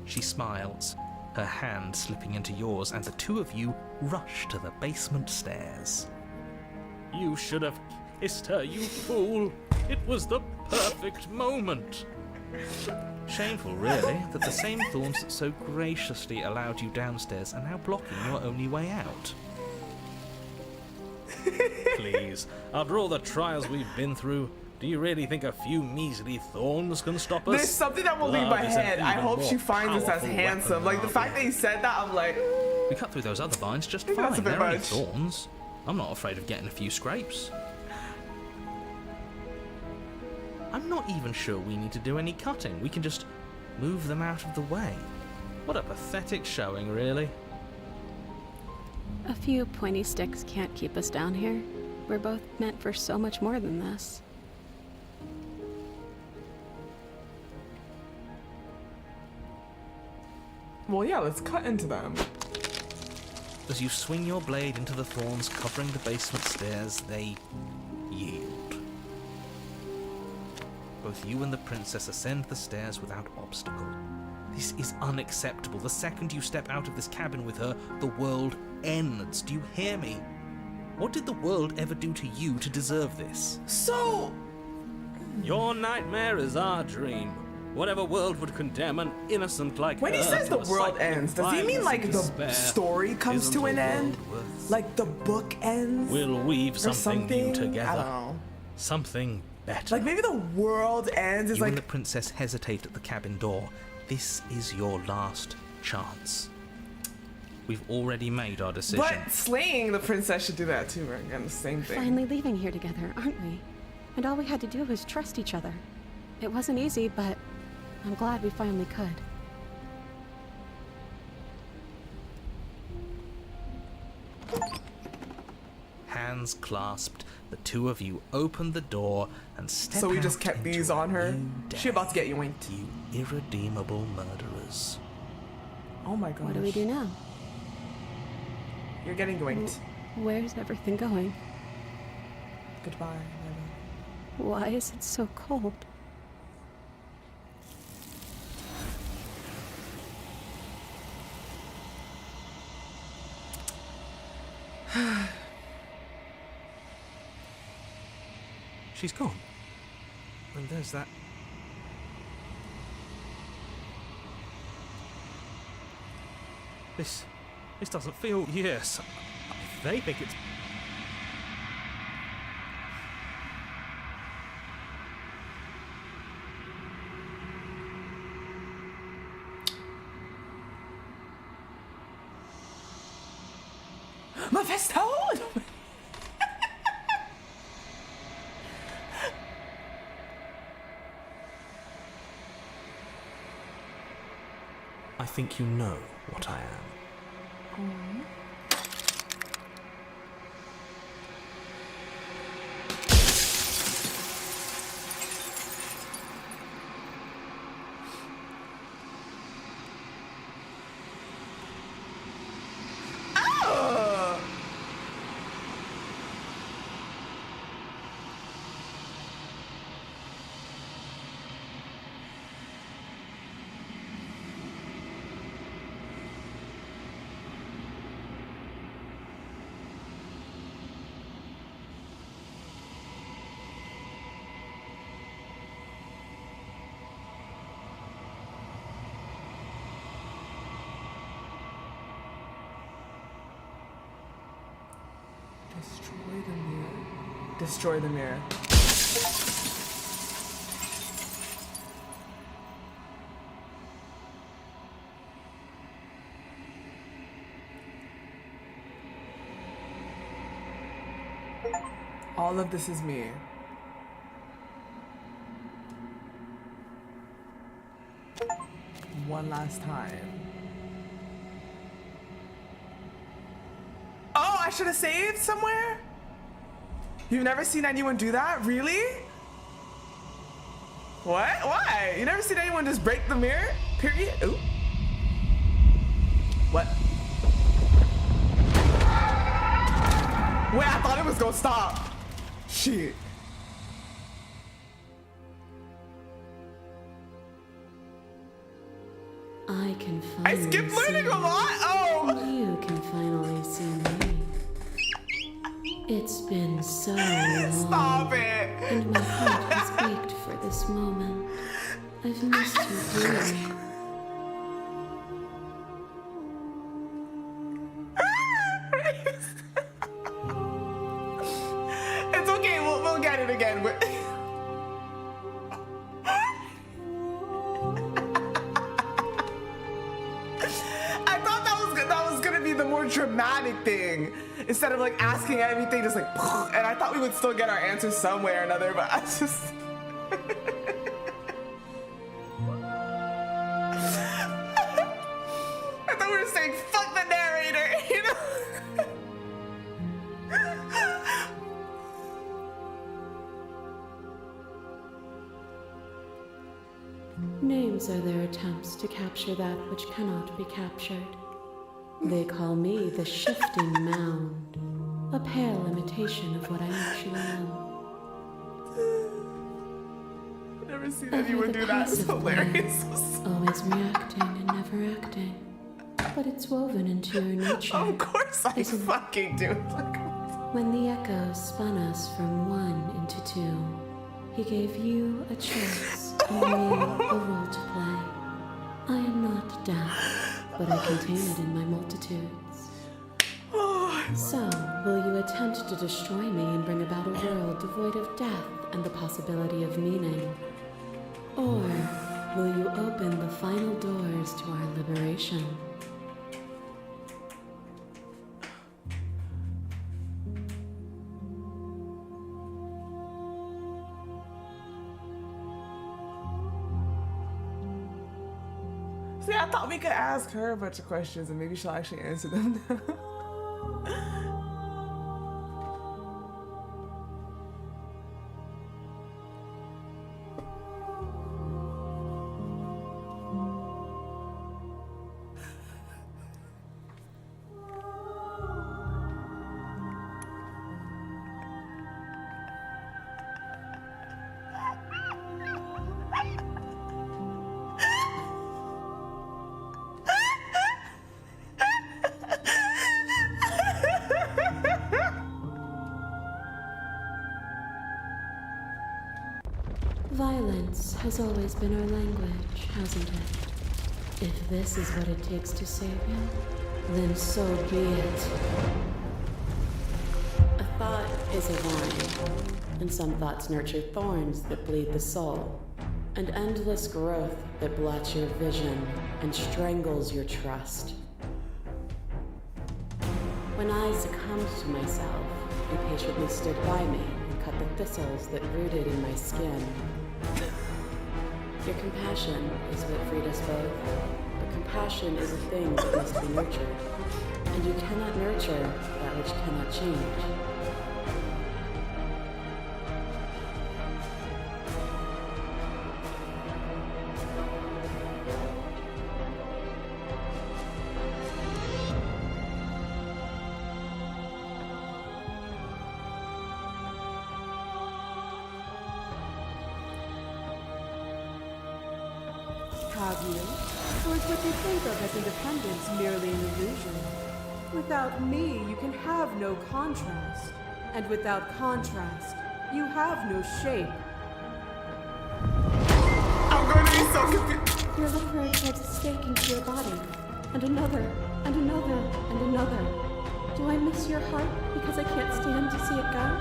She smiles, her hand slipping into yours, and the two of you rush to the basement stairs. You should have kissed her, you fool. It was the perfect moment. Shameful, really, that the same thorns that so graciously allowed you downstairs are now blocking your only way out. Please, after all the trials we've been through, Do you really think a few measly thorns can stop us? There's something that will leave my Love is an head. I even hope she more finds us as powerful handsome. weapon, Like, the Marvin. fact that he said that, I'm like, We cut through those other vines just think fine. that's a bit They're only much. thorns. I'm not afraid of getting a few scrapes. I'm not even sure we need to do any cutting. We can just move them out of the way. What a pathetic showing, really. A few pointy sticks can't keep us down here. We're both meant for so much more than this. well, yeah, let's cut into them. As you swing your blade into the thorns covering the basement stairs, they yield. Both you and the princess ascend the stairs without obstacle. This is unacceptable. The second you step out of this cabin with her, the world ends. Do you hear me? What did the world ever do to you to deserve this? So, Your nightmare is our dream. Whatever world would condemn an innocent like when he her says to the a world cycle of ends, does he mean violence like and the despair? story comes Isn't to the an end? world worth- Like the book ends? We'll weave or something new together. I don't know. Something better. Like maybe the world ends is You and like, the princess hesitate at the cabin door. This is your last chance. We've already made our decision. but slaying the princess should do that too, right? Again, the same thing. Finally leaving here together, aren't we? And all we had to do was trust each other. It wasn't easy, but I'm glad we finally could. Hands clasped, the two of you open the door and step So we just out kept into these a on her. new She about to day. get yoinked. You irredeemable murderers. Oh my gosh. What do we do now? You're getting yoinked. Where's everything going? Goodbye. Lala. Why is it so cold? She's gone. And there's that. This doesn't feel. Yes. They think it's. Mephisto! I think you know what I am. Oh! Destroy the mirror. Destroy the mirror. All of this is me. One last time. Oh, I should have saved somewhere? You've never seen anyone do that? Really? What? Why? You never seen anyone just break the mirror? Period? Ooh. What? Wait, I thought it was gonna stop. Shit. I can I finally skipped learning see a lot? Oh! You can finally see me. It's been so long. Stop it! And my heart has ached for this moment. I've missed you dearly. It's okay, we'll get it again. more dramatic thing instead of like asking everything just like, and I thought we would still get our answers some way or another, but I just. I thought we were saying fuck the narrator, you know? Names are their attempts to capture that which cannot be captured. They call me the shifting mound, a pale imitation of what I actually am. I've never seen anyone do that. It's hilarious. Always reacting and never acting. But it's woven into your nature. Of course I Isn't it? fucking do. When the echoes spun us from one into two, he gave you a choice and me a role to play. I am not death, but I contain it in my multitudes. So, will you attempt to destroy me and bring about a world devoid of death and the possibility of meaning? Or will you open the final doors to our liberation? See, I thought we could ask her a bunch of questions and maybe she'll actually answer them. Violence has always been our language, hasn't it? If this is what it takes to save you, then so be it. A thought is a vine, and some thoughts nurture thorns that bleed the soul, and endless growth that blots your vision and strangles your trust. When I succumbed to myself, you patiently stood by me and cut the thistles that rooted in my skin. Your compassion is what freed us both, but compassion is a thing that must be nurtured, and you cannot nurture that which cannot change. Have you? Or is what you think of as independence merely an illusion? Without me, you can have no contrast. And without contrast, you have no shape. I'm going to be so confused. Your liver gets a stake into your body, and another, and another, and another. Do I miss your heart because I can't stand to see it go?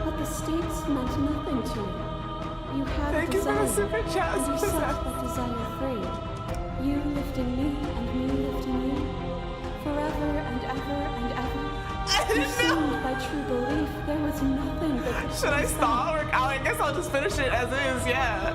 But the stakes meant nothing to me. You had Thank you for the desire, super chat. and you set that desire free. You lifting me and me lifting you, forever and ever and ever. Consumed by true belief, there was nothing that could Should I transcend. stop? Or I guess I'll just finish it as is, yeah.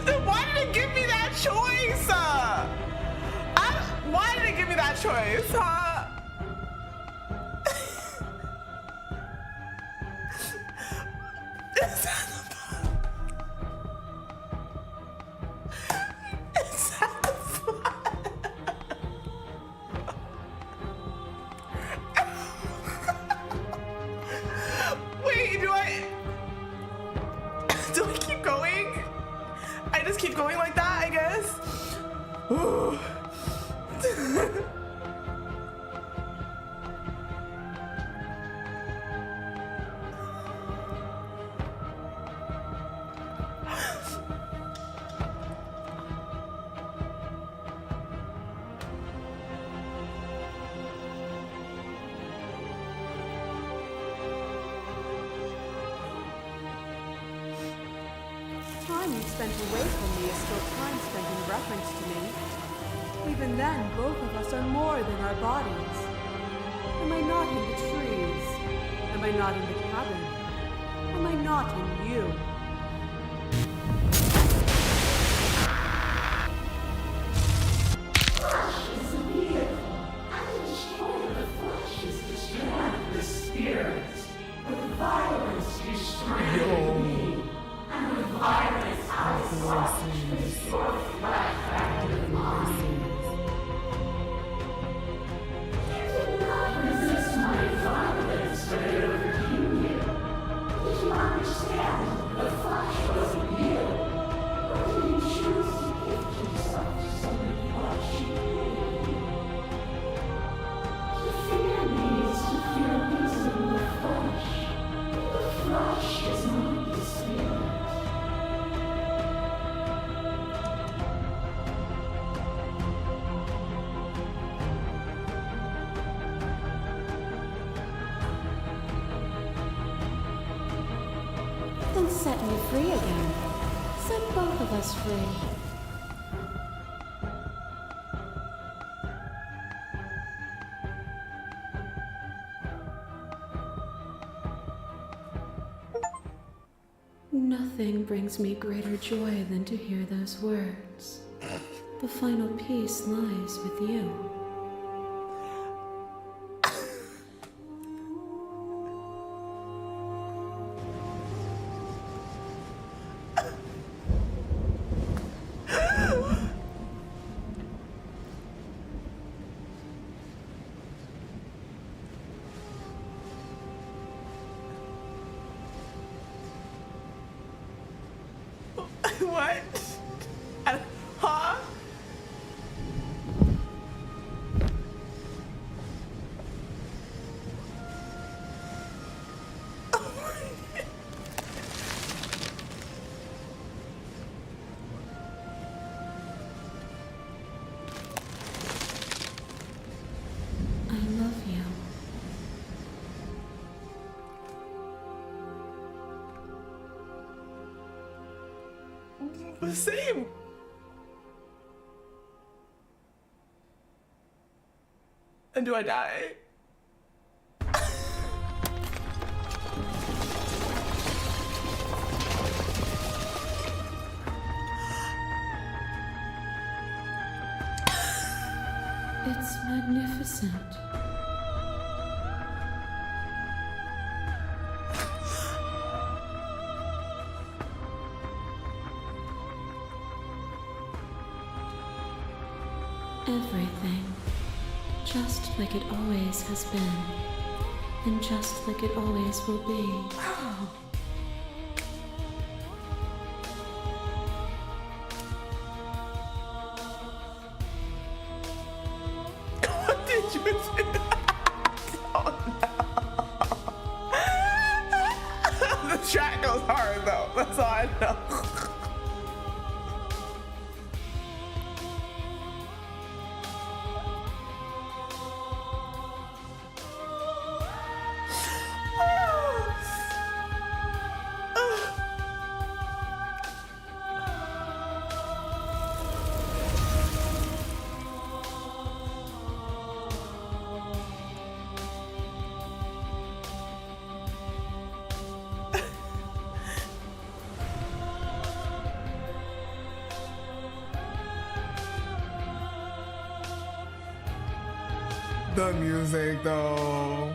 Then why did it give me that choice? Why did it give me that choice, huh? Is that the Wait, do I keep going? I just keep going like that, I guess. Ooh. time you've spent away from me is still time spent in reference to me. Even then, both of us are more than our bodies. Am I not in the trees? Am I not in the cabin? Am I not in you? Then set me free again. Set both of us free. Nothing brings me greater joy than to hear those words. The final piece lies with you. What? Huh? I love you. The same. And do I die? It's magnificent. Everything, just like it always has been, and just like it always will be. What did you do? Oh no. The track goes hard though, that's all I know. The music though.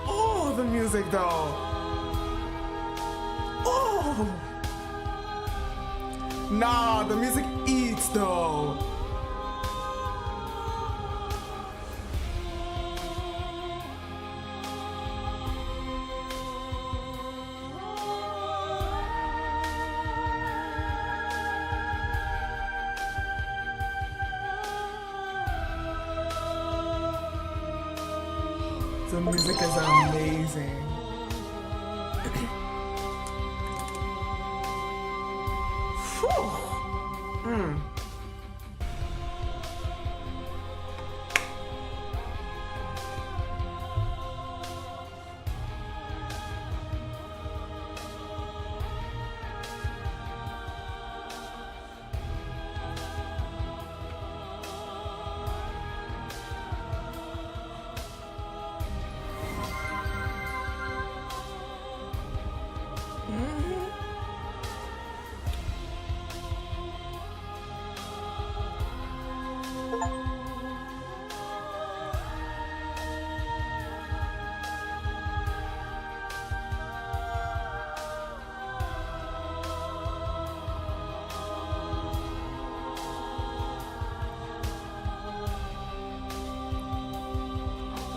Oh, the music though. Oh. Nah, the music eats though. The music is amazing. Whew.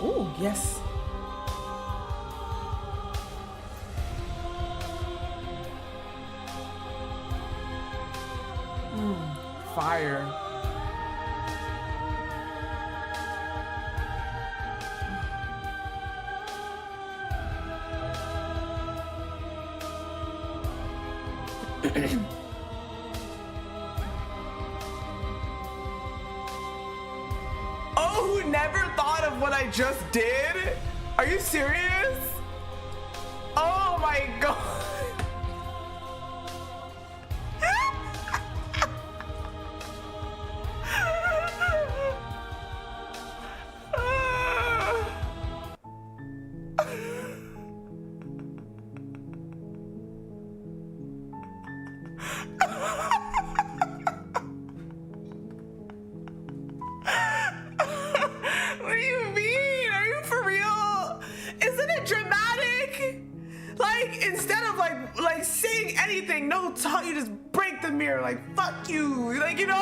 Oh, yes. Fire. Oh, who never thought of what I just did? Are you serious? Oh my god. What do you mean? Are you for real? Isn't it dramatic? Like, instead of like saying anything, no talk, you just break the mirror, like, fuck you, like, you know?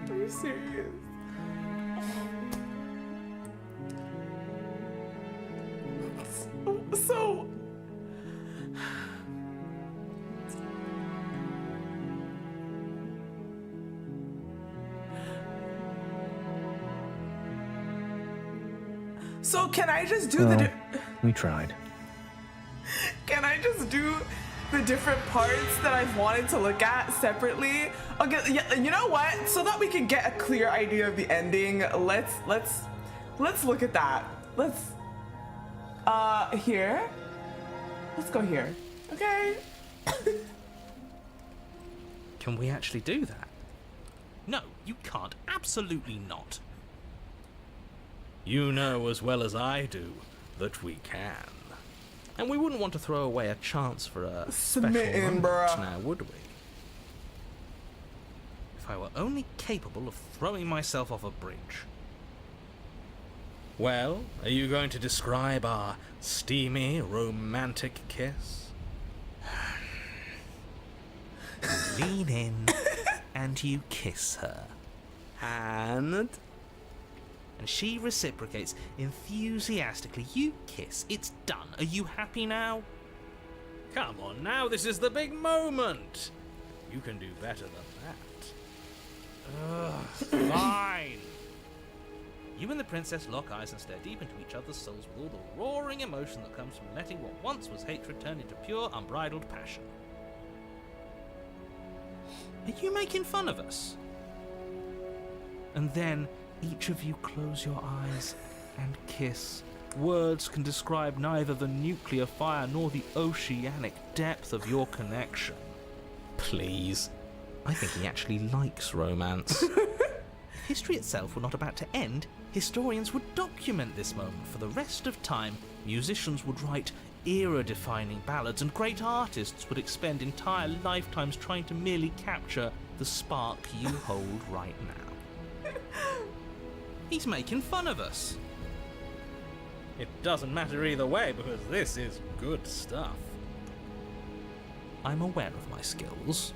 Are you serious? So can I just do we tried. Can I just do the different parts that I've wanted to look at separately? Okay, yeah, you know what? So that we can get a clear idea of the ending, let's look at that. Let's here. Let's go here. Okay. Can we actually do that? No, you can't. Absolutely not. You know as well as I do that we can. And we wouldn't want to throw away a chance for a special moment now, would we? If I were only capable of throwing myself off a bridge. Well, are you going to describe our steamy, romantic kiss? Lean in, and you kiss her. And she reciprocates enthusiastically. You kiss. It's done. Are you happy now? Come on now, this is the big moment. You can do better than that. Ugh, fine. You and the princess lock eyes and stare deep into each other's souls with all the roaring emotion that comes from letting what once was hatred turn into pure, unbridled passion. Are you making fun of us? And then each of you close your eyes and kiss. Words can describe neither the nuclear fire nor the oceanic depth of your connection. Please. I think he actually likes romance. If history itself were not about to end, historians would document this moment for the rest of time. Musicians would write era-defining ballads, and great artists would expend entire lifetimes trying to merely capture the spark you hold right now. He's making fun of us. It doesn't matter either way, because this is good stuff. I'm aware of my skills.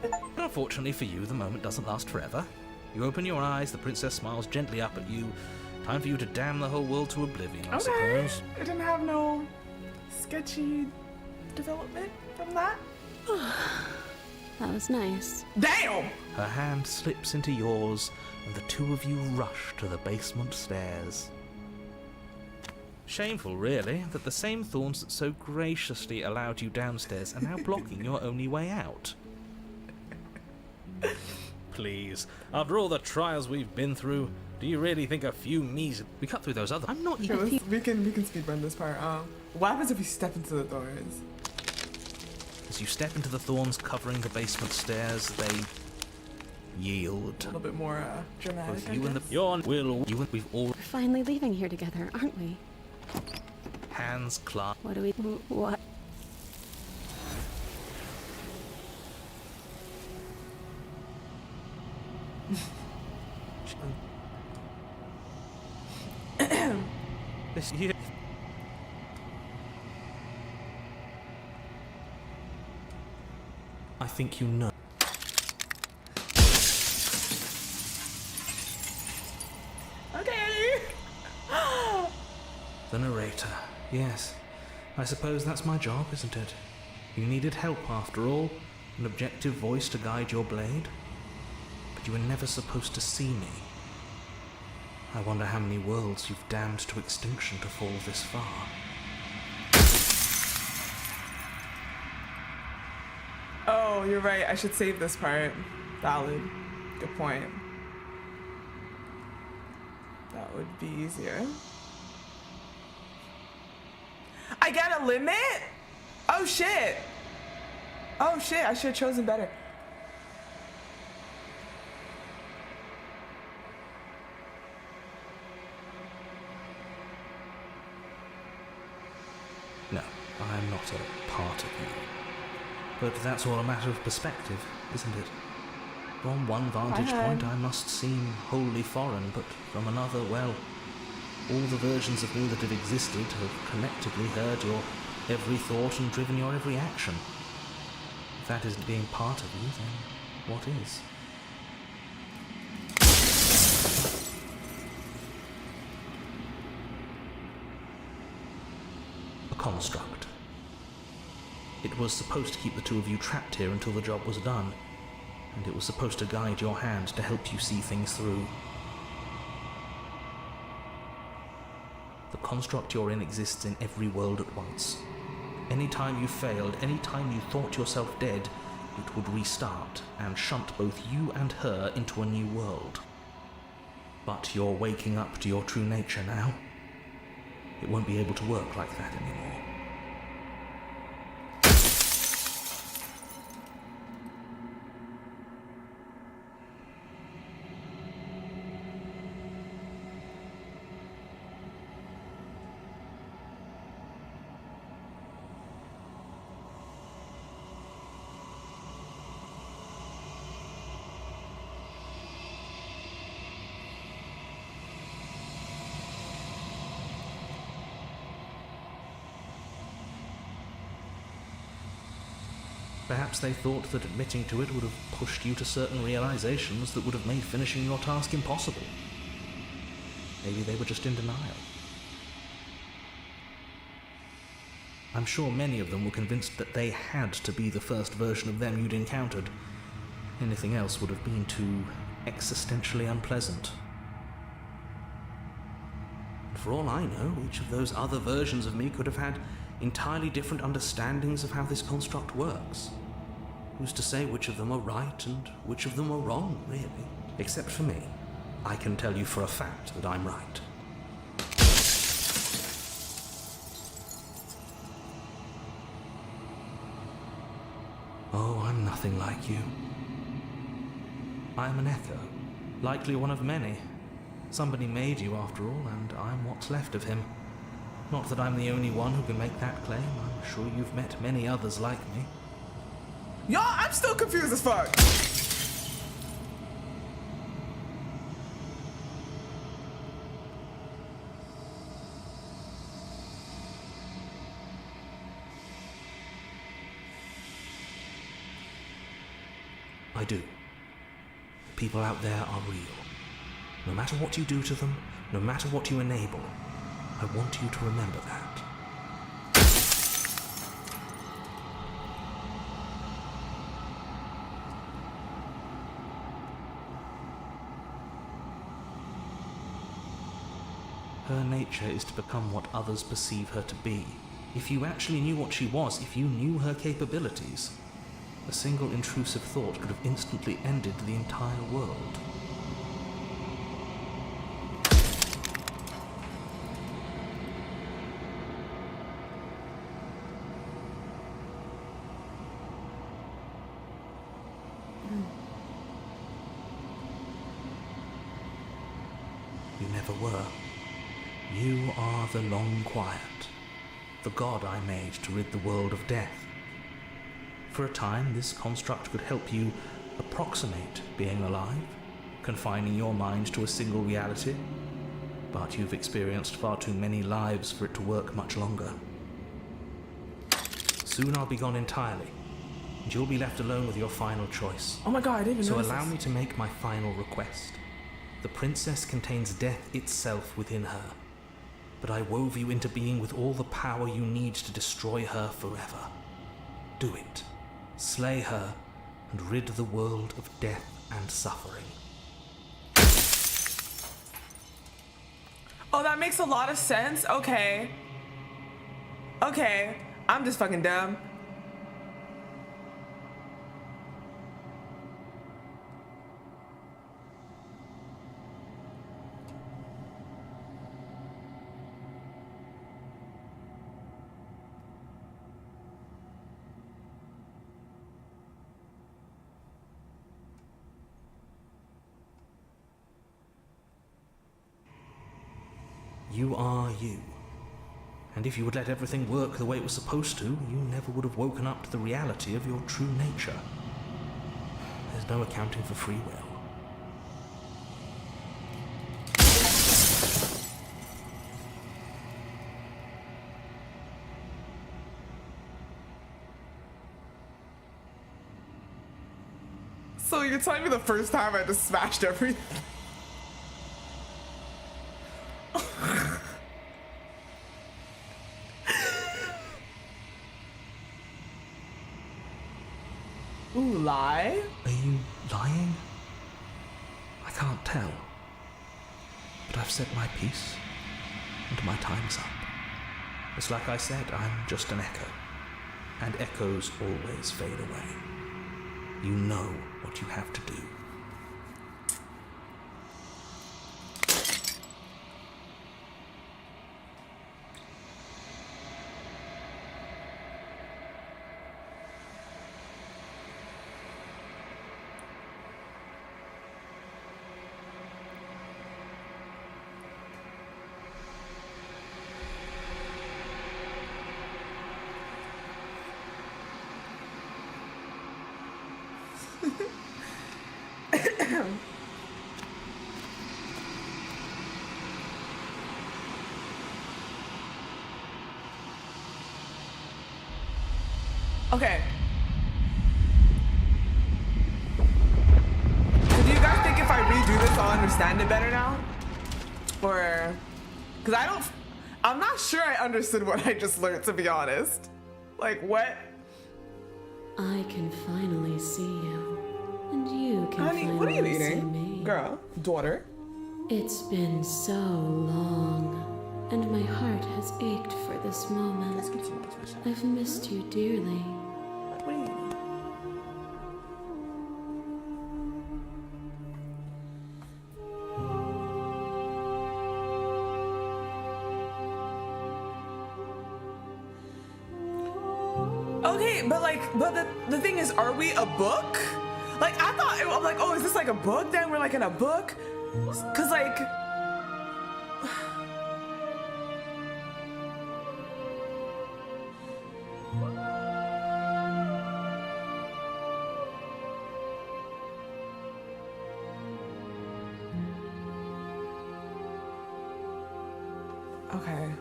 But unfortunately for you, the moment doesn't last forever. You open your eyes, the princess smiles gently up at you. Time for you to damn the whole world to oblivion, I Okay. suppose. It didn't have no sketchy development from that. That was nice. Damn! Her hand slips into yours, and the two of you rush to the basement stairs. Shameful, really, that the same thorns that so graciously allowed you downstairs are now blocking your only way out. Please, after all the trials we've been through, do you really think a few measly... We cut through those other... I'm not Okay, even... we can speedrun this part. What happens if you step into the thorns? As you step into the thorns covering the basement stairs, they yield. A little bit more dramatic. Both you and the... We've all... We're finally leaving here together, aren't we? Hands clasped. What do we... What? This year... I think you know. Okay. The narrator. Yes. I suppose that's my job, isn't it? You needed help, after all. An objective voice to guide your blade. But you were never supposed to see me. I wonder how many worlds you've damned to extinction to fall this far. Oh, you're right. I should save this part. Valid. Good point. That would be easier. I get a limit? Oh shit. Oh shit, I should have chosen better. No, I'm not a part of you. But that's all a matter of perspective, isn't it? From one vantage point I must seem wholly foreign, but from another, well, all the versions of me that have existed have collectively heard your every thought and driven your every action. If that isn't being part of you, then what is? A construct. It was supposed to keep the two of you trapped here until the job was done, and it was supposed to guide your hand to help you see things through. The construct you're in exists in every world at once. Any time you failed, any time you thought yourself dead, it would restart and shunt both you and her into a new world. But you're waking up to your true nature now. It won't be able to work like that anymore. Perhaps they thought that admitting to it would have pushed you to certain realizations that would have made finishing your task impossible. Maybe they were just in denial. I'm sure many of them were convinced that they had to be the first version of them you'd encountered. Anything else would have been too existentially unpleasant. And for all I know, each of those other versions of me could have had entirely different understandings of how this construct works. Who's to say which of them are right and which of them are wrong, really? Except for me. I can tell you for a fact that I'm right. Oh, I'm nothing like you. I'm an echo, likely one of many. Somebody made you after all, and I'm what's left of him. Not that I'm the only one who can make that claim. I'm sure you've met many others like me. Y'all, I'm still confused as fuck. I do. The people out there are real. No matter what you do to them, no matter what you enable, I want you to remember that. Her nature is to become what others perceive her to be. If you actually knew what she was, if you knew her capabilities, a single intrusive thought could have instantly ended the entire world. You never were. You are the Long Quiet, the god I made to rid the world of death. For a time, this construct could help you approximate being alive, confining your mind to a single reality. But you've experienced far too many lives for it to work much longer. Soon I'll be gone entirely, and you'll be left alone with your final choice. Oh my god, I didn't even So notice allow this. me to make my final request. The princess contains death itself within her, but I wove you into being with all the power you need to destroy her forever. Do it. Slay her, and rid the world of death and suffering. Oh, that makes a lot of sense. Okay. Okay. I'm just fucking dumb. You are you. And if you would let everything work the way it was supposed to, you never would have woken up to the reality of your true nature. There's no accounting for free will. So you're telling me the first time I just smashed everything? Ooh, lie? Are you lying? I can't tell. But I've said my piece, and my time's up. It's like I said, I'm just an echo. And echoes always fade away. You know what you have to do. Okay. So do you guys think if I redo this, I'll understand it better now? Or, because I'm not sure I understood what I just learned, to be honest. Like, what? I can finally see you, and you can Honey, finally what are you see eating? me. Girl, daughter. It's been so long, and my heart has ached for this moment. I've missed you dearly. What are you eating? Okay, but the thing is, are we a book? Like, I thought, I'm like, oh, is this like a book? Then we're like in a book? Cause like, okay.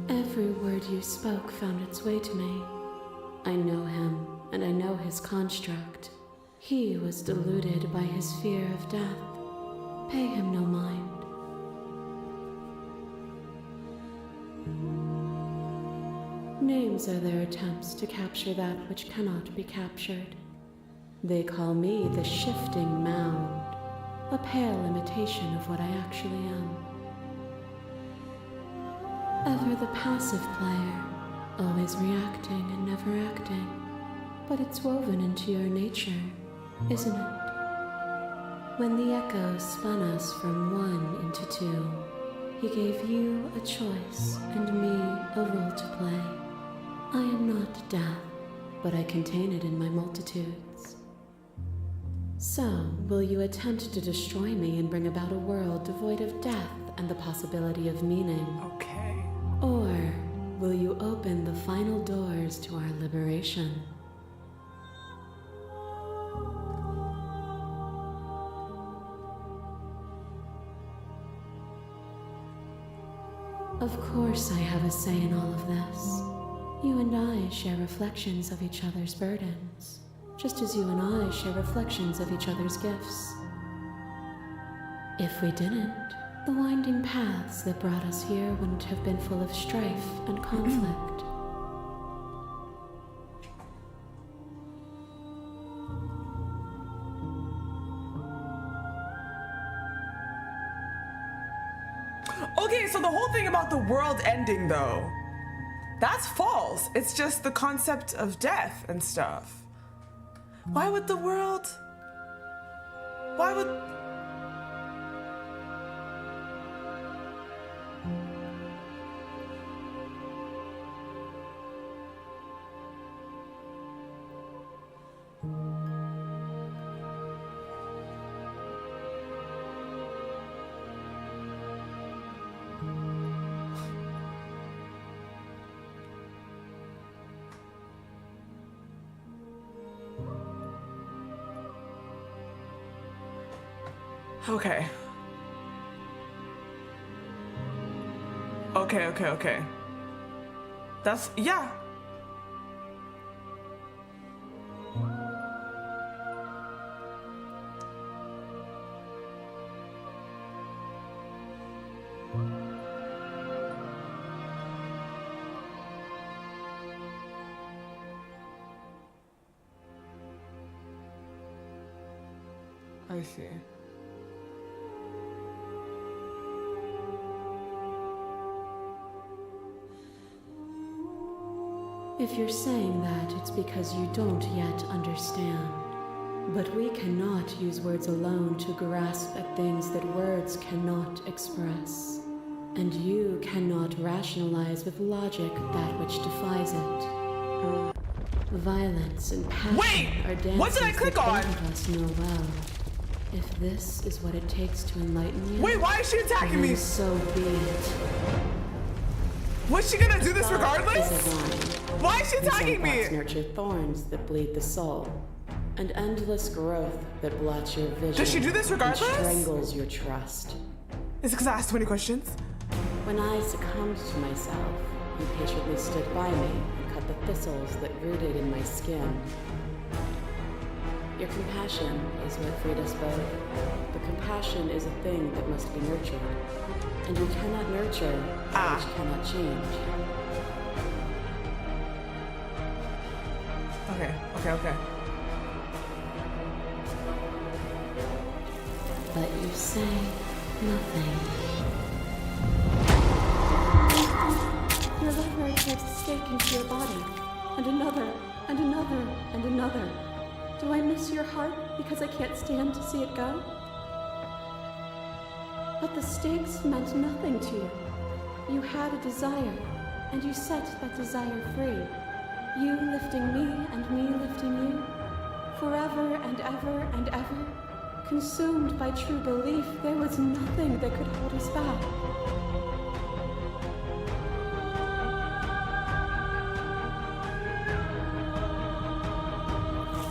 Every word you spoke found its way to me. I know him, and I know his construct. He was deluded by his fear of death. Pay him no mind. Names are their attempts to capture that which cannot be captured. They call me the shifting mound, a pale imitation of what I actually am. Ever the passive player, always reacting and never acting. But it's woven into your nature, isn't it? When the echo spun us from one into two, he gave you a choice and me a role to play. I am not death, but I contain it in my multitudes. So, will you attempt to destroy me and bring about a world devoid of death and the possibility of meaning? Okay. Or will you open the final doors to our liberation? Of course I have a say in all of this. You and I share reflections of each other's burdens, just as you and I share reflections of each other's gifts. If we didn't, the winding paths that brought us here wouldn't have been full of strife and conflict. Okay, so the whole thing about the world ending, though, that's false. It's just the concept of death and stuff. Why would the world... Why would... Okay. Okay. That's, yeah. I see. If you're saying that, it's because you don't yet understand. But we cannot use words alone to grasp at things that words cannot express. And you cannot rationalize with logic that which defies it. Violence and passion are dances what did I click that on? both of us know well. If this is what it takes to enlighten you, Wait, why is she attacking me? then so be it. Was she gonna do this Thought regardless? is a vine. Why is she And attacking some me? thoughts nurture thorns that bleed the soul, and endless growth that blots your vision. Does she do this regardless? And strangles your trust. Is it because I asked 20 questions? When I succumbed to myself, you patiently stood by me and cut the thistles that rooted in my skin. Your compassion is what freed us both. But compassion is a thing that must be nurtured, and you cannot nurture that which cannot change. Okay. But you say nothing. Your lover takes a stake into your body, and another, and another, and another. Do I miss your heart because I can't stand to see it go? But the stakes meant nothing to you. You had a desire, and you set that desire free. You lifting me and me lifting you. Forever and ever and ever. Consumed by true belief, there was nothing that could hold us back.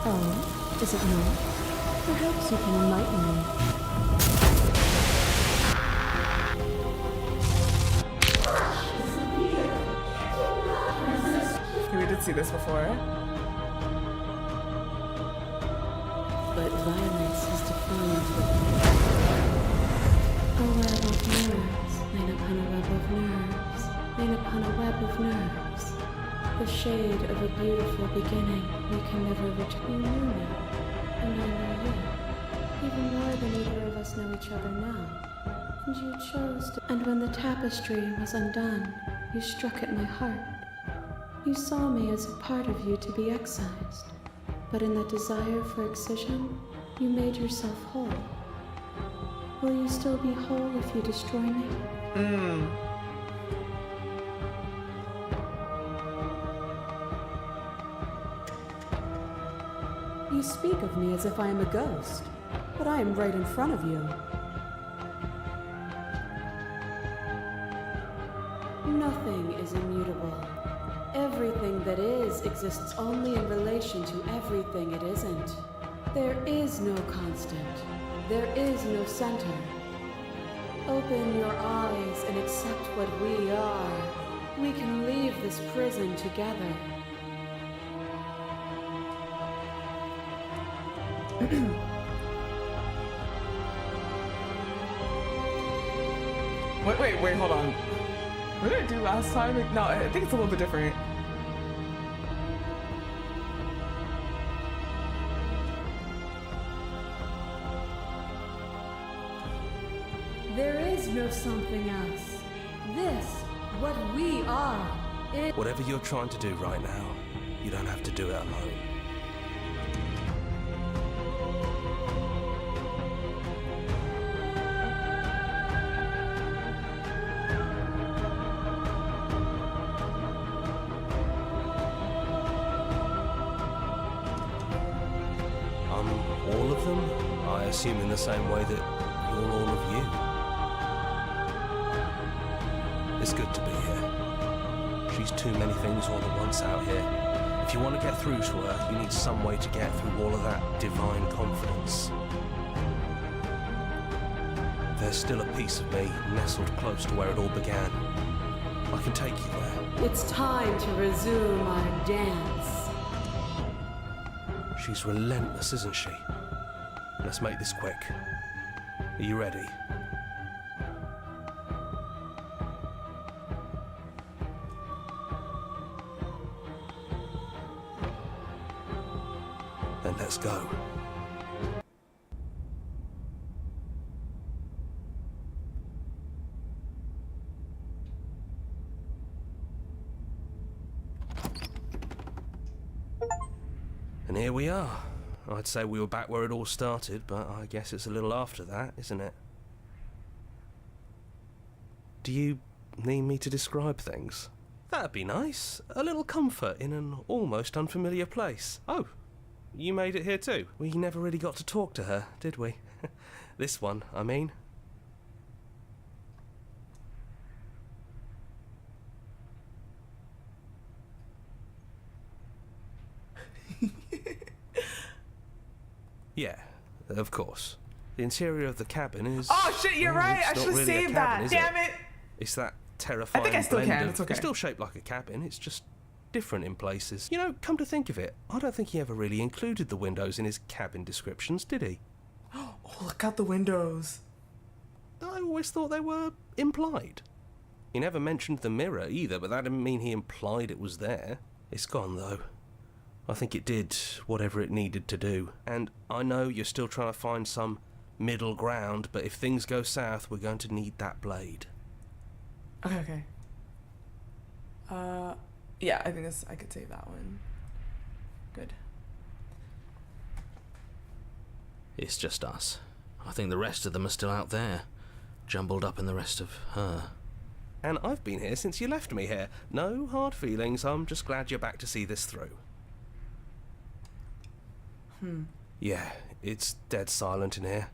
Oh, is it not? Perhaps you can enlighten me. We did see this before. violence has defined the a web of nerves, laid upon a web of nerves, laid upon a web of nerves. The shade of a beautiful beginning. We can never return. You knew me, and I know you, even more than either of us know each other now. And you chose to. And when the tapestry was undone, you struck at my heart. You saw me as a part of you to be excised, but in the desire for excision, you made yourself whole. Will you still be whole if you destroy me? You speak of me as if I am a ghost, but I am right in front of you. Nothing is immutable. Everything that is exists only in relation to everything it isn't. There is no constant. There is no center. Open your eyes and accept what we are. We can leave this prison together. Wait, hold on. What did I do last time? No, I think it's a little bit different. There is no something else. This, what we are, is... Whatever you're trying to do right now, you don't have to do it alone. All of them? I assume in the same way that you're all of you. It's good to be here. She's too many things all at once out here. If you want to get through to her, you need some way to get through all of that divine confidence. There's still a piece of me nestled close to where it all began. I can take you there. It's time to resume our dance. She's relentless, isn't she? Let's make this quick. Are you ready? Then let's go. And here we are. I'd say we were back where it all started, but I guess it's a little after that, isn't it? Do you need me to describe things? That'd be nice. A little comfort in an almost unfamiliar place. Oh, you made it here too. We never really got to talk to her, did we? This one, I mean. Yeah, of course. The interior of the cabin is... Oh shit, you're right. I it's not should have really a saved cabin, that. is Damn it? it. It's that terrifying I think I still blend can. of- It's okay. It's still shaped like a cabin. It's just different in places. You know, come to think of it, I don't think he ever really included the windows in his cabin descriptions, did he? Oh, look out the windows. I always thought they were implied. He never mentioned the mirror either, but that didn't mean he implied it was there. It's gone, though. I think it did whatever it needed to do. And I know you're still trying to find some middle ground, but if things go south, we're going to need that blade. Okay. Yeah, I think I could save that one. Good. It's just us. I think the rest of them are still out there, jumbled up in the rest of her. And I've been here since you left me here. No hard feelings, I'm just glad you're back to see this through. Yeah, it's dead silent in here.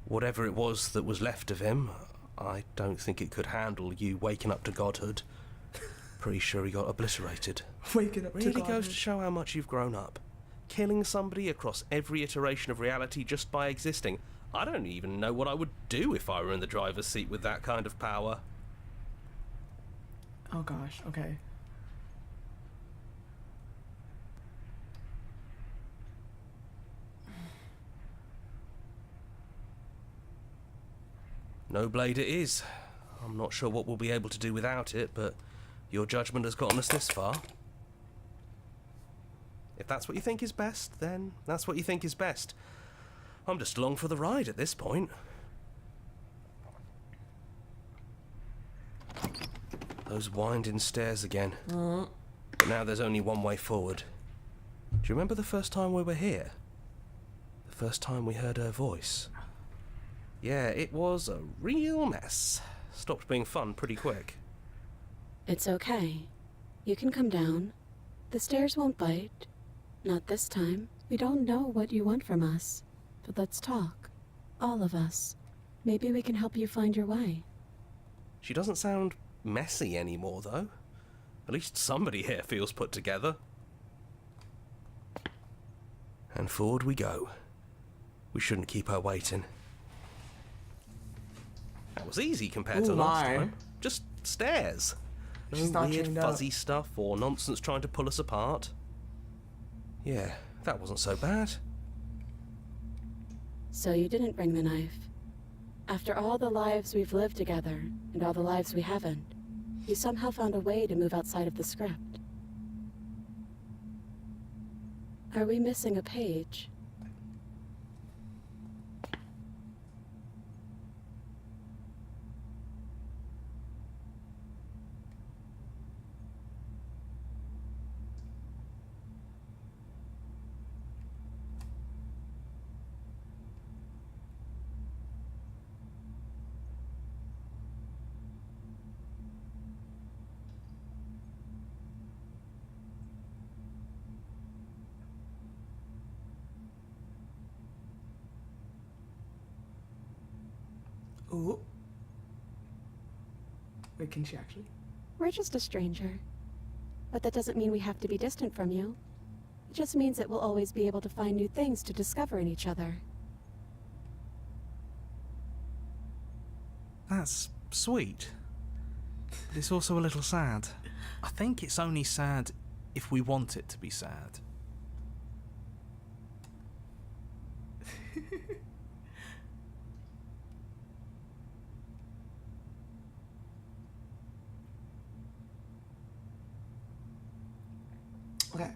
Whatever it was that was left of him, I don't think it could handle you waking up to godhood. Pretty sure he got obliterated. Waking up to Really God. goes to show how much you've grown up. Killing somebody across every iteration of reality just by existing. I don't even know what I would do if I were in the driver's seat with that kind of power. Oh gosh, okay. No blade it is. I'm not sure what we'll be able to do without it, but your judgment has gotten us this far. If that's what you think is best, then that's what you think is best. I'm just along for the ride at this point. Those winding stairs again. But now there's only one way forward. Do you remember the first time we were here? The first time we heard her voice? Yeah, it was a real mess. Stopped being fun pretty quick. It's okay. You can come down. The stairs won't bite. Not this time. We don't know what you want from us. But let's talk. All of us. Maybe we can help you find your way. She doesn't sound messy anymore, though. At least somebody here feels put together. And forward we go. We shouldn't keep her waiting. That was easy compared to last time. Just stairs. She's No not weird chained up. fuzzy stuff or nonsense trying to pull us apart. Yeah, that wasn't so bad. So you didn't bring the knife. After all the lives we've lived together, and all the lives we haven't, you somehow found a way to move outside of the script. Are we missing a page? Ooh. Wait, can she actually? We're just a stranger. But that doesn't mean we have to be distant from you. It just means that we'll always be able to find new things to discover in each other. That's sweet. But it's also a little sad. I think it's only sad if we want it to be sad. Okay.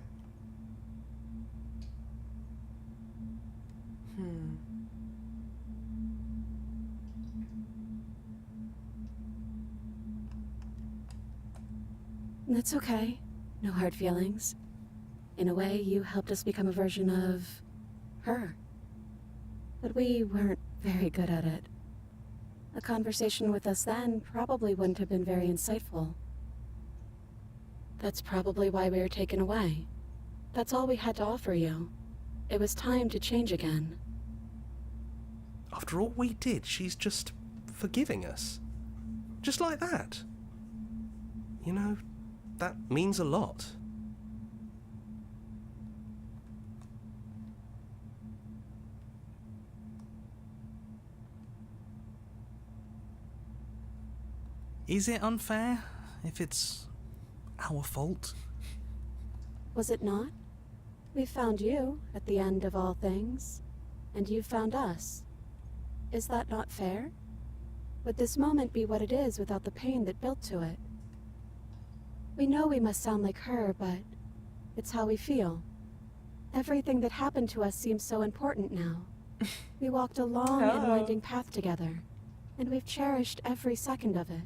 That's okay. No hard feelings. In a way, you helped us become a version of her. But we weren't very good at it. A conversation with us then probably wouldn't have been very insightful. That's probably why we were taken away. That's all we had to offer you. It was time to change again. After all we did, she's just forgiving us. Just like that. You know, that means a lot. Is it unfair if it's our fault? Was it not? We found you at the end of all things, and you found us. Is that not fair? Would this moment be what it is without the pain that built to it? We know we must sound like her, but it's how we feel. Everything that happened to us seems so important now. We walked a long and winding path together, and we've cherished every second of it.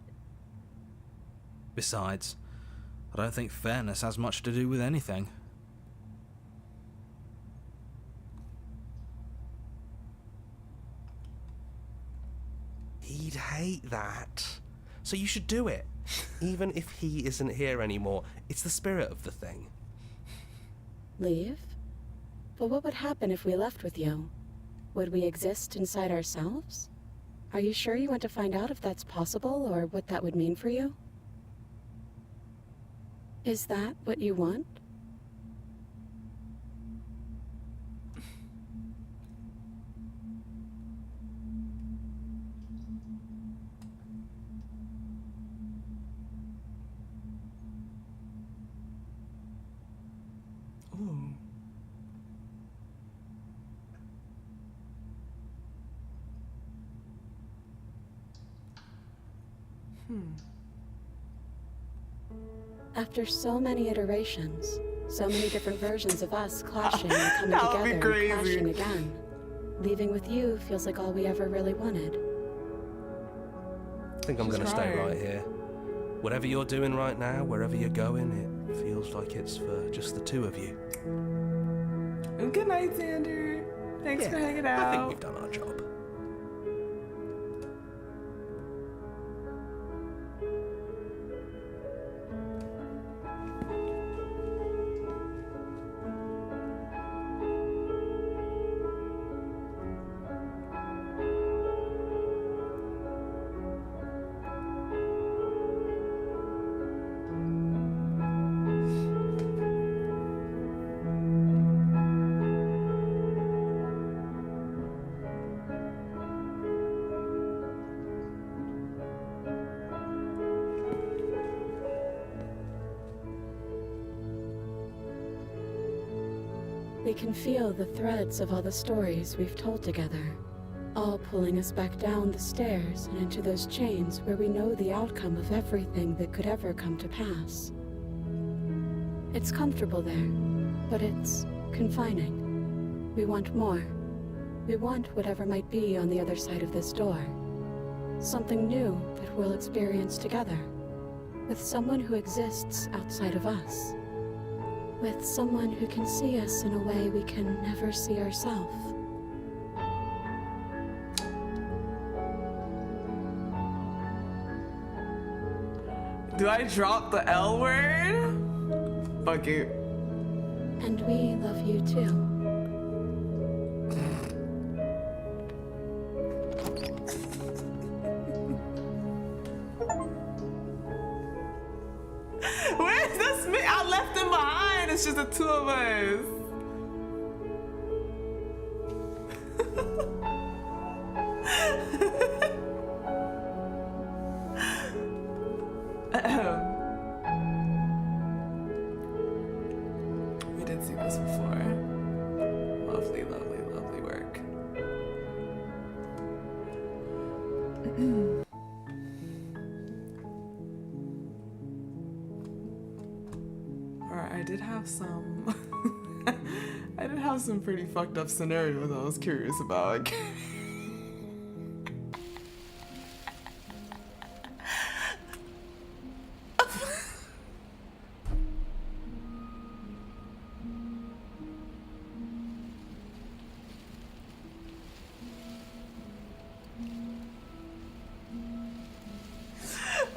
Besides, I don't think fairness has much to do with anything. He'd hate that. So you should do it. Even if he isn't here anymore, it's the spirit of the thing. Leave? But what would happen if we left with you? Would we exist inside ourselves? Are you sure you want to find out if that's possible, or what that would mean for you? Is that what you want? Ooh. After so many iterations, so many different versions of us clashing and coming That would be together crazy. and clashing again, leaving with you feels like all we ever really wanted. I think I'm She's gonna stay crying. right here. Whatever you're doing right now, wherever you're going, it feels like it's for just the two of you. And good night, Xander. Thanks for hanging out. I think we've done our job. We can feel the threads of all the stories we've told together, all pulling us back down the stairs and into those chains where we know the outcome of everything that could ever come to pass. It's comfortable there, but it's confining. We want more. We want whatever might be on the other side of this door. Something new that we'll experience together, with someone who exists outside of us. With someone who can see us in a way we can never see ourselves. Do I drop the L word? Fuck it. And we love you too. Where's the Smith? I left him behind. It's just the two of us. We did see this before. Lovely, lovely, lovely work. Alright, I did have some I did have some pretty fucked up scenarios I was curious about.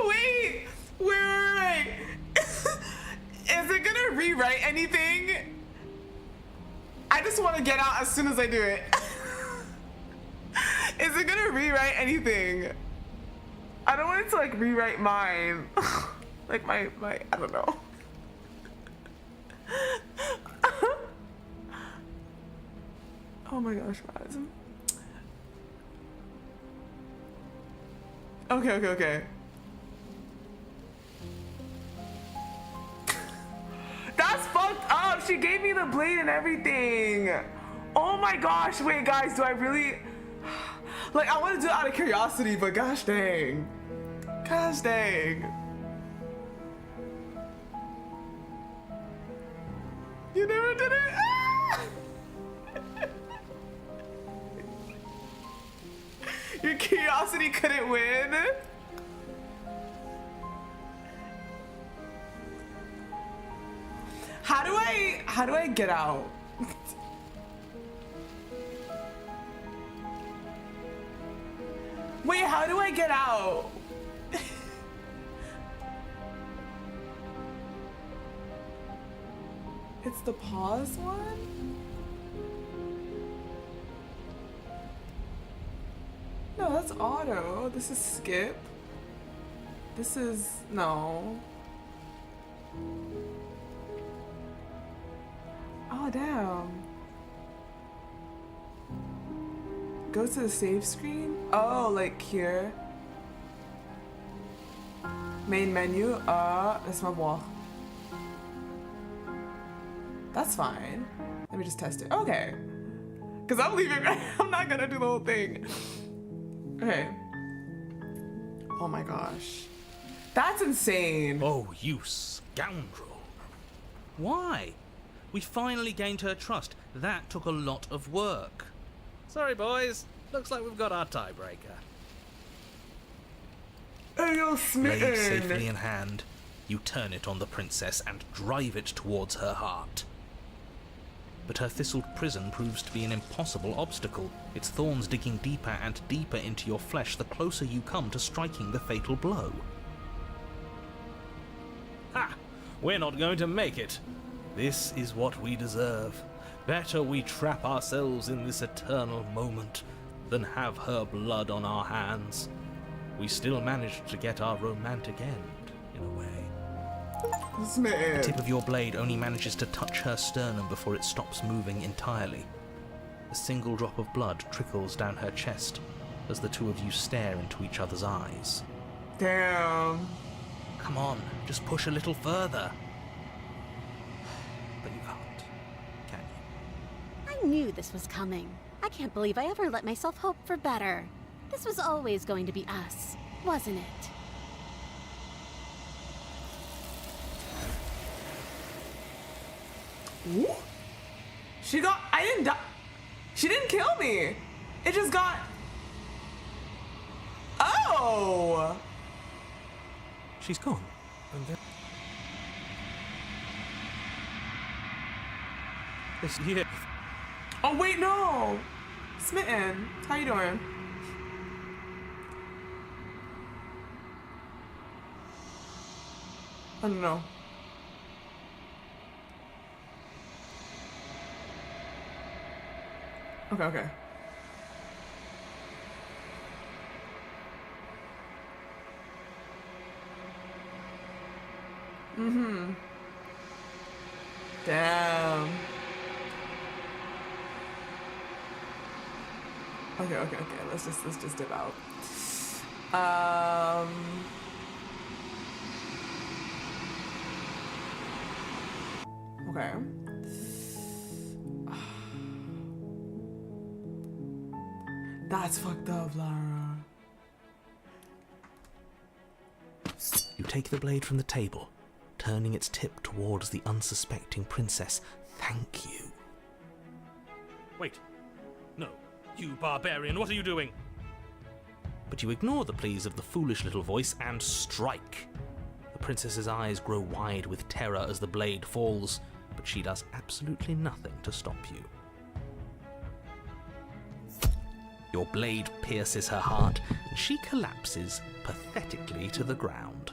Wait! Is it gonna rewrite anything? I just want to get out as soon as I do it. Is it gonna rewrite anything? I don't want it to like rewrite mine. Like my I don't know. Oh my gosh, guys. Okay. That's fucked up. She gave me the blade and everything. Oh my gosh. Wait, guys, do I really... Like, I want to do it out of curiosity, but gosh dang. Gosh dang. You never did it? Ah! Your curiosity couldn't win? How do I get out? Wait, how do I get out? It's the pause one? No, that's auto. This is skip. This is no. Oh, damn. Go to the save screen? Oh, like here. Main menu. Laisse-moi voir. That's fine. Let me just test it. Okay. Because I'm leaving. I'm not gonna do the whole thing. Okay. Oh my gosh. That's insane. Oh, you scoundrel. Why? We finally gained her trust. That took a lot of work. Sorry, boys. Looks like we've got our tiebreaker. Hey, yo, Blade safely smitten. in hand, you turn it on the princess and drive it towards her heart. But her thistled prison proves to be an impossible obstacle, its thorns digging deeper and deeper into your flesh the closer you come to striking the fatal blow. Ha! We're not going to make it. This is what we deserve. Better we trap ourselves in this eternal moment than have her blood on our hands. We still managed to get our romantic end, in a way. Smitten. The tip of your blade only manages to touch her sternum before it stops moving entirely. A single drop of blood trickles down her chest as the two of you stare into each other's eyes. Damn. Come on, just push a little further. But you can't, can you? I knew this was coming. I can't believe I ever let myself hope for better. This was always going to be us, wasn't it? Ooh. She got. I didn't die. She didn't kill me. It just got. Oh. She's gone. And then... This year... Oh wait, no. Smitten. How you doing? I don't know. Okay, okay. Mm-hmm. Damn. Okay, okay, okay. Let's just dip out. Okay. That's fucked up, Lara. You take the blade from the table, turning its tip towards the unsuspecting princess. Thank you. Wait. No. You barbarian, what are you doing? But you ignore the pleas of the foolish little voice and strike. The princess's eyes grow wide with terror as the blade falls, but she does absolutely nothing to stop you. Your blade pierces her heart, and she collapses pathetically to the ground.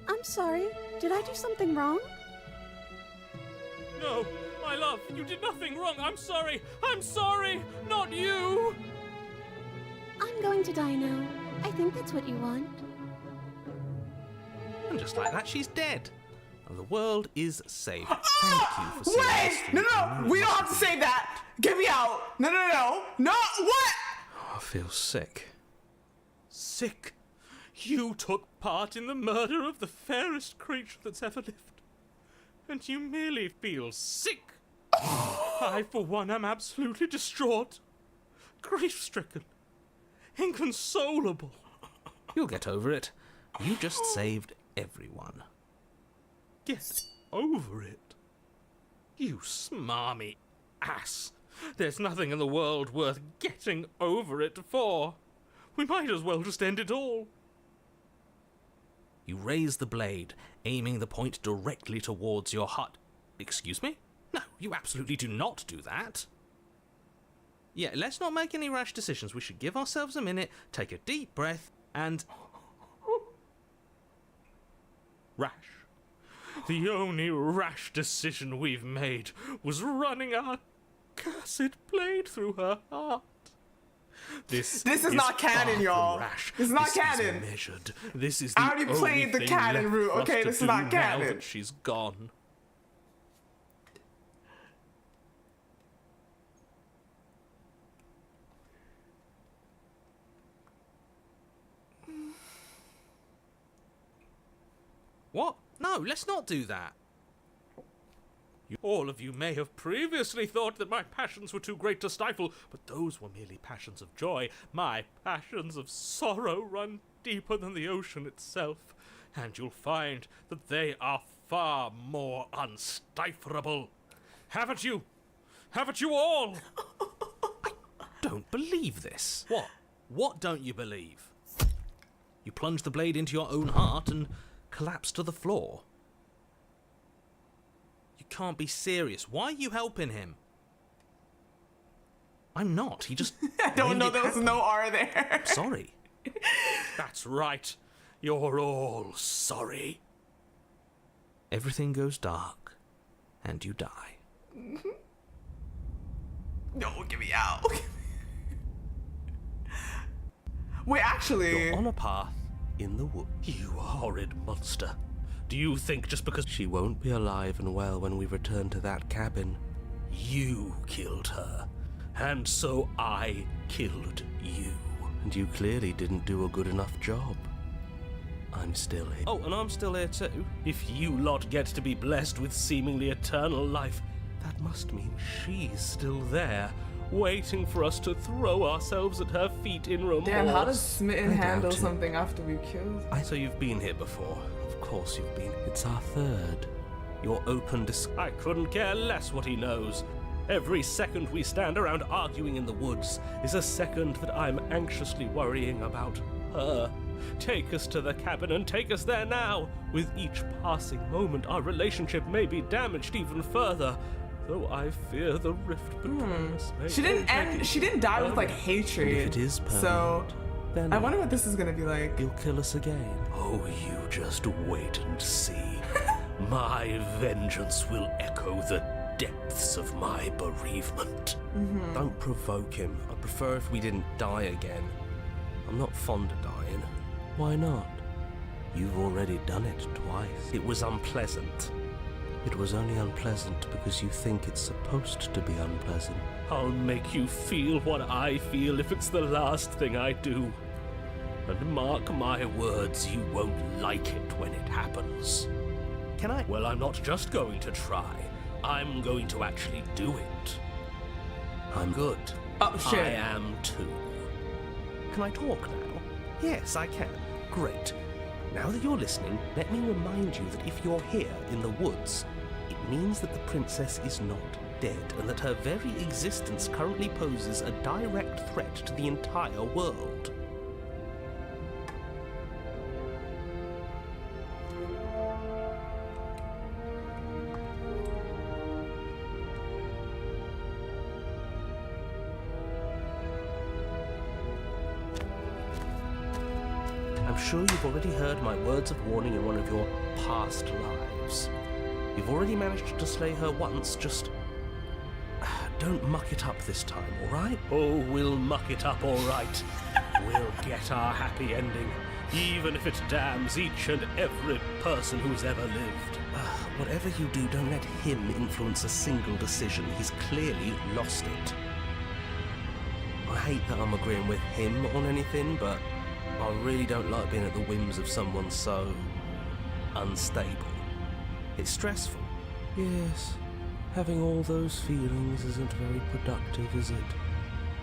I'm sorry. Did I do something wrong? No, my love, you did nothing wrong. I'm sorry. I'm sorry. Not you. I'm going to die now. I think that's what you want. And just like that, she's dead. And the world is safe. Thank you for seeing Wait! us No, through no, the we don't have to misery. say that. Get me out. No, no, no, no. What? I feel sick. Sick. You took part in the murder of the fairest creature that's ever lived. And you merely feel sick. I, for one, am absolutely distraught. Grief-stricken. Inconsolable. You'll get over it. You just saved everyone. Get over it. You smarmy ass. There's nothing in the world worth getting over it for. We might as well just end it all. You raise the blade, aiming the point directly towards your heart. Excuse me? No, you absolutely do not do that. Yeah, let's not make any rash decisions. We should give ourselves a minute, take a deep breath, and... Rash. The only rash decision we've made was running our cursed blade through her heart. This is not canon, far from y'all. Rash. This is not This canon. Is measured. This is the I already only played the thing canon left route, for us okay? to This is do not now canon. that she's gone. What? No, let's not do that. All of you may have previously thought that my passions were too great to stifle, but those were merely passions of joy. My passions of sorrow run deeper than the ocean itself, and you'll find that they are far more unstiflable. Haven't you? Haven't you all? Don't believe this. What? What don't you believe? You plunge the blade into your own heart and collapse to the floor. You can't be serious. Why are you helping him? I'm not. He just... I don't know. made it There was happen. no R there. I'm sorry. That's right. You're all sorry. Everything goes dark, and you die. No, get me out. Wait, actually. You're on a path in the wood. You horrid monster. Do you think just because She won't be alive and well when we return to that cabin. you killed her, and so I killed you? And you clearly didn't do a good enough job. I'm still here. Oh, and I'm still here too. If you lot get to be blessed with seemingly eternal life, That must mean she's still there, waiting for us to throw ourselves at her feet in remorse. Damn, how does Smitten I handle doubt it. something after we killed? So you've been here before. Of course you've been. It's our third. Your open I couldn't care less what he knows. Every second we stand around arguing in the woods is a second that I'm anxiously worrying about her. Take us to the cabin and take us there now. With each passing moment, our relationship may be damaged even further. Though I fear the rift between us may She didn't already end. She didn't die with like permanent. hatred. And if it is permanent, So then I wonder what this is gonna be like. you'll kill us again. Oh, you just wait and see. My vengeance will echo the depths of my bereavement. Don't provoke him. I'd prefer if we didn't die again. I'm not fond of dying. Why not? You've already done it twice. It was unpleasant. It was only unpleasant because you think it's supposed to be unpleasant. I'll make you feel what I feel if it's the last thing I do. And mark my words, you won't like it when it happens. Can I? Well, I'm not just going to try. I'm going to actually do it. I'm Good. Oh shit. I am too. Can I talk now? Yes, I can. Great. Now that you're listening, let me remind you that if you're here in the woods, it means that the princess is not dead, and that her very existence currently poses a direct threat to the entire world. I'm sure you've already heard my words of warning in one of your past lives. You've already managed to slay her once, just don't muck it up this time, alright? Oh, we'll muck it up all right. We'll get our happy ending, even if it damns each and every person who's ever lived. Whatever you do, don't let him influence a single decision. He's clearly lost it. I hate that I'm agreeing with him on anything, but I really don't like being at the whims of someone so unstable. It's stressful. Yes, having all those feelings isn't very productive, is it?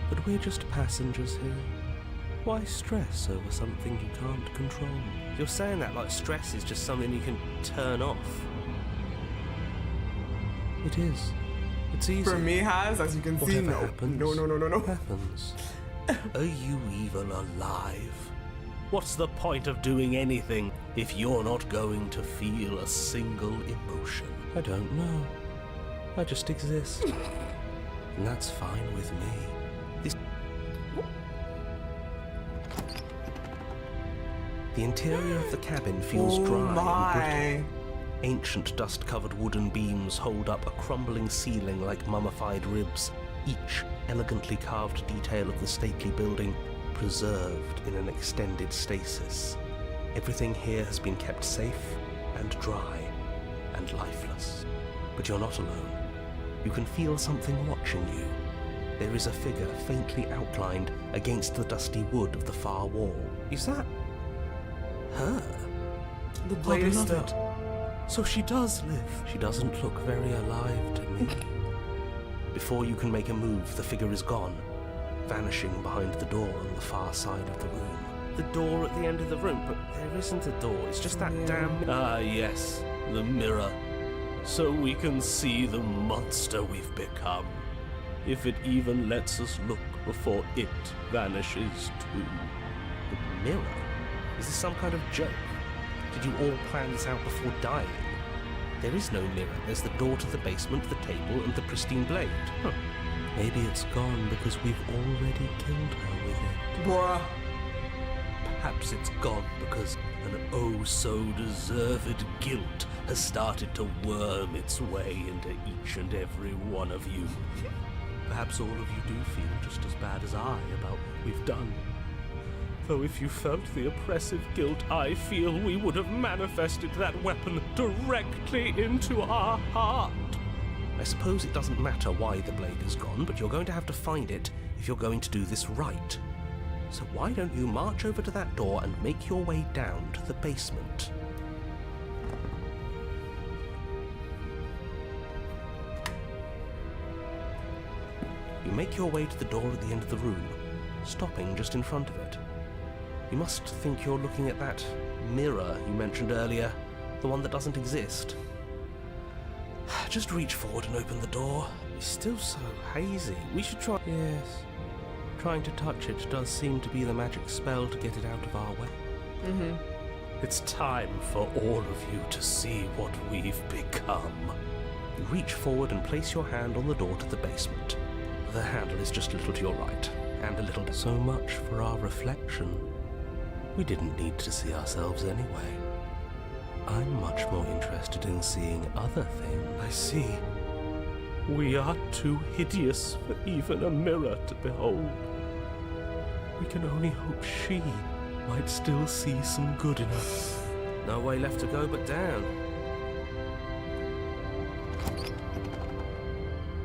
But we're just passengers here. Why stress over something you can't control? You're saying that like stress is just something you can turn off. It is. It's easy. For me, has as you can see, Whatever no, happens, no. happens. Are you even alive? What's the point of doing anything if you're not going to feel a single emotion? I don't know. I just exist. And that's fine with me. The interior of the cabin feels dry and brittle. my. Ancient dust-covered wooden beams hold up a crumbling ceiling like mummified ribs, each elegantly carved detail of the stately building preserved in an extended stasis. Everything here has been kept safe and dry and lifeless. But you're not alone. You can feel something watching you. There is a figure faintly outlined against the dusty wood of the far wall. Is that her? The blade is still. So she does live. She doesn't look very alive to me. Before you can make a move, the figure is gone, vanishing behind the door on the far side of the room. The door at the end of the room, but there isn't a door, it's just that damn... Ah, yes, the mirror. So we can see the monster we've become. If it even lets us look before it vanishes too. The mirror? Is this some kind of joke? Did you all plan this out before dying? There is no mirror. There's the door to the basement, the table, and the pristine blade. Huh. Maybe it's gone because we've already killed her with it. Bruh. Perhaps it's gone because an oh-so-deserved guilt has started to worm its way into each and every one of you. Perhaps all of you do feel just as bad as I about what we've done. Though if you felt the oppressive guilt I feel, we would have manifested that weapon directly into our heart. I suppose it doesn't matter why the blade is gone, but you're going to have to find it if you're going to do this right. So why don't you march over to that door and make your way down to the basement? You make your way to the door at the end of the room, stopping just in front of it. You must think you're looking at that mirror you mentioned earlier, the one that doesn't exist. Just reach forward and open the door. It's still so hazy. We should try... Yes. Trying to touch it does seem to be the magic spell to get it out of our way. It's time for all of you to see what we've become. You reach forward and place your hand on the door to the basement. The handle is just a little to your right, and a little... So much for our reflection. We didn't need to see ourselves anyway. I'm much more interested in seeing other things. I see. We are too hideous for even a mirror to behold. We can only hope she might still see some good in us. No way left to go but down.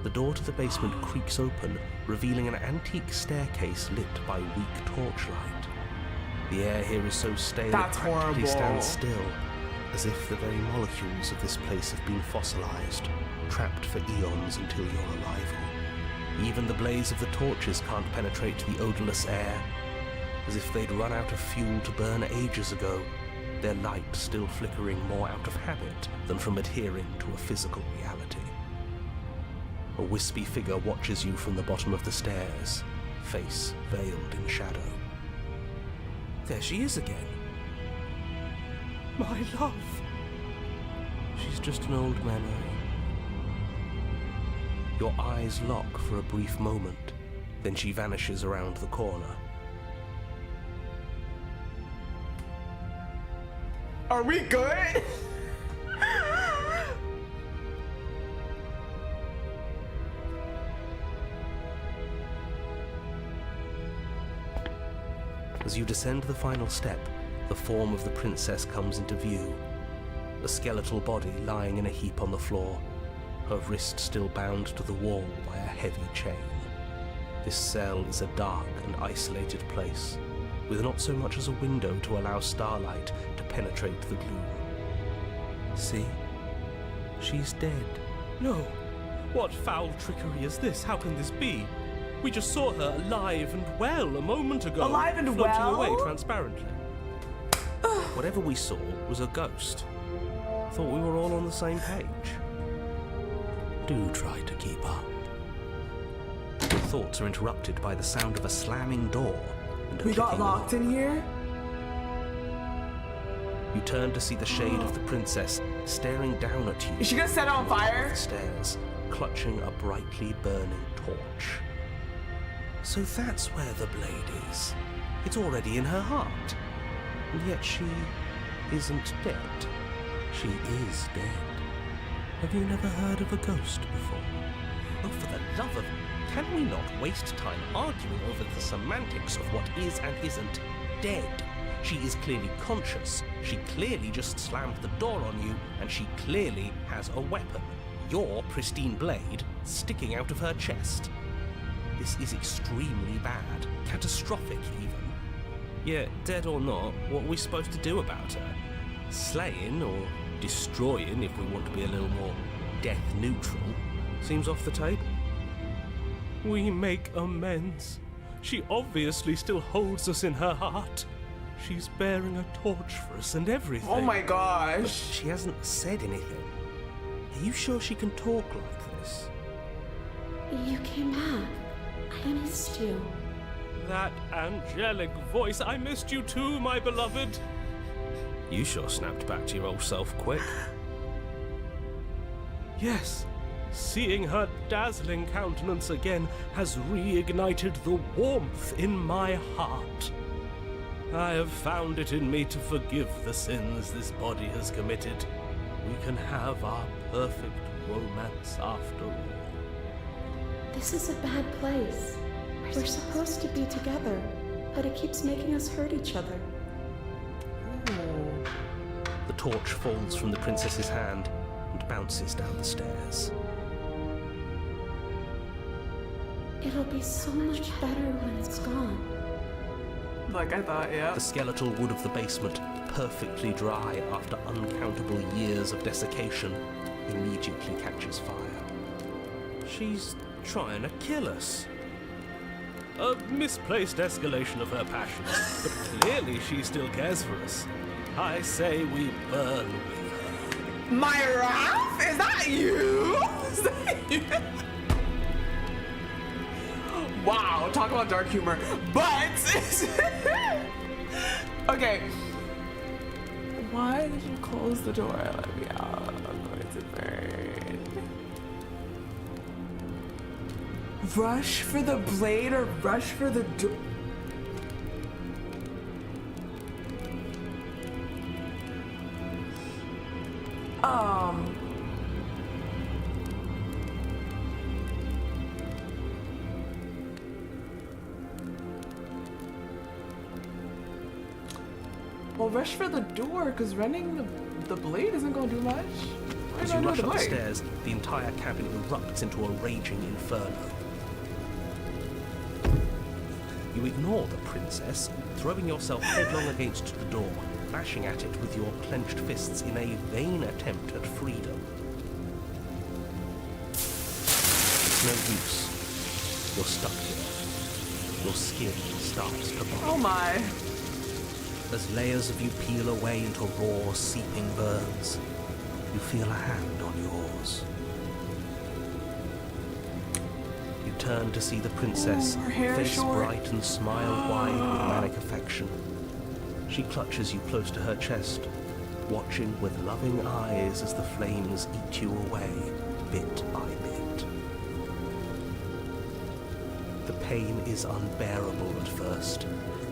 The door to the basement creaks open, revealing an antique staircase lit by weak torchlight. The air here is so stale it practically stands still, as if the very molecules of this place have been fossilized, trapped for eons until your arrival. Even the blaze of the torches can't penetrate the odorless air, as if they'd run out of fuel to burn ages ago, their light still flickering more out of habit than from adhering to a physical reality. A wispy figure watches you from the bottom of the stairs, face veiled in shadow. There she is again. My love! She's just an old memory. Your eyes lock for a brief moment, then she vanishes around the corner. Are we good? As you descend the final step, the form of the princess comes into view. A skeletal body lying in a heap on the floor, her wrist still bound to the wall by a heavy chain. This cell is a dark and isolated place, with not so much as a window to allow starlight to penetrate the gloom. See? She's dead. No! What foul trickery is this? How can this be? We just saw her alive and well a moment ago. Alive and floating well? away transparently. Whatever we saw was a ghost. Thought we were all on the same page. Do try to keep up. Your thoughts are interrupted by the sound of a slamming door and a We got clicking locked in here? You turn to see the shade of the princess staring down at you. Is she gonna set it on fire? The stairs, clutching a brightly burning torch. So that's where the blade is. It's already in her heart. And yet she isn't dead. She is dead. Have you never heard of a ghost before? Oh, for the love of... Can we not waste time arguing over the semantics of what is and isn't dead? She is clearly conscious. She clearly just slammed the door on you, and she clearly has a weapon. Your pristine blade sticking out of her chest. This is extremely bad. Catastrophic, even. Yeah, dead or not, what are we supposed to do about her? Slaying or destroying, if we want to be a little more death neutral, seems off the table. We make amends. She obviously still holds us in her heart. She's bearing a torch for us and everything. Oh my But gosh. she hasn't said anything. Are you sure she can talk like this? You came back. I missed you. That angelic voice. I missed you too, my beloved. You sure snapped back to your old self quick. Yes, seeing her dazzling countenance again has reignited the warmth in my heart. I have found it in me to forgive the sins this body has committed. We can have our perfect romance after all. This is a bad place. We're supposed to be together, but it keeps making us hurt each other. The torch falls from the princess's hand and bounces down the stairs. It'll be so much better when it's gone. Like I thought, yeah. The skeletal wood of the basement, perfectly dry after uncountable years of desiccation, immediately catches fire. She's trying to kill us. A misplaced escalation of her passions, but clearly she still cares for us. I say we burn with her. My wrath? Is that you? Is that you? Wow, talk about dark humor. But okay. Why did you close the door? Let me out. I'm going to burn. Rush for the blade or rush for the door? Well, rush for the door, because running the blade isn't going to do much. As you rush up the stairs, the entire cabin erupts into a raging inferno. You ignore the princess, throwing yourself headlong against the door, bashing at it with your clenched fists in a vain attempt at freedom. It's no use. You're stuck here. Your skin starts to burn. Oh my. As layers of you peel away into raw, seeping burns, you feel a hand on yours. You turn to see the princess, her hair face short. bright and smile wide with manic affection. She clutches you close to her chest, watching with loving eyes as the flames eat you away, bit by bit. The pain is unbearable at first.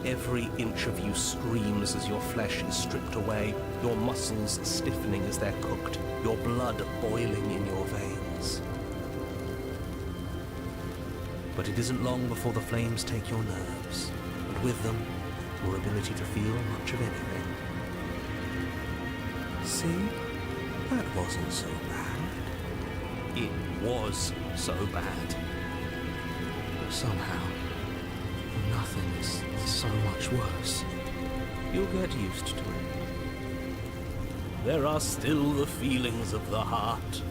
Every inch of you screams as your flesh is stripped away, your muscles stiffening as they're cooked, your blood boiling in your veins. But it isn't long before the flames take your nerves, and with them, your ability to feel much of anything. See? That wasn't so bad. It was so bad. But somehow, nothing is so much worse. You'll get used to it. There are still the feelings of the heart.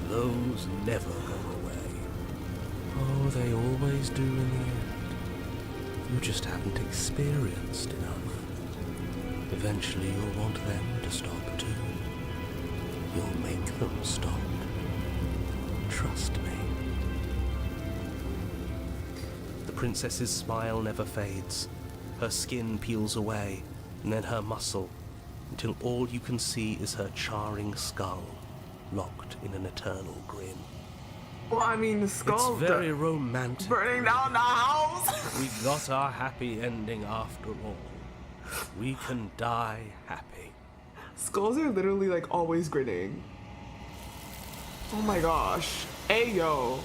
Those never go away. Oh, they always do in the end. You just haven't experienced enough. Eventually you'll want them to stop too. You'll make them stop. Trust me. The princess's smile never fades. Her skin peels away, and then her muscle, until all you can see is her charring skull, locked in an eternal grin. Well, I mean, the skull. It's very romantic. Burning down the house. We got our happy ending after all. We can die happy. Skulls are literally like always grinning. Oh my gosh. Ayo.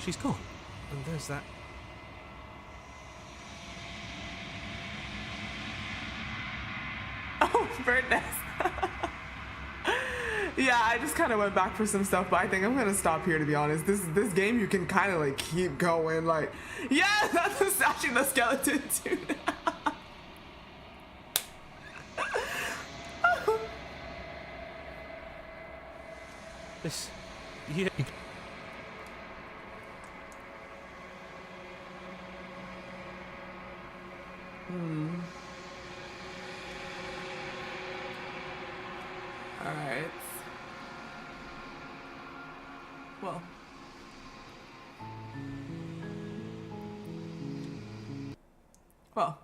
She's gone. And there's that. Oh, birdness. Yeah, I just kind of went back for some stuff, but I think I'm gonna stop here, to be honest. This game you can kind of like keep going, like, yeah, that's actually the skeleton too. This, yeah. All right. Well. Well.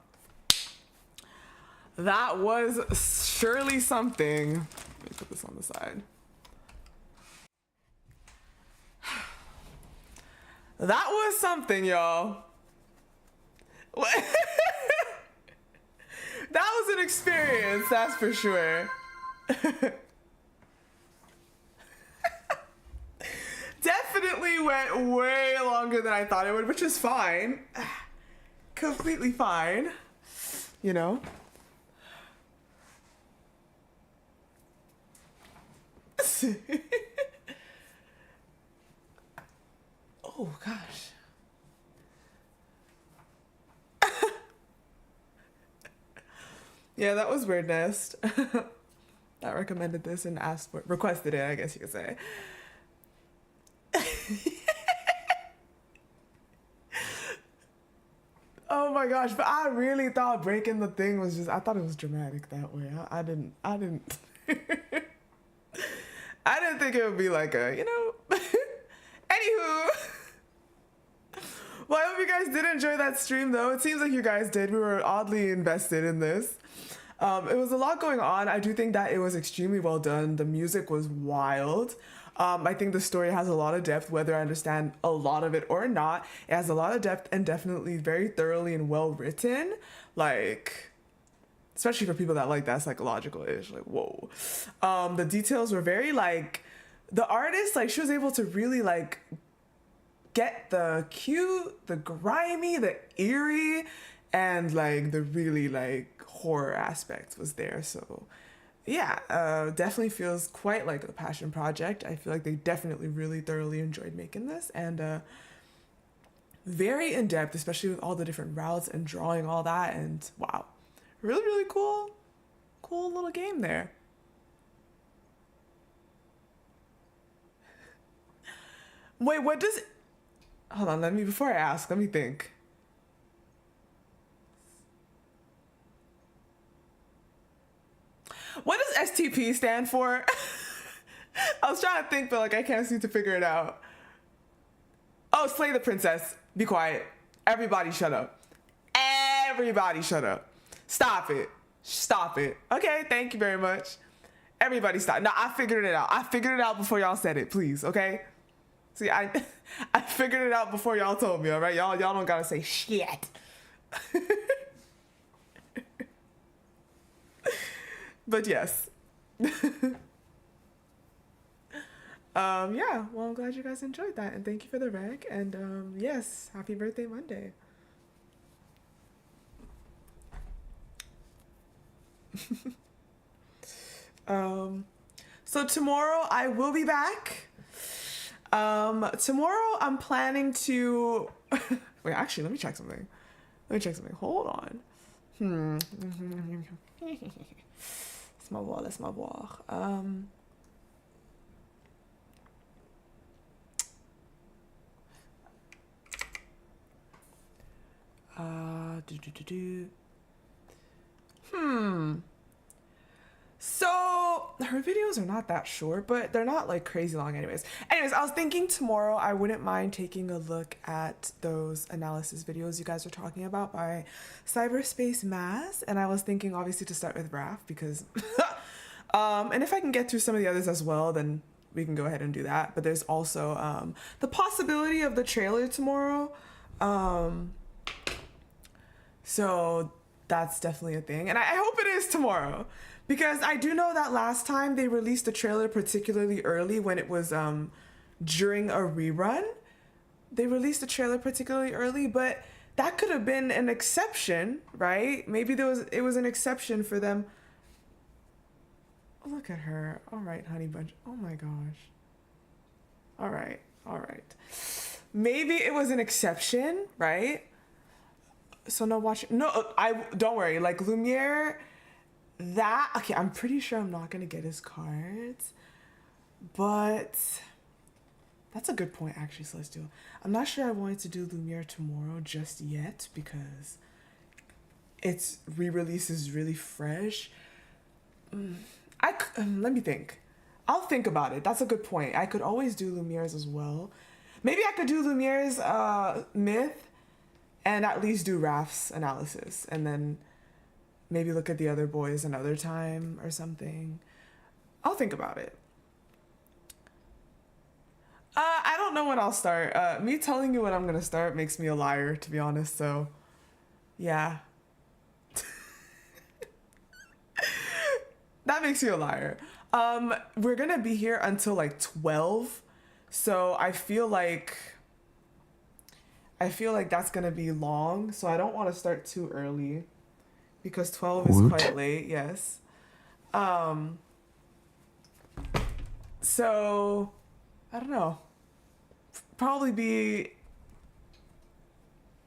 That was surely something. Let me put this on the side. That was something, y'all. That was an experience, that's for sure. Definitely went way longer than I thought it would, which is fine. Completely fine. You know? Oh, gosh. Yeah, that was Weird Nest. I recommended this and asked for, requested it, I guess you could say. Oh my gosh, but I really thought breaking the thing was just, I thought it was dramatic that way. I didn't I didn't think it would be like a, you know. Anywho. Well, I hope you guys did enjoy that stream though. It seems like you guys did. We were oddly invested in this. It was a lot going on. I do think that it was extremely well done. The music was wild. I think the story has a lot of depth, whether I understand a lot of it or not. It has a lot of depth and definitely very thoroughly and well written. Like, especially for people that like that psychological-ish, like, whoa. The details were very, like, the artist, like, she was able to really, like, get the cute, the grimy, the eerie, and, like, the really, like, horror aspect was there. So yeah, definitely feels quite like a passion project. I feel like they definitely really thoroughly enjoyed making this, and very in-depth, especially with all the different routes and drawing all that. And wow, really, really cool little game there. Wait, what does, hold on, before I ask, let me think. What does STP stand for? I was trying to think, but like I can't seem to figure it out. Oh, slay the princess. Be quiet. Everybody shut up. Everybody shut up. Stop it. Stop it. Okay, thank you very much. Everybody stop. No, I figured it out. I figured it out before y'all said it, please, okay? See, I figured it out before y'all told me, all right? Y'all don't gotta say shit. But yes. Yeah, well, I'm glad you guys enjoyed that, and thank you for the rec, and yes, happy birthday Monday. So tomorrow I will be back. Tomorrow I'm planning to wait, actually, let me check something. Hold on. Laisse-moi voir. So her videos are not that short, but they're not like crazy long anyways. I was thinking tomorrow I wouldn't mind taking a look at those analysis videos you guys were talking about by Cyberspace Mass, and I was thinking obviously to start with Raph because and if I can get through some of the others as well, then we can go ahead and do that. But there's also the possibility of the trailer tomorrow, so that's definitely a thing, and I hope it is tomorrow. Because I do know that last time they released the trailer particularly early when it was during a rerun. They released the trailer particularly early, but that could have been an exception, right? Maybe it was an exception for them. look at her. All right, honey bunch. Oh my gosh. All right. Maybe it was an exception, right? So no watch. No, I don't worry. Like Lumiere, that okay. I'm pretty sure I'm not gonna get his cards, but that's a good point actually. So let's do it. I'm not sure I wanted to do Lumiere tomorrow just yet because its re-release is really fresh. Let me think. I'll think about it. That's a good point. I could always do Lumiere's as well. Maybe I could do Lumiere's myth and at least do Raph's analysis and then maybe look at the other boys another time or something. I'll think about it. I don't know when I'll start. Me telling you when I'm gonna start makes me a liar, to be honest, so yeah. That makes you a liar. We're gonna be here until like 12, so I feel like that's gonna be long, so I don't want to start too early because 12 is quite late. Yes. So I don't know. Probably be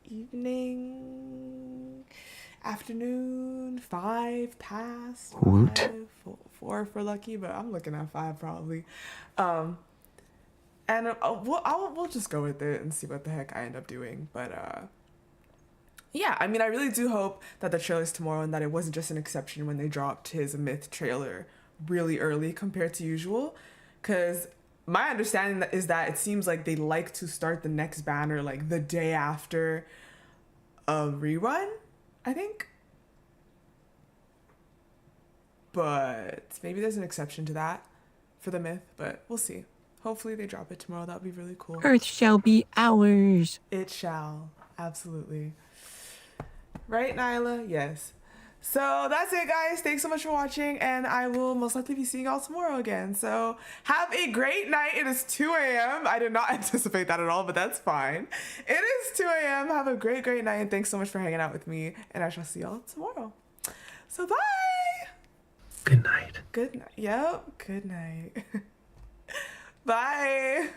evening, afternoon, 5 past, 5, 4 if we're lucky, but I'm looking at 5 probably. And we'll just go with it and see what the heck I end up doing. But yeah, I mean, I really do hope that the trailer's tomorrow and that it wasn't just an exception when they dropped his myth trailer really early compared to usual. Because my understanding is that it seems like they like to start the next banner like the day after a rerun, I think. But maybe there's an exception to that for the myth, but we'll see. Hopefully they drop it tomorrow. That would be really cool. Earth shall be ours. It shall. Absolutely. Right, Nyla? Yes. So that's it, guys. Thanks so much for watching, and I will most likely be seeing y'all tomorrow again. So have a great night. It is 2 a.m. I did not anticipate that at all, but that's fine. It is 2 a.m. Have a great, great night, and thanks so much for hanging out with me, and I shall see y'all tomorrow. So bye. Good night. Good night. Yep. Good night. Bye.